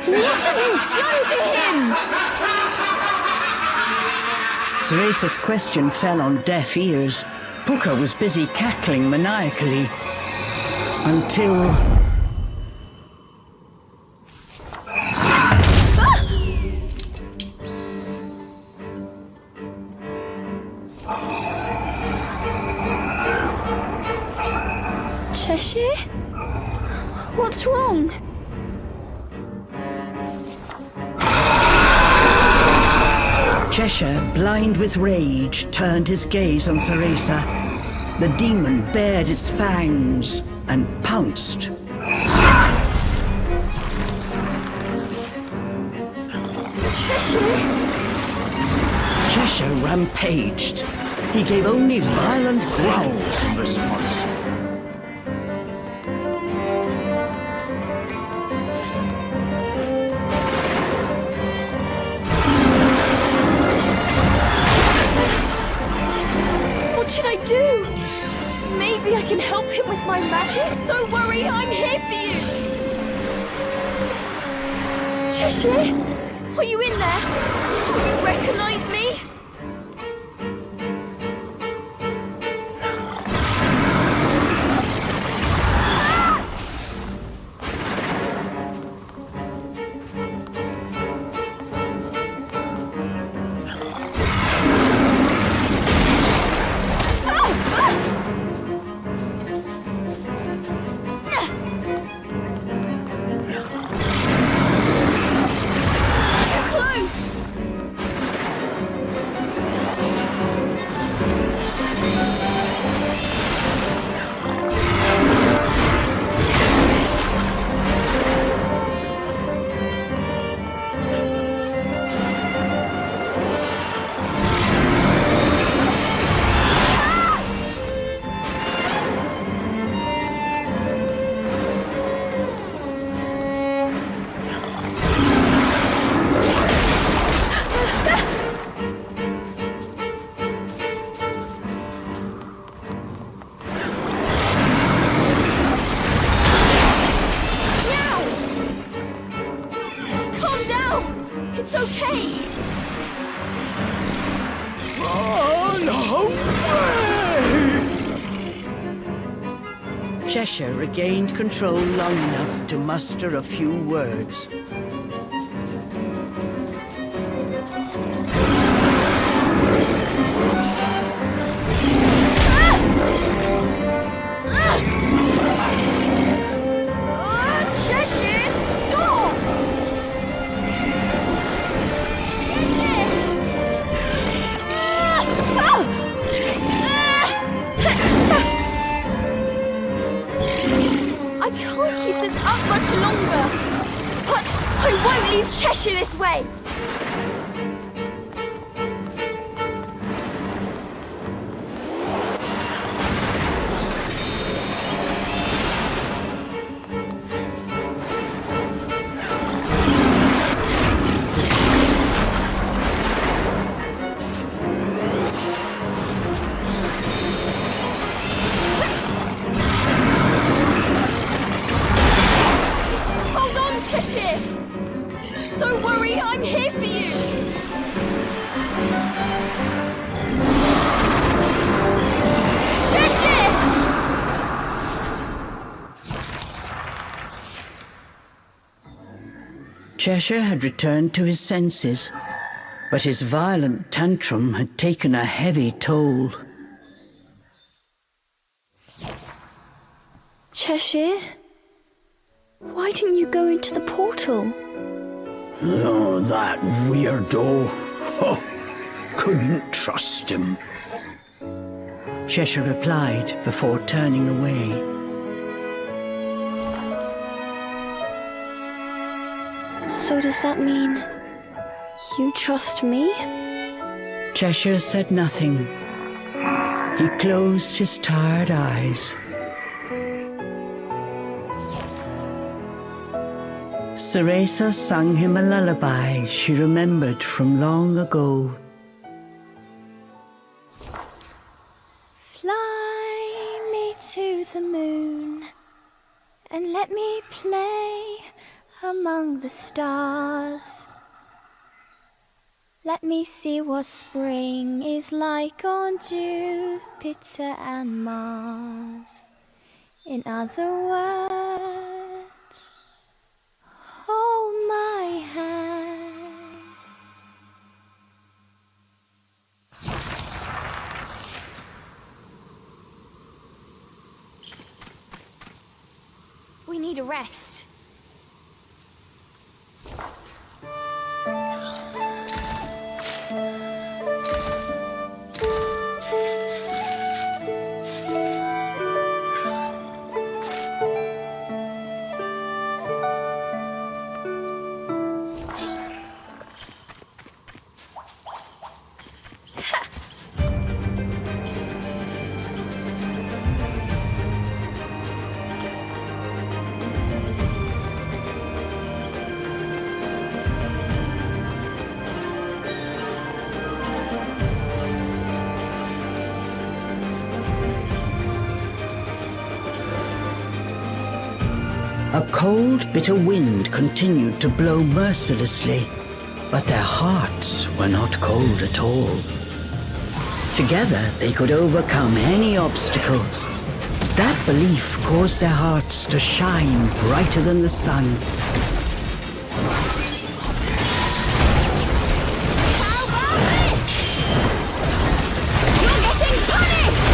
What have you done to him? Cereza's question fell on deaf ears. Puka was busy cackling maniacally. Until... Cheshire? What's wrong? Cheshire, blind with rage, turned his gaze on Cereza. The demon bared its fangs and pounced. Cheshire rampaged. He gave only violent growls in response. What should I do? Maybe I can help him with my magic? Don't worry, I'm here for you! Cheshire? Are you in there? You recognize me? It's okay! Run away! Cheshire regained control long enough to muster a few words. Cheshire, stop! Cheshire! I can't keep this up much longer, but I won't leave Cheshire this way. Cheshire! Don't worry, I'm here for you! Cheshire! Cheshire had returned to his senses, but his violent tantrum had taken a heavy toll. Cheshire? Why didn't you go into the portal? Oh, that weirdo. Oh, couldn't trust him. Cheshire replied before turning away. So does that mean you trust me? Cheshire said nothing. He closed his tired eyes. Cereza sung him a lullaby she remembered from long ago. Fly me to the moon and let me play among the stars. Let me see what spring is like on Jupiter and Mars. In other words, hold my hand. We need a rest. A cold, bitter wind continued to blow mercilessly, but their hearts were not cold at all. Together, they could overcome any obstacle. That belief caused their hearts to shine brighter than the sun. How about this? You're getting punished!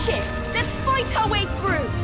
Bullshit! Let's fight our way through!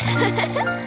You did it!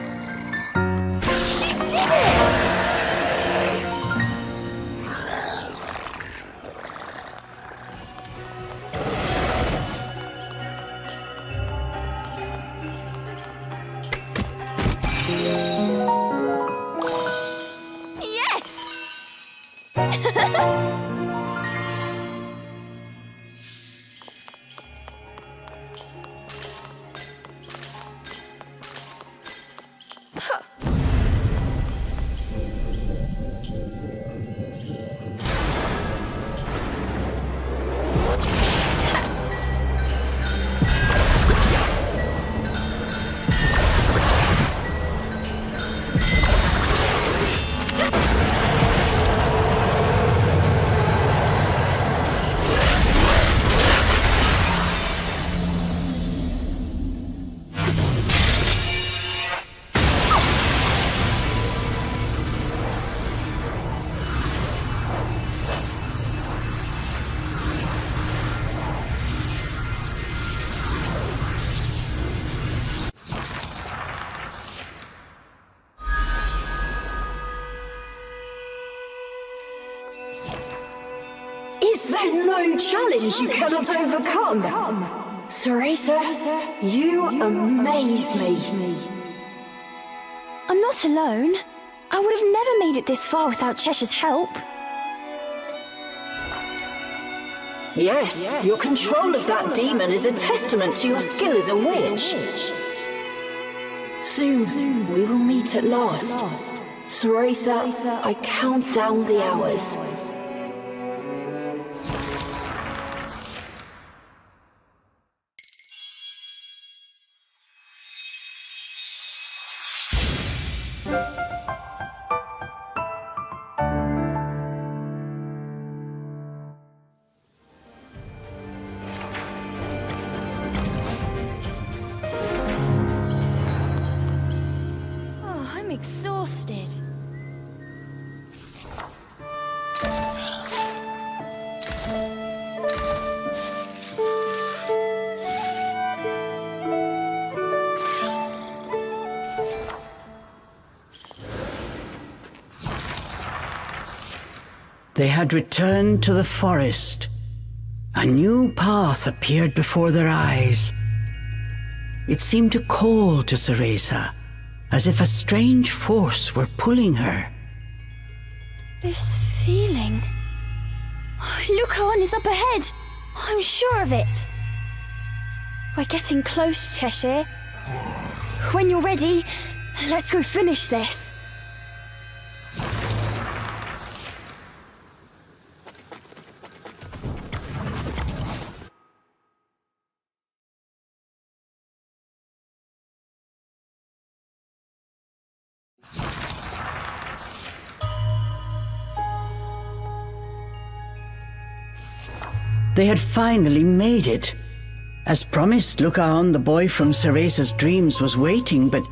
Is there no challenge you cannot overcome? Cereza, you amaze me. I'm not alone. I would have never made it this far without Cheshire's help. Yes, your control of that demon is a testament to your skill as a witch. Soon, we will meet at last. Cereza, I count down the hours. Exhausted. They had returned to the forest. A new path appeared before their eyes. It seemed to call to Cereza, as if a strange force were pulling her. This feeling... Look, Owen is up ahead. I'm sure of it. We're getting close, Cheshire. When you're ready, let's go finish this. They had finally made it. As promised, Lucaon, the boy from Cereza's dreams, was waiting, but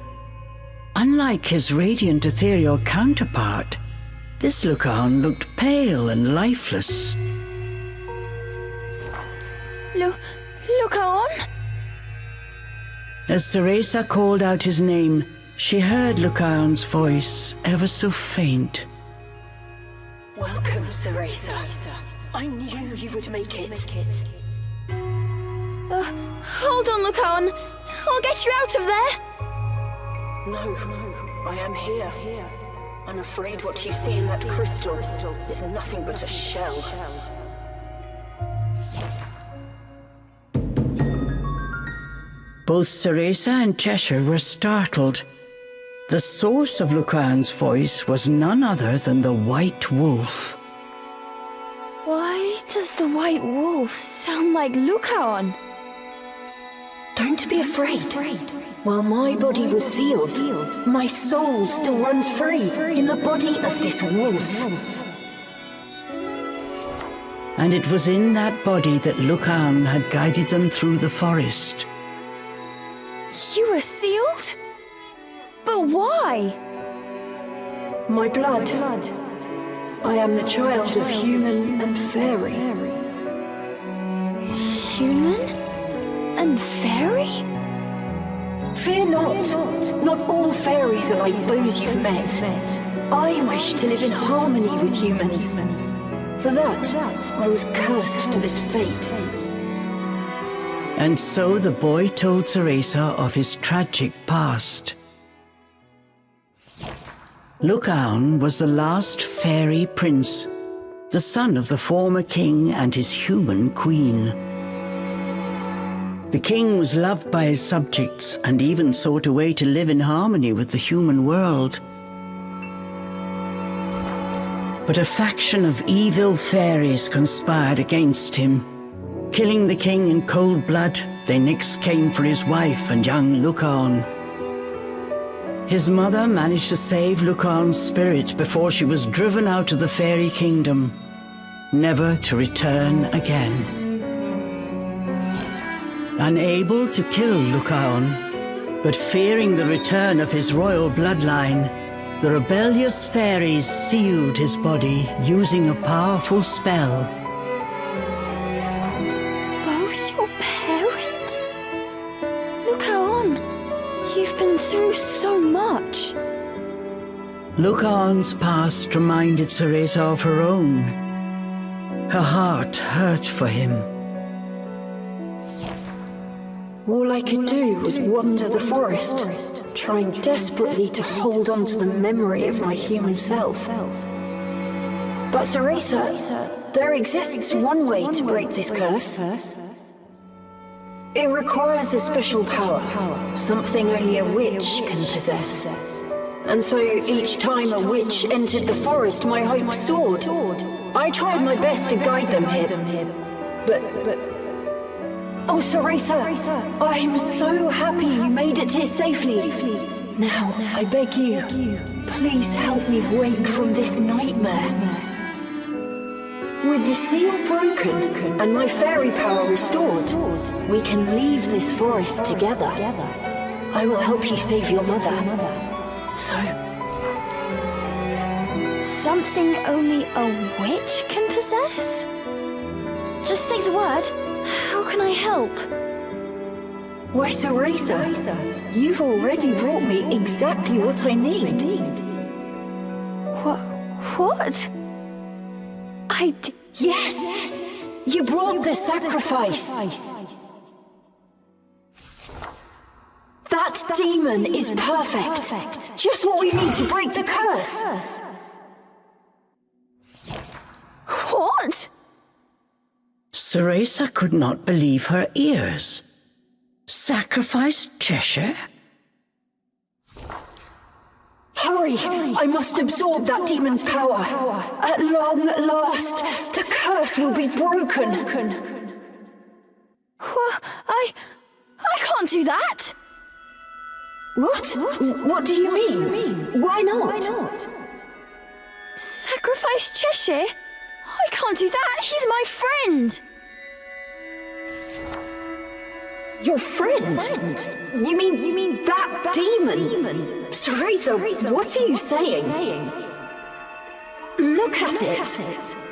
unlike his radiant ethereal counterpart, this Lucaon looked pale and lifeless. Lucaon? As Cereza called out his name, she heard Lucaon's voice, ever so faint. Welcome, Cereza. I knew you would make it. Hold on, Lucaon. I'll get you out of there. No, I am here. I'm afraid what you see in that crystal is nothing but a shell. Both Cereza and Cheshire were startled. The source of Lucaon's voice was none other than the White Wolf. Why does the White Wolf sound like Lucaon? Don't be afraid. While my body was sealed, my soul still runs free in the body of this wolf. And it was in that body that Lucaon had guided them through the forest. You were sealed? But why? My blood. I am the child of human and fairy. Human and fairy? Fear not all fairies are like those you've met. I wish to live in harmony with humans. For that, I was cursed to this fate. And so the boy told Cereza of his tragic past. Lucaon was the last fairy prince, the son of the former king and his human queen. The king was loved by his subjects and even sought a way to live in harmony with the human world. But a faction of evil fairies conspired against him. Killing the king in cold blood, they next came for his wife and young Lucaon. His mother managed to save Lucaon's spirit before she was driven out of the fairy kingdom, never to return again. Unable to kill Lucaon, but fearing the return of his royal bloodline, the rebellious fairies sealed his body using a powerful spell. Both your parents? Lucaon, you've been through so much. Lucaon's past reminded Cereza of her own. Her heart hurt for him. All I could do was wander the forest, trying desperately to hold on to the memory of my human self. But Cereza, there exists one way to break this curse. It requires a special power, something only a witch can possess. And so each time a witch entered the forest, my hope soared. I tried my best to guide them here, but... Oh, Cereza, I'm so happy you made it here safely. Now, I beg you, please help me wake from this nightmare. With the seal broken and my fairy power restored, we can leave this forest together. I will help you save your mother. So... Something only a witch can possess? Just say the word. How can I help? Why, Cereza, you've already brought me exactly what I need. What? Yes! You brought the sacrifice. That demon is perfect. Just what we need to break the curse. What? Cereza could not believe her ears. Sacrifice Cheshire? Hurry! I must absorb that demon's power. At long last, the curse will be broken. I can't do that. What? What do you mean? Why not? Sacrifice Cheshire? I can't do that. He's my friend. Your friend? You mean that demon? Cereza, what are you saying? Look at it.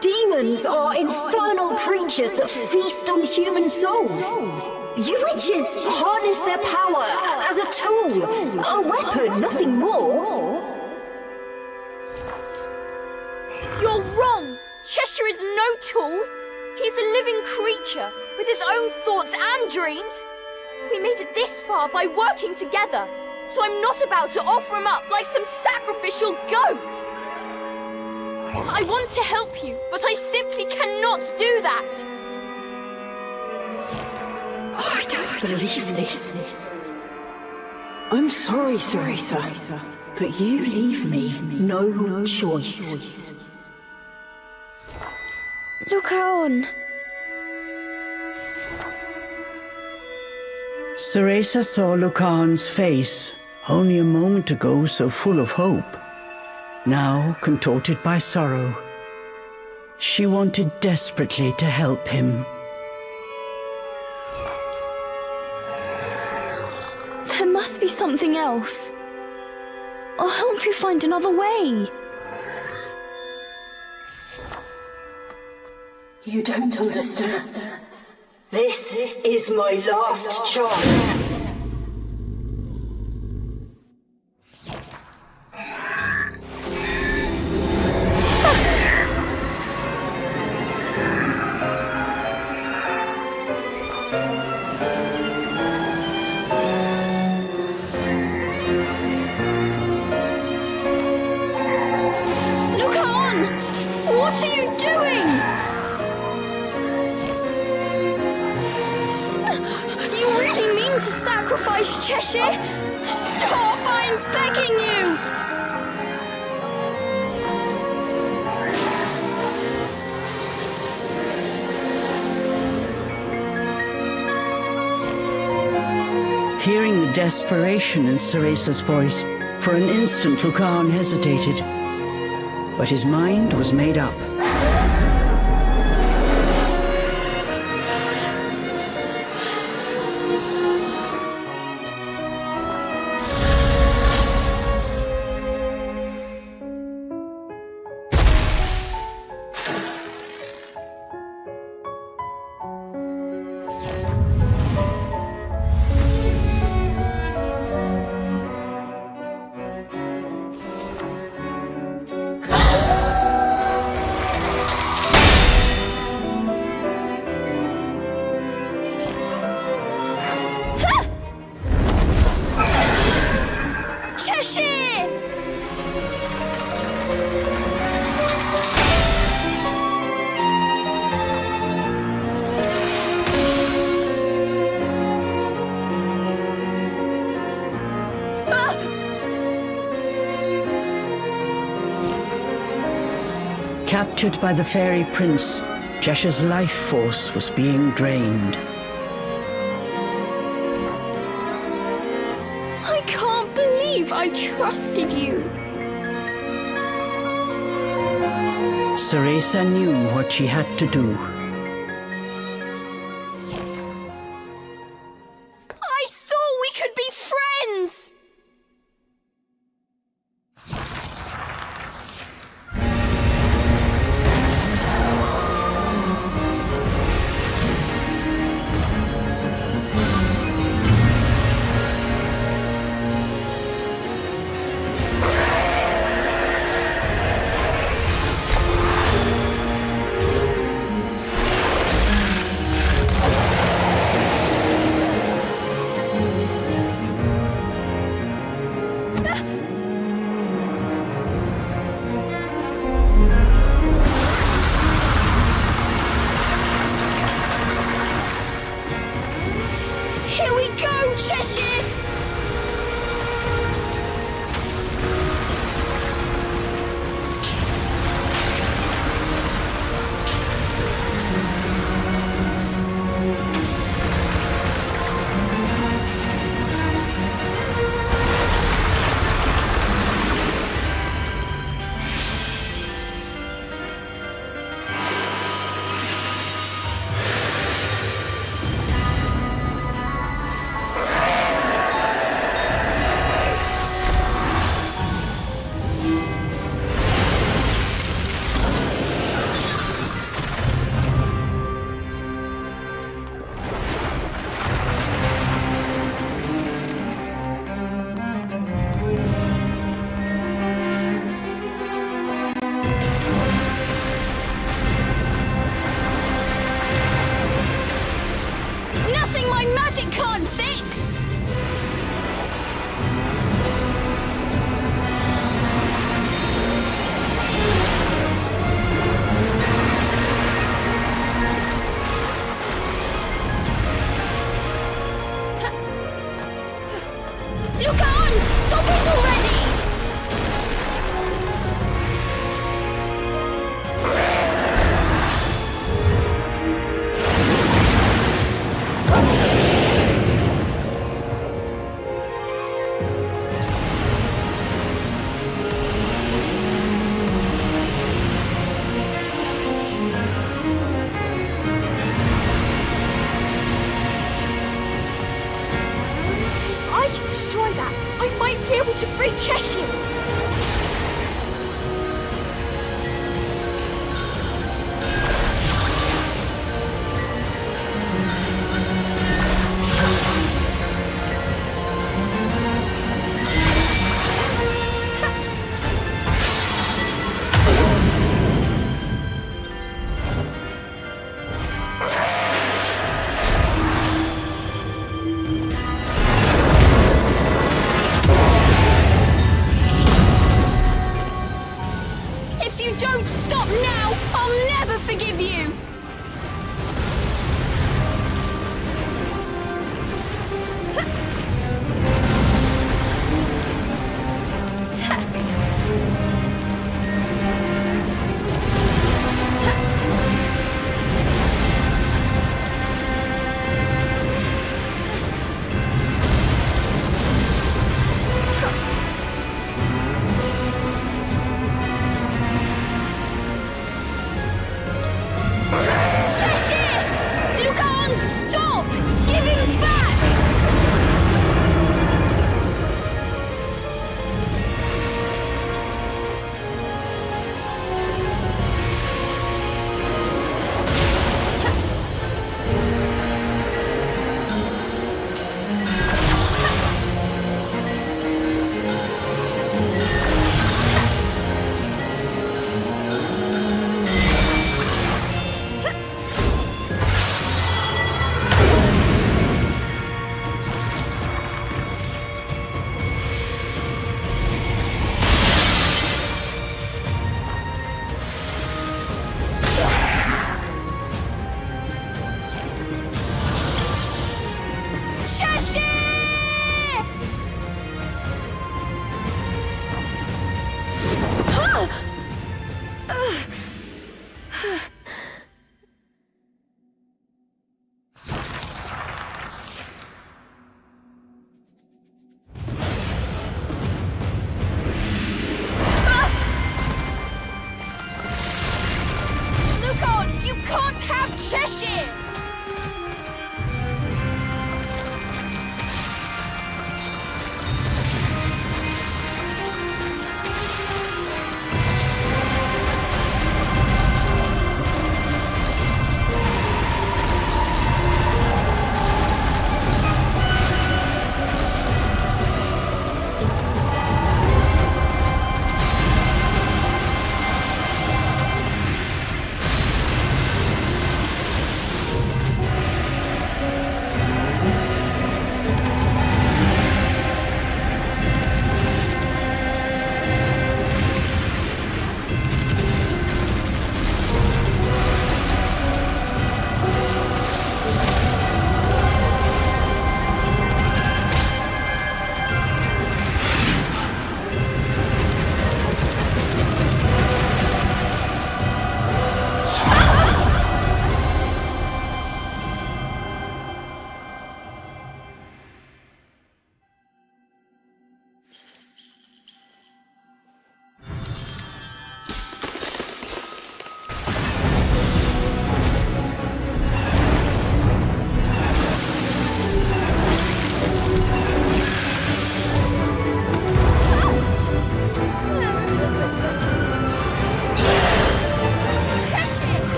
Demons are infernal creatures that feast on human souls. You witches harness their power as a tool, a weapon, nothing more. You're wrong! Cheshire is no tool. He's a living creature with his own thoughts and dreams. We made it this far by working together, so I'm not about to offer him up like some sacrificial goat. I want to help you, but I simply cannot do that. I don't believe this. I'm sorry, Cereza, but you leave me no choice. Lucaon. Cereza saw Lucaon's face, only a moment ago so full of hope, now contorted by sorrow. She wanted desperately to help him. There must be something else. I'll help you find another way. You don't understand. This is my last chance. Cheshire! Stop! I'm begging you! Hearing the desperation in Cereza's voice, for an instant Lucan hesitated. But his mind was made up. Captured by the fairy prince, Cheshire's life force was being drained. I can't believe I trusted you. Cereza knew what she had to do. I thought we could be friends! Here we go, Cheshire! Nothing my magic can't fix! Look on! Stop it already! I can destroy that. I might be able to free Cheshire.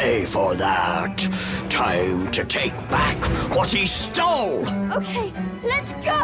pay for that. Time to take back what he stole! Okay, let's go!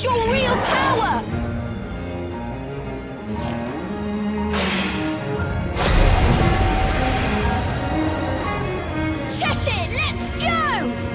your real power! Cheshire, let's go!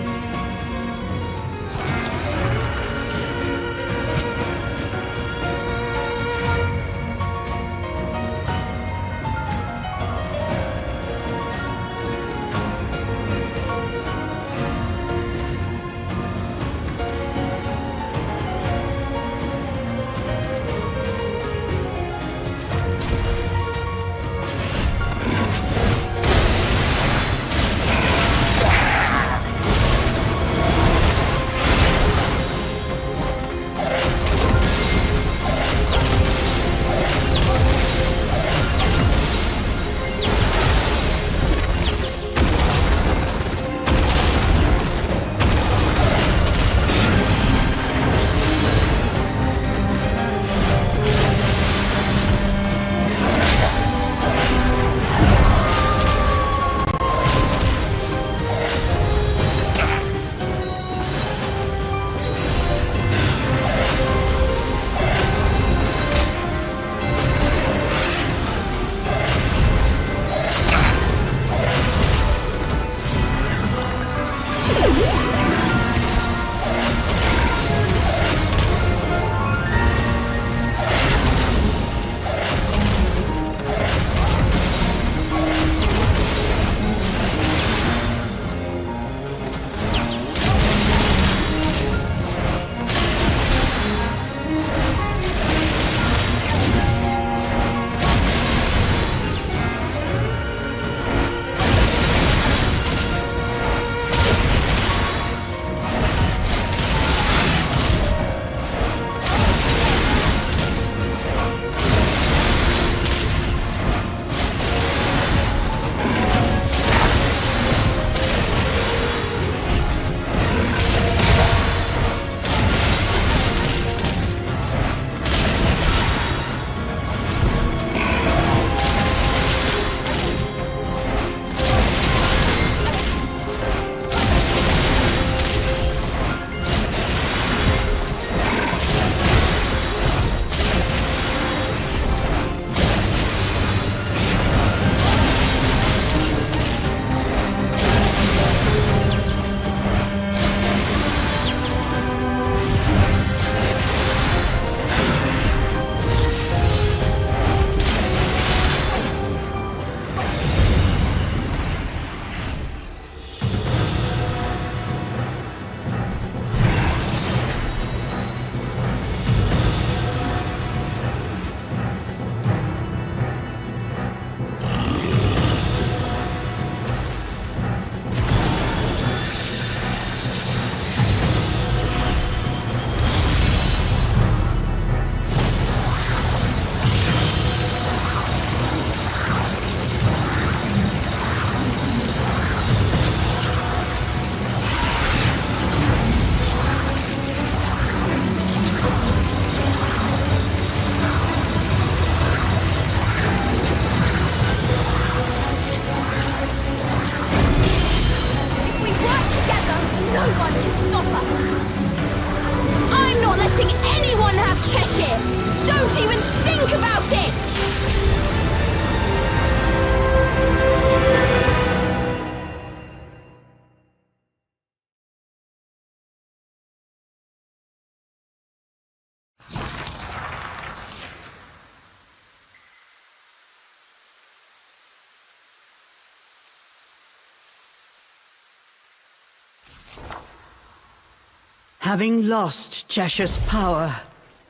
Having lost Cheshire's power,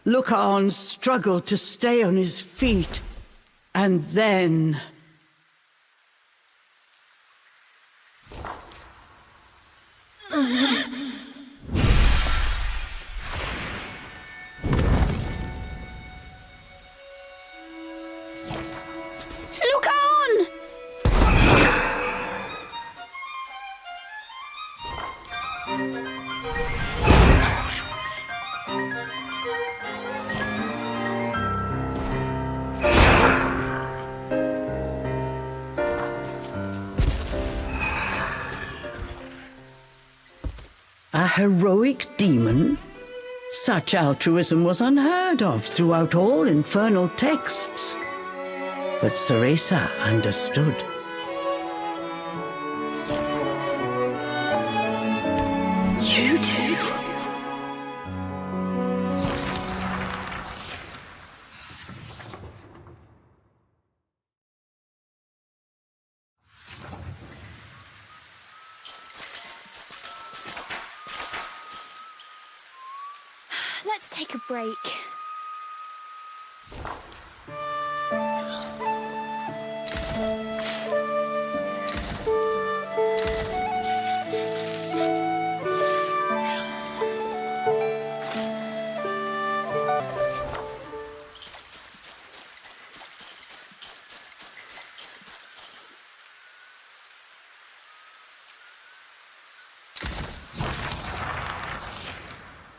Looker-on struggled to stay on his feet, and then... Look on! A heroic demon? Such altruism was unheard of throughout all infernal texts. But Cereza understood. You did? Let's take a break.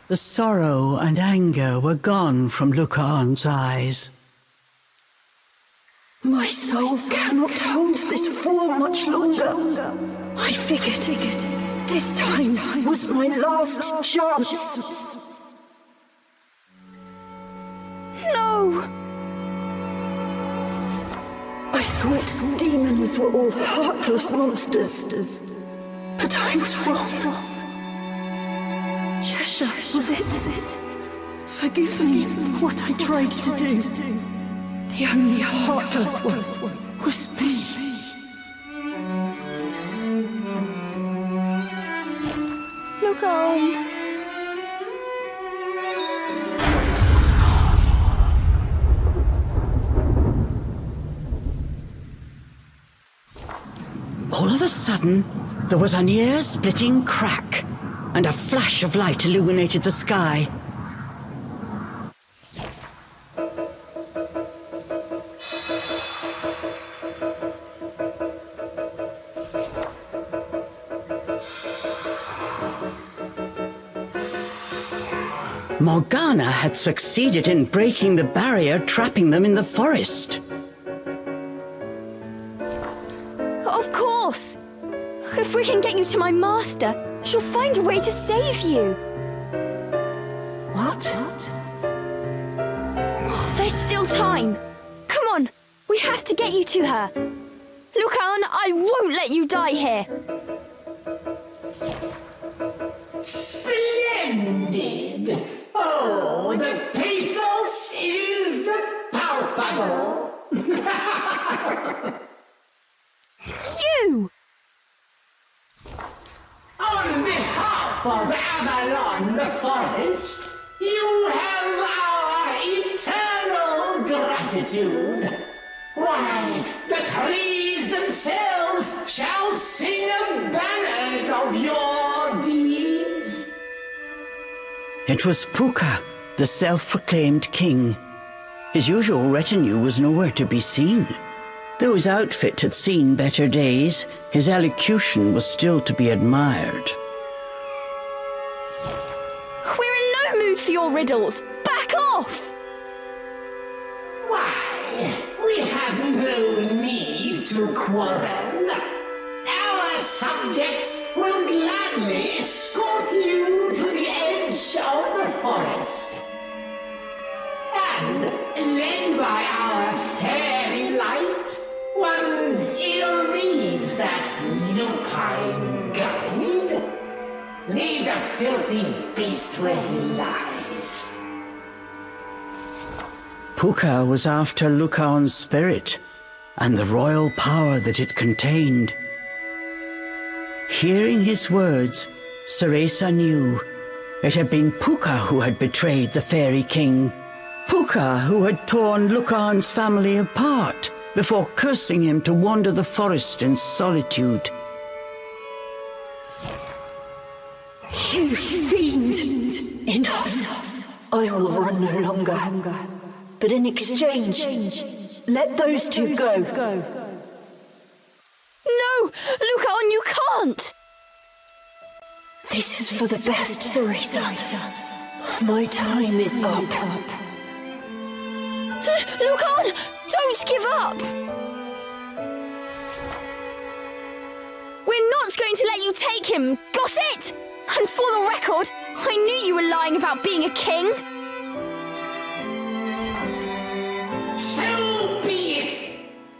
The sorrow and anger were gone from Lucaan's eyes. My soul cannot hold this form much longer. I figured this time was my last chance. No! I thought demons were all heartless monsters, but I was wrong. Cheshire, was it? Forgive me for what I tried to do. The only heartless one was me. Look on. All of a sudden, there was an ear-splitting crack, and a flash of light illuminated the sky. Morgana had succeeded in breaking the barrier, trapping them in the forest. Of course! If we can get you to my master, she'll find a way to save you. What? There's still time. Come on, we have to get you to her. Lucan, I won't let you die here. Splendid! Oh, the pathos is palpable! You! On behalf of Avalon the Forest, you have our eternal gratitude. Why, the trees themselves shall sing a ballad of your deeds. It was Puka, the self-proclaimed king. His usual retinue was nowhere to be seen. Though his outfit had seen better days, his elocution was still to be admired. We're in no mood for your riddles. Back off! Why, we have no need to quarrel. Our subjects will gladly escort you to the edge of the forest. And, led by our fairy light, one ill needs that lupine guide. Lead the filthy beast where he lies. Puka was after Lucaan's spirit and the royal power that it contained. Hearing his words, Cereza knew it had been Puka who had betrayed the fairy king. Puka who had torn Lucaan's family apart before cursing him to wander the forest in solitude. You fiend! Enough! I will run no longer. But in exchange, let those two go. No! Lucan, you can't! This is for the best, Cereza. My time is up. Lucan, don't give up! We're not going to let you take him, got it? And for the record, I knew you were lying about being a king. So be it.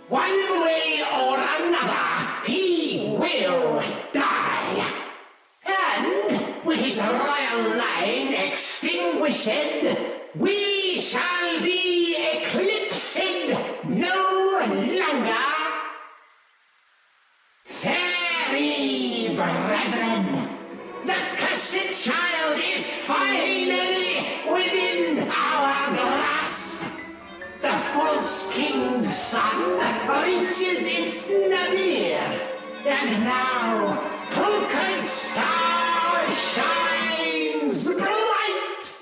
One way or another, he will die. And with his royal line extinguished, we shall be eclipsed no longer. Fairy brethren, the cursed child is finally within our grasp. The false king's son reaches its nadir, and now Puka's star shines bright.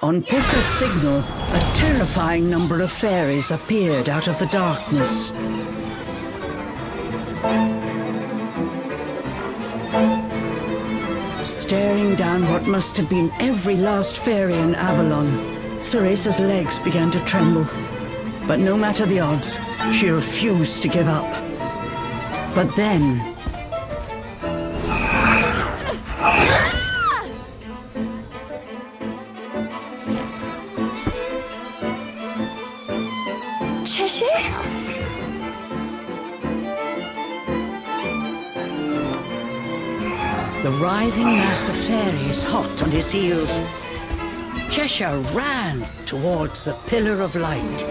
On Puka's signal, a terrifying number of fairies appeared out of the darkness. Staring down what must have been every last fairy in Avalon, Cereza's legs began to tremble. But no matter the odds, she refused to give up. But then... Cheshire? The writhing mass of fairies hot on his heels, Cheshire ran towards the pillar of light.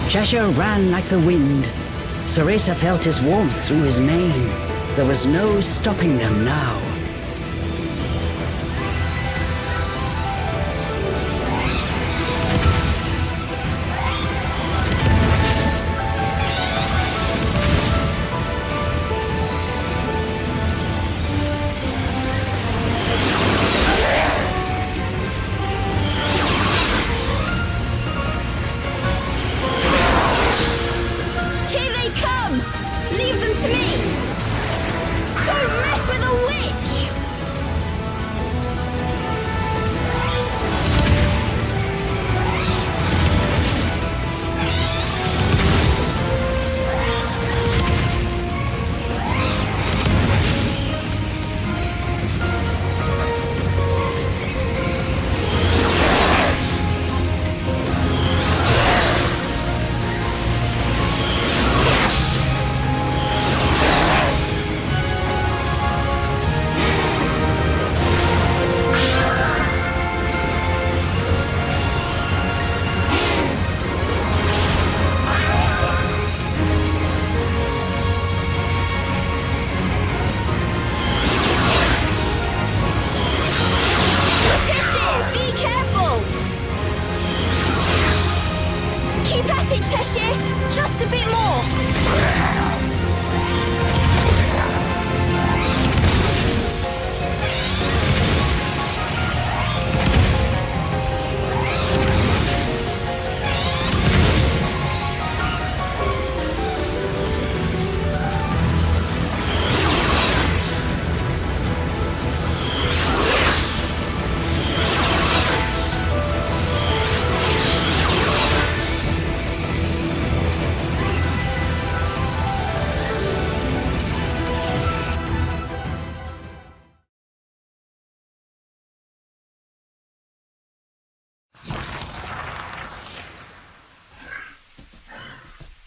Cheshire ran like the wind. Cereza felt his warmth through his mane. There was no stopping them now.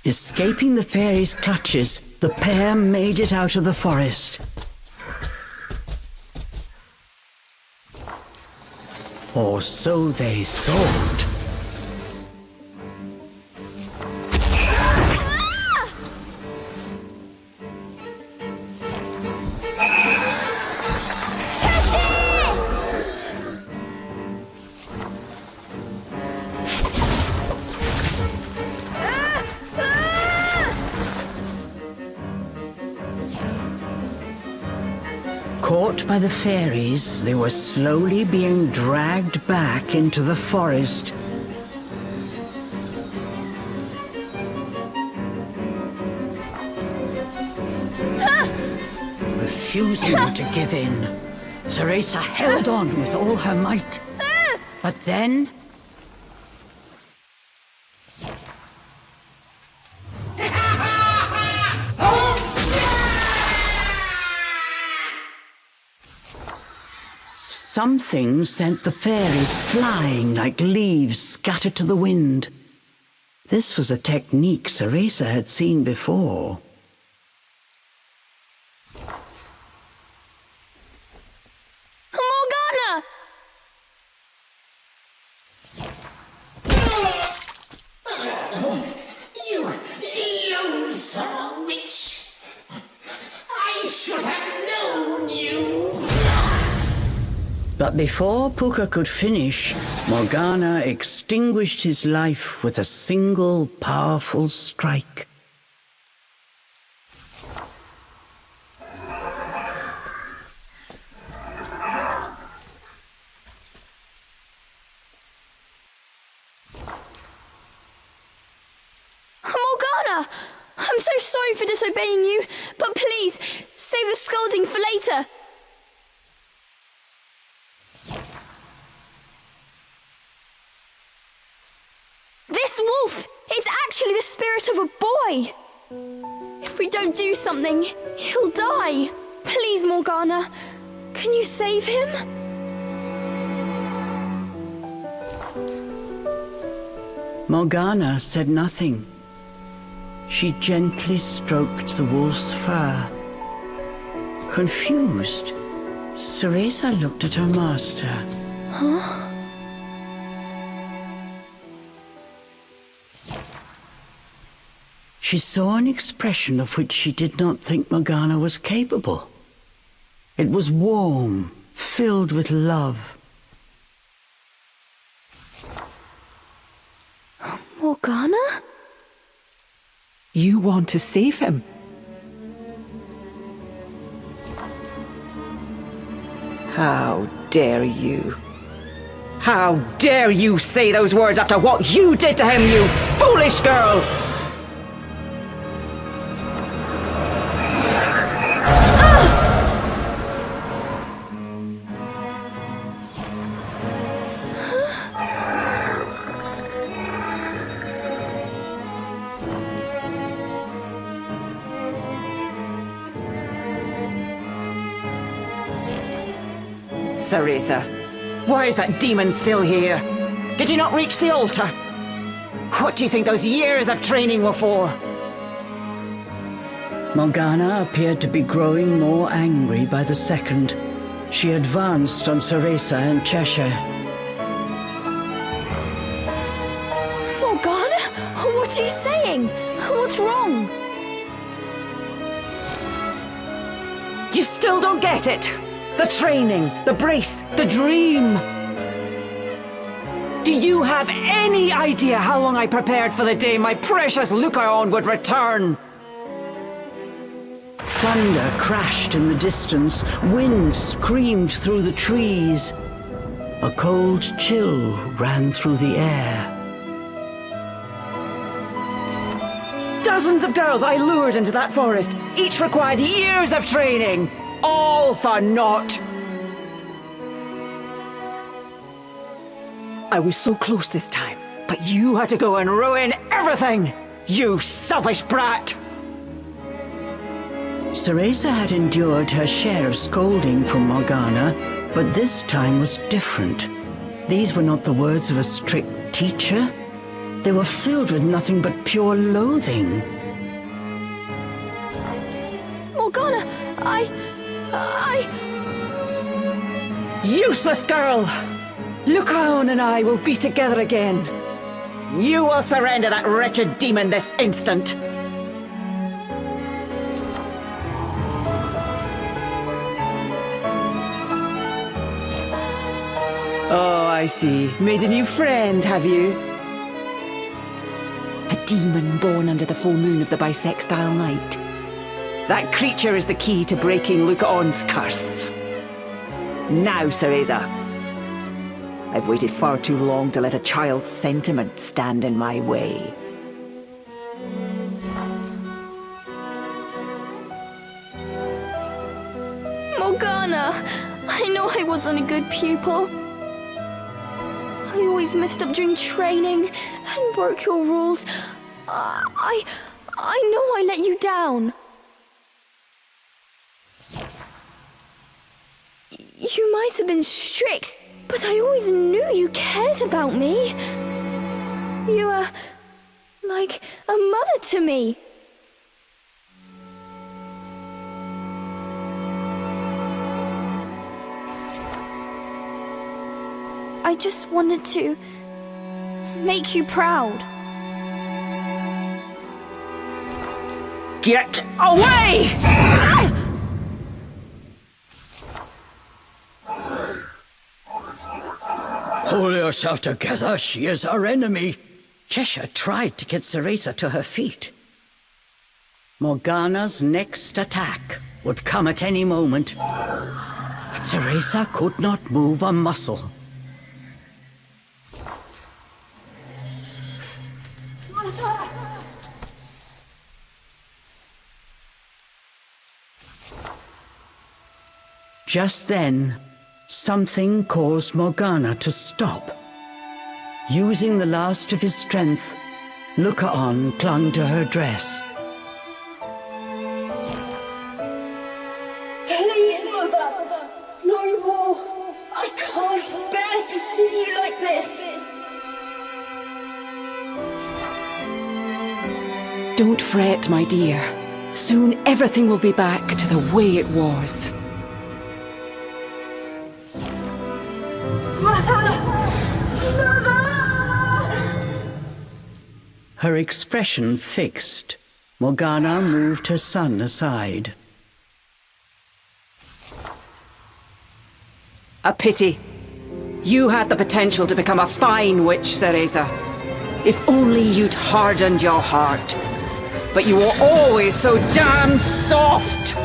Escaping the fairies' clutches, the pair made it out of the forest. Or so they thought. Caught by the fairies, they were slowly being dragged back into the forest. Refusing to give in, Cereza held on with all her might. But then... something sent the fairies flying like leaves scattered to the wind. This was a technique Cereza had seen before. Morgana! You loathsome witch! I should have known you! But before Puka could finish, Morgana extinguished his life with a single powerful strike. Morgana! I'm so sorry for disobeying you, but please, save the scolding for later. This wolf! It's actually the spirit of a boy! If we don't do something, he'll die. Please, Morgana, can you save him? Morgana said nothing. She gently stroked the wolf's fur. Confused, Cereza looked at her master. Huh? She saw an expression of which she did not think Morgana was capable. It was warm, filled with love. Morgana? You want to save him? How dare you? How dare you say those words after what you did to him, you foolish girl! Cereza, why is that demon still here? Did you not reach the altar? What do you think those years of training were for? Morgana appeared to be growing more angry by the second. She advanced on Cereza and Cheshire. Morgana? What are you saying? What's wrong? You still don't get it! The training, the brace, the dream! Do you have any idea how long I prepared for the day my precious Lucaon would return? Thunder crashed in the distance. Wind screamed through the trees. A cold chill ran through the air. Dozens of girls I lured into that forest. Each required years of training. All for naught. I was so close this time, but you had to go and ruin everything! You selfish brat! Cereza had endured her share of scolding from Morgana, but this time was different. These were not the words of a strict teacher. They were filled with nothing but pure loathing. Morgana, Useless girl! Lucaon and I will be together again. You will surrender that wretched demon this instant. Oh, I see. Made a new friend, have you? A demon born under the full moon of the bisextile night. That creature is the key to breaking Lucaon's curse. Now, Cereza. I've waited far too long to let a child's sentiment stand in my way. Morgana, I know I wasn't a good pupil. I always messed up during training and broke your rules. I know I let you down. You might have been strict, but I always knew you cared about me. You were like a mother to me. I just wanted to make you proud. Get away! Pull yourself together, she is our enemy. Cheshire tried to get Cereza to her feet. Morgana's next attack would come at any moment, but Cereza could not move a muscle. Just then, something caused Morgana to stop. Using the last of his strength, Looker-on clung to her dress. Please, Mother! No more! I can't bear to see you like this! Don't fret, my dear. Soon everything will be back to the way it was. Her expression fixed, Morgana moved her son aside. A pity. You had the potential to become a fine witch, Cereza. If only you'd hardened your heart. But you were always so damn soft!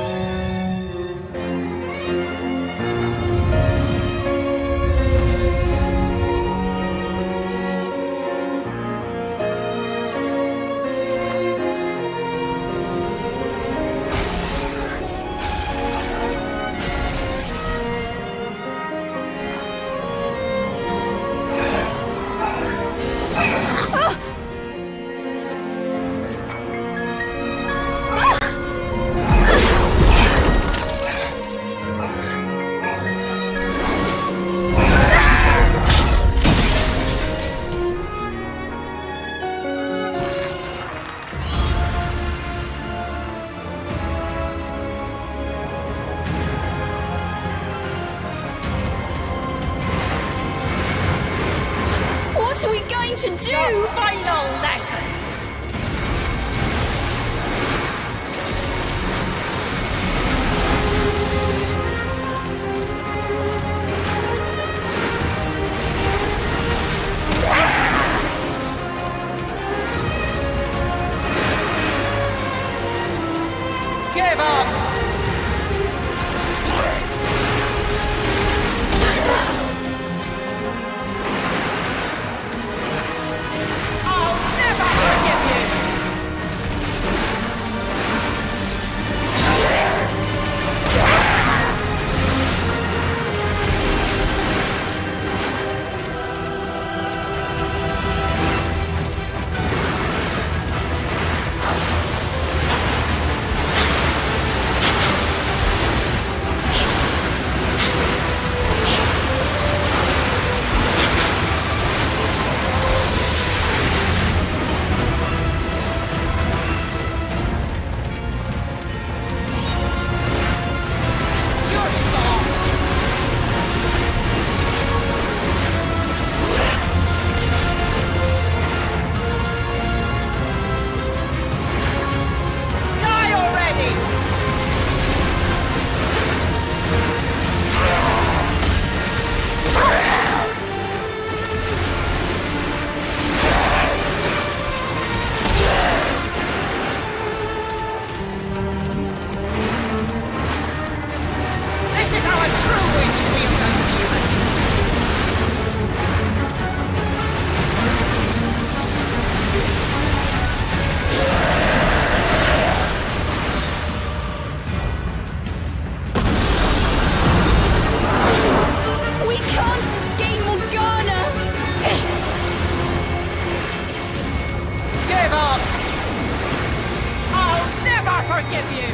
forgive you!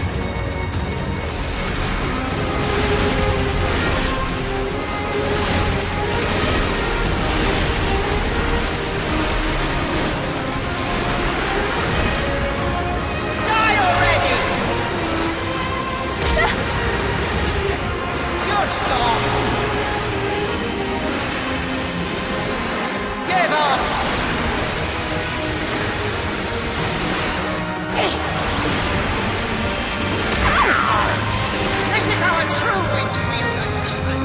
Die already! You're soft! Give up! This is how a true witch wields a demon!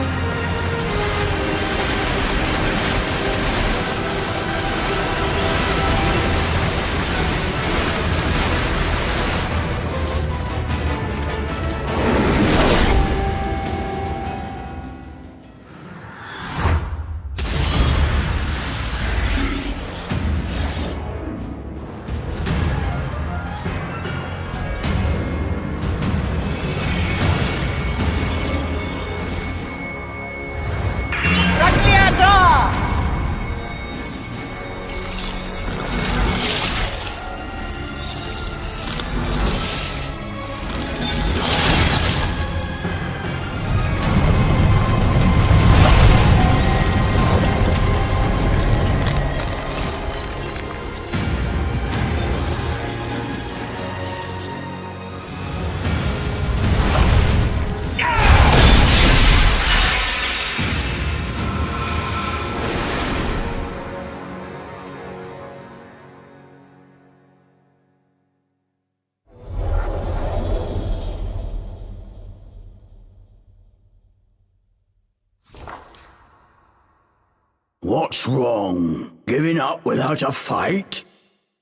What's wrong? Giving up without a fight?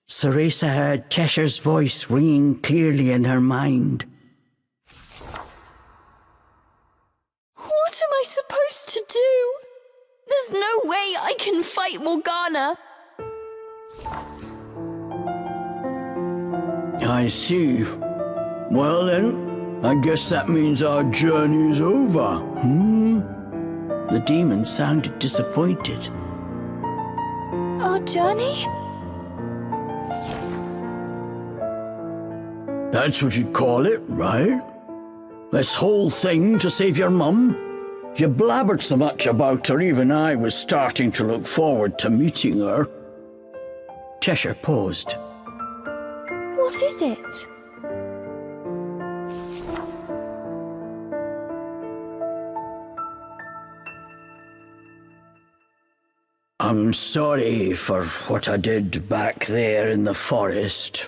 Cereza heard Cheshire's voice ringing clearly in her mind. What am I supposed to do? There's no way I can fight Morgana. I see. Well then, I guess that means our journey is over, The demon sounded disappointed. Our journey? That's what you'd call it, right? This whole thing to save your mum? You blabbered so much about her, even I was starting to look forward to meeting her. Cheshire paused. What is it? I'm sorry for what I did back there in the forest.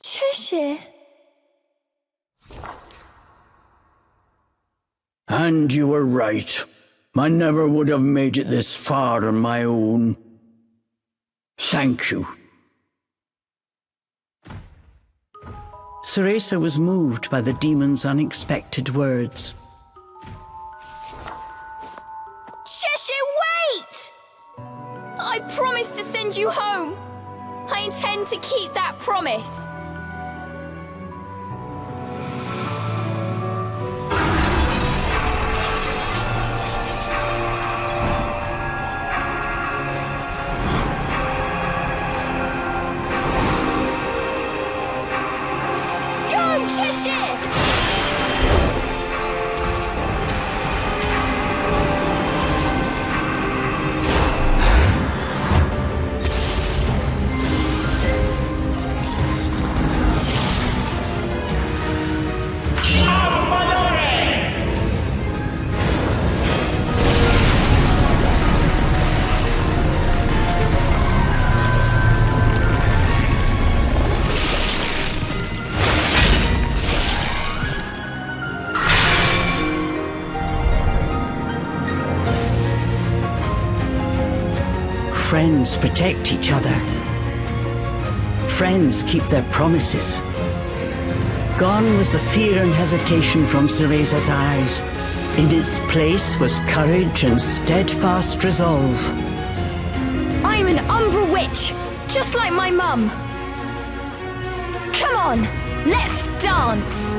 Cheshire. And you were right. I never would have made it this far on my own. Thank you. Cereza was moved by the demon's unexpected words. Cheshire, wait! I promised to send you home. I intend to keep that promise. Friends protect each other. Friends keep their promises. Gone was the fear and hesitation from Cereza's eyes. In its place was courage and steadfast resolve. I'm an Umbra witch, just like my mum. Come on, let's dance.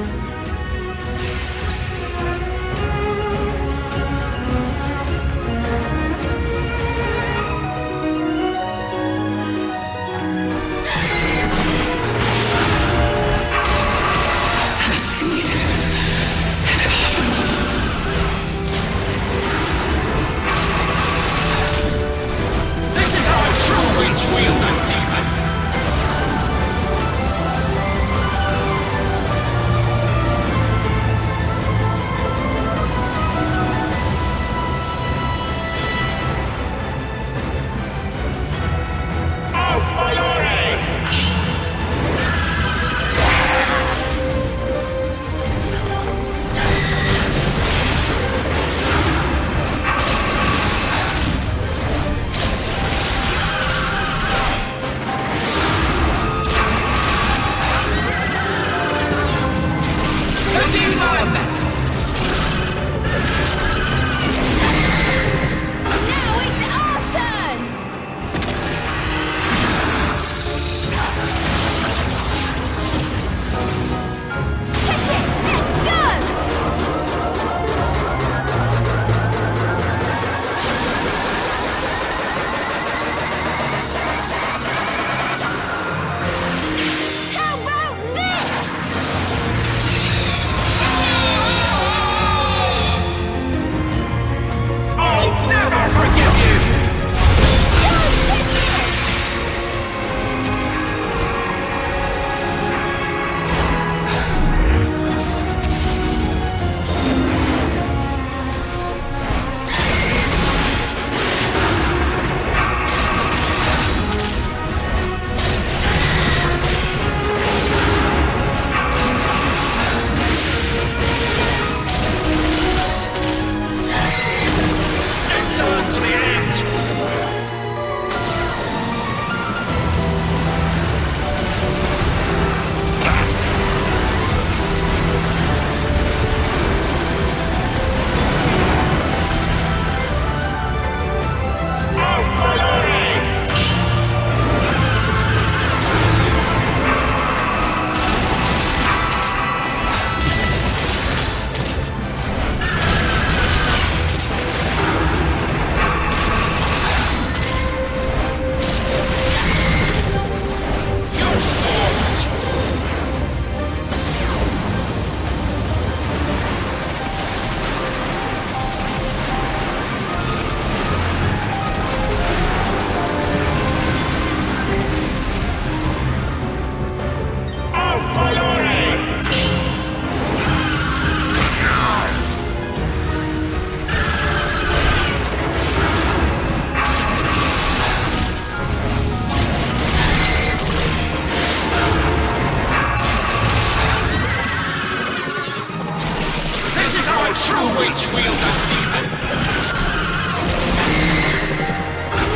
wielder demon!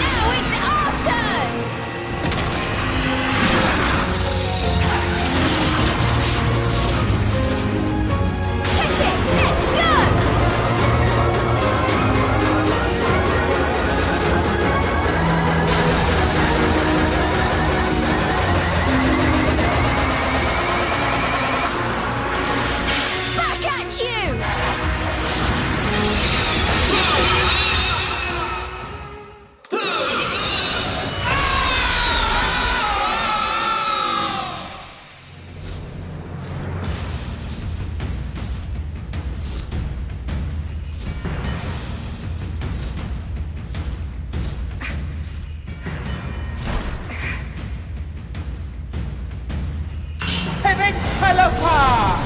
Now it's our turn! Cheshire, let's go! Back at you! Pivot teleport!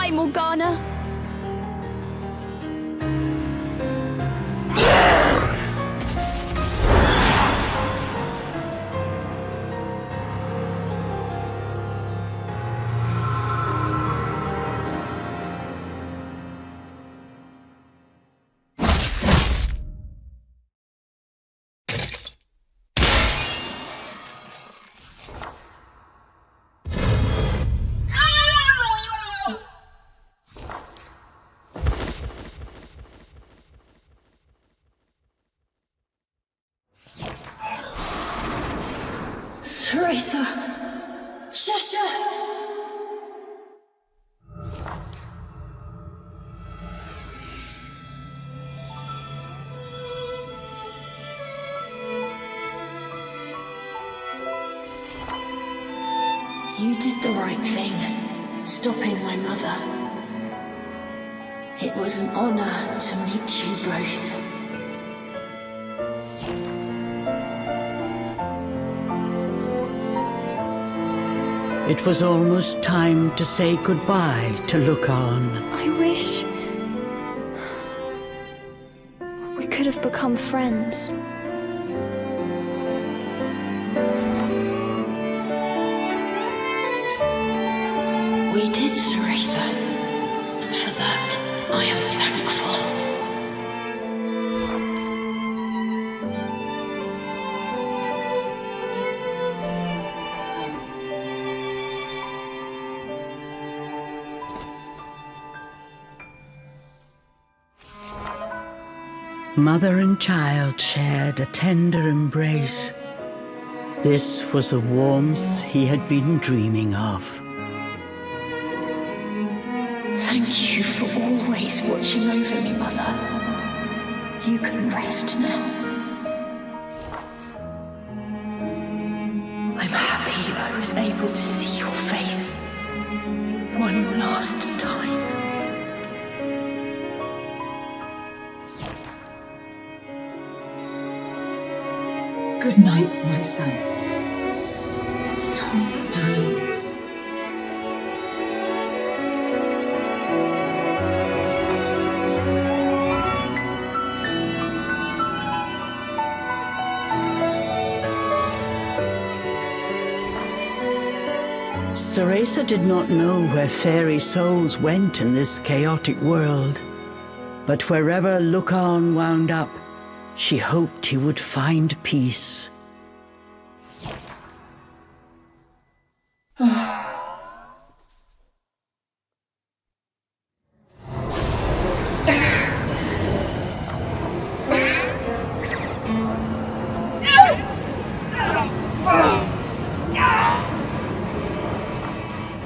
Goodbye, Morgana. Cereza! Shasha! You did the right thing, stopping my mother. It was an honor to meet you both. It was almost time to say goodbye to Lucan. I wish we could have become friends. We did, Cereza, and for that I am thankful. Mother and child shared a tender embrace. This was the warmth he had been dreaming of. Thank you for always watching over me, Mother. You can rest now. I'm happy I was able to see your face one last time. Good night, my son. Sweet dreams. Cereza did not know where fairy souls went in this chaotic world, but wherever Lucan wound up, she hoped he would find peace.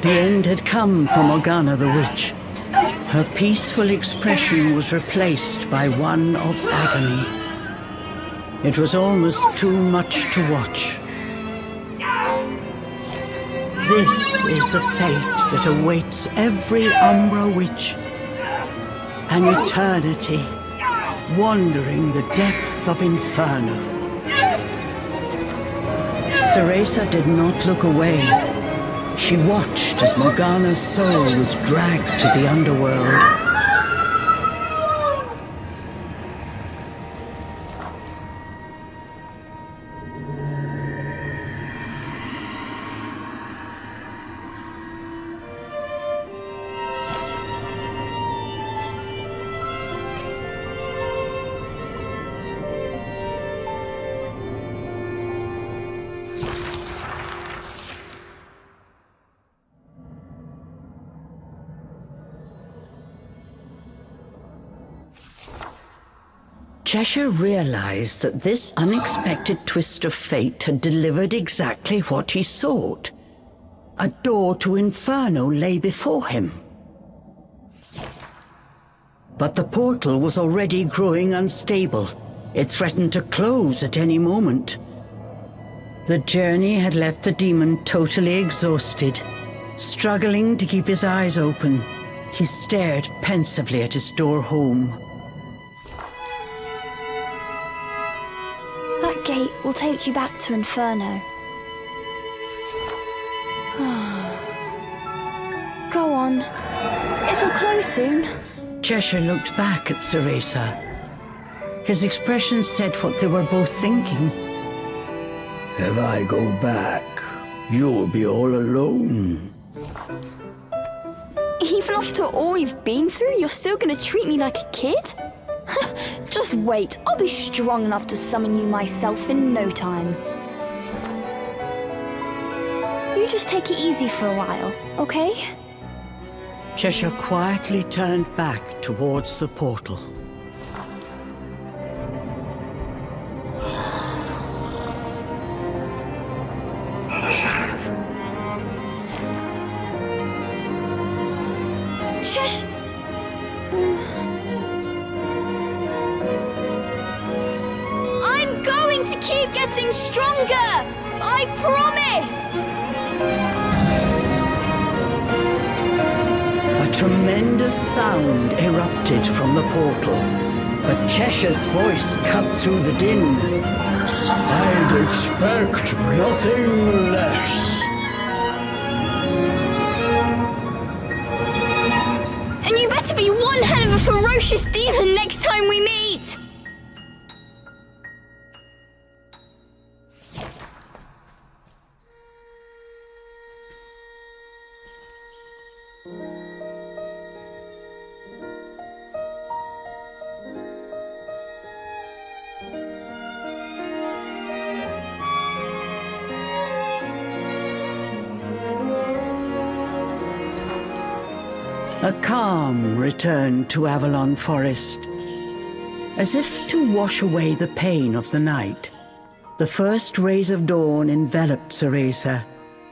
The end had come for Morgana the Witch. Her peaceful expression was replaced by one of agony. It was almost too much to watch. This is the fate that awaits every Umbra Witch. An eternity, wandering the depths of Inferno. Cereza did not look away. She watched as Morgana's soul was dragged to the underworld. Cheshire realized that this unexpected twist of fate had delivered exactly what he sought. A door to Inferno lay before him. But the portal was already growing unstable. It threatened to close at any moment. The journey had left the demon totally exhausted. Struggling to keep his eyes open, he stared pensively at his door home. That gate will take you back to Inferno. Go on. It'll close soon. Cheshire looked back at Cereza. His expression said what they were both thinking. If I go back, you'll be all alone. Even after all we've been through, you're still gonna treat me like a kid? Just wait, I'll be strong enough to summon you myself in no time. You just take it easy for a while, okay? Cheshire quietly turned back towards the portal. I'm going to keep getting stronger! I promise! A tremendous sound erupted from the portal, but Cheshire's voice cut through the din. I'd expect nothing less. And you better be one hell of a ferocious demon next time we meet! A calm returned to Avalon Forest. As if to wash away the pain of the night, the first rays of dawn enveloped Cereza,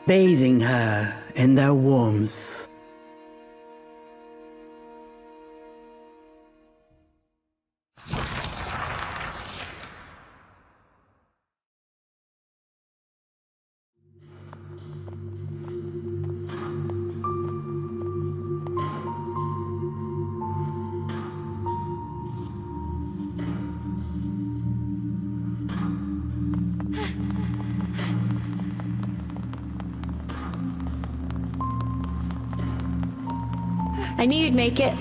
bathing her in their warmth. I knew you'd make it.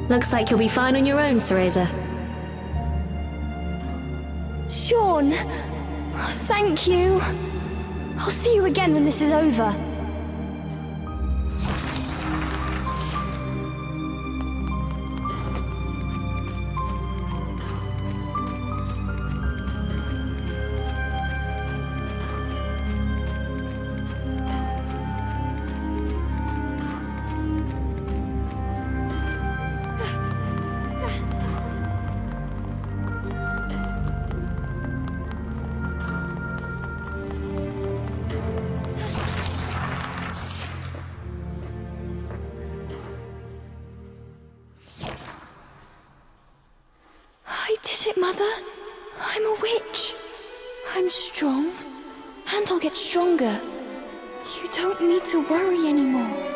Looks like you'll be fine on your own, Cereza. Sean! Oh, thank you. I'll see you again when this is over. I did it, Mother. I'm a witch. I'm strong, and I'll get stronger. You don't need to worry anymore.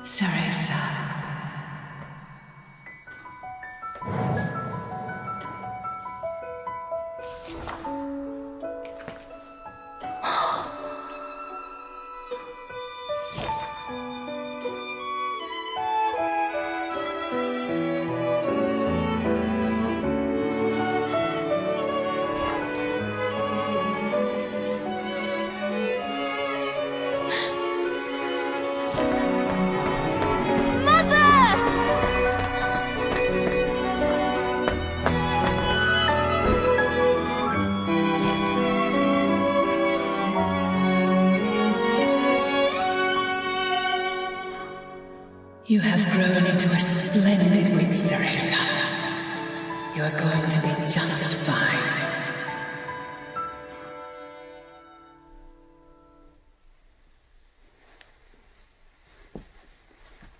Cereza. You have grown into a splendid witch, Cereza. You are going to be just fine.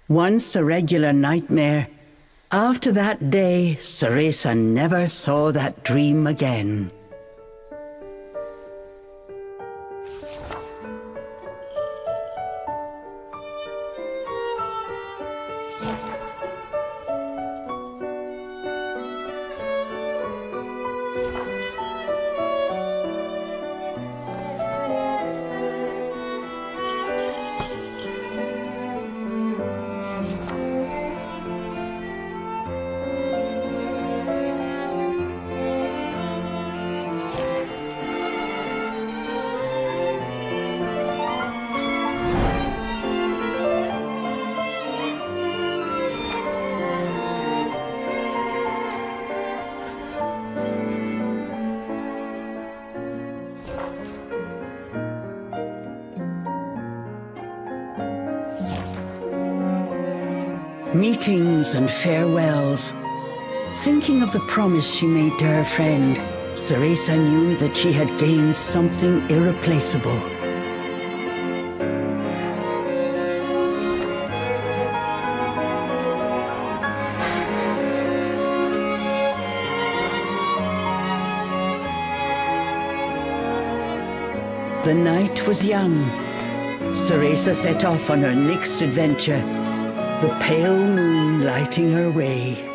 Once a regular nightmare, after that day, Cereza never saw that dream again. Meetings and farewells. Thinking of the promise she made to her friend, Cereza knew that she had gained something irreplaceable. The night was young. Cereza set off on her next adventure, the pale moon lighting her way.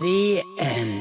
The end.